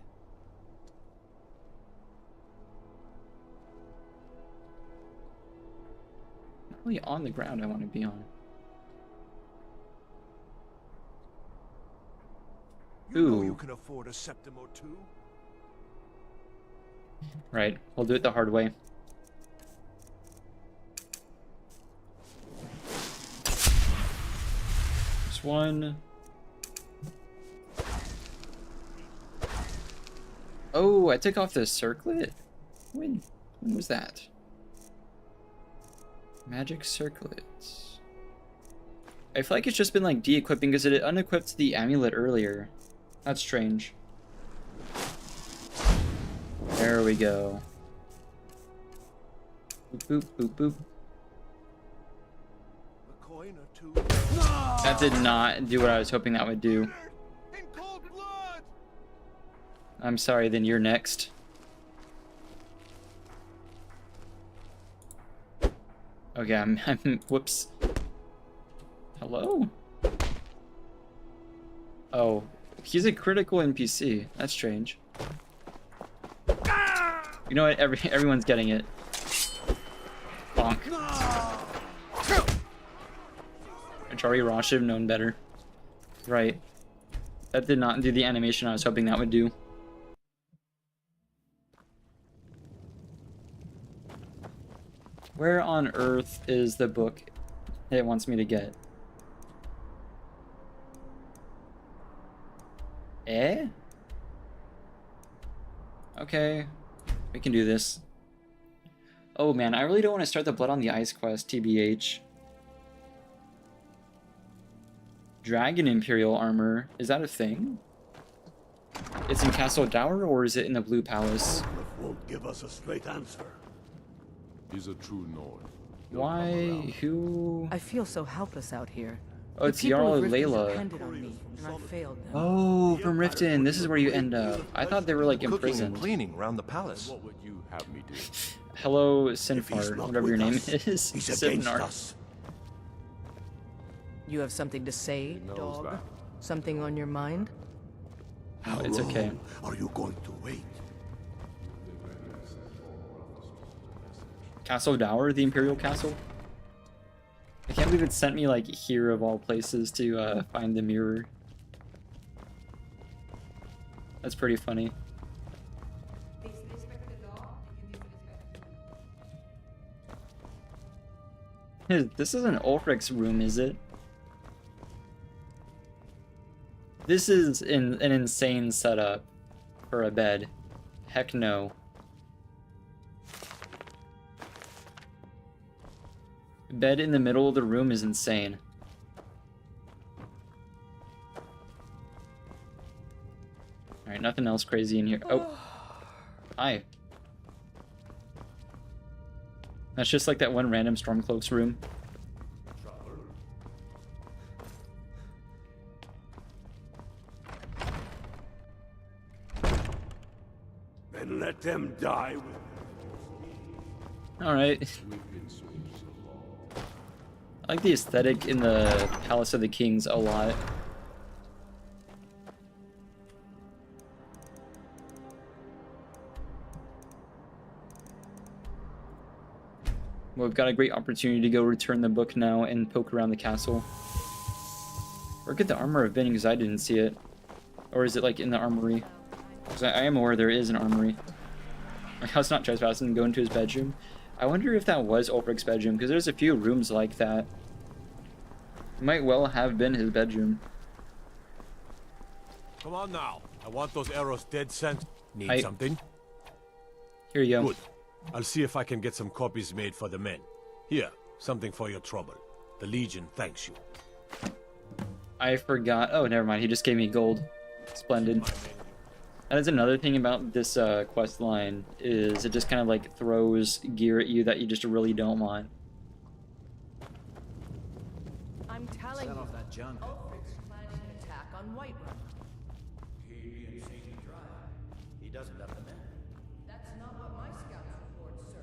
Not really on the ground I want to be on. You know Ooh. you can afford a septim or two. Right. We'll do it the hard way. This one. Oh, I took off the circlet? When was that? Magic circlets. I feel like it's just been like de-equipping because it unequipped the amulet earlier. That's strange. There we go. Boop, boop, boop, boop. A coin or two. That did not do what I was hoping that would do. In cold blood. I'm sorry, then you're next. Okay, I'm whoops. Hello? Oh, he's a critical NPC. That's strange. You know what? Everyone's getting it. Bonk. Achari Ra should have known better. Right. That did not do the animation I was hoping that would do. Where on earth is the book it wants me to get? Eh? Okay. We can do this. Oh man, I really don't want to start the Blood on the Ice quest, TBH. Dragon Imperial armor, is that a thing? It's in Castle Dower or is it in the Blue Palace? Won't give us a straight answer. He's a true Nord. Why? Who? I feel so helpless out here. Oh, it's Jarl Layla. On me, and I failed them. Oh, from Riften. This is where you end up. I thought they were like imprisoned. Cleaning around the palace. What would you have me do? Hello, Sinfar, whatever your name is. He's against Sinfar. us. You have something to say, dog? that. Something on your mind? How It's okay. long are you going to wait? Castle Dower, the Imperial Castle? I can't believe it sent me like here of all places to find the mirror. That's pretty funny. This isn't Ulfric's room, is it? This is an insane setup for a bed. Heck no. Bed in the middle of the room is insane. Alright, nothing else crazy in here. Oh. Hi. That's just like that one random Stormcloak's room. Then let them die. Alright. I like the aesthetic in the Palace of the Kings a lot. Well, we've got a great opportunity to go return the book now and poke around the castle. Or get the Armor of Bending because I didn't see it. Or is it like in the armory? Because I am aware there is an armory. Like, I was not trespassing and go into his bedroom. I wonder if that was Ulfric's bedroom, because there's a few rooms like that. It might well have been his bedroom. Come on now. I want those arrows dead center. Need something? Here you go. Good. I'll see if I can get some copies made for the men. Here, something for your trouble. The Legion thanks you. I forgot. Oh, never mind. He just gave me gold. Splendid. That is another thing about this quest line, is it just kind of like throws gear at you that you just really don't want. I'm telling you, off that junk. Ulfric's planning an attack on Whiterun. He doesn't have the men. That's not what my scouts report, sir.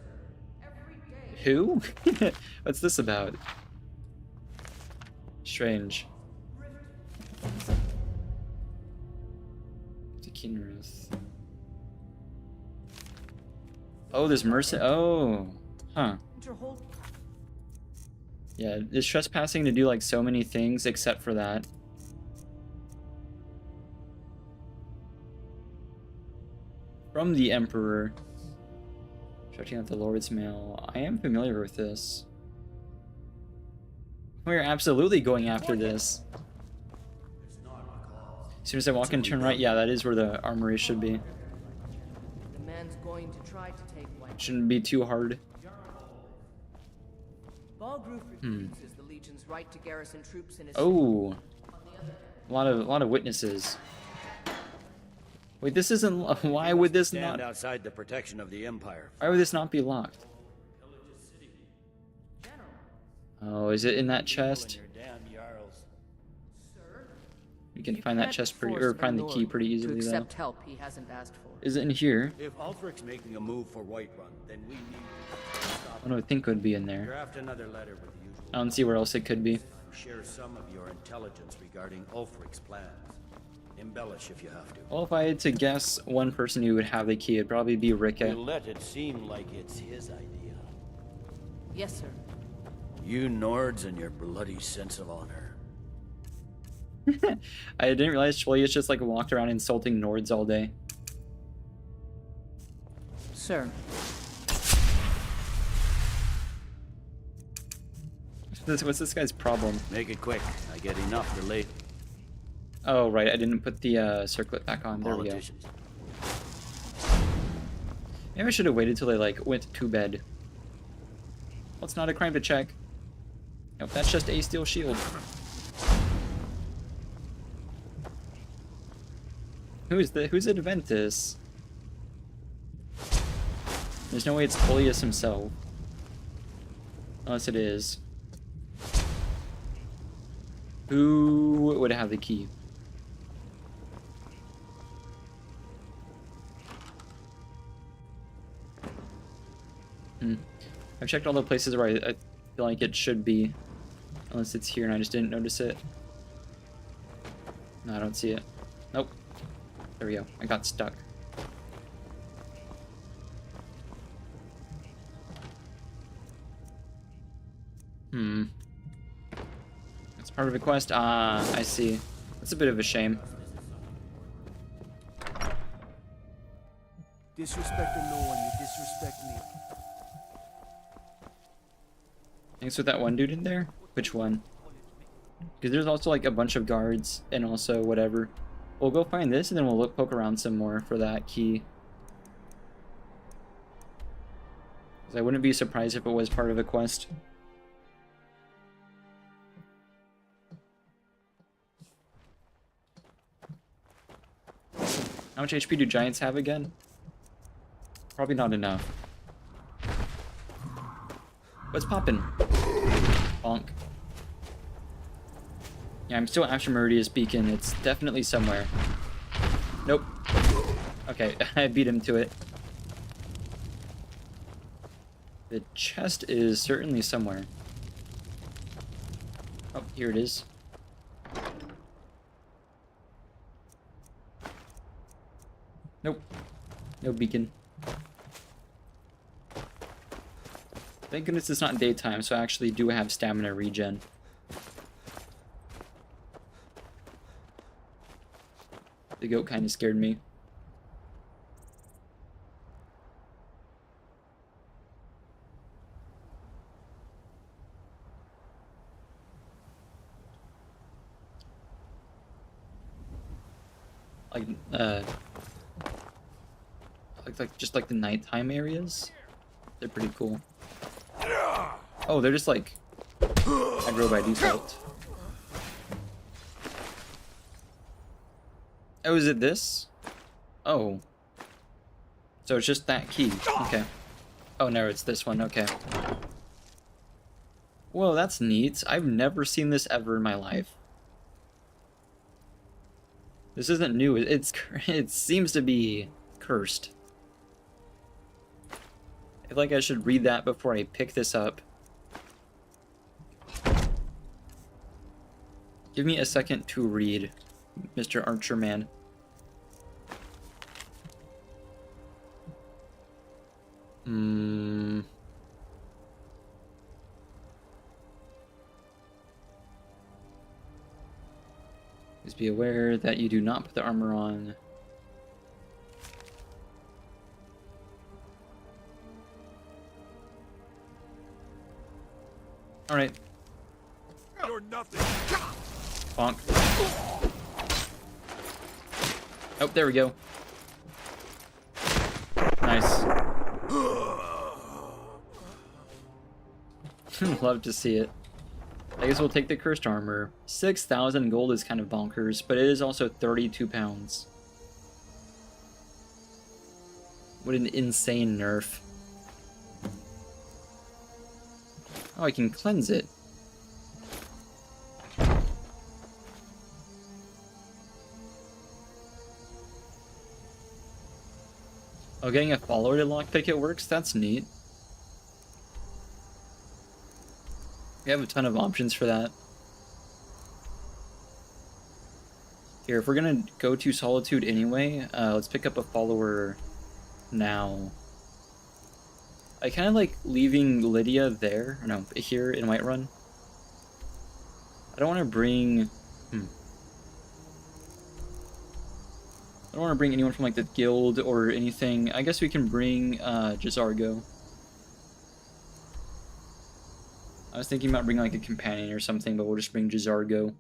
Every day Who? What's this about? Strange. Kinrith. Oh, there's mercy. Oh, huh. Yeah, it's trespassing to do like so many things except for that. From the Emperor. Stretching out the Lord's Mail. I am familiar with this. We're absolutely going after this. As soon as I walk in, turn right. Yeah, that is where the armory should be. The man's going to try to take White. Shouldn't be too hard. Balgruf refuses the Legion's right to garrison troops in his Oh, a lot of witnesses. Wait, this isn't. Why would this Stand not? outside the protection of the Empire. Why would this not be locked? Oh, is it in that chest? We can find that chest pretty, or find the key pretty easily to though. accept help he hasn't asked for. Is it in here? If Ulfric's making a move for Whiterun, then we need to stop. I don't think it would be in there. Draft another letter with the usual. I don't see where else it could be. Share some of your intelligence regarding Ulfric's plans. Embellish if you have to. Well, if I had to guess one person who would have the key, it'd probably be Rika. You let it seem like it's his idea. Yes, sir. You Nords and your bloody sense of honor. I didn't realize Chilius just like walked around insulting Nords all day. Sir. What's this guy's problem? Make it quick. I get enough for late. Oh, right. I didn't put the circlet back on. There we go. Maybe I should have waited till they like went to bed. Well, it's not a crime to check. Nope, that's just a steel shield. Who's Adventus? There's no way it's Chilius himself. Unless it is. Who would have the key? I've checked all the places where I feel like it should be. Unless it's here and I just didn't notice it. No, I don't see it. Nope. There we go. I got stuck. That's part of a quest. Ah, I see. That's a bit of a shame. Disrespect no one, you disrespect me. Thanks with that one dude in there? Which one? Because there's also like a bunch of guards and also whatever. We'll go find this and then we'll poke around some more for that key. 'Cause I wouldn't be surprised if it was part of a quest. How much HP do giants have again? Probably not enough. What's poppin'? Bonk. Yeah, I'm still after Meridia's Beacon. It's definitely somewhere. Nope. Okay, I beat him to it. The chest is certainly somewhere. Oh, here it is. Nope. No beacon. Thank goodness it's not daytime, so I actually do have stamina regen. The goat kind of scared me. Like just like the nighttime areas, they're pretty cool. Oh, they're just like aggro by default. Oh, is it this? Oh. So it's just that key. Okay. Oh, no, it's this one. Okay. Whoa, that's neat. I've never seen this ever in my life. This isn't new. It seems to be cursed. I feel like I should read that before I pick this up. Give me a second to read, Mr. Archer Man. Please be aware that you do not put the armor on. Alright. You're nothing. Bonk. Oh, there we go. Nice. Love to see it. I guess we'll take the cursed armor. 6,000 gold is kind of bonkers, but it is also 32 pounds. What an insane nerf. Oh, I can cleanse it. Oh, getting a follower to lockpick it works? That's neat. We have a ton of options for that. Here, if we're gonna go to Solitude anyway, let's pick up a follower now. I kind of like leaving Lydia there, or no, here in Whiterun. I don't want to bring... I don't want to bring anyone from like the guild or anything. I guess we can bring Jazargo. I was thinking about bringing like a companion or something, but we'll just bring Jazargo.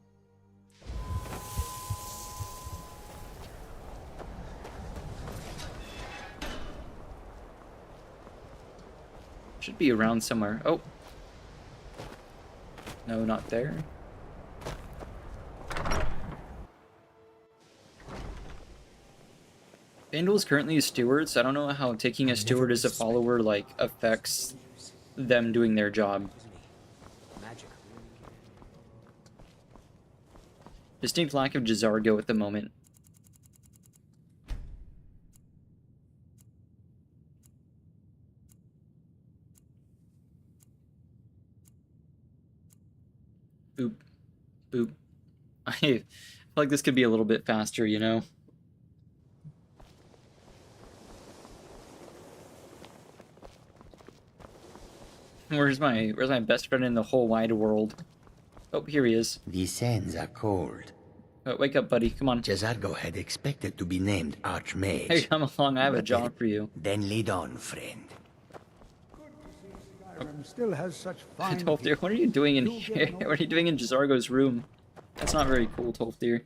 Should be around somewhere. Oh. No, not there. Vandal is currently a steward, so I don't know how taking a steward as a follower like affects them doing their job. Distinct lack of Jazargo at the moment. Boop. Boop. I feel like this could be a little bit faster, you know? Where's my best friend in the whole wide world? Oh, here he is. The sands are cold. Oh, wake up, buddy. Come on. Jazargo had expected to be named Archmage. Hey, come along. I have a job for you. Then lead on, friend. Still has such fine Tolfdir, what are you doing in here? What are you doing in Jazargo's room? That's not very cool, Tolfdir.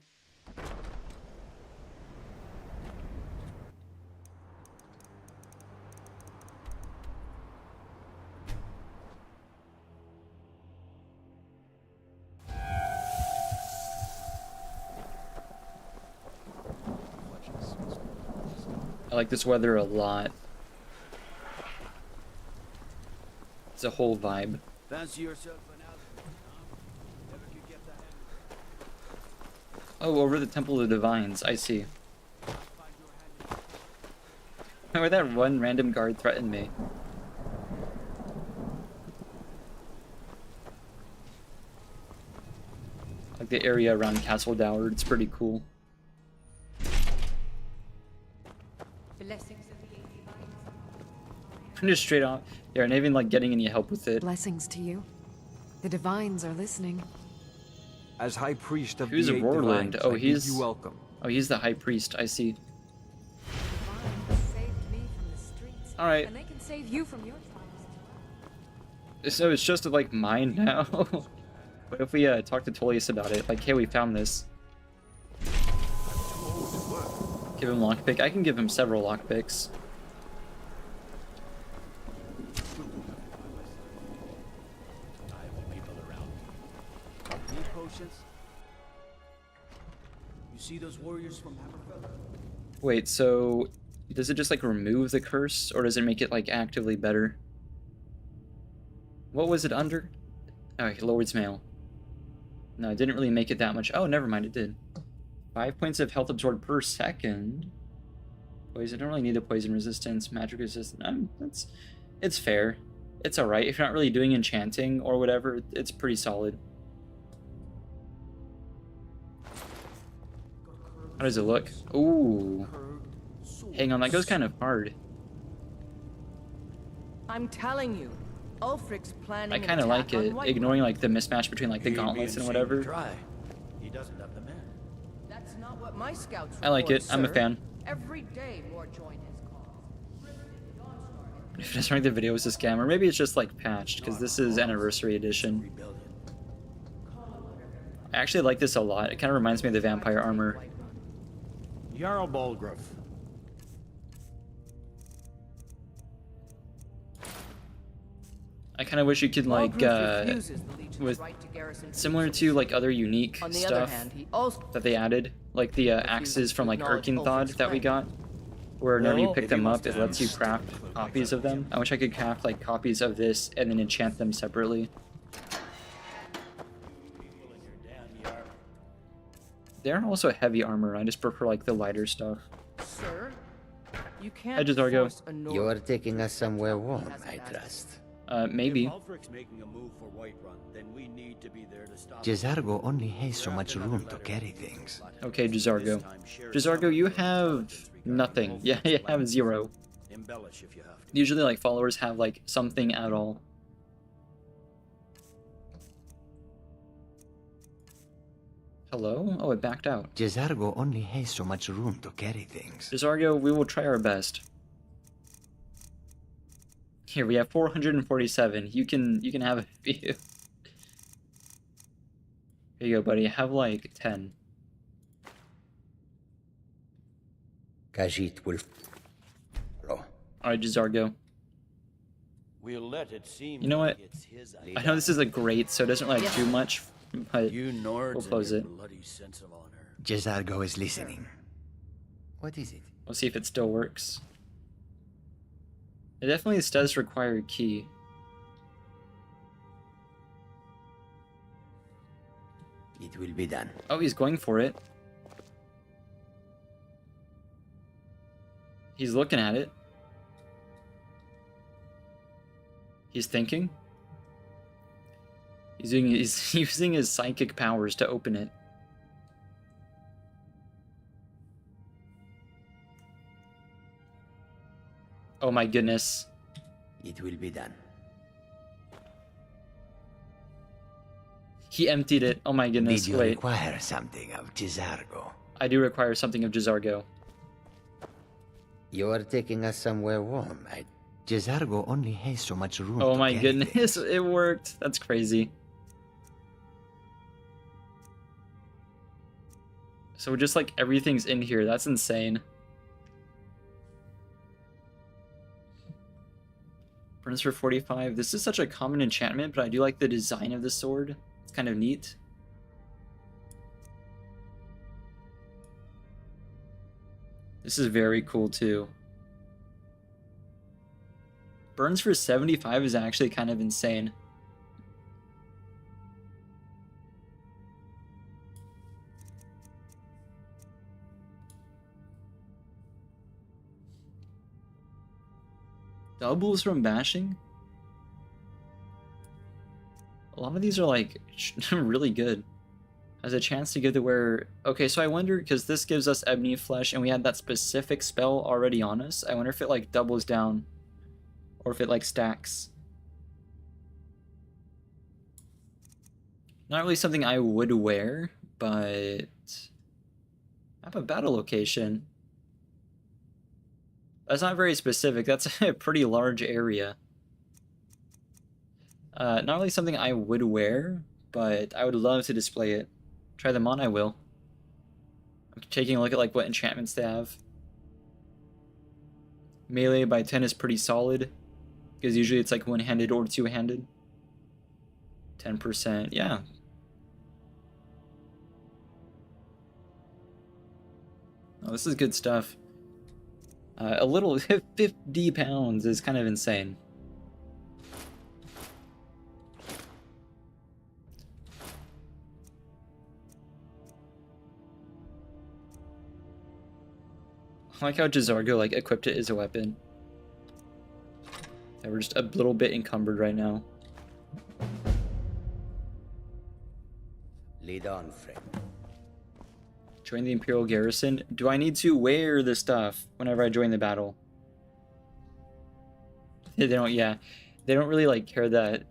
I like this weather a lot. It's a whole vibe. Fancy yourself an outfit, huh? Never could get that. Oh, over the Temple of the Divines. I see. Where that one random guard threatened me. Like the area around Castle Doward, it's pretty cool. I'm just straight off. Yeah, not even like getting any help with it. Blessings to you. The divines are listening. As High Priest of Who's the Eight Roarland? Divines, Oh, I bid he's you welcome. Oh, he's the High Priest. I see. Saved me from the streets. All right. And they can save you from your trials. So it's just like mine now. What if we talk to Tullius about it? Like, hey, we found this. Give him lockpick. I can give him several lockpicks. Need potions? You see those warriors from Hammerfell? Wait, so does it just like remove the curse, or does it make it like actively better? What was it under? Oh, Lord's Mail. No, it didn't really make it that much. Oh, never mind, it did. 5 points of health absorbed per second. Poison. I don't really need the poison resistance, magic resistance. It's fair. It's alright. If you're not really doing enchanting or whatever, it's pretty solid. How does it look? Ooh. Hang on, that goes kind of hard. I'm telling you, Ulfric's planning I an kind of like attack it, on Whiterun. ignoring like the mismatch between like the gauntlets and whatever. He doesn't have the men. That's not what my scouts I like it. report, I'm a sir. fan. Every day more join his cause. If it doesn't think the video is a scam, or maybe it's just like patched because this is anniversary edition. I actually like this a lot. It kind of reminds me of the vampire armor. Jarl Bolgraf. I kind of wish you could like with similar to like other unique On the other stuff hand, he also that they added, like the axes from like Erkinthod that we got, where whenever you pick them up, it lets you craft copies of them. I wish I could craft like copies of this and then enchant them separately. They're also heavy armor. I just prefer like the lighter stuff. Sir, you Hi, can't Jazargo. force a Nord. You're taking us somewhere warm, I trust. Maybe. If Ulfric's making a move for Whiterun, then we need to be there to stop. Jezargo only has so much room to carry things. Okay, Jazargo. Jazargo, you have nothing. Yeah, you have 0. Embellish if you have to. Usually, like, followers have, like, something at all. Hello? Oh, it backed out. Jezargo only has so much room to carry things. Jazargo, we will try our best. Here, we have 447. You can have a few. Here you go, buddy. Have, like, 10. Khajiit will follow. Alright, Jazargo. We'll let it seem You know what? like it's his I know this is a great, so it doesn't really like, do much, but You Nords we'll close and it. your bloody sense of honor. Jezargo is listening. What is it? We'll see if it still works. It definitely does require a key. It will be done. Oh, he's going for it. He's looking at it. He's thinking. He's using his psychic powers to open it. Oh my goodness. It will be done. He emptied it. Oh my goodness. Did you Wait. require something of Jezargo? I do require something of Jazargo. You are taking us somewhere warm. Jezargo only has so much room Oh to my carry goodness. It worked. That's crazy. So just like everything's in here. That's insane. Burns for 45. This is such a common enchantment, but I do like the design of the sword. It's kind of neat. This is very cool too. Burns for 75 is actually kind of insane. Doubles from bashing? A lot of these are like really good. Has a chance to give the wearer... Okay, so I wonder, because this gives us Ebony Flesh and we had that specific spell already on us. I wonder if it like doubles down or if it like stacks. Not really something I would wear, but I have a battle location. That's not very specific. That's a pretty large area. Not really something I would wear, but I would love to display it. Try them on, I will. I'm taking a look at like what enchantments they have. Melee by 10 is pretty solid, because usually it's like one-handed or two-handed. 10%, yeah. Oh, this is good stuff. A little 50 pounds is kind of insane. I like how Jazargo like equipped it as a weapon. Yeah, we're just a little bit encumbered right now. Lead on, friend. Join the Imperial Garrison. Do I need to wear the stuff whenever I join the battle? They don't, yeah. They don't really like care that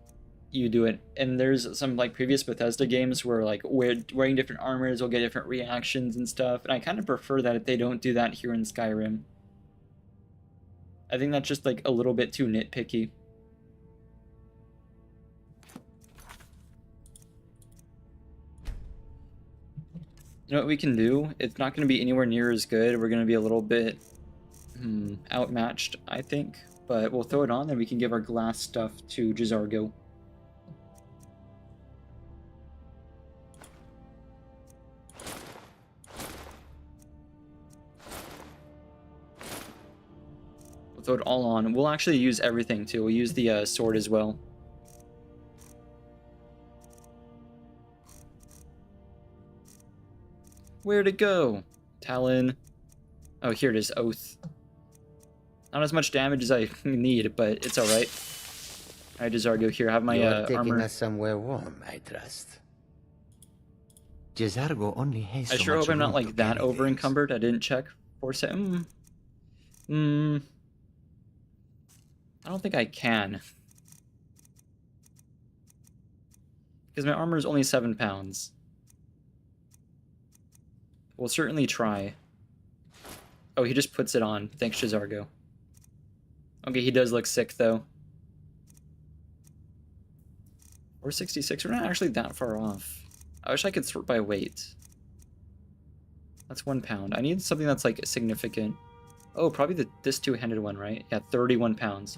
you do it. And there's some like previous Bethesda games where like wearing different armors will get different reactions and stuff. And I kind of prefer that if they don't do that here in Skyrim. I think that's just like a little bit too nitpicky. You know what we can do? It's not going to be anywhere near as good. We're going to be a little bit outmatched, I think. But we'll throw it on, and we can give our glass stuff to J'zargo. We'll throw it all on. We'll actually use everything, too. We'll use the sword as well. Where'd it go? Talon. Oh, here it is. Oath. Not as much damage as I need, but it's alright. Alright, J'zargo, here. Have my You're taking armor. us somewhere warm, I trust. J'zargo only has I so sure much hope I'm not room like to that carry over things. encumbered. I didn't check for a second. I don't think I can. Because my armor is only 7 pounds. We'll certainly try. Oh, he just puts it on. Thanks, J'zargo. Okay, he does look sick, though. 466. We're not actually that far off. I wish I could sort by weight. That's 1 pound. I need something that's, like, significant. Oh, probably this two-handed one, right? Yeah, 31 pounds.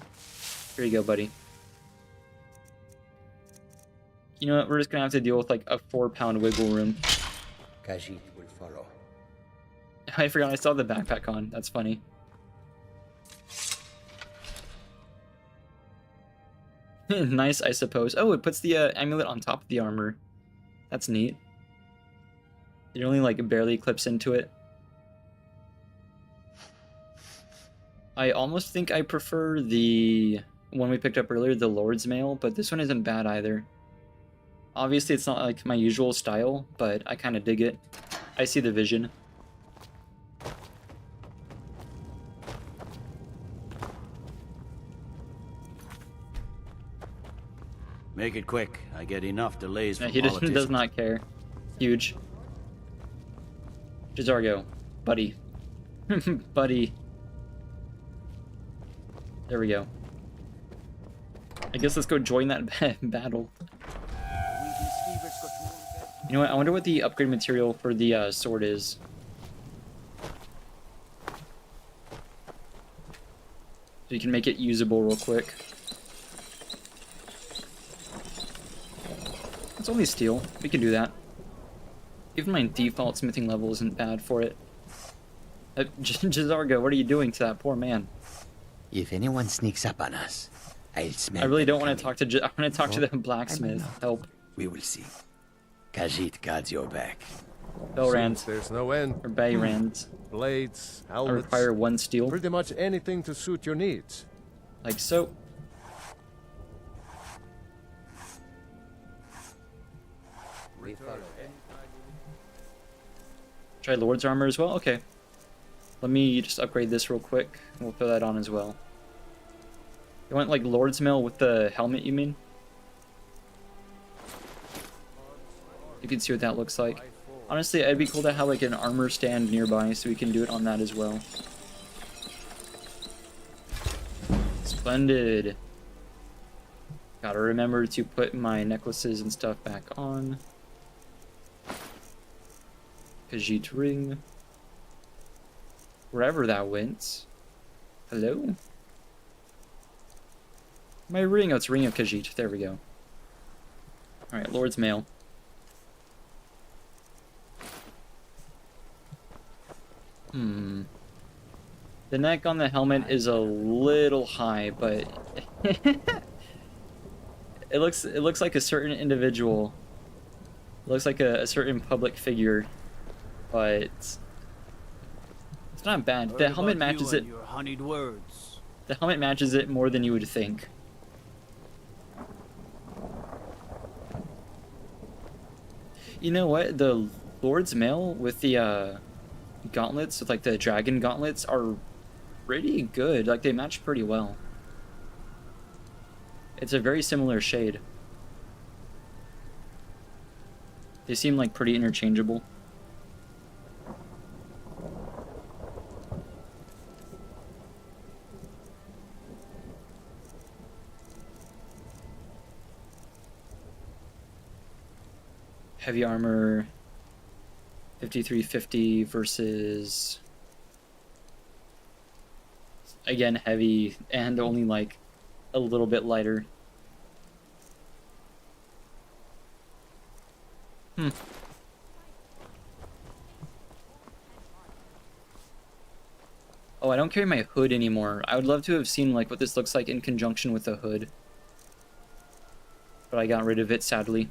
Here you go, buddy. You know what? We're just gonna have to deal with, like, a 4-pound wiggle room. Khajiit will follow. I forgot I still have the backpack on. That's funny. Nice, I suppose. Oh, it puts the amulet on top of the armor. That's neat. It only, like, barely clips into it. I almost think I prefer the one we picked up earlier, the Lord's Mail, but this one isn't bad either. Obviously, it's not, like, my usual style, but I kind of dig it. I see the vision. Make it quick. I get enough delays Yeah, from he politicians. does not care. Huge. J'zargo. Buddy. Buddy. There we go. I guess let's go join that battle. You know what? I wonder what the upgrade material for the sword is. So you can make it usable real quick. It's only steel. We can do that. Even my default smithing level isn't bad for it. J'zargo, what are you doing to that poor man? If anyone sneaks up on us, I'll smell I really them don't want to talk to. I want to talk to the blacksmith. Help. We will see. Khajiit guards your back. Bellrand. Since there's no end. Or Bayrand. Blades, I helmets. require 1 steel. Pretty much anything to suit your needs. Like so. Try Lord's armor as well? Okay. Let me just upgrade this real quick. We'll throw that on as well. You want like Lord's Mail with the helmet, you mean? You can see what that looks like. Honestly, it'd be cool to have like an armor stand nearby so we can do it on that as well. Splendid. Gotta remember to put my necklaces and stuff back on. Khajiit ring. Wherever that went. Hello? My ring. Oh, it's Ring of Khajiit. There we go. Alright, Lord's Mail. The neck on the helmet is a little high, but it looks like a certain individual. It looks like a certain public figure, but it's not bad. The helmet matches it. Your honeyed words. The helmet matches it more than you would think. You know what? The Lord's Mail with the gauntlets, with like the dragon gauntlets, are pretty good. Like they match pretty well. It's a very similar shade. They seem like pretty interchangeable. Heavy armor 5350 versus again heavy and only like a little bit lighter. Oh, I don't carry my hood anymore. I would love to have seen like what this looks like in conjunction with the hood. But I got rid of it, sadly.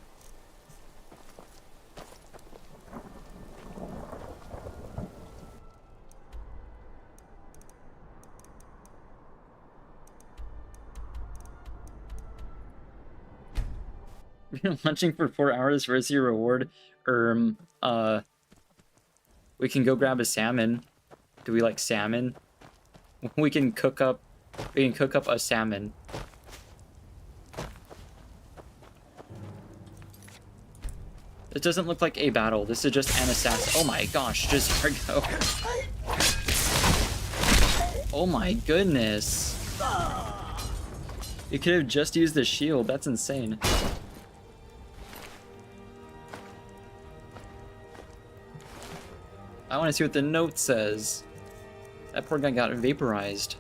Lunching for 4 hours for your reward. We can go grab a salmon. Do we like salmon? We can cook up a salmon. This doesn't look like a battle. This is just an assassin. Oh my gosh, just Argo. Oh my goodness. You could have just used the shield. That's insane. I want to see what the note says. That poor guy got vaporized.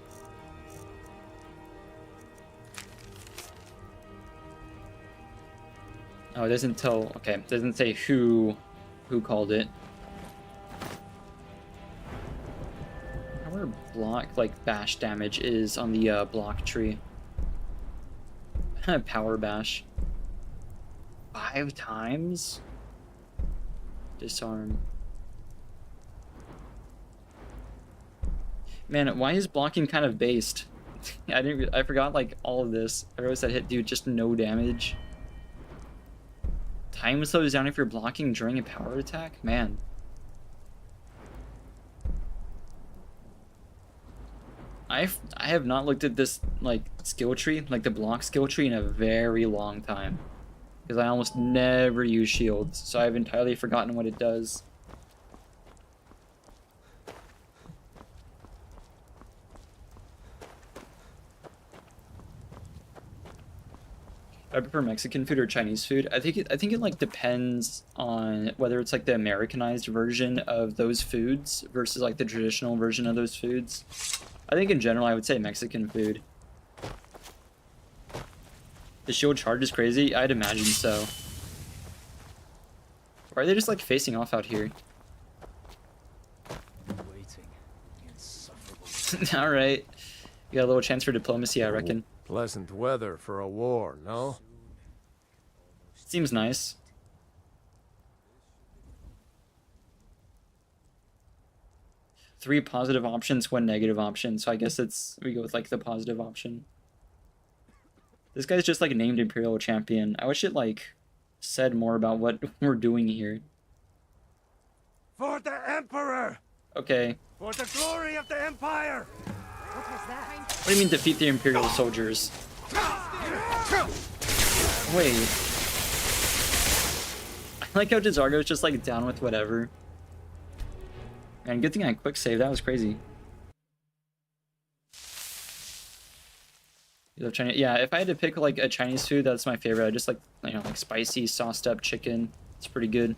Oh, it doesn't tell. Okay, it doesn't say who called it. I wonder where block like bash damage is on the block tree. Power bash. 5 times. Disarm. Man, why is blocking kind of based? I forgot like all of this. I realized that hit do just no damage. Time slows down if you're blocking during a power attack? Man. I have not looked at this like skill tree, like the block skill tree, in a very long time. Because I almost never use shields, so I've entirely forgotten what it does. I prefer Mexican food or Chinese food. I think it like depends on whether it's like the Americanized version of those foods versus like the traditional version of those foods. I think in general I would say Mexican food. The shield charge is crazy? I'd imagine so. Or are they just like facing off out here? Waiting. Insufferable. Alright. You got a little chance for diplomacy, I reckon. Pleasant weather for a war, no? Seems nice. Three positive options, 1 negative option. So I guess we go with like the positive option. This guy's just like named Imperial Champion. I wish it like said more about what we're doing here. For the Emperor! Okay. For the glory of the Empire! What was that? What do you mean defeat the Imperial soldiers? Wait. I like how Desargo's just like down with whatever. Man, good thing I quick save. That was crazy. You love Chinese? Yeah, if I had to pick like a Chinese food, that's my favorite. I just like, you know, like spicy sauced up chicken. It's pretty good.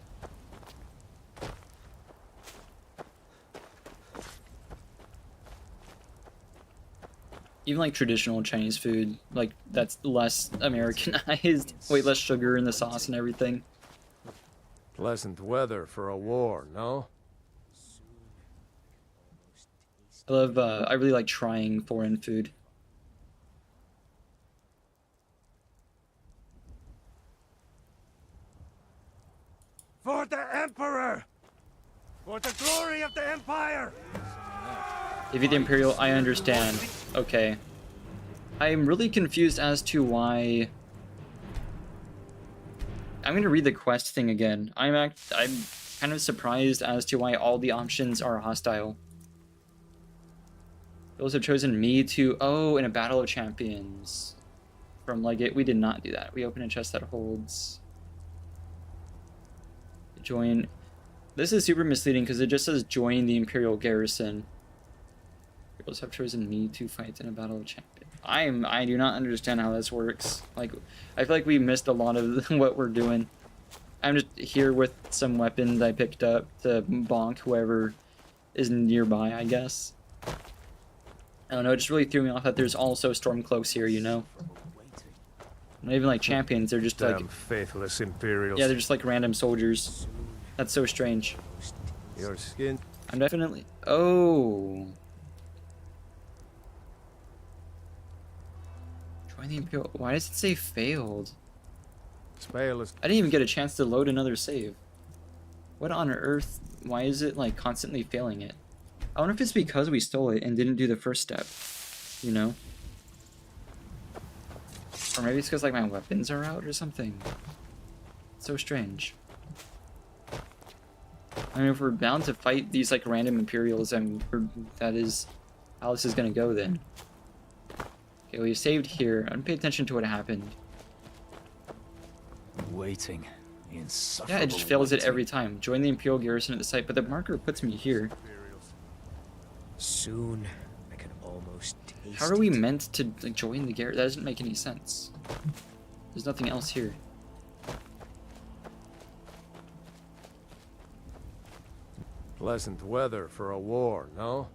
Even like traditional Chinese food, like that's less Americanized, way less sugar in the sauce and everything. Pleasant weather for a war, no? I really like trying foreign food. For the Emperor! For the glory of the Empire! Defeat the Imperial, I understand. Okay. I'm really confused as to why... I'm gonna read the quest thing again. I'm kind of surprised as to why all the options are hostile. Those have chosen me to... Oh, in a battle of champions. From Legate, we did not do that. We open a chest that holds... Join... This is super misleading because it just says join the Imperial Garrison. Heroes have chosen me to fight in a battle of champions. I do not understand how this works. Like, I feel like we missed a lot of what we're doing. I'm just here with some weapons I picked up to bonk whoever is nearby, I guess. I don't know, it just really threw me off that there's also Stormcloaks here, you know? Not even like champions, they're just like... faithless Imperials. Yeah, they're just like random soldiers. That's so strange. Your skin. I'm definitely... Oh... Join the Imperial... Why does it say failed? I didn't even get a chance to load another save. What on earth? Why is it like constantly failing it? I wonder if it's because we stole it and didn't do the first step. You know? Or maybe it's because like my weapons are out or something. It's so strange. I mean, if we're bound to fight these like random Imperials, and that is how this is gonna go then. Okay, we saved here. I didn't pay attention to what happened. Waiting. Yeah, it just fails it every time. Join the Imperial Garrison at the site, but the marker puts me here. Soon, I can almost taste How are we meant to like, join the garrison? That doesn't make any sense. There's nothing else here. Pleasant weather for a war, no?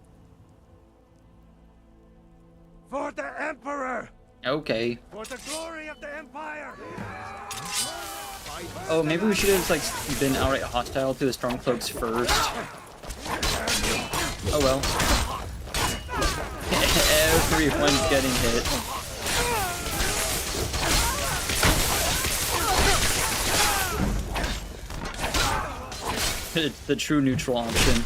For the Emperor! Okay. For the glory of the Empire! Oh, maybe we should have like been outright hostile to the Stormcloaks first. Oh well. Everyone's getting hit. It's the true neutral option.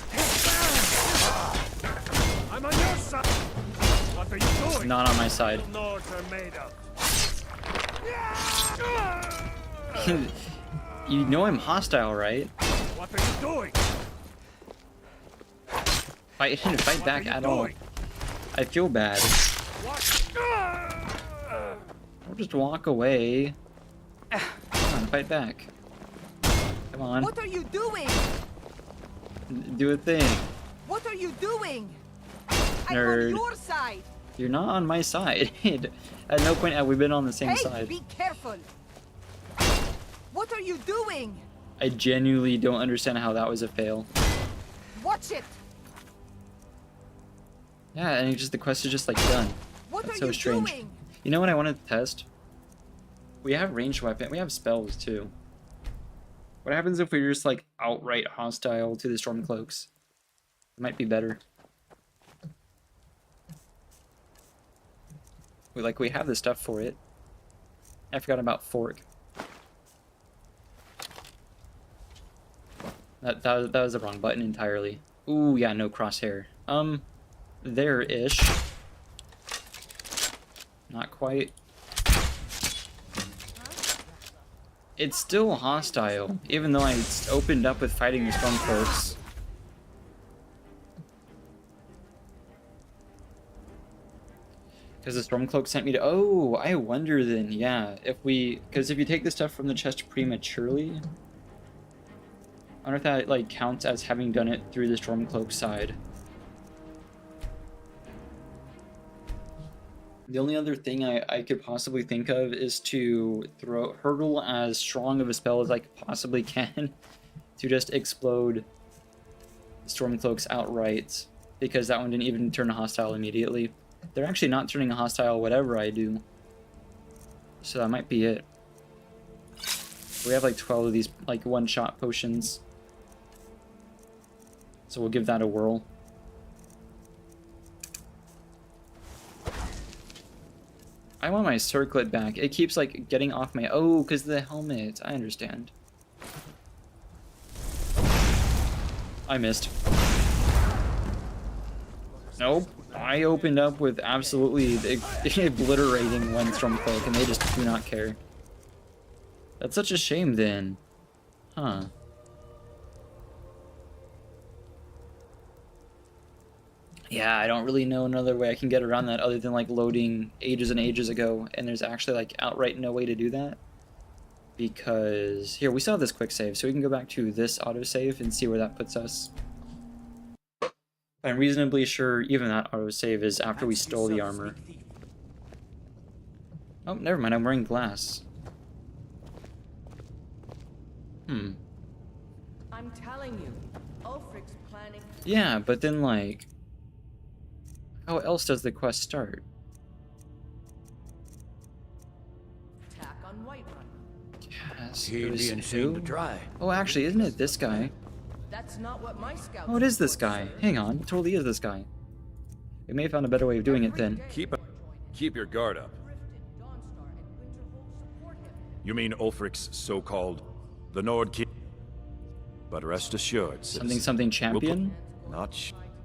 I'm on your side! What are you doing? Not on my side. Lords are made of. You know I'm hostile, right? What are you doing? I didn't fight back at all. I feel bad. I'll just walk away. Come on, fight back. Come on. What are you doing? Do a thing. What are you doing? Nerd. I'm on your side. You're not on my side. At no point have we been on the same Hey, side. be careful. What are you doing? I genuinely don't understand how that was a fail. Watch it. Yeah, and the quest is just like done. What That's are so you strange. doing? You know what I wanted to test? We have ranged weapon. We have spells too. What happens if we're just like outright hostile to the Stormcloaks? It might be better. We have the stuff for it. I forgot about Fork. That was the wrong button entirely. Ooh, yeah, no crosshair. There-ish. Not quite. It's still hostile, even though I opened up with fighting the Stormcloaks. Because the Stormcloak sent me to... Oh, I wonder then, yeah. Because if you take the stuff from the chest prematurely... I wonder if that, like, counts as having done it through the Stormcloak side. The only other thing I could possibly think of is to hurtle as strong of a spell as I possibly can to just explode Stormcloaks outright, because that one didn't even turn hostile immediately. They're actually not turning hostile whatever I do, so that might be it. We have like 12 of these like one-shot potions, so we'll give that a whirl. I want my circlet back. It keeps like getting off my... Oh, because the helmet. I understand. I missed. Nope. I opened up with absolutely obliterating one Stormcloak, and they just do not care. That's such a shame, then. Huh. Yeah, I don't really know another way I can get around that other than like loading ages and ages ago, and there's actually like outright no way to do that. Because here, we still have this quick save, so we can go back to this autosave and see where that puts us. I'm reasonably sure even that autosave is after we stole the armor. Oh, never mind, I'm wearing glass. I'm telling you, Ulfric's planning. Yeah, but then like, how else does the quest start? Attack on Whiterun. Yes, He'd it was be insane who? to try. Oh, actually, isn't it this guy? That's not what my scouts. Oh, it is this guy. Hang on, it totally is this guy. We may have found a better way of doing it then. Keep your guard up. You mean Ulfric's so-called the Nord King? But rest assured, Something champion?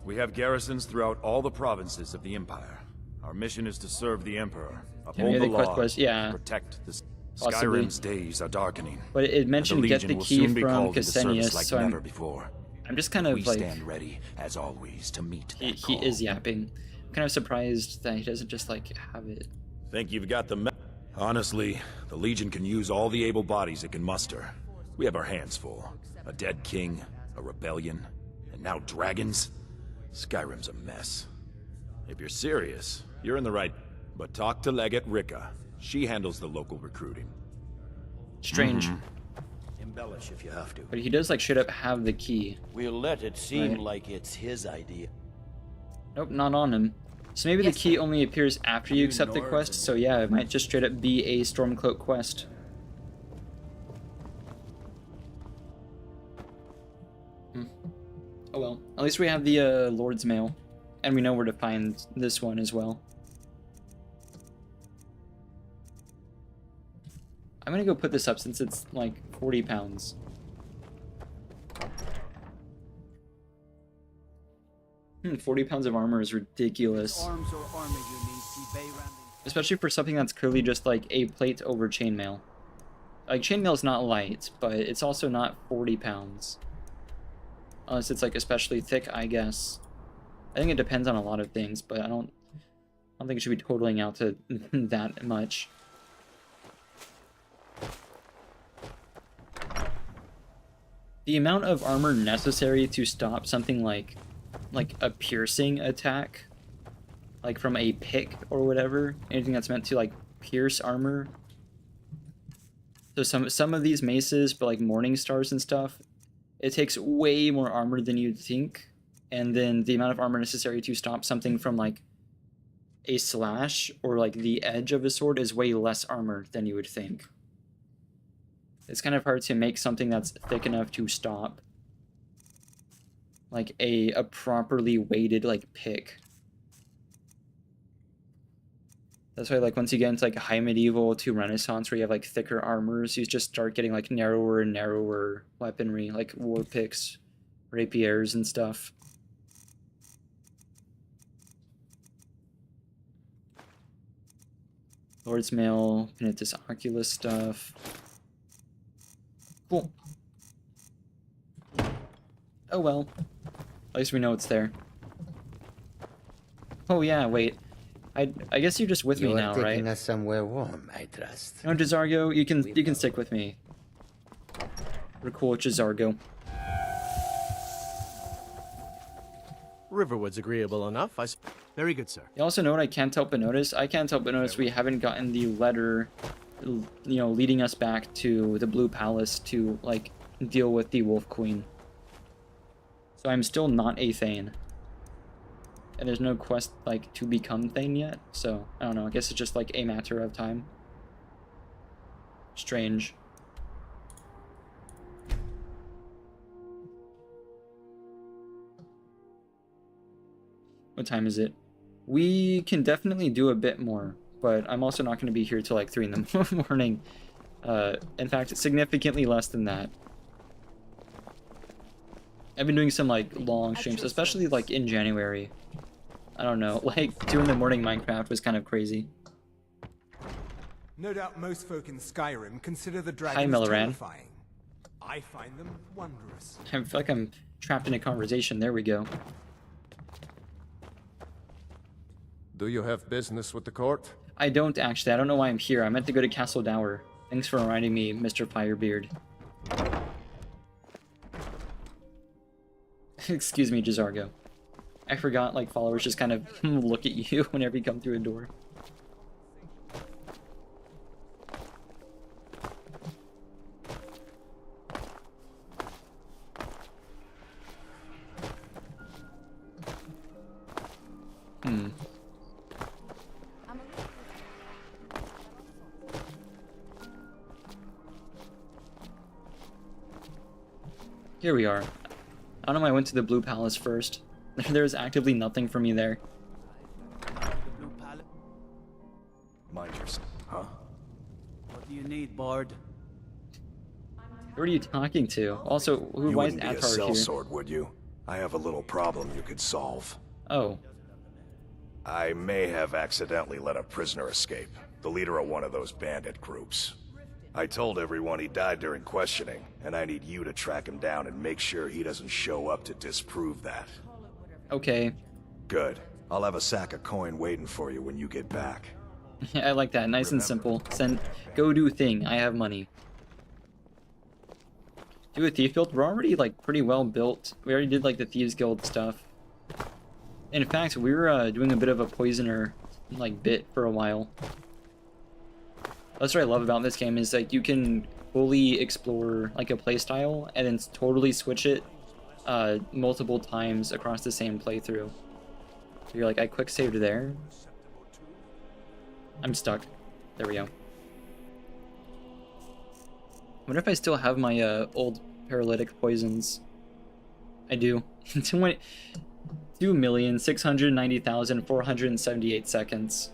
We have garrisons throughout all the provinces of the Empire. Our mission is to serve the Emperor, uphold the law, yeah. protect the Possibly. Skyrim's days are darkening. But it mentioned get the key from Ksenius, like so never before. I'm just kind of we like... stand ready, as always, to meet that He is yapping. I'm kind of surprised that he doesn't just like have it. Think you've got the Honestly, the Legion can use all the able bodies it can muster. We have our hands full. A dead king, a rebellion, and now dragons? Skyrim's a mess. If you're serious, you're in the right... But talk to Legate Rika. She handles the local recruiting. Strange. Embellish if you have to. But he does like straight up have the key. We'll let it seem Right. like it's his idea. Nope, not on him. So maybe the key only appears after you accept the Nords quest, so yeah, it might just straight up be a Stormcloak quest. Oh well, at least we have the Lord's Mail, and we know where to find this one as well. I'm gonna go put this up since it's like 40 pounds. 40 pounds of armor is ridiculous. Arms or armor you need, see Bayram. Especially for something that's clearly just like a plate over chainmail. Like, chainmail is not light, but it's also not 40 pounds. Unless it's like especially thick, I guess. I think it depends on a lot of things, but I don't think it should be totaling out to that much. The amount of armor necessary to stop something like a piercing attack, like from a pick or whatever, anything that's meant to like pierce armor. So some of these maces, but like Morning Stars and stuff, it takes way more armor than you'd think, and then the amount of armor necessary to stop something from like a slash or like the edge of a sword is way less armor than you would think. It's kind of hard to make something that's thick enough to stop like a properly weighted like pick. That's why like once you get into like high medieval to Renaissance where you have like thicker armors, you just start getting like narrower and narrower weaponry, like war picks, rapiers and stuff. Lord's Mail, Penitus Oculus stuff. Cool. Oh well. At least we know it's there. Oh yeah, wait. I guess you're just with me now, right? You are taking us somewhere warm, I trust. No, Jazargo, you can stick with me. We're cool with Jazargo. Riverwood's agreeable enough. Very good, sir. You also know what I can't help but notice? I can't help but notice we haven't gotten the letter, you know, leading us back to the Blue Palace to, like, deal with the Wolf Queen. So I'm still not a Thane. And there's no quest, like, to become Thane yet, so, I don't know, I guess it's just, like, a matter of time. Strange. What time is it? We can definitely do a bit more, but I'm also not going to be here till, like, 3 in the morning. In fact, significantly less than that. I've been doing some, like, long streams, especially, like, in January. I don't know, like 2 in the morning Minecraft was kind of crazy. No doubt most folk in Skyrim consider the Hi, dragons Milliran. terrifying. I find them wondrous. I feel like I'm trapped in a conversation. There we go. Do you have business with the court? I don't actually. I don't know why I'm here. I meant to go to Castle Dower. Thanks for reminding me, Mr. Firebeard. Excuse me, Jazargo. I forgot, like, followers just kind of look at you whenever you come through a door. Here we are. I don't know why I went to the Blue Palace first. There's actively nothing for me there. Mind yourself, huh? What do you need, Bard? Who are you talking to? Also, why is wouldn't be a Attar here? sellsword, would you? I have a little problem you could solve. Oh. I may have accidentally let a prisoner escape, the leader of one of those bandit groups. I told everyone he died during questioning, and I need you to track him down and make sure he doesn't show up to disprove that. Okay. Good. I'll have a sack of coin waiting for you when you get back. I like that. Nice and simple. Go do thing. I have money. Do a thief guild? We're already, like, pretty well built. We already did, like, the Thieves Guild stuff. In fact, we were doing a bit of a poisoner, like, bit for a while. That's what I love about this game, is like you can fully explore like a playstyle and then totally switch it multiple times across the same playthrough. So you're like, I quick saved there. I'm stuck. There we go. I wonder if I still have my old paralytic poisons. I do. 2,690,478 seconds.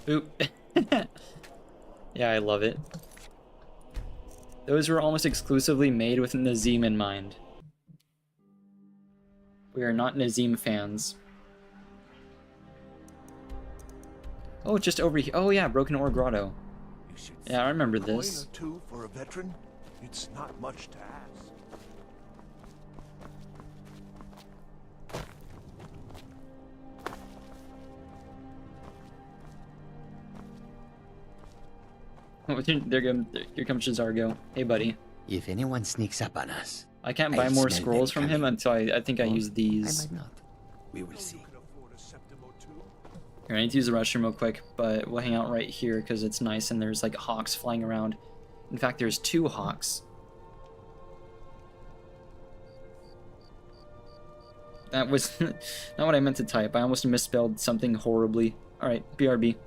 Oop. Yeah, I love it. Those were almost exclusively made with Nazim in mind. We are not Nazim fans. Oh, just over here. Oh yeah, Broken Ore Grotto. Yeah, I remember this. Coin or two for a veteran? It's not much to ask. Oh, here comes Jazargo. Hey, buddy. If anyone sneaks up on us, I can't buy more smell scrolls them from him coming. until I think I use these. I might not. We will see. Here, I need to use the restroom real quick, but we'll hang out right here because it's nice and there's like hawks flying around. In fact, there's 2 hawks. That was not what I meant to type. I almost misspelled something horribly. Alright, BRB.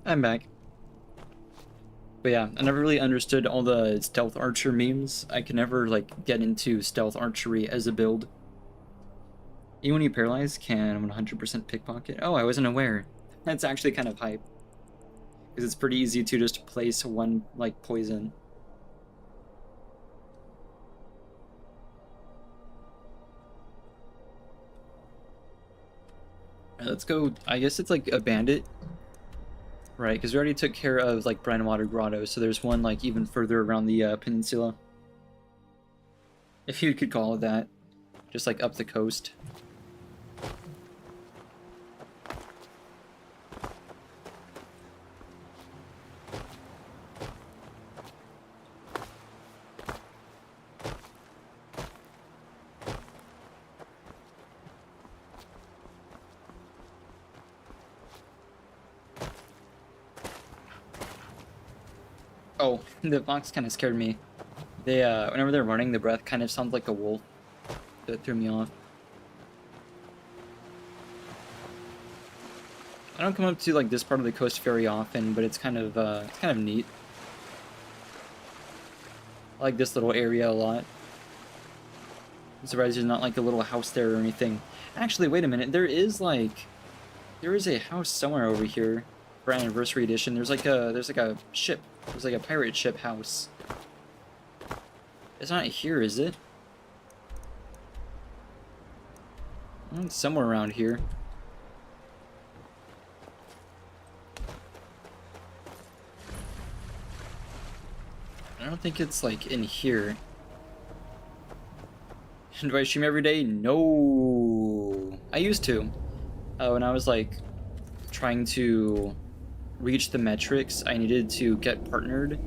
I'm back. But yeah, I never really understood all the stealth archer memes. I could never like get into stealth archery as a build. Even when you paralyze, can 100% pickpocket. Oh, I wasn't aware. That's actually kind of hype. Because it's pretty easy to just place one like poison. Alright, let's go. I guess it's like a bandit. Right, because we already took care of like Brandwater Grotto, so there's one like even further around the peninsula. If you could call it that. Just like up the coast. Oh, the fox kind of scared me. They, whenever they're running, the breath kind of sounds like a wolf. That threw me off. I don't come up to like this part of the coast very often, but it's kind of neat. I like this little area a lot. I'm surprised there's not like a little house there or anything. Actually, wait a minute. There is a house somewhere over here for Anniversary Edition. There's like a ship. There's like a pirate ship house. It's not here, is it? It's somewhere around here. I don't think it's like in here. Do I stream every day? No. I used to. When I was like trying to reach the metrics I needed to get partnered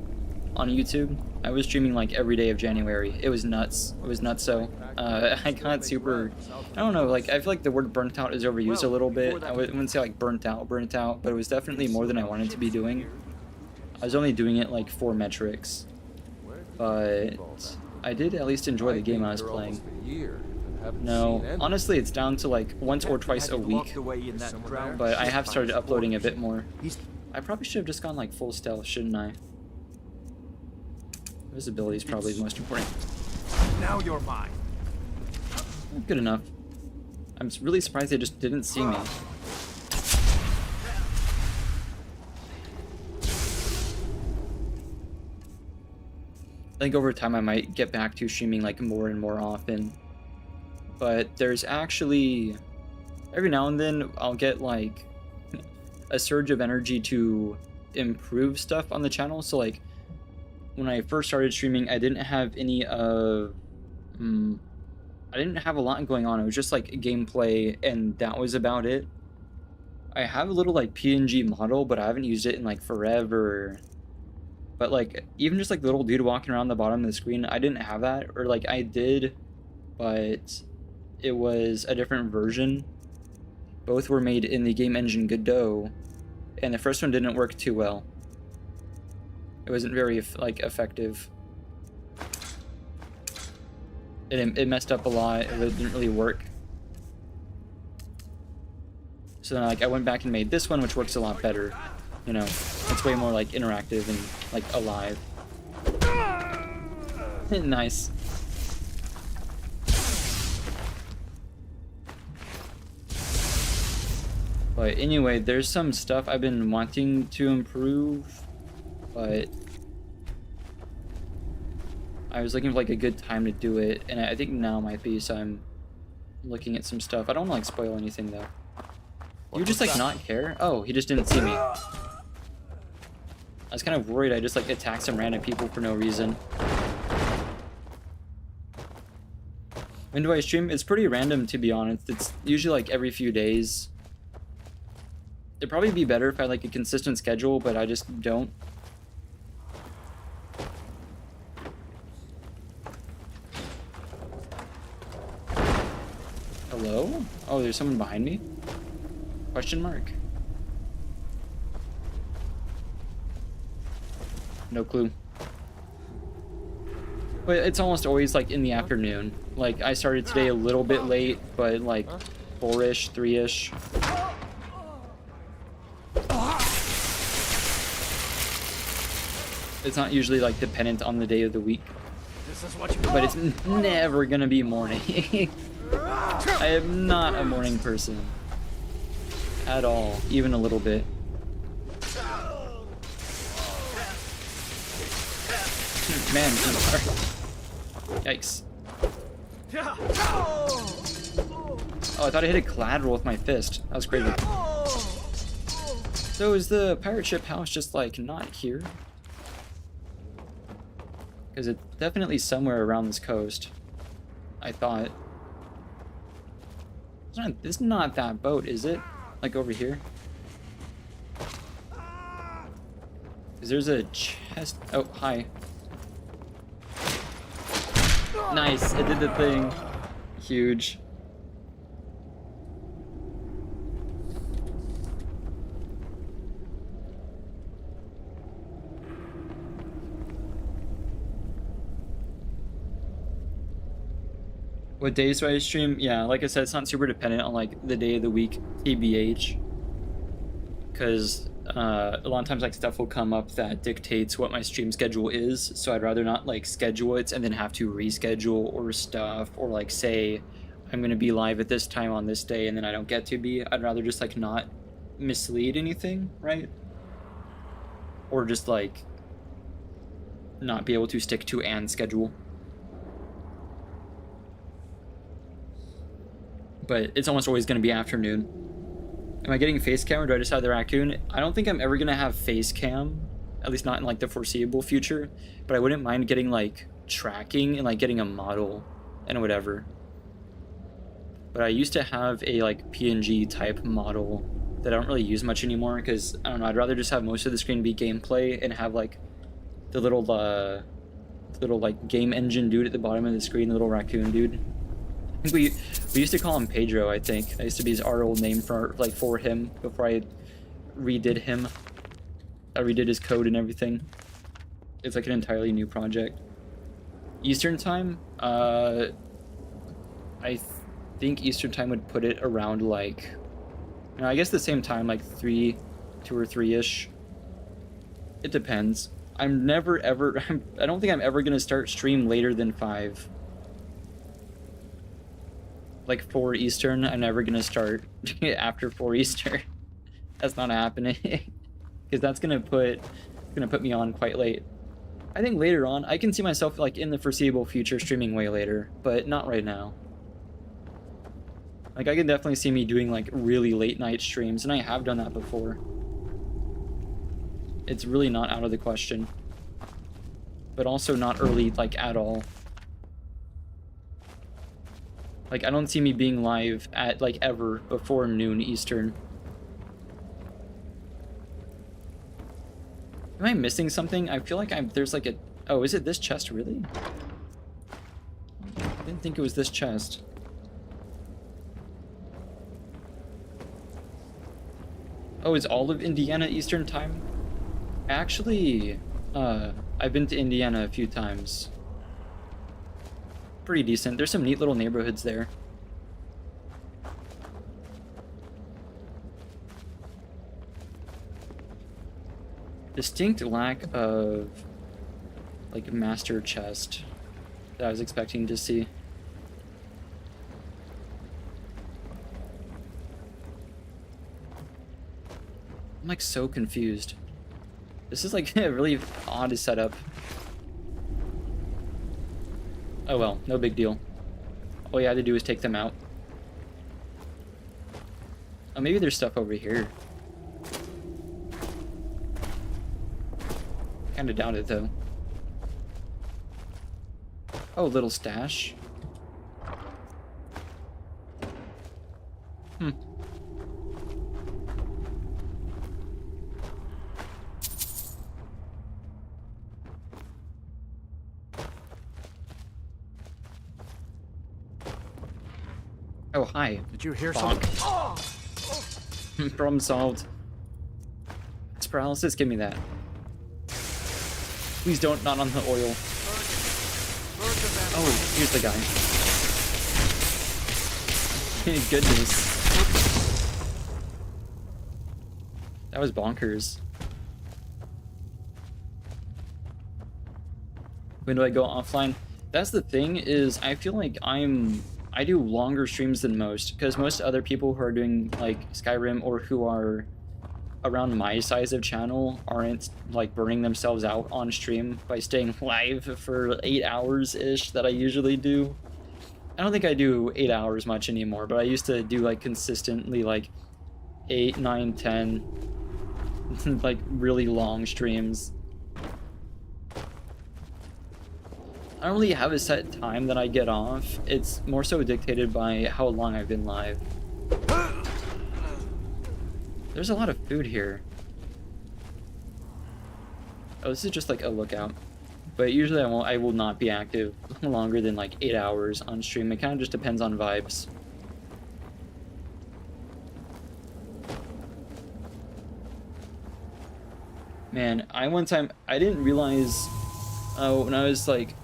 on YouTube, I was streaming like every day of January. It was nuts. It was nutso. I got super, I don't know, like I feel like the word burnt out is overused a little bit. I wouldn't say like burnt out, but it was definitely more than I wanted to be doing. I was only doing it like for metrics, but I did at least enjoy the game I was playing. No, honestly it's down to like once or twice a week, but I have started uploading a bit more. I probably should have just gone like full stealth, shouldn't I? Visibility is probably the most important. Now you're mine. Good enough. I'm really surprised they just didn't see me. I think over time I might get back to streaming like more and more often. But there's actually, every now and then I'll get like a surge of energy to improve stuff on the channel. So like when I first started streaming, I didn't have any of, I didn't have a lot going on. It was just like gameplay and that was about it. I have a little like PNG model, but I haven't used it in like forever. But like even just like the little dude walking around the bottom of the screen, I didn't have that, or like I did, but it was a different version. Both were made in the game engine Godot, and the first one didn't work too well. It wasn't very like effective. It messed up a lot. It didn't really work. So then like I went back and made this one, which works a lot better. You know, it's way more like interactive and like alive. Nice. But anyway, there's some stuff I've been wanting to improve, but I was looking for like a good time to do it, and I think now might be, so I'm looking at some stuff. I don't want to like spoil anything though. You just like not care? Oh, he just didn't see me. I was kind of worried I just like attacked some random people for no reason. When do I stream? It's pretty random, to be honest. It's usually like every few days. It'd probably be better if I had like a consistent schedule, but I just don't. Hello? Oh, there's someone behind me? Question mark. No clue. But it's almost always like in the afternoon. Like I started today a little bit late, but like 4-ish, 3-ish. It's not usually like dependent on the day of the week. This is what you But it's never gonna be morning. I am not a morning person. At all. Even a little bit. Man, yikes. Oh, I thought I hit a collateral with my fist. That was crazy. So is the pirate ship house just like not here? Because it's definitely somewhere around this coast. I thought. It's not that boat, is it? Like over here? Because there's a chest. Oh, hi. Nice, it did the thing. Huge. What days do I stream? Yeah, like I said, it's not super dependent on like the day of the week, TBH. Because a lot of times like stuff will come up that dictates what my stream schedule is, so I'd rather not like schedule it and then have to reschedule or stuff, or like say I'm gonna be live at this time on this day and then I don't get to be. I'd rather just like not mislead anything, right? Or just like not be able to stick to an schedule. But it's almost always going to be afternoon. Am I getting face cam or do I just have the raccoon? I don't think I'm ever going to have face cam, at least not in like the foreseeable future, but I wouldn't mind getting like tracking and like getting a model and whatever. But I used to have a like PNG type model that I don't really use much anymore because I don't know, I'd rather just have most of the screen be gameplay and have like the little like game engine dude at the bottom of the screen, the little raccoon dude. I think we used to call him Pedro, I think. That used to be our old name for him before I redid him. I redid his code and everything. It's like an entirely new project. Eastern time? I think Eastern time would put it around like, you know, I guess the same time, like 2 or 3-ish. It depends. I'm never ever, I don't think I'm ever gonna start stream later than 5. Like 4 Eastern, I'm never gonna start after 4 Eastern. That's not happening. Because that's gonna put me on quite late. I think later on, I can see myself like in the foreseeable future streaming way later, but not right now. Like I can definitely see me doing like really late night streams, and I have done that before. It's really not out of the question. But also not early like at all. Like, I don't see me being live at, like, ever before noon Eastern. Am I missing something? I feel like there's, like, a... Oh, is it this chest, really? I didn't think it was this chest. Oh, is all of Indiana Eastern time? Actually, I've been to Indiana a few times. Pretty decent. There's some neat little neighborhoods there. Distinct lack of like master chest that I was expecting to see. I'm like so confused. This is like a really odd setup. Oh well, no big deal. All you had to do is take them out. Oh, maybe there's stuff over here. Kinda doubt it though. Oh, little stash. Hmm. Oh, hi. Did you hear Bonk. something? Problem solved. It's paralysis, give me that. Please don't, not on the oil. Oh, here's the guy. Goodness. That was bonkers. When do I go offline? That's the thing, is I feel like I do longer streams than most, because most other people who are doing like Skyrim or who are around my size of channel aren't like burning themselves out on stream by staying live for 8 hours ish that I usually do. I don't think I do 8 hours much anymore, but I used to do like consistently like 8, 9, 10 like really long streams. I don't really have a set time that I get off. It's more so dictated by how long I've been live. There's a lot of food here. Oh, this is just like a lookout. But usually I will not be active longer than like 8 hours on stream. It kind of just depends on vibes. Man, one time, I didn't realize, when I was like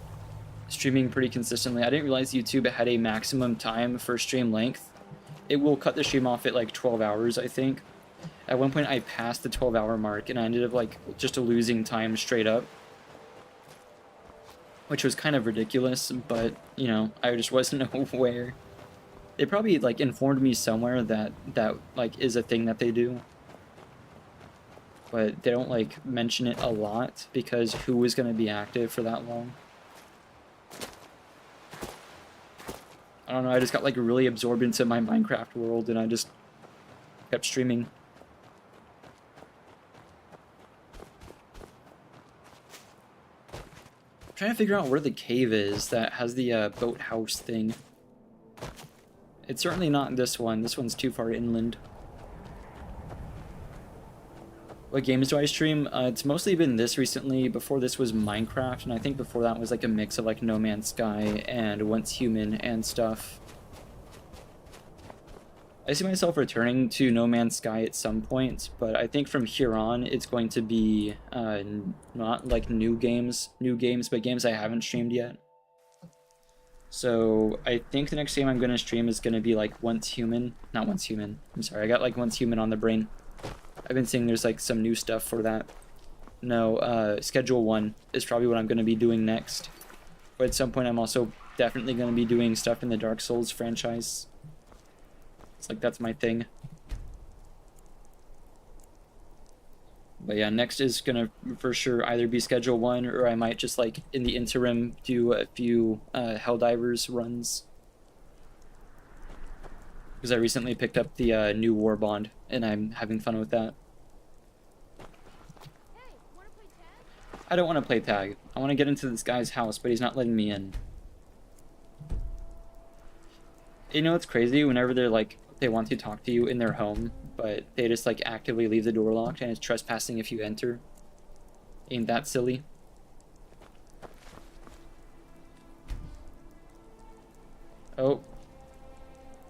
streaming pretty consistently, I didn't realize YouTube had a maximum time for stream length. It will cut the stream off at like 12 hours, I think. At one point I passed the 12-hour mark and I ended up like just losing time straight up. Which was kind of ridiculous, but you know, I just wasn't aware. They probably like informed me somewhere that like is a thing that they do. But they don't like mention it a lot because who is going to be active for that long? I don't know, I just got like really absorbed into my Minecraft world and I just kept streaming. I'm trying to figure out where the cave is that has the boathouse thing. It's certainly not this one. This one's too far inland. What games do I stream? It's mostly been this recently. Before this was Minecraft, and I think before that was like a mix of like No Man's Sky and Once Human and stuff. I see myself returning to No Man's Sky at some point, but I think from here on it's going to be not like new games, but games I haven't streamed yet. So I think the next game I'm going to stream is going to be like Once Human. Not Once Human. I'm sorry, I got like Once Human on the brain. I've been seeing there's like some new stuff for that. No, Schedule 1 is probably what I'm going to be doing next. But at some point I'm also definitely going to be doing stuff in the Dark Souls franchise. It's like that's my thing. But yeah, next is gonna for sure either be Schedule 1 or I might just like in the interim do a few Helldivers runs. Because I recently picked up the new War Bond and I'm having fun with that. I don't want to play tag. I want to get into this guy's house, but he's not letting me in. You know what's crazy? Whenever they're like, they want to talk to you in their home, but they just like actively leave the door locked and it's trespassing if you enter. Ain't that silly? Oh.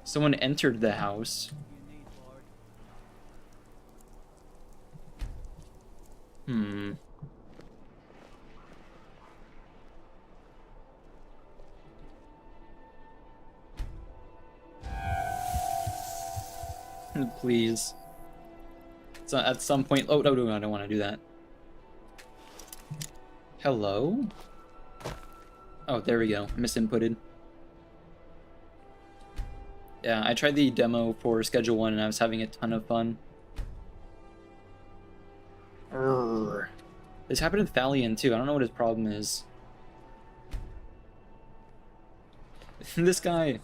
Someone entered the house. Please. So at some point... Oh, no, I don't want to do that. Hello? Oh, there we go. Misinputted. Yeah, I tried the demo for Schedule 1 and I was having a ton of fun. Urgh. This happened with Thalion too. I don't know what his problem is. This guy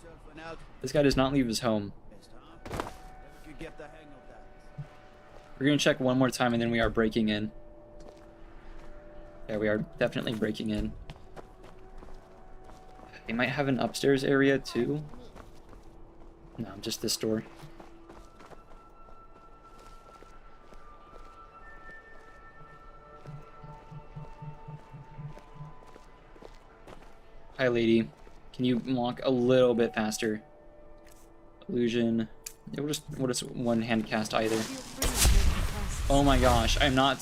does not leave his home. We're gonna check one more time and then we are breaking in. Yeah, we are definitely breaking in. They might have an upstairs area too. No, just this door. Hi, lady. Can you walk a little bit faster? Illusion. Yeah, we'll just one hand cast either. Oh my gosh,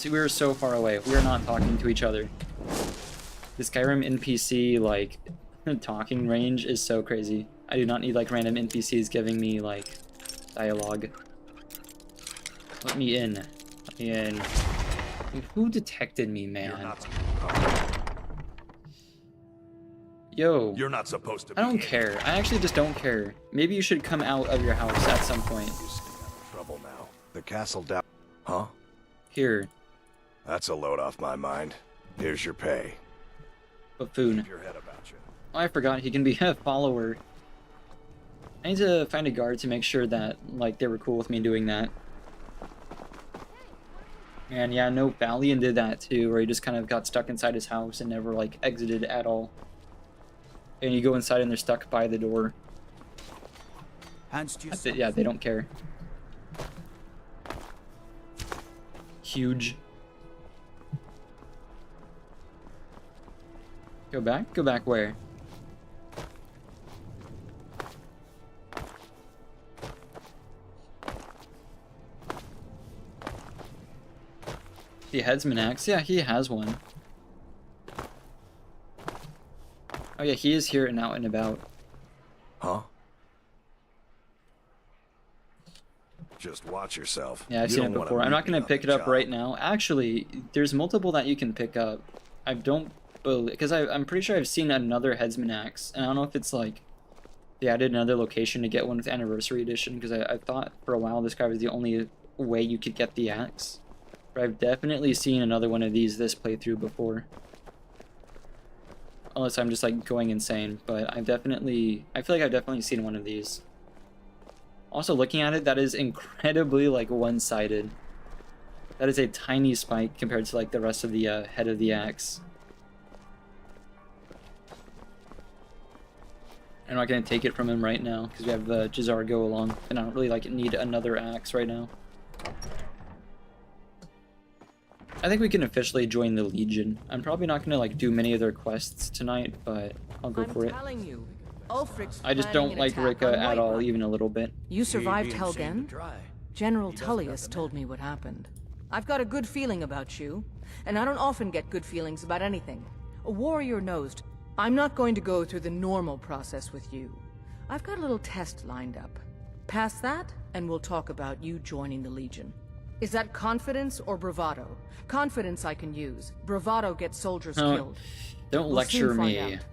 we're so far away. We are not talking to each other. The Skyrim NPC, like, talking range is so crazy. I do not need, like, random NPCs giving me, like, dialogue. Let me in. Let me in. Dude, who detected me, man? Yo. You're not supposed to I don't care. I actually just don't care. Maybe you should come out of your house at some point. You stay out of trouble now. The castle down... Huh? Here. That's a load off my mind. Here's your pay. Buffoon. Keep your head about you. Oh, I forgot he can be a follower. I need to find a guard to make sure that, like, they were cool with me doing that. And yeah, no, Valiant did that too, where he just kind of got stuck inside his house and never, like, exited at all. And you go inside and they're stuck by the door. Hands to That's it, yeah, they don't care. Huge. Go back? Go back where? The headsman axe? Yeah, he has one. Oh yeah, he is here and out and about. Huh? Just watch yourself. Yeah, I've seen it before. I'm not going to pick it up right now. Actually, there's multiple that you can pick up. I don't believe... Because I'm pretty sure I've seen another headsman axe. And I don't know if it's like... They added another location to get one with Anniversary Edition. Because I thought for a while this guy was the only way you could get the axe. But I've definitely seen another one of these this playthrough before. Unless I'm just like going insane. But I feel like I've definitely seen one of these. Also, looking at it, that is incredibly, like, one-sided. That is a tiny spike compared to, like, the rest of the head of the axe. I'm not going to take it from him right now, because we have Jazar go along, and I don't really, like, need another axe right now. I think we can officially join the Legion. I'm probably not going to, like, do many of their quests tonight, but I'll go for it. You. Ulfric's I just don't like Rika at all, even a little bit. You survived Helgen? General Tullius told me what happened. I've got a good feeling about you, and I don't often get good feelings about anything. A warrior knows. I'm not going to go through the normal process with you. I've got a little test lined up. Pass that, and we'll talk about you joining the Legion. Is that confidence or bravado? Confidence I can use. Bravado gets soldiers killed. Don't lecture me. Out.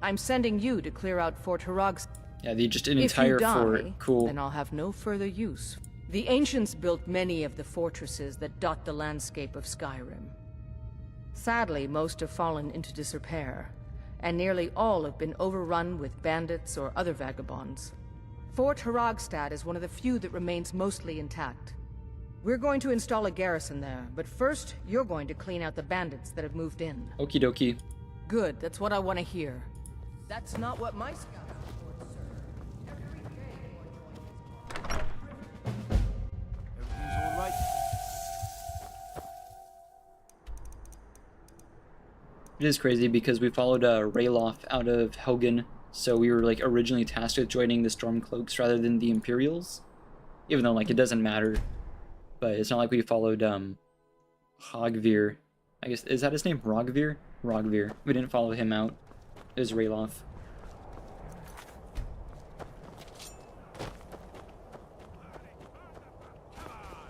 I'm sending you to clear out Fort Harag's. Yeah, just an entire fort. Cool. Then I'll have no further use. The ancients built many of the fortresses that dot the landscape of Skyrim. Sadly, most have fallen into disrepair, and nearly all have been overrun with bandits or other vagabonds. Fort Haragstad is one of the few that remains mostly intact. We're going to install a garrison there, but first, you're going to clean out the bandits that have moved in. Okie dokie. Good, that's what I want to hear. That's not what my scouts report, sir. Every day Everything's all right. It is crazy because we followed Rayloff out of Helgen, so we were like originally tasked with joining the Stormcloaks rather than the Imperials. Even though like it doesn't matter. But it's not like we followed Hogveer. I guess, is that his name? Rogveer? Rogveer. We didn't follow him out. It was Rayloff.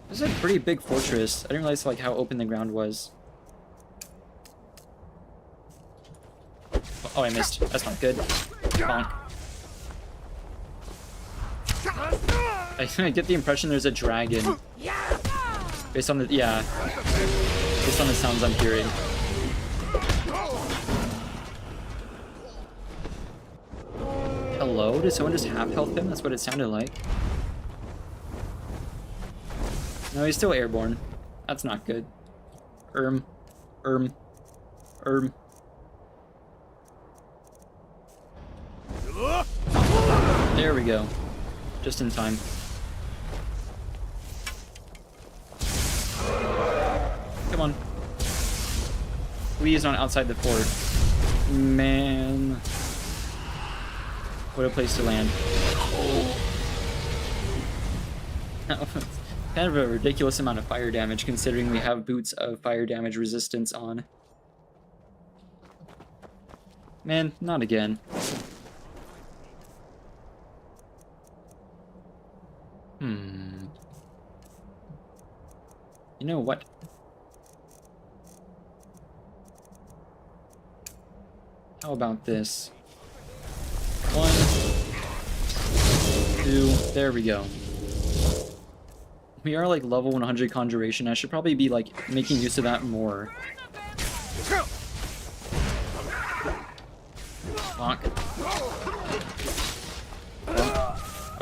This is a pretty big fortress. I didn't realize like how open the ground was. Oh, I missed. That's not good. Bonk. I get the impression there's a dragon. Based on the based on the sounds I'm hearing. Hello? Did someone just half health him? That's what it sounded like. No, he's still airborne. That's not good. There we go. Just in time. Come on. Please not outside the fort. Man. What a place to land. Kind of a ridiculous amount of fire damage considering we have boots of fire damage resistance on. Man, not again. You know what? How How about this? 1, 2, there we go. We are like level 100 conjuration. I should probably be like making use of that more. Fuck.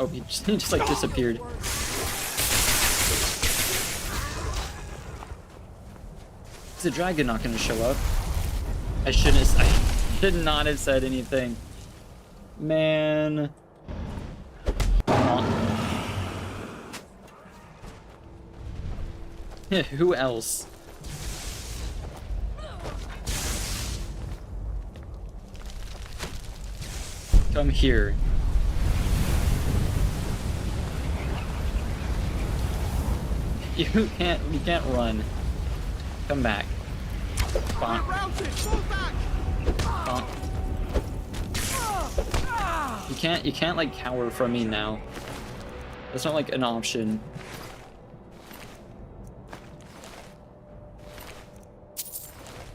Oh, he just like disappeared. Is the dragon not gonna show up? I should not have said anything. Man. Who else? Come here. You can't run. Come back. Bonk. Bonk. You can't like cower from me now. That's not like an option.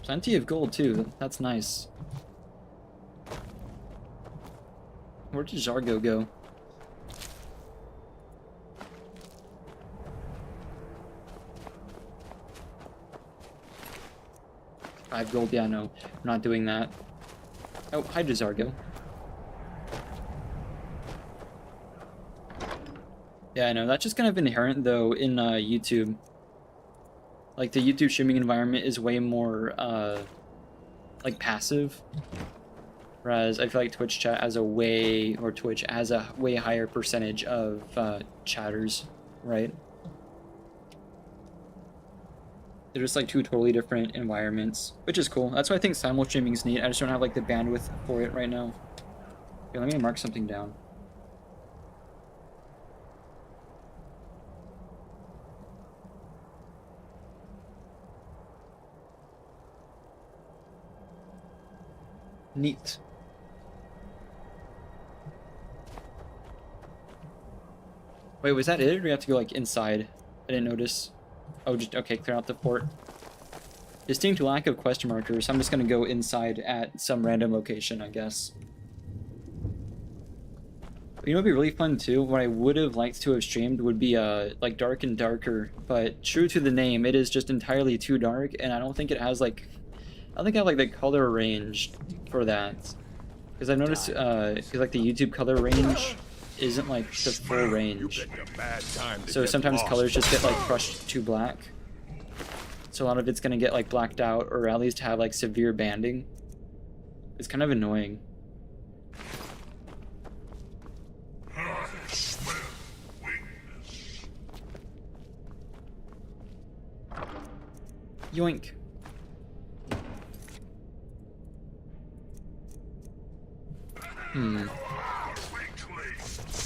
Plenty of gold too. That's nice. Where did Zargo go? $5 gold, yeah, no. I'm not doing that. Oh, hi, Zargo. Yeah, I know. That's just kind of inherent, though, in YouTube. Like, the YouTube streaming environment is way more, like, passive. Whereas I feel like Twitch chat has a way, or Twitch has a way higher percentage of chatters, right? They're just like two totally different environments, which is cool. That's why I think simul streaming is neat. I just don't have like the bandwidth for it right now. Okay, let me mark something down. Neat. Wait, was that it? Or do we have to go like inside? I didn't notice. Oh, just okay, clear out the fort. Distinct lack of question markers. I'm just gonna go inside at some random location, I guess. You know what'd be really fun too? What I would have liked to have streamed would be like Dark and Darker, but true to the name, it is just entirely too dark, and I don't think it has like, I don't think I have like the color range for that. Because I've noticed, like the YouTube color range isn't like the full range. So sometimes colors just get like crushed to black. So a lot of it's gonna get like blacked out, or at least have like severe banding. It's kind of annoying. Yoink.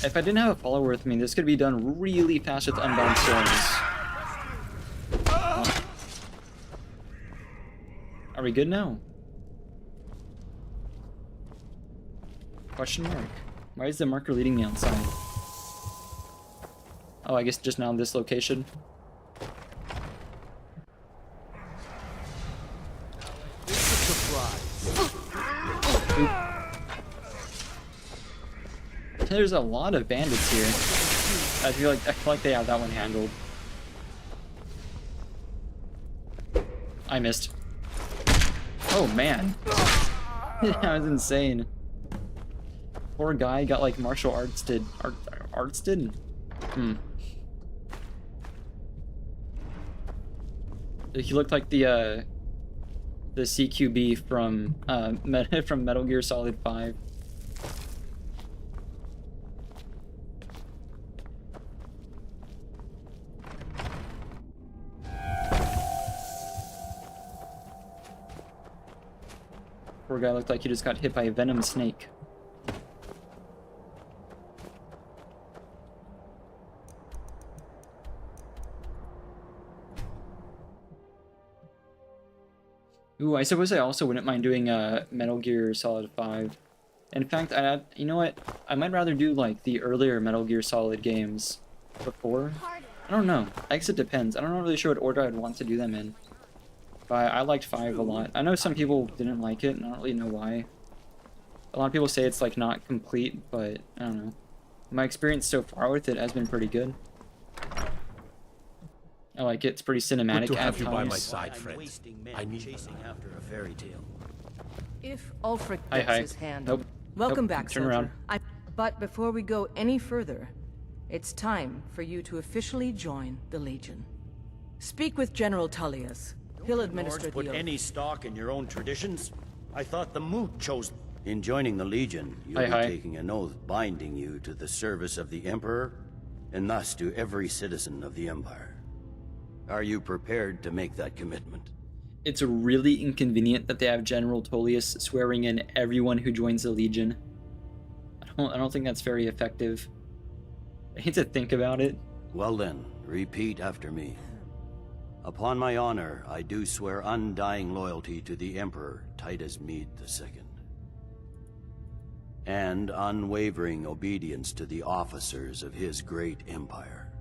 If I didn't have a follower with me, this could be done really fast with Unbound Storms. Oh. Are we good now? Question mark. Why is the marker leading me outside? Oh, I guess just now this location. There's a lot of bandits here. I feel like they have that one handled. I missed. Oh man. That was insane. Poor guy got like martial arts did. Arts did? He looked like the CQB from from Metal Gear Solid 5. Poor guy looked like he just got hit by a venom snake. Ooh, I suppose I also wouldn't mind doing Metal Gear Solid 5. In fact, you know what? I might rather do like the earlier Metal Gear Solid games before. I don't know. I guess it depends. I'm not really sure what order I'd want to do them in. But I liked 5 a lot. I know some people didn't like it, and I don't really know why. A lot of people say it's like not complete, but I don't know. My experience so far with it has been pretty good. I like it. It's pretty cinematic. Good to have at you by my times. side, friend. I need chasing after a fairy tale. If Ulfric Hi, gets hi. his hand Nope. Welcome Nope. back, Turn soldier. around. But before we go any further, it's time for you to officially join the Legion. Speak with General Tullius. He'll administer Lords put the oath. any stock in your own traditions? I thought the Moot chose... In joining the Legion, you'll be taking an oath binding you to the service of the Emperor, and thus to every citizen of the Empire. Are you prepared to make that commitment? It's really inconvenient that they have General Tullius swearing in everyone who joins the Legion. I don't think that's very effective. I hate to think about it. Well then, repeat after me. Upon my honor, I do swear undying loyalty to the Emperor Titus Mede II. And unwavering obedience to the officers of his great empire.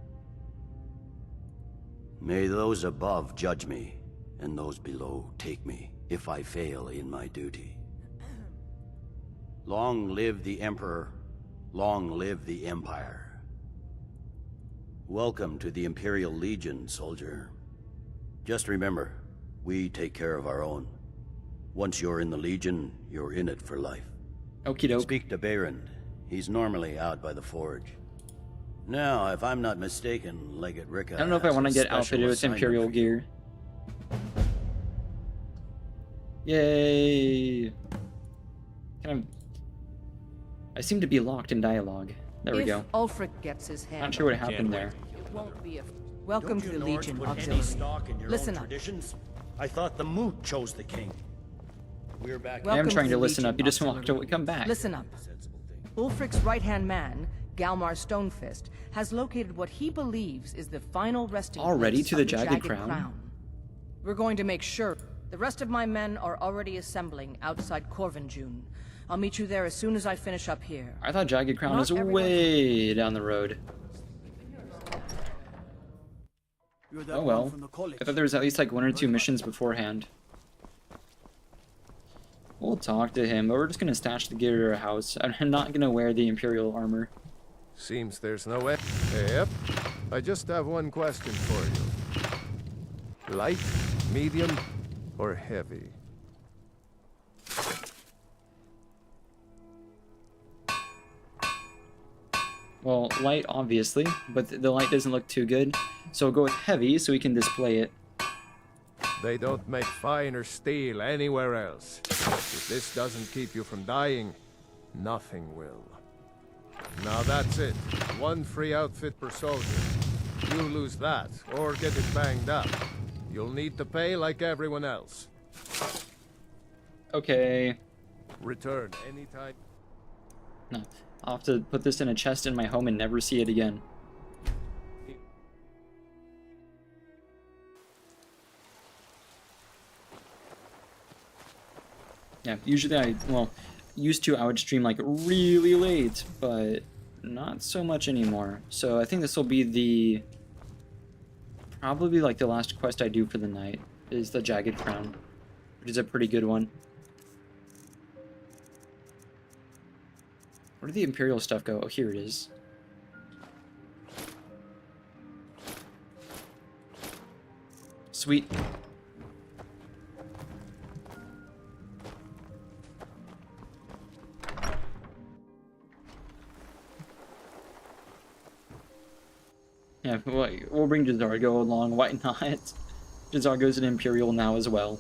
May those above judge me, and those below take me, if I fail in my duty. Long live the Emperor, long live the Empire. Welcome to the Imperial Legion, soldier. Just remember, we take care of our own. Once you're in the Legion, you're in it for life. Okie doke. Speak to Behrend. He's normally out by the forge. Now, if I'm not mistaken, Legate Ricka I don't know if I has want to a get special outfitted with assignment Imperial for you. gear. Yay! I seem to be locked in dialogue. There we go. If Ulfric gets his hand Not sure what happened there. It won't be a... Welcome Don't to you the Nords Legion put any Auxiliary. stock in your Listen own up. traditions? I thought the Moot chose the king. We're back. I am Welcome trying to the listen Legion up. You just walked Auxiliary. away. Come back. Listen up. Ulfric's right-hand man, Galmar Stonefist, has located what he believes is the final resting Already place to the of Jagged Crown? We're going to make sure. The rest of my men are already assembling outside Corvinjune. I'll meet you there as soon as I finish up here. I thought Jagged Crown Not was everyone- way down the road. You're that Oh one well. from the college. I thought there was at least like 1 or 2 missions beforehand. We'll talk to him, but we're just gonna stash the gear at our house. I'm not gonna wear the Imperial armor. Seems there's no way. Yep. I just have one question for you. Light, medium, or heavy? Well, light, obviously, but the light doesn't look too good. So we'll go with heavy so we can display it. They don't make finer steel anywhere else. If this doesn't keep you from dying, nothing will. Now that's it. 1 free outfit per soldier. You lose that, or get it banged up. You'll need to pay like everyone else. Okay. Return anytime. No. I'll have to put this in a chest in my home and never see it again. Yeah, usually I would stream like really late, but not so much anymore. So I think this will be probably like the last quest I do for the night, is the Jagged Crown, which is a pretty good one. Where did the Imperial stuff go? Oh, here it is. Sweet. Yeah, we'll bring Jazargo along. Why not? Jazargo's an Imperial now as well.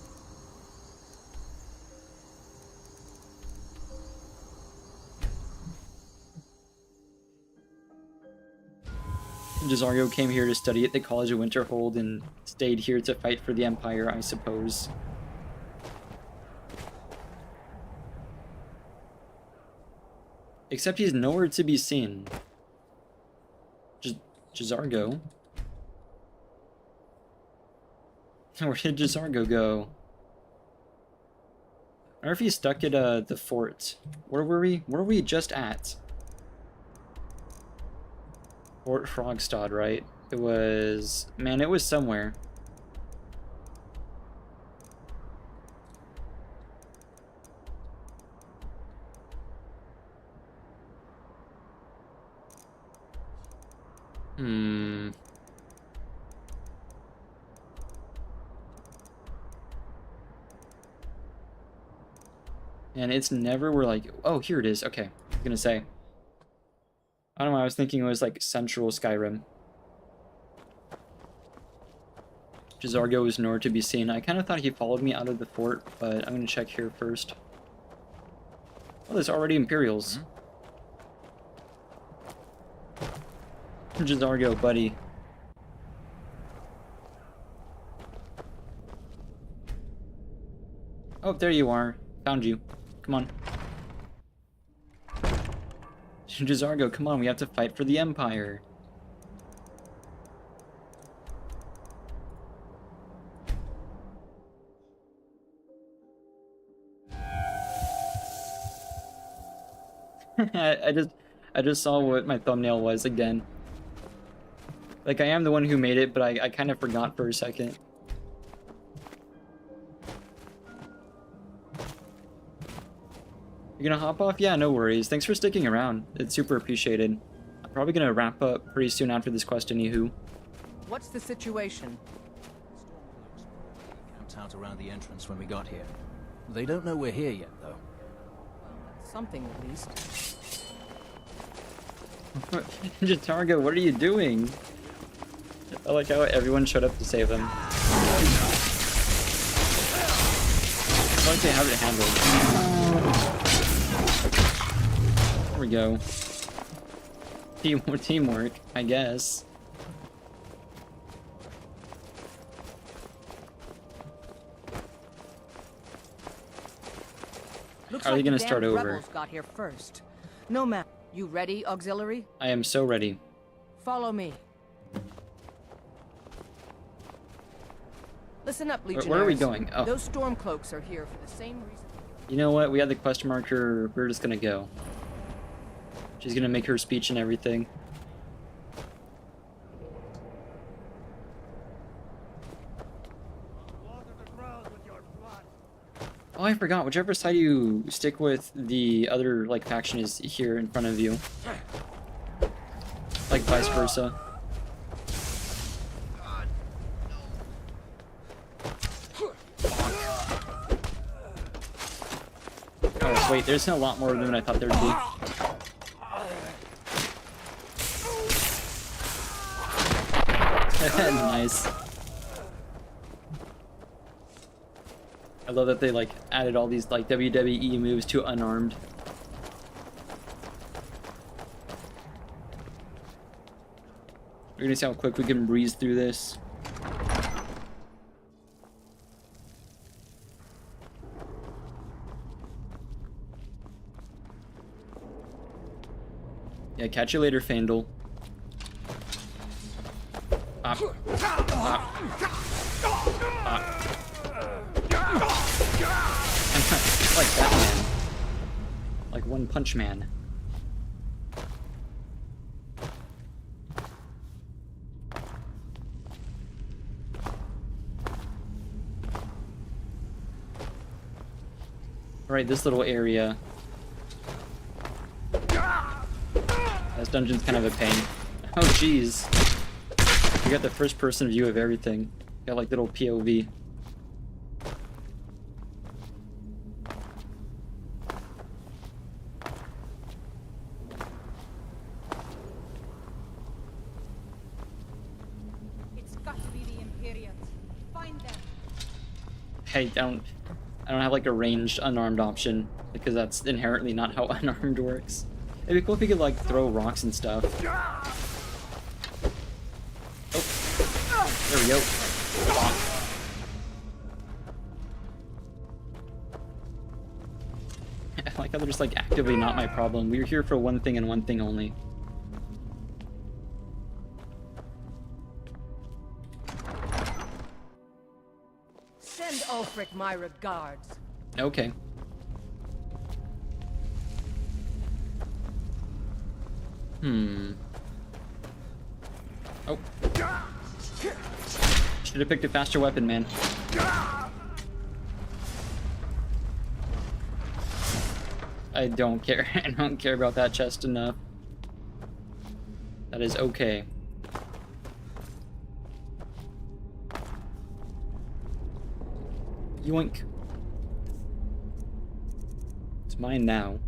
Jazargo came here to study at the College of Winterhold and stayed here to fight for the Empire, I suppose. Except he's nowhere to be seen. Jazargo? Where did Jazargo go? I wonder if he's stuck at the fort. Where were we? Where were we just at? Fort Frogstad, right? It was... Man, it was somewhere. Hmm. And it's never where like, oh, here it is. Okay, I was gonna say. I don't know, I was thinking it was like central Skyrim. J'zargo is nowhere to be seen. I kind of thought he followed me out of the fort, but I'm gonna check here first. Oh, there's already Imperials. J'zargo, buddy. Oh, there you are. Found you. Come on. J'zargo, come on, we have to fight for the Empire. I just saw what my thumbnail was again. Like, I am the one who made it, but I kind of forgot for a second. You're gonna hop off? Yeah, no worries. Thanks for sticking around. It's super appreciated. I'm probably gonna wrap up pretty soon after this quest, anywho. What's the situation? Camped out around the entrance when we got here. They don't know we're here yet, though. Something at least. J'zargo, what are you doing? I like how everyone showed up to save him. I like they have it handled. There we go. Teamwork, I guess. Looks Are they like gonna the start damned over? rebels got here first. No man. You ready, auxiliary? I am so ready. Follow me. Listen up, Legionnaires. Where are we going? Oh. Those Stormcloaks are here for the same reason. You know what? We had the question marker. We're just gonna go. She's gonna make her speech and everything. Oh, I forgot. Whichever side you stick with, the other like faction is here in front of you. Like vice versa. Oh wait, there's a lot more than I thought there'd be. Nice. I love that they like added all these like WWE moves to unarmed. We're gonna see how quick we can breeze through this. Yeah, catch you later, Fandel. Pop. Pop. Pop. Like Batman. Like One Punch Man. Alright, this little area. This dungeon's kind of a pain. Oh jeez. You got the first person view of everything. Got like little POV. It's got to be the Imperials. Find them. Hey, I don't have like a ranged unarmed option because that's inherently not how unarmed works. It'd be cool if you could like throw rocks and stuff. Oh, there we go. I like how they're just like actively not my problem. We're here for one thing and one thing only. Send Ulfric my regards. Okay. Oh. Should have picked a faster weapon, man. I don't care. I don't care about that chest enough. That is okay. Yoink. It's mine now.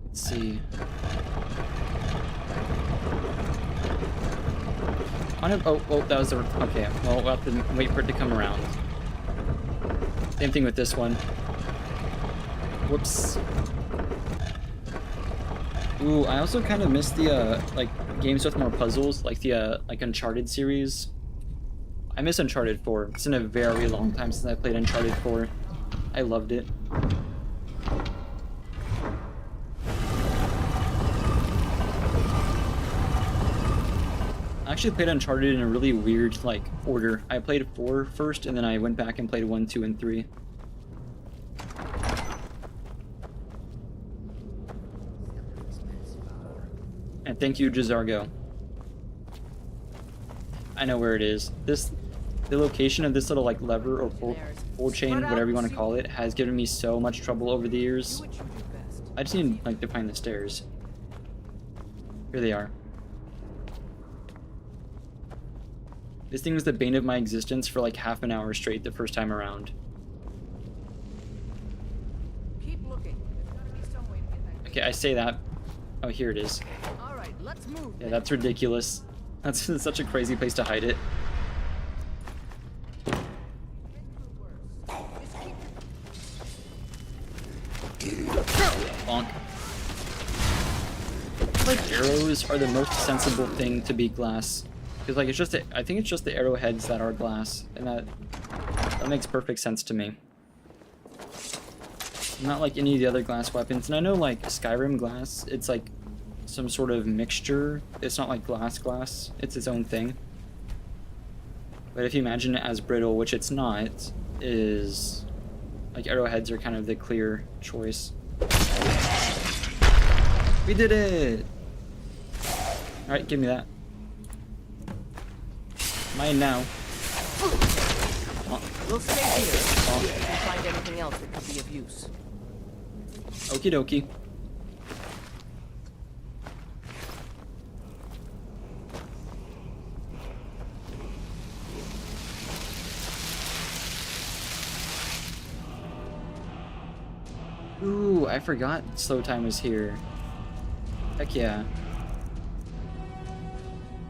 Let's see. Oh, that was the... Okay, well, we'll have to wait for it to come around. Same thing with this one. Whoops. Ooh, I also kind of miss the, like, games with more puzzles, like the, like, Uncharted series. I miss Uncharted 4. It's been a very long time since I played Uncharted 4. I loved it. I actually played Uncharted in a really weird, like, order. I played 4 first, and then I went back and played 1, 2, and 3. And thank you, Jazargo. I know where it is. The location of this little, like, lever or pull chain, whatever you want to call it, has given me so much trouble over the years. I just need, like, to find the stairs. Here they are. This thing was the bane of my existence for like half an hour straight the first time around. Keep looking. There's gotta be some way to get that. Okay, I say that. Oh, here it is. All right, let's move. Yeah, that's ridiculous. That's such a crazy place to hide it. Bonk. Like, arrows are the most sensible thing to beat glass. Because, like, it's just, I think it's just the arrowheads that are glass, and that makes perfect sense to me. Not like any of the other glass weapons, and I know, like, Skyrim glass, it's like some sort of mixture. It's not like glass, it's its own thing. But if you imagine it as brittle, which it's not, is, like, arrowheads are kind of the clear choice. We did it! Alright, give me that. Mine now. We'll stay here. If we can find anything else that could be of use. Okie dokie. Ooh, I forgot slow time was here. Heck yeah.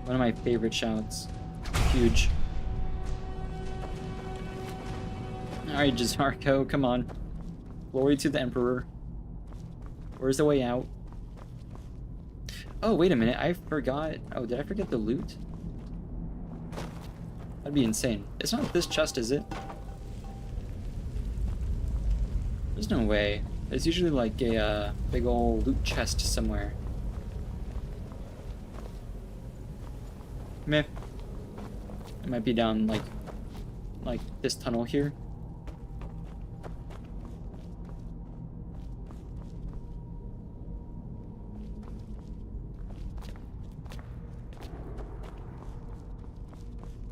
One of my favorite shouts. Huge. Alright, Jazarko, come on. Glory to the Emperor. Where's the way out? Oh, wait a minute, I forgot. Oh, did I forget the loot? That'd be insane. It's not this chest, is it? There's no way. There's usually like a big old loot chest somewhere. Meh. It might be down like this tunnel here.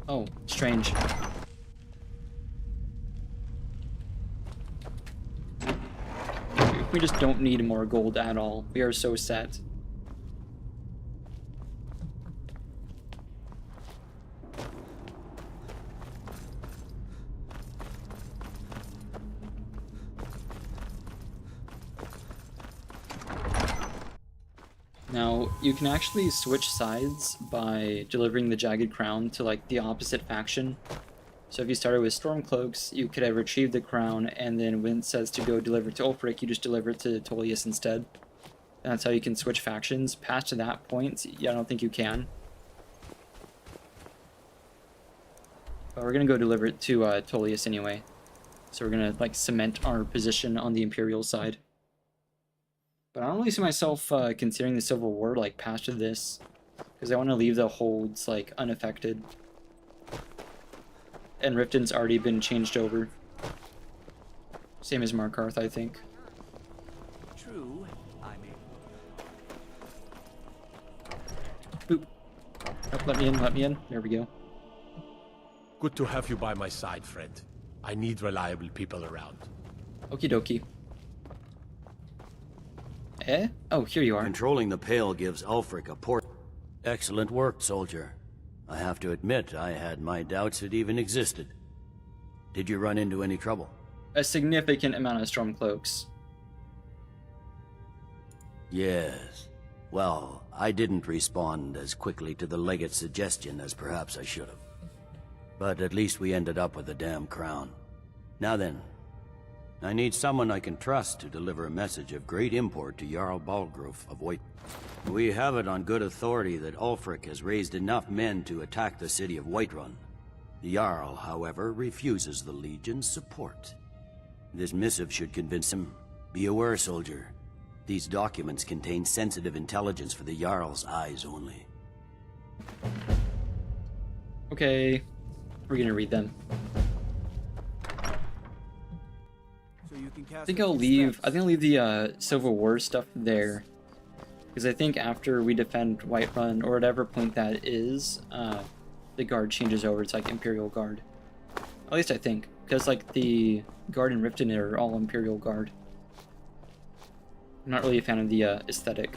Oh, strange. We just don't need more gold at all. We are so set. Now, you can actually switch sides by delivering the Jagged Crown to, like, the opposite faction. So if you started with Stormcloaks, you could have retrieved the crown, and then when it says to go deliver to Ulfric, you just deliver it to Tullius instead. And that's how you can switch factions. Past to that point, yeah, I don't think you can. But we're gonna go deliver it to Tullius anyway. So we're gonna, like, cement our position on the Imperial side. But I don't really see myself considering the Civil War, like, past this. Because I want to leave the holds, like, unaffected. And Riften's already been changed over. Same as Markarth, I think. True, I mean. Boop. Oh, let me in, let me in. There we go. Good to have you by my side, friend. I need reliable people around. Okie dokie. Eh? Oh, here you are. Controlling the Pale gives Ulfric a port. Excellent work, soldier. I have to admit, I had my doubts it even existed. Did you run into any trouble? A significant amount of Stormcloaks. Yes. Well, I didn't respond as quickly to the legate's suggestion as perhaps I should have. But at least we ended up with the damn crown. Now then, I need someone I can trust to deliver a message of great import to Jarl Balgruf of White. We have it on good authority that Ulfric has raised enough men to attack the city of Whiterun. The Jarl, however, refuses the Legion's support. This missive should convince him. Be aware, soldier. These documents contain sensitive intelligence for the Jarl's eyes only. Okay, we're gonna read them. So you can cast I think I'll leave the Civil War stuff there. Because I think after we defend Whiterun, or whatever point that is, the guard changes over to like Imperial Guard. At least I think. Because like the guard in Riften are all Imperial Guard. I'm not really a fan of the aesthetic.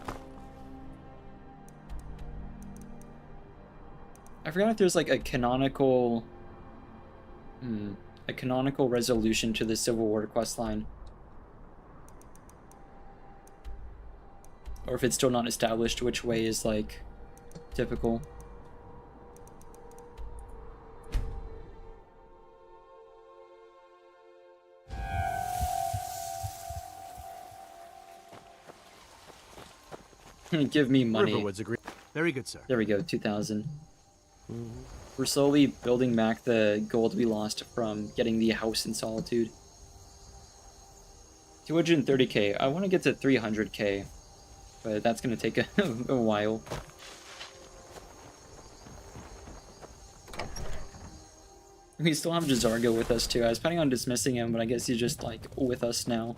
I forgot if there's like a canonical resolution to the Civil War questline. Or if it's still not established which way is like typical. Give me money. Riverwood's agreed. Very good, sir. There we go, 2,000. We're slowly building back the gold we lost from getting the house in Solitude. 230k. I want to get to 300k, but that's going to take a while. We still have Jazargo with us too. I was planning on dismissing him, but I guess he's just like with us now.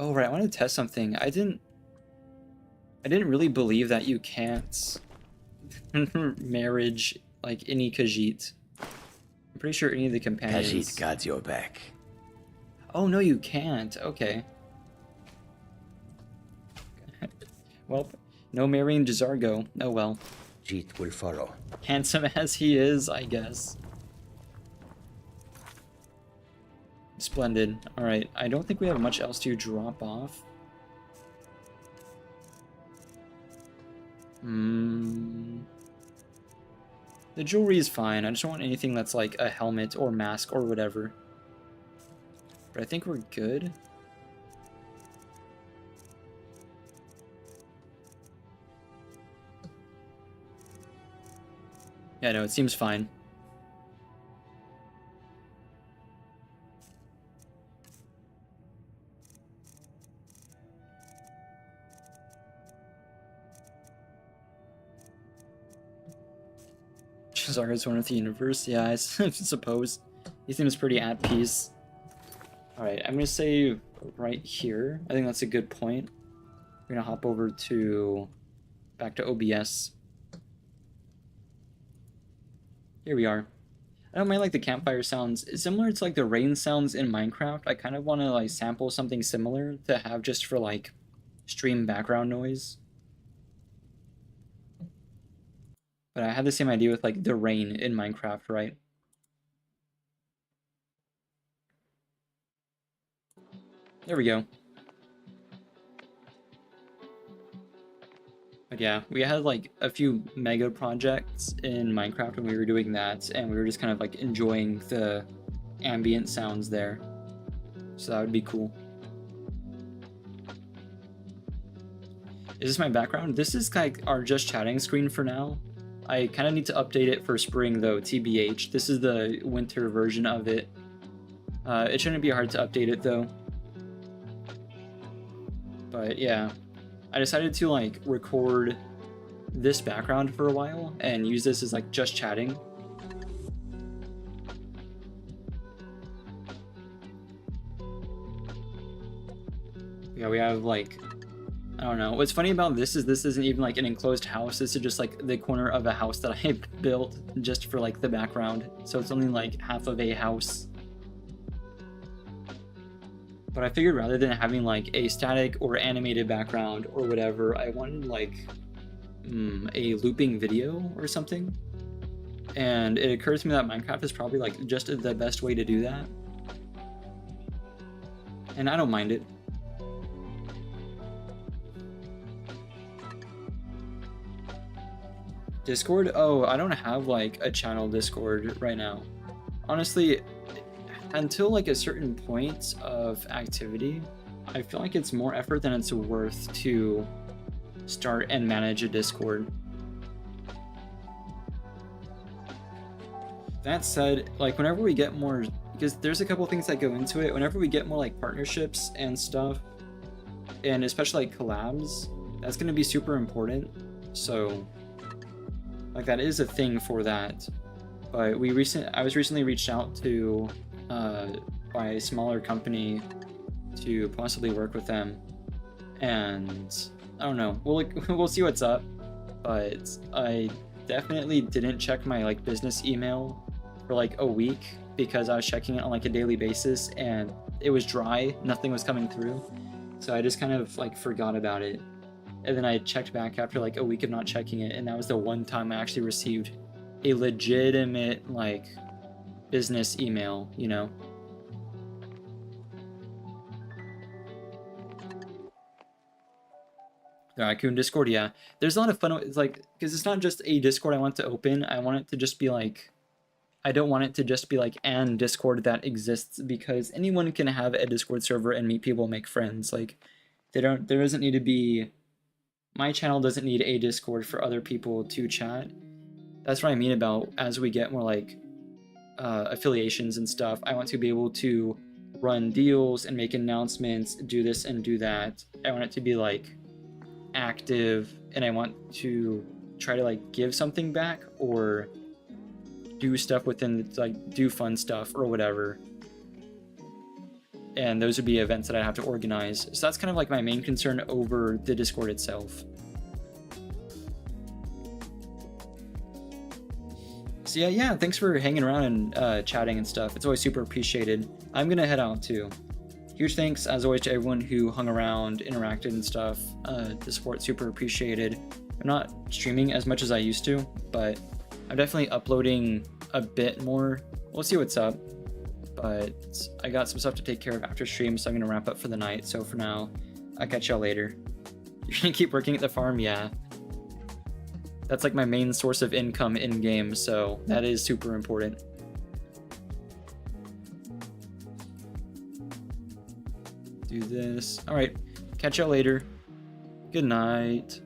Oh right, I want to test something. I didn't really believe that you can't marriage like any Khajiit. I'm pretty sure any of the companions. Khajiit got your back. Oh no, you can't. Okay. Well, no marrying Jazargo. Oh well. Khajiit will follow. Handsome as he is, I guess. Splendid. Alright, I don't think we have much else to drop off. The jewelry is fine. I just don't want anything that's like a helmet or mask or whatever. But I think we're good. Yeah, no, it seems fine. Jazargo's one with the universe. Yeah, I suppose. He seems pretty at peace. Alright, I'm gonna say right here. I think that's a good point. We're gonna hop over to back to OBS. Here we are. I don't mind like the campfire sounds. It's similar to like the rain sounds in Minecraft. I kind of want to like sample something similar to have just for like stream background noise. But I had the same idea with like the rain in Minecraft, right? There we go. But yeah, we had like a few mega projects in Minecraft when we were doing that, and we were just kind of like enjoying the ambient sounds there. So that would be cool. Is this my background? This is like our just chatting screen for now. I kind of need to update it for spring though, TBH. This is the winter version of it. It shouldn't be hard to update it though. But yeah, I decided to like record this background for a while and use this as like just chatting. Yeah, we have like I don't know. What's funny about this is this isn't even like an enclosed house. This is just like the corner of a house that I built just for like the background. So it's only like half of a house. But I figured rather than having like a static or animated background or whatever, I wanted like a looping video or something. And it occurs to me that Minecraft is probably like just the best way to do that. And I don't mind it. Discord? Oh, I don't have like a channel Discord right now. Honestly, until like a certain point of activity, I feel like it's more effort than it's worth to start and manage a Discord. That said, like whenever we get more, because there's a couple things that go into it, whenever we get more like partnerships and stuff, and especially like collabs, that's going to be super important. So like that is a thing for that. But I was recently reached out to by a smaller company to possibly work with them, and I don't know, we'll see what's up. But I definitely didn't check my like business email for like a week because I was checking it on like a daily basis and it was dry, nothing was coming through. So I just kind of like forgot about it. And then I checked back after like a week of not checking it, and that was the one time I actually received a legitimate like business email, you know? The Raccoon Discord, yeah. There's a lot of fun. It's like, because it's not just a Discord I want to open. I want it to just be like, I don't want it to just be like an Discord that exists, because anyone can have a Discord server and meet people, make friends. Like, there doesn't need to be, my channel doesn't need a Discord for other people to chat. That's what I mean about as we get more like affiliations and stuff. I want to be able to run deals and make announcements, do this and do that. I want it to be like active, and I want to try to like give something back or do stuff within, like do fun stuff or whatever. And those would be events that I have to organize. So that's kind of like my main concern over the Discord itself. So yeah, thanks for hanging around and chatting and stuff. It's always super appreciated. I'm gonna head out too. Huge thanks, as always, to everyone who hung around, interacted and stuff. The support super appreciated. I'm not streaming as much as I used to, but I'm definitely uploading a bit more. We'll see what's up. But I got some stuff to take care of after stream, so I'm gonna wrap up for the night. So for now, I'll catch y'all later. You're gonna keep working at the farm? Yeah. That's like my main source of income in game, so that is super important. Do this. All right, catch y'all later. Good night.